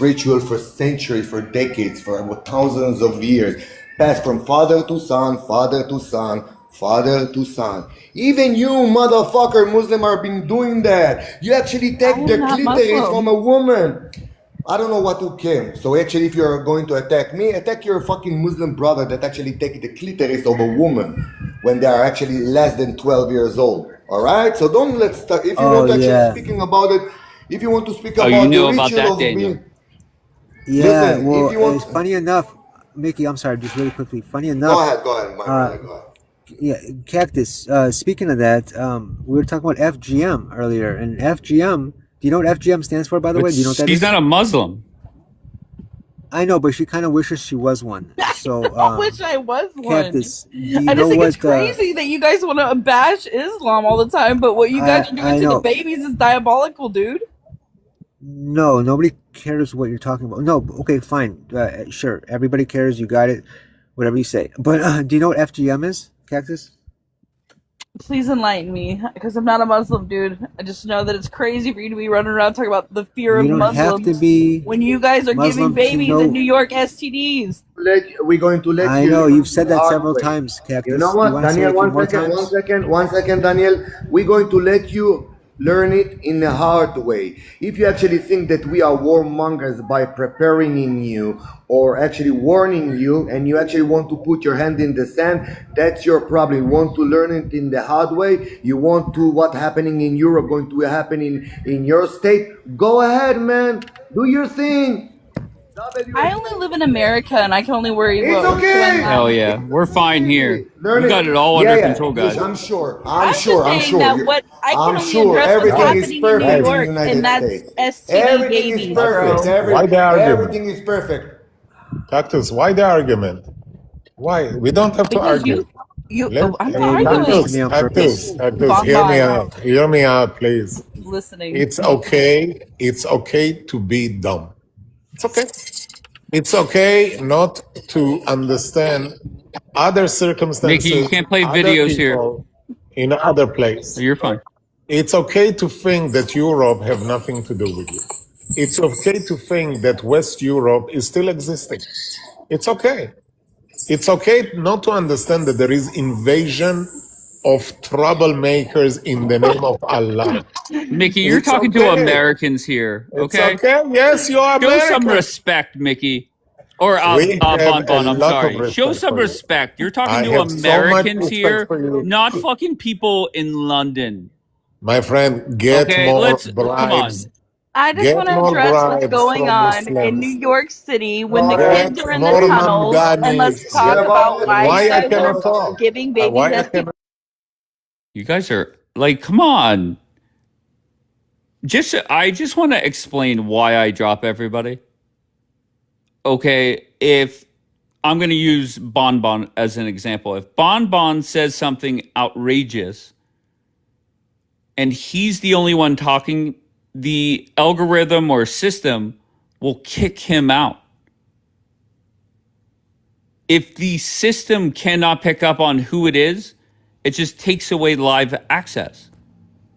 ritual for centuries, for decades, for thousands of years, passed from father to son, father to son, father to son. Even you, motherfucker, Muslim, are been doing that. You actually take I'm the not clitoris Muslim. from a woman. I don't know what to came. So actually, if you're going to attack me, attack your fucking Muslim brother that actually take the clitoris of a woman when they are actually less than 12 years old. All right. So don't let's talk. If you want to actually speaking about it, if you want to speak Oh, about you the know about ritual that, of Daniel? being, Yeah. listen. Well, If you want, funny enough, Mickey. I'm sorry. Just really quickly. Funny go enough. ahead, my brother, go ahead. Yeah, Cactus. Speaking of that, we were talking about FGM earlier, and FGM. Do you know what FGM stands for, by the But way? Do you know what that she's is? not a Muslim. I know, but she kind of wishes she was one. So, I wish I was one. Cactus, do you I know just think it's what? crazy that you guys want to bash Islam all the time, but what you guys are doing I to the know. babies is diabolical, dude. No, nobody cares what you're talking about. No, okay, fine, sure. Everybody cares. You got it. Whatever you say. But do you know what FGM is, Cactus? Please enlighten me, because I'm not a Muslim, dude. I just know that it's crazy for you to be running around talking about the fear of You don't have to Muslims be when you guys are giving Muslim to babies know. in New York STDs. We're going to let I you know learn you've said the that hard several way. times, Cactus. You know Do you what, want to say it Daniel? a few more times? One second, Daniel. We're going to let you learn it in a hard way. If you actually think that we are warmongers by preparing in you or actually warning you, and you actually want to put your hand in the sand, that's your problem. You want to learn it in the hard way. You want to what happening in Europe going to happen in your state. Go ahead, man. Do your thing. I only live in America, and I can only worry It's about what's going okay. Hell on. yeah, we're fine here. Learn We it. got it all Yeah, under yeah. control, Yes, guys. I'm sure. I'm just saying that what I can I'm only sure address what's everything is happening in New perfect in York, United and that's States. STD Everything is babies, perfect. bro. Why the argument? Everything is perfect. Cactus, why the argument? Why? We don't have to Because argue. I'm not arguing. Cactus, Bon hear me bon, out. Hear me out, please. listening. It's okay. It's okay to be dumb. It's okay. It's okay not to understand other Mickey, you circumstances, can't play other videos here. people in other place. You're fine. It's okay to think that Europe have nothing to do with you. It's okay to think that West Europe is still existing. It's okay. It's okay not to understand that there is invasion of troublemakers in the name of Allah. Mickey, you're It's talking to okay. Americans here, It's okay? okay. Yes, you are Show some American. respect, Mickey. Or We have Bon a Bon, I'm lot of sorry. Show respect some for you. respect. You're talking I to have so much Americans respect here, for you. not fucking people in London. My friend, get Okay, more come on. bribes. I just Get want to more address what's bribes going from on in New Muslims. York City when the Get kids are in the more tunnels, and let's Mamdanis. talk about why Why you I guys cannot are talk? giving babies Why I STDs. cannot? You guys are like, come on. I just want to explain why I drop everybody. Okay, if I'm going to use Bon Bon as an example. If Bon Bon says something outrageous and he's the only one talking, the algorithm or system will kick him out. If the system cannot pick up on who it is, it just takes away live access.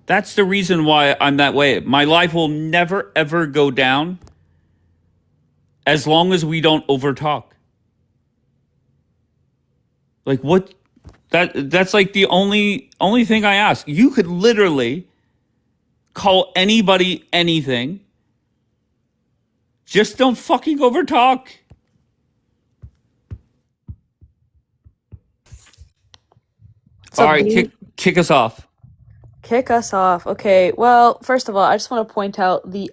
That's the reason why I'm that way. My live will never, ever go down as long as we don't overtalk. Like what? That's like the only thing I ask. You could literally call anybody anything. Just don't fucking overtalk. So All right, B, kick us off. kick us off. Okay. Well, first of all, I just want to point out the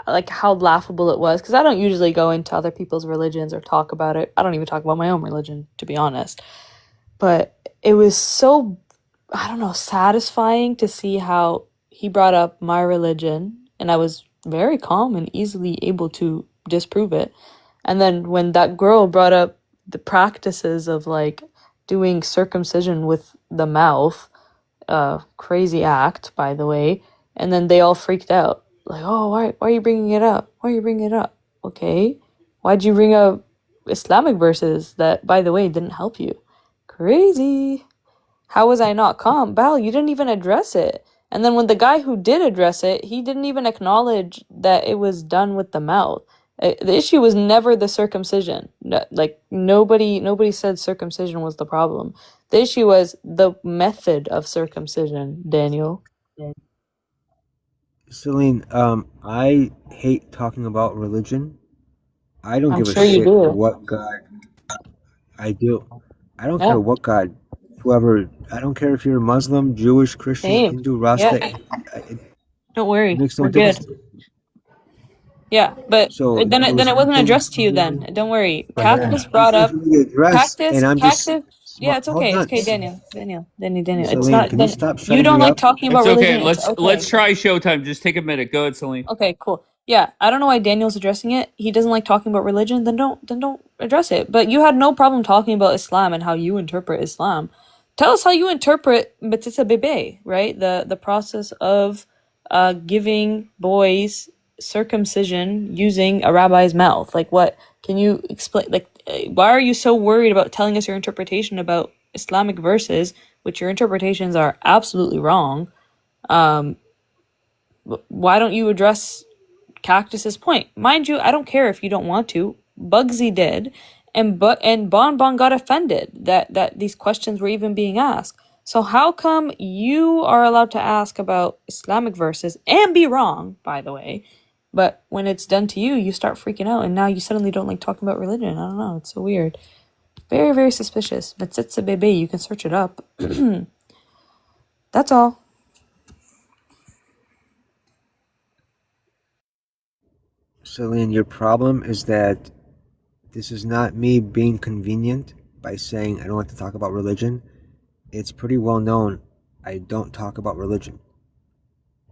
like how laughable it was, because I don't usually go into other people's religions or talk about it. I don't even talk about my own religion, to be honest. But it was so, I don't know, satisfying to see how he brought up my religion, and I was very calm and easily able to disprove it. And then when that girl brought up the practices of like doing circumcision with the mouth, crazy act, by the way, and then they all freaked out. Like, oh, why are you bringing it up? Why are you bringing it up? Okay. Why'd you bring up Islamic verses that, by the way, didn't help you? Crazy. How was I not calm? Bal, you didn't even address it. And then when the guy who did address it, he didn't even acknowledge that it was done with the mouth. The issue was never the circumcision. Like nobody said circumcision was the problem. The issue was the method of circumcision, Daniel. Celine, I hate talking about religion. I don't I'm give a sure you shit do. what God I do. I don't Yeah. care what God, whoever. I don't care if you're Muslim, Jewish, Christian, Same. Hindu, Yeah. Rasta. It Don't worry. makes no We're difference. good. Yeah, but So then there it was wasn't nothing. addressed to you then. Don't worry. But yeah, Cactus brought easy up for me to address, and I'm just Cactus. Yeah, it's okay. hold It's on. okay, Daniel. It's Celine, not. can you stop You shutting don't me like up? talking about It's okay. religion. It's okay. Let's try Showtime. Just take a minute. Go ahead, Celine. Okay, cool. Yeah, I don't know why Daniel's addressing it. He doesn't like talking about religion. Then don't address it. But you had no problem talking about Islam and how you interpret Islam. Tell us how you interpret Betisa Bebe, right? The process of giving boys circumcision using a rabbi's mouth. Like, what can you explain? Like, why are you so worried about telling us your interpretation about Islamic verses, which your interpretations are absolutely wrong? Why don't you address Cactus's point? Mind you, I don't care if you don't want to. Bugsy did, and Bon Bon got offended that these questions were even being asked. So how come you are allowed to ask about Islamic verses and be wrong, by the way, but when it's done to you, you start freaking out, and now you suddenly don't like talking about religion? I don't know. It's so weird. Very, very suspicious. But Betzitza Bebe, you can search it up. That's all. Celine, your problem is that this is not me being convenient by saying I don't like to talk about religion. It's pretty well known I don't talk about religion.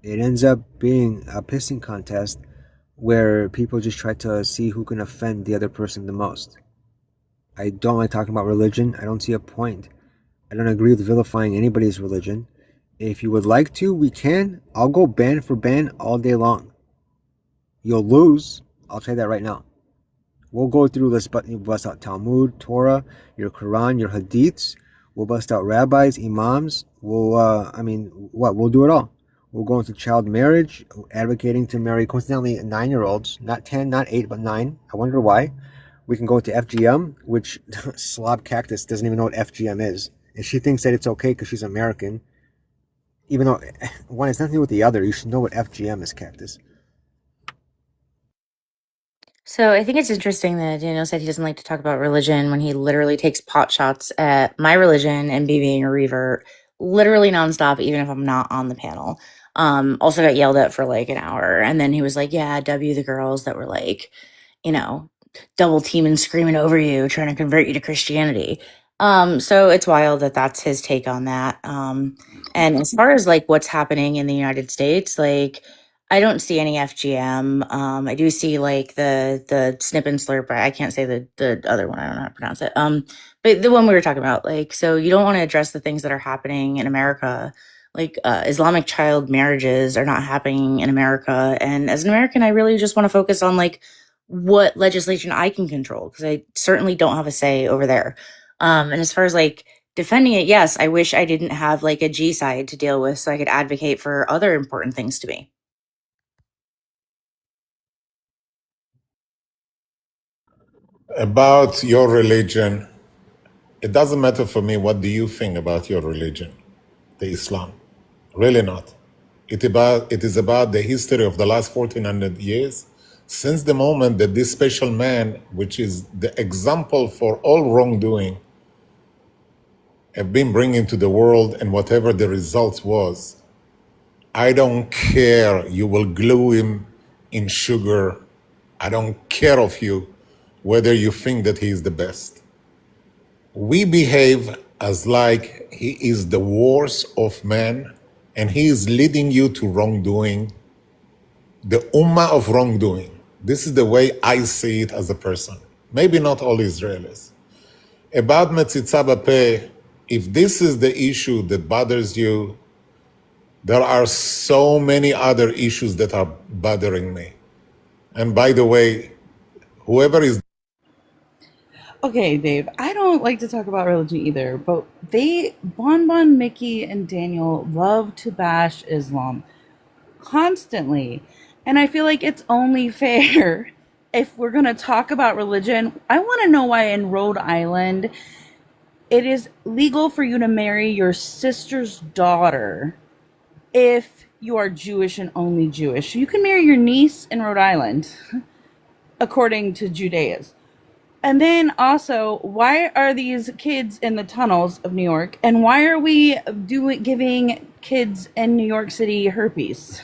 It ends up being a pissing contest where people just try to see who can offend the other person the most. I don't like talking about religion. I don't see a point. I don't agree with vilifying anybody's religion. If you would like to, we can. I'll go ban for ban all day long. You'll lose. I'll tell you that right now. We'll go through, let's bust out Talmud, Torah, your Quran, your Hadiths. We'll bust out rabbis, imams. We'll do it all. We'll go into child marriage, advocating to marry coincidentally 9-year-olds, not 10, not 8, but 9. I wonder why. We can go to FGM, which Slob Cactus doesn't even know what FGM is. And she thinks that it's okay because she's American. Even though, one, it's nothing to do with the other. You should know what FGM is, Cactus. So I think it's interesting that Daniel said he doesn't like to talk about religion when he literally takes pot shots at my religion and me being a revert literally nonstop, even if I'm not on the panel. Also got yelled at for like an hour. And then he was like, yeah, W the girls that were like, double teaming, screaming over you, trying to convert you to Christianity. So it's wild that that's his take on that. And as far as like what's happening in the United States, like I don't see any FGM. I do see like the snip and slurp. I can't say the other one. I don't know how to pronounce it. But the one we were talking about, like, so you don't want to address the things that are happening in America. Like Islamic child marriages are not happening in America. And as an American, I really just want to focus on like what legislation I can control, because I certainly don't have a say over there. And as far as like defending it, yes, I wish I didn't have like a G side to deal with so I could advocate for other important things to me. About your religion, it doesn't matter for me what do you think about your religion, the Islam. Really not. It is about the history of the last 1400 years, since the moment that this special man, which is the example for all wrongdoing, have been bringing to the world, and whatever the results was, I don't care. You will glue him in sugar. I don't care of you whether you think that he is the best. We behave as like he is the worst of men, and he is leading you to wrongdoing, the ummah of wrongdoing. This is the way I see it as a person. Maybe not all Israelis. About Metzitzah Peh, if this is the issue that bothers you, there are so many other issues that are bothering me. And by the way, whoever is Okay, Dave, I don't like to talk about religion either, but Bonbon, Mickey, and Daniel love to bash Islam constantly. And I feel like it's only fair if we're going to talk about religion. I want to know why in Rhode Island it is legal for you to marry your sister's daughter if you are Jewish and only Jewish. You can marry your niece in Rhode Island, according to Judaism. And then also, why are these kids in the tunnels of New York? And why are we giving kids in New York City herpes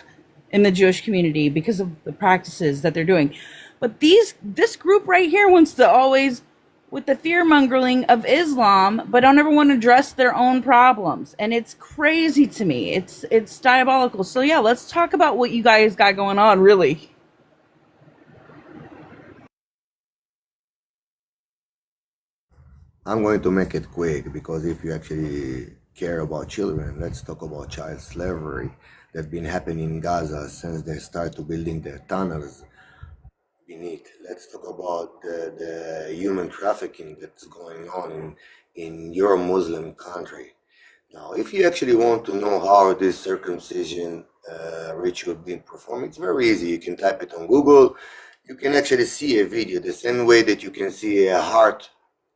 in the Jewish community because of the practices that they're doing? But this group right here wants to always, with the fear-mongering of Islam, but don't ever want to address their own problems. And it's crazy to me. It's diabolical. So yeah, let's talk about what you guys got going on, really. I'm going to make it quick because if you actually care about children, let's talk about child slavery that's been happening in Gaza since they started building their tunnels beneath. Let's talk about the human trafficking that's going on in your Muslim country. Now, if you actually want to know how this circumcision ritual being performed, it's very easy. You can type it on Google. You can actually see a video the same way that you can see a heart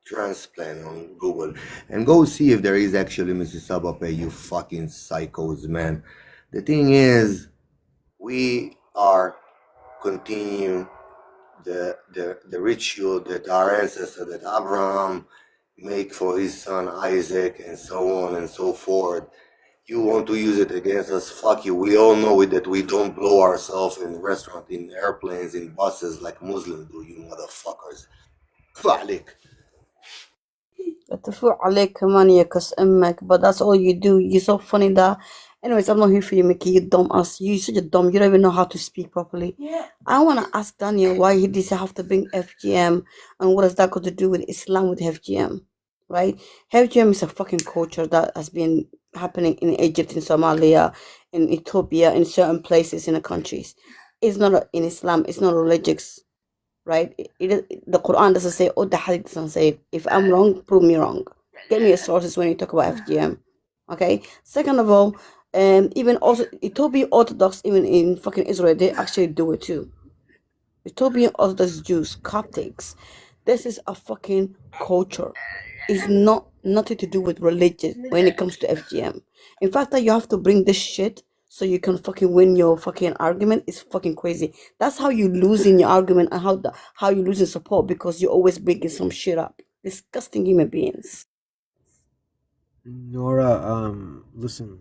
transplant on Google, and go see if there is actually Mrs. Sabape, you fucking psychos, man. The thing is, we are continuing the ritual that our ancestor, that Abraham make for his son Isaac, and so on and so forth. You want to use it against us? Fuck you. We all know it, that we don't blow ourselves in restaurants, in airplanes, in buses like Muslims do, you motherfuckers. Fuck. اتفق عليك كمان يا كس امك, but that's all you do. You're so funny that. Anyways, I'm not here for you, Mickey. You dumb ass. You such a dumb. You don't even know how to speak properly. Yeah. I want to ask Daniel why he does have to bring FGM, and what does that got to do with Islam, with FGM, right? FGM is a fucking culture that has been happening in Egypt, in Somalia, in Ethiopia, in certain places in the countries. It's not in Islam. It's not religious. Right? The Quran doesn't say, or the Hadith doesn't say. If I'm wrong, prove me wrong. Get me a sources when you talk about FGM. Okay. Second of all, even also Ethiopian Orthodox, even in fucking Israel, they actually do it too. Ethiopian Orthodox Jews, Coptics. This is a fucking culture. It's nothing to do with religion when it comes to FGM. In fact, that you have to bring this shit so you can fucking win your fucking argument is fucking crazy. That's how you lose in your argument, and how you lose in support, because you're always bringing some shit up. Disgusting human beings. Nora, listen,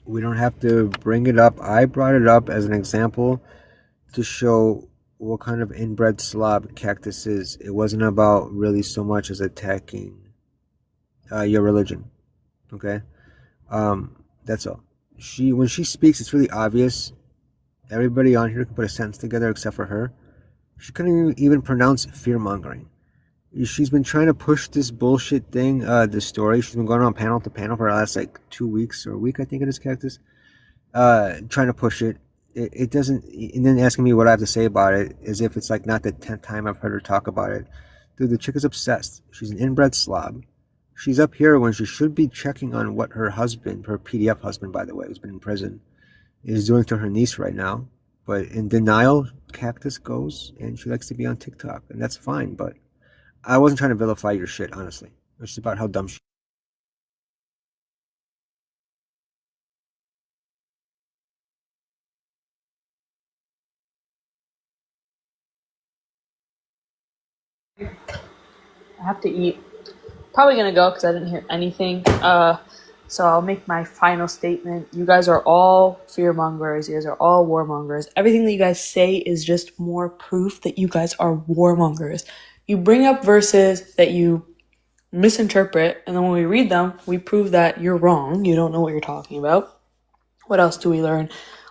we don't have to bring it up. I brought it up as an example to show what kind of inbred slob Cactus is. It wasn't about really so much as attacking your religion. Okay? That's all. When she speaks, it's really obvious. Everybody on here can put a sentence together except for her. She couldn't even pronounce fear-mongering. She's been trying to push this bullshit thing, this story. She's been going on panel to panel for the last 2 weeks or a week, I think it is, Cactus. Trying to push it. It doesn't, and then asking me what I have to say about it, as if it's not the 10th time I've heard her talk about it. Dude, the chick is obsessed. She's an inbred slob. She's up here when she should be checking on what her husband, her PDF husband, by the way, who's been in prison, is doing to her niece right now. But in denial, Cactus goes, and she likes to be on TikTok, and that's fine. But I wasn't trying to vilify your shit, honestly. It's just about how dumb she. I have to eat. Probably gonna go because I didn't hear anything. So I'll make my final statement. You guys are all fearmongers. You guys are all warmongers. Everything that you guys say is just more proof that you guys are warmongers. You bring up verses that you misinterpret, and then when we read them, we prove that you're wrong. You don't know what you're talking about. What else do we learn?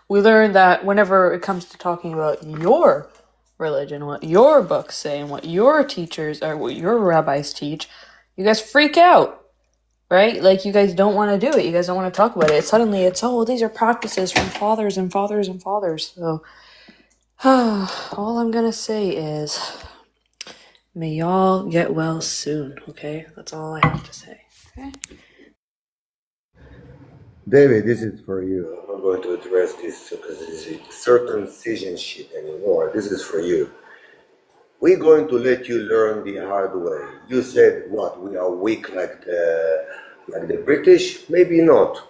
We learn that whenever it comes to talking about your religion, what your books say, and what your teachers or what your rabbis teach, you guys freak out. Right? Like, you guys don't want to do it. You guys don't want to talk about it. Suddenly it's, oh, these are practices from fathers and fathers and fathers. So, all I'm going to say is, may y'all get well soon, okay? That's all I have to say, okay? David, this is for you. I'm not going to address this because this is circumcision shit anymore. This is for you. We're going to let you learn the hard way. You said, what, we are weak like the British? Maybe not.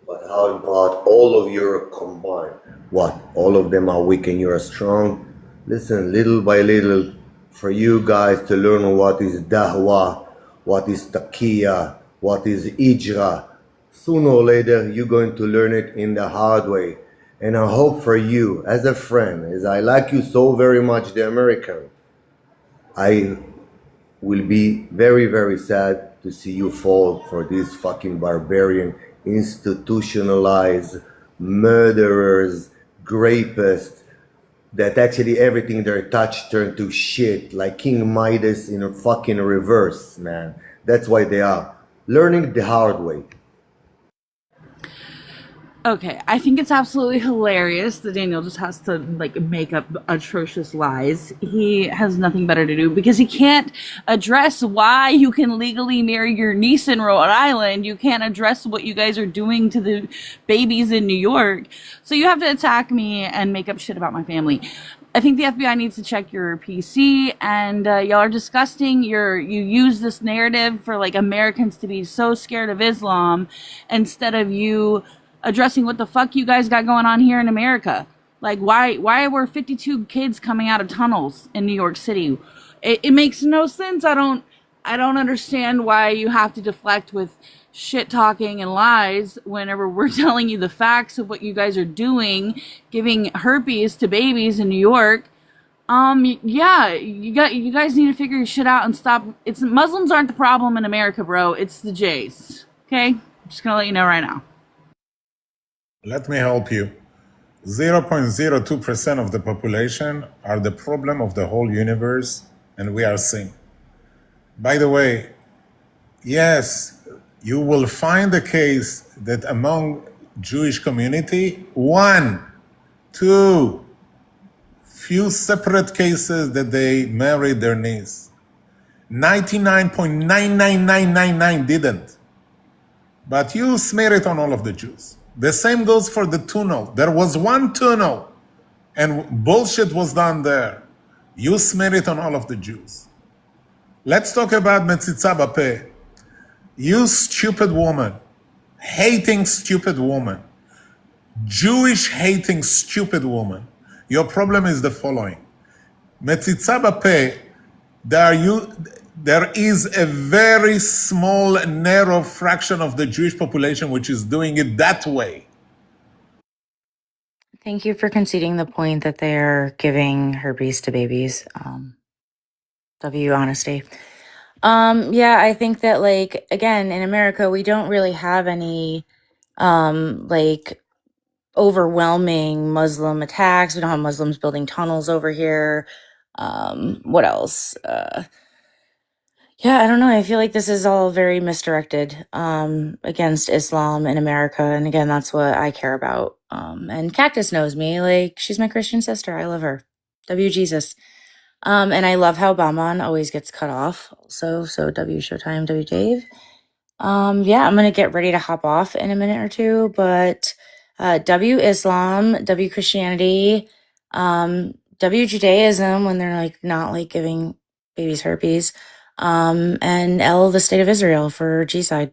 But how about all of Europe combined? What, all of them are weak and you're strong? Listen, little by little, for you guys to learn what is dahwa, what is taqiyya, what is ijra. Sooner or later, you're going to learn it in the hard way. And I hope for you, as a friend, as I like you so very much, the American, I will be very, very sad to see you fall for these fucking barbarian, institutionalized murderers, rapists, that actually everything they touch turned to shit, like King Midas in a fucking reverse, man. That's why they are. Learning the hard way. Okay, I think it's absolutely hilarious that Daniel just has to like make up atrocious lies. He has nothing better to do because he can't address why you can legally marry your niece in Rhode Island. You can't address what you guys are doing to the babies in New York. So you have to attack me and make up shit about my family. I think the FBI needs to check your PC, and y'all are disgusting. You use this narrative for like Americans to be so scared of Islam instead of you addressing what the fuck you guys got going on here in America. Like, why were 52 kids coming out of tunnels in New York City? It makes no sense. I don't understand why you have to deflect with shit talking and lies whenever we're telling you the facts of what you guys are doing, giving herpes to babies in New York. Yeah, you guys need to figure your shit out and stop. It's Muslims aren't the problem in America, bro. It's the Jays. Okay? I'm just gonna let you know right now. Let me help you. 0.02% of the population are the problem of the whole universe, and we are sin. By the way, yes, you will find a case that among Jewish community, one, two, few separate cases that they married their niece. 99.99999 didn't. But you smear it on all of the Jews. The same goes for the tunnel. There was one tunnel and bullshit was done there. You smear it on all of the Jews. Let's talk about Metzitza Bapeh. You stupid woman, hating stupid woman, Jewish hating stupid woman. Your problem is the following. Metzitza Bapeh, there is a very small, narrow fraction of the Jewish population which is doing it that way. Thank you for conceding the point that they're giving herpes to babies. W honesty. Yeah, I think that, like, again, in America, we don't really have any like overwhelming Muslim attacks. We don't have Muslims building tunnels over here. What else? Yeah, I don't know. I feel like this is all very misdirected against Islam in America. And again, that's what I care about. And Cactus knows me. Like, she's my Christian sister. I love her. W Jesus. And I love how Bauman always gets cut off. Also, so W Showtime, W Dave. Yeah, I'm gonna get ready to hop off in a minute or two, but W Islam, W Christianity. W Judaism when they're like not like giving babies herpes, and L the state of Israel for G side.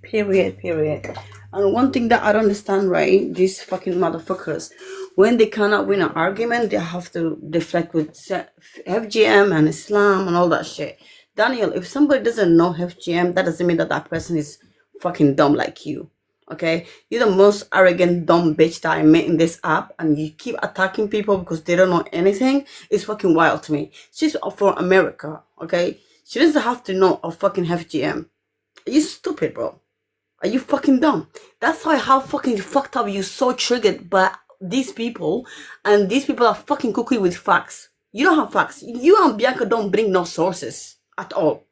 Period. And one thing that I don't understand, right? These fucking motherfuckers, when they cannot win an argument, they have to deflect with FGM and Islam and all that shit. Daniel, if somebody doesn't know FGM, that doesn't mean that that person is fucking dumb like you. Okay? You're the most arrogant, dumb bitch that I met in this app, and you keep attacking people because they don't know anything. It's fucking wild to me. She's from America, okay? She doesn't have to know of fucking FGM. Are you stupid, bro? Are you fucking dumb? That's why how fucking fucked up you're so triggered by these people, and these people are fucking cooking with facts. You don't have facts. You and Bianca don't bring no sources at all.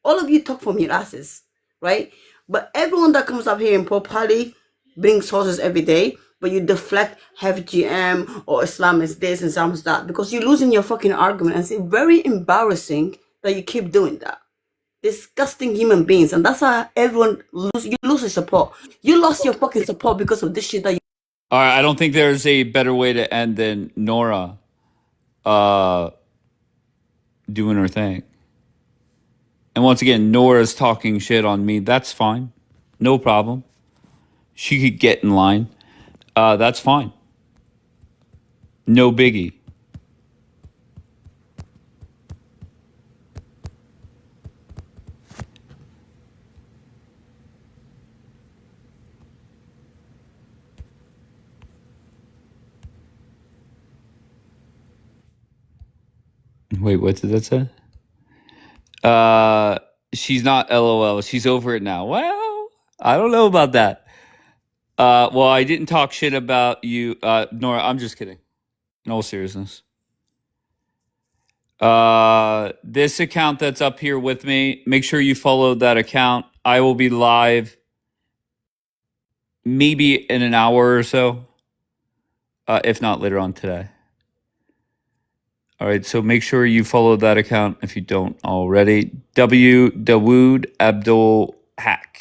All of you talk from your asses, right? But everyone that comes up here in properly brings sources every day, but you deflect FGM or Islam is this and Islam is that because you're losing your fucking argument, and it's very embarrassing that you keep doing that. Disgusting human beings, and that's how everyone you lose your support. You lost your fucking support because of this shit that you. All right, I don't think there's a better way to end than Nora doing her thing. And once again, Nora's talking shit on me. That's fine. No problem. She could get in line. That's fine. No biggie. Wait, what did that say? She's not LOL. She's over it now. Well, I don't know about that. Well, I didn't talk shit about you, Nora. I'm just kidding. In all seriousness. This account that's up here with me, make sure you follow that account. I will be live maybe in an hour or so, if not later on today. All right, so make sure you follow that account if you don't already. Dawood Abdul Hack.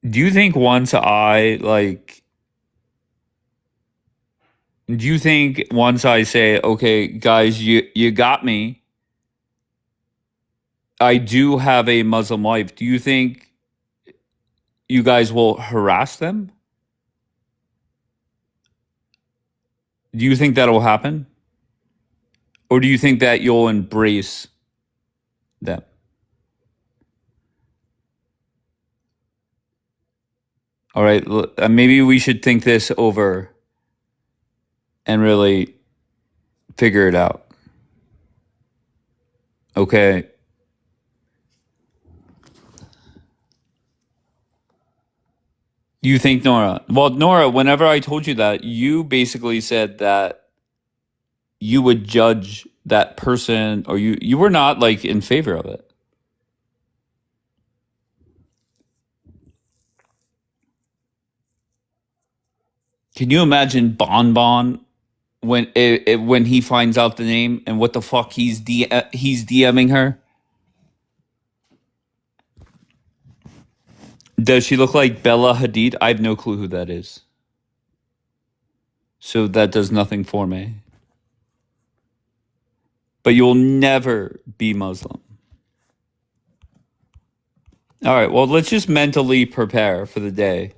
Do you think once I say, okay, guys, you got me, I do have a Muslim wife, do you think you guys will harass them? Do you think that'll happen? Or do you think that you'll embrace them? All right, maybe we should think this over and really figure it out. Okay. You think, Nora? Well, Nora, whenever I told you that, you basically said that you would judge that person, or you were not like in favor of it. Can you imagine Bon when he finds out the name and what the fuck he's DMing her? Does she look like Bella Hadid? I have no clue who that is. So that does nothing for me. But you'll never be Muslim. All right, well, let's just mentally prepare for the day.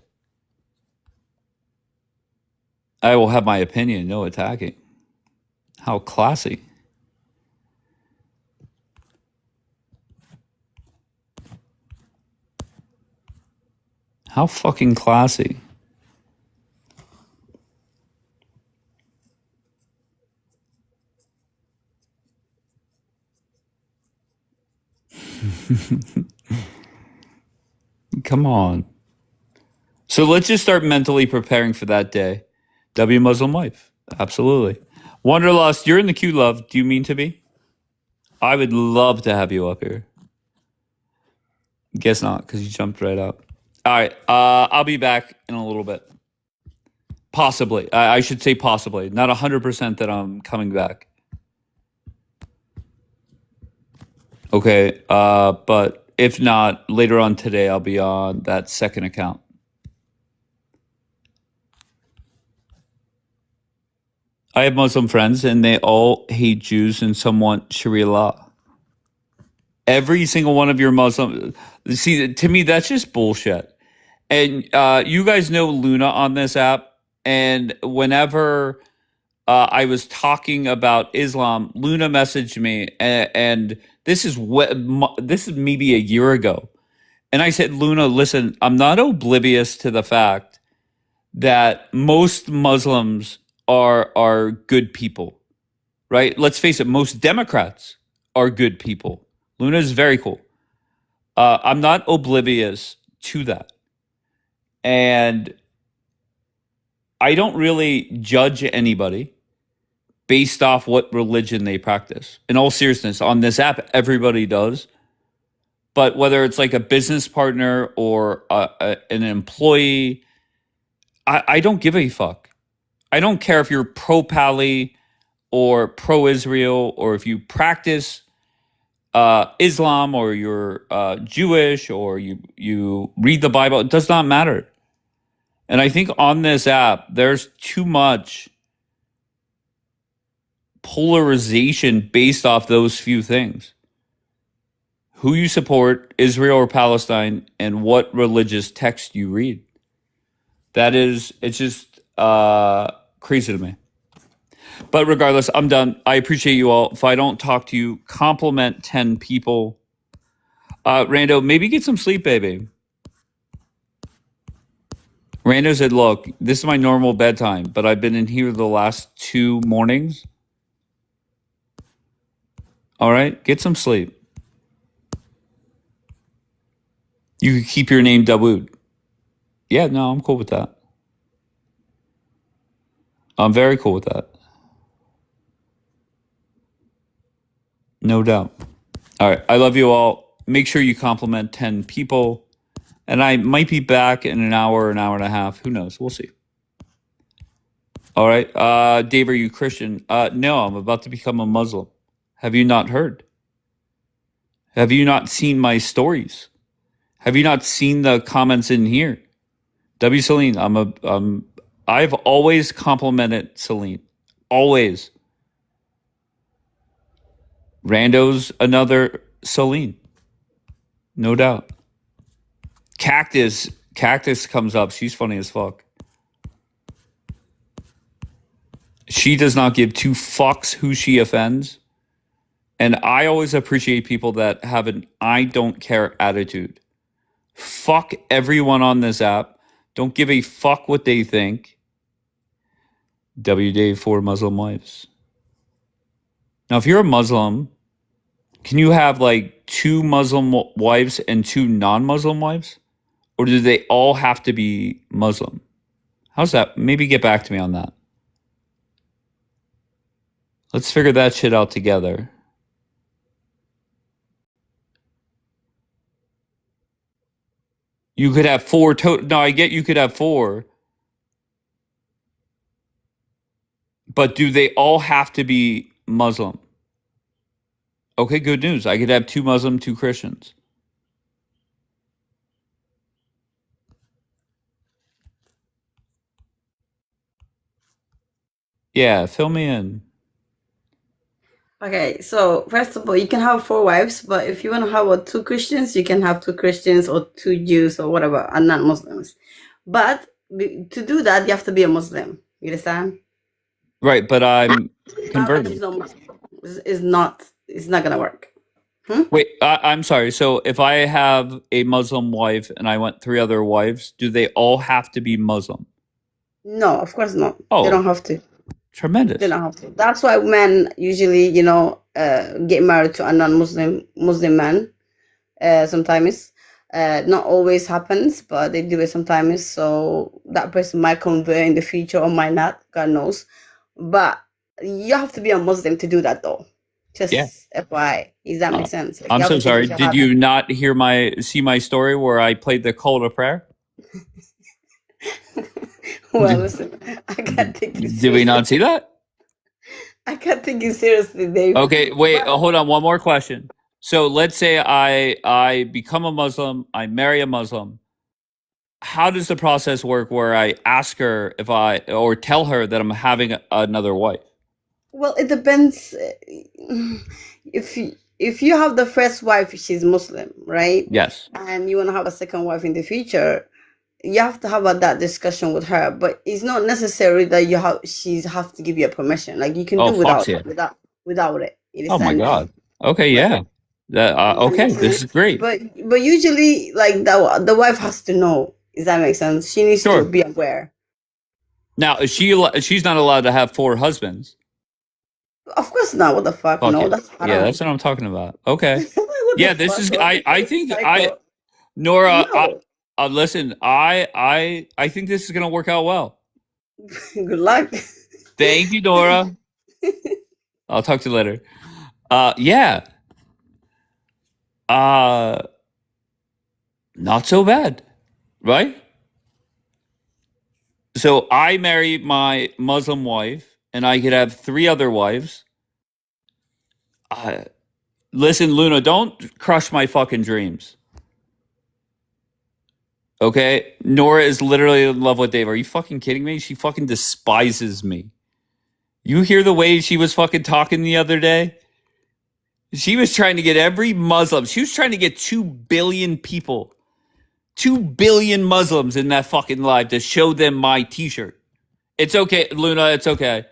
I will have my opinion, no attacking. How classy. How fucking classy. Come on. So let's just start mentally preparing for that day. W Muslim wife. Absolutely. Wanderlust, you're in the queue, love. Do you mean to be? I would love to have you up here. Guess not, because you jumped right up. All right. I'll be back in a little bit. Possibly. I should say possibly. Not 100% that I'm coming back. Okay. But if not, later on today, I'll be on that second account. I have Muslim friends, and they all hate Jews and some want Sharia law. Every single one of your Muslim, see, to me, that's just bullshit. And you guys know Luna on this app, and whenever I was talking about Islam, Luna messaged me, and this is maybe a year ago, and I said, Luna, listen, I'm not oblivious to the fact that most Muslims are good people, right? Let's face it, most Democrats are good people. Luna is very cool. I'm not oblivious to that. And I don't really judge anybody based off what religion they practice. In all seriousness, on this app, everybody does. But whether it's like a business partner or an employee, I don't give a fuck. I don't care if you're pro-Pali or pro-Israel, or if you practice Islam, or you're Jewish, or you read the Bible. It does not matter. And I think on this app, there's too much polarization based off those few things. Who you support, Israel or Palestine, and what religious text you read. It's just crazy to me. But regardless, I'm done. I appreciate you all. If I don't talk to you, compliment 10 people. Rando, maybe get some sleep, baby. Rando said, look, this is my normal bedtime, but I've been in here the last 2 mornings. All right, get some sleep. You could keep your name Dawood. Yeah, no, I'm cool with that. I'm very cool with that. No doubt. All right, I love you all. Make sure you compliment 10 people. And I might be back in an hour and a half. Who knows? We'll see. All right. Dave, are you Christian? No, I'm about to become a Muslim. Have you not heard? Have you not seen my stories? Have you not seen the comments in here? W. Celine, I've always complimented Celine. Always. Rando's another Celine. No doubt. Cactus comes up. She's funny as fuck. She does not give 2 fucks who she offends. And I always appreciate people that have an I don't care attitude. Fuck everyone on this app. Don't give a fuck what they think. W Dave for Muslim wives. Now, if you're a Muslim, can you have like 2 Muslim wives and 2 non-Muslim wives? Or do they all have to be Muslim? How's that? Maybe get back to me on that. Let's figure that shit out together. You could have 4 no, I get you could have 4. But do they all have to be Muslim? Okay, good news. I could have 2 Muslim, 2 Christians. Yeah, fill me in. Okay, so first of all, you can have 4 wives, but if you want to have 2 Christians, you can have 2 Christians or 2 Jews or whatever, and not Muslims. But to do that, you have to be a Muslim. You understand? Right, but I'm converted. It's not gonna work. Wait, I'm sorry. So if I have a Muslim wife and I want 3 other wives, do they all have to be Muslim? No, of course not. Oh. They don't have to. Tremendous. They don't have to. That's why men usually, get married to a non-Muslim man. Sometimes, not always happens, but they do it sometimes. So that person might convert in the future or might not. God knows. But you have to be a Muslim to do that, though. Just FYI. Does that make sense? Like, I'm you have so to sorry. change Did you not see my story where I played the call to prayer? Well, listen, I can't take you seriously. Did we not see that? I can't take you seriously, Dave. Okay, wait, hold on. One more question. So let's say I become a Muslim, I marry a Muslim. How does the process work where I ask her if I or tell her that I'm having another wife? Well, it depends. If you have the first wife, she's Muslim, right? Yes. And you want to have a second wife in the future, you have to have that discussion with her. But it's not necessary that she's have to give you a permission. Like you can Oh, do fuck yeah. without it. In a Oh my sense. God. Okay, yeah. Okay, this is great. But usually, like the wife has to know. Does that make sense? She needs Sure. to be aware. Now, she's not allowed to have 4 husbands. Of course not. What the fuck? Fuck No, yeah. that's Yeah, that's what I'm talking about. Okay. Yeah, this is I think Nora, No. listen, I think this is going to work out well. Good luck. Thank you, Nora. I'll talk to you later. Yeah. Not so bad, right? So I marry my Muslim wife, and I could have 3 other wives. Listen, Luna, don't crush my fucking dreams. Okay? Nora is literally in love with Dave. Are you fucking kidding me? She fucking despises me. You hear the way she was fucking talking the other day? She was trying to get every Muslim. She was trying to get 2 billion people. 2 billion Muslims in that fucking live to show them my t-shirt. It's okay, Luna, it's okay.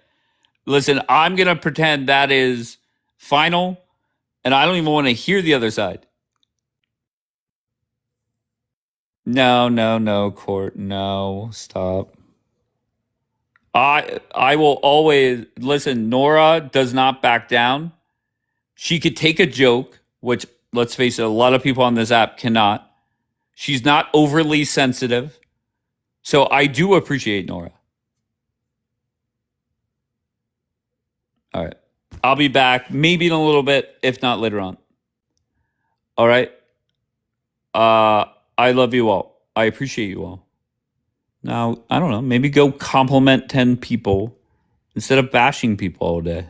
Listen, I'm going to pretend that is final, and I don't even want to hear the other side. No, Court. No, stop. I will always listen. Nora does not back down. She could take a joke, which, let's face it, a lot of people on this app cannot. She's not overly sensitive. So I do appreciate Nora. All right. I'll be back maybe in a little bit, if not later on. All right. I love you all. I appreciate you all. Now, I don't know, maybe go compliment 10 people instead of bashing people all day.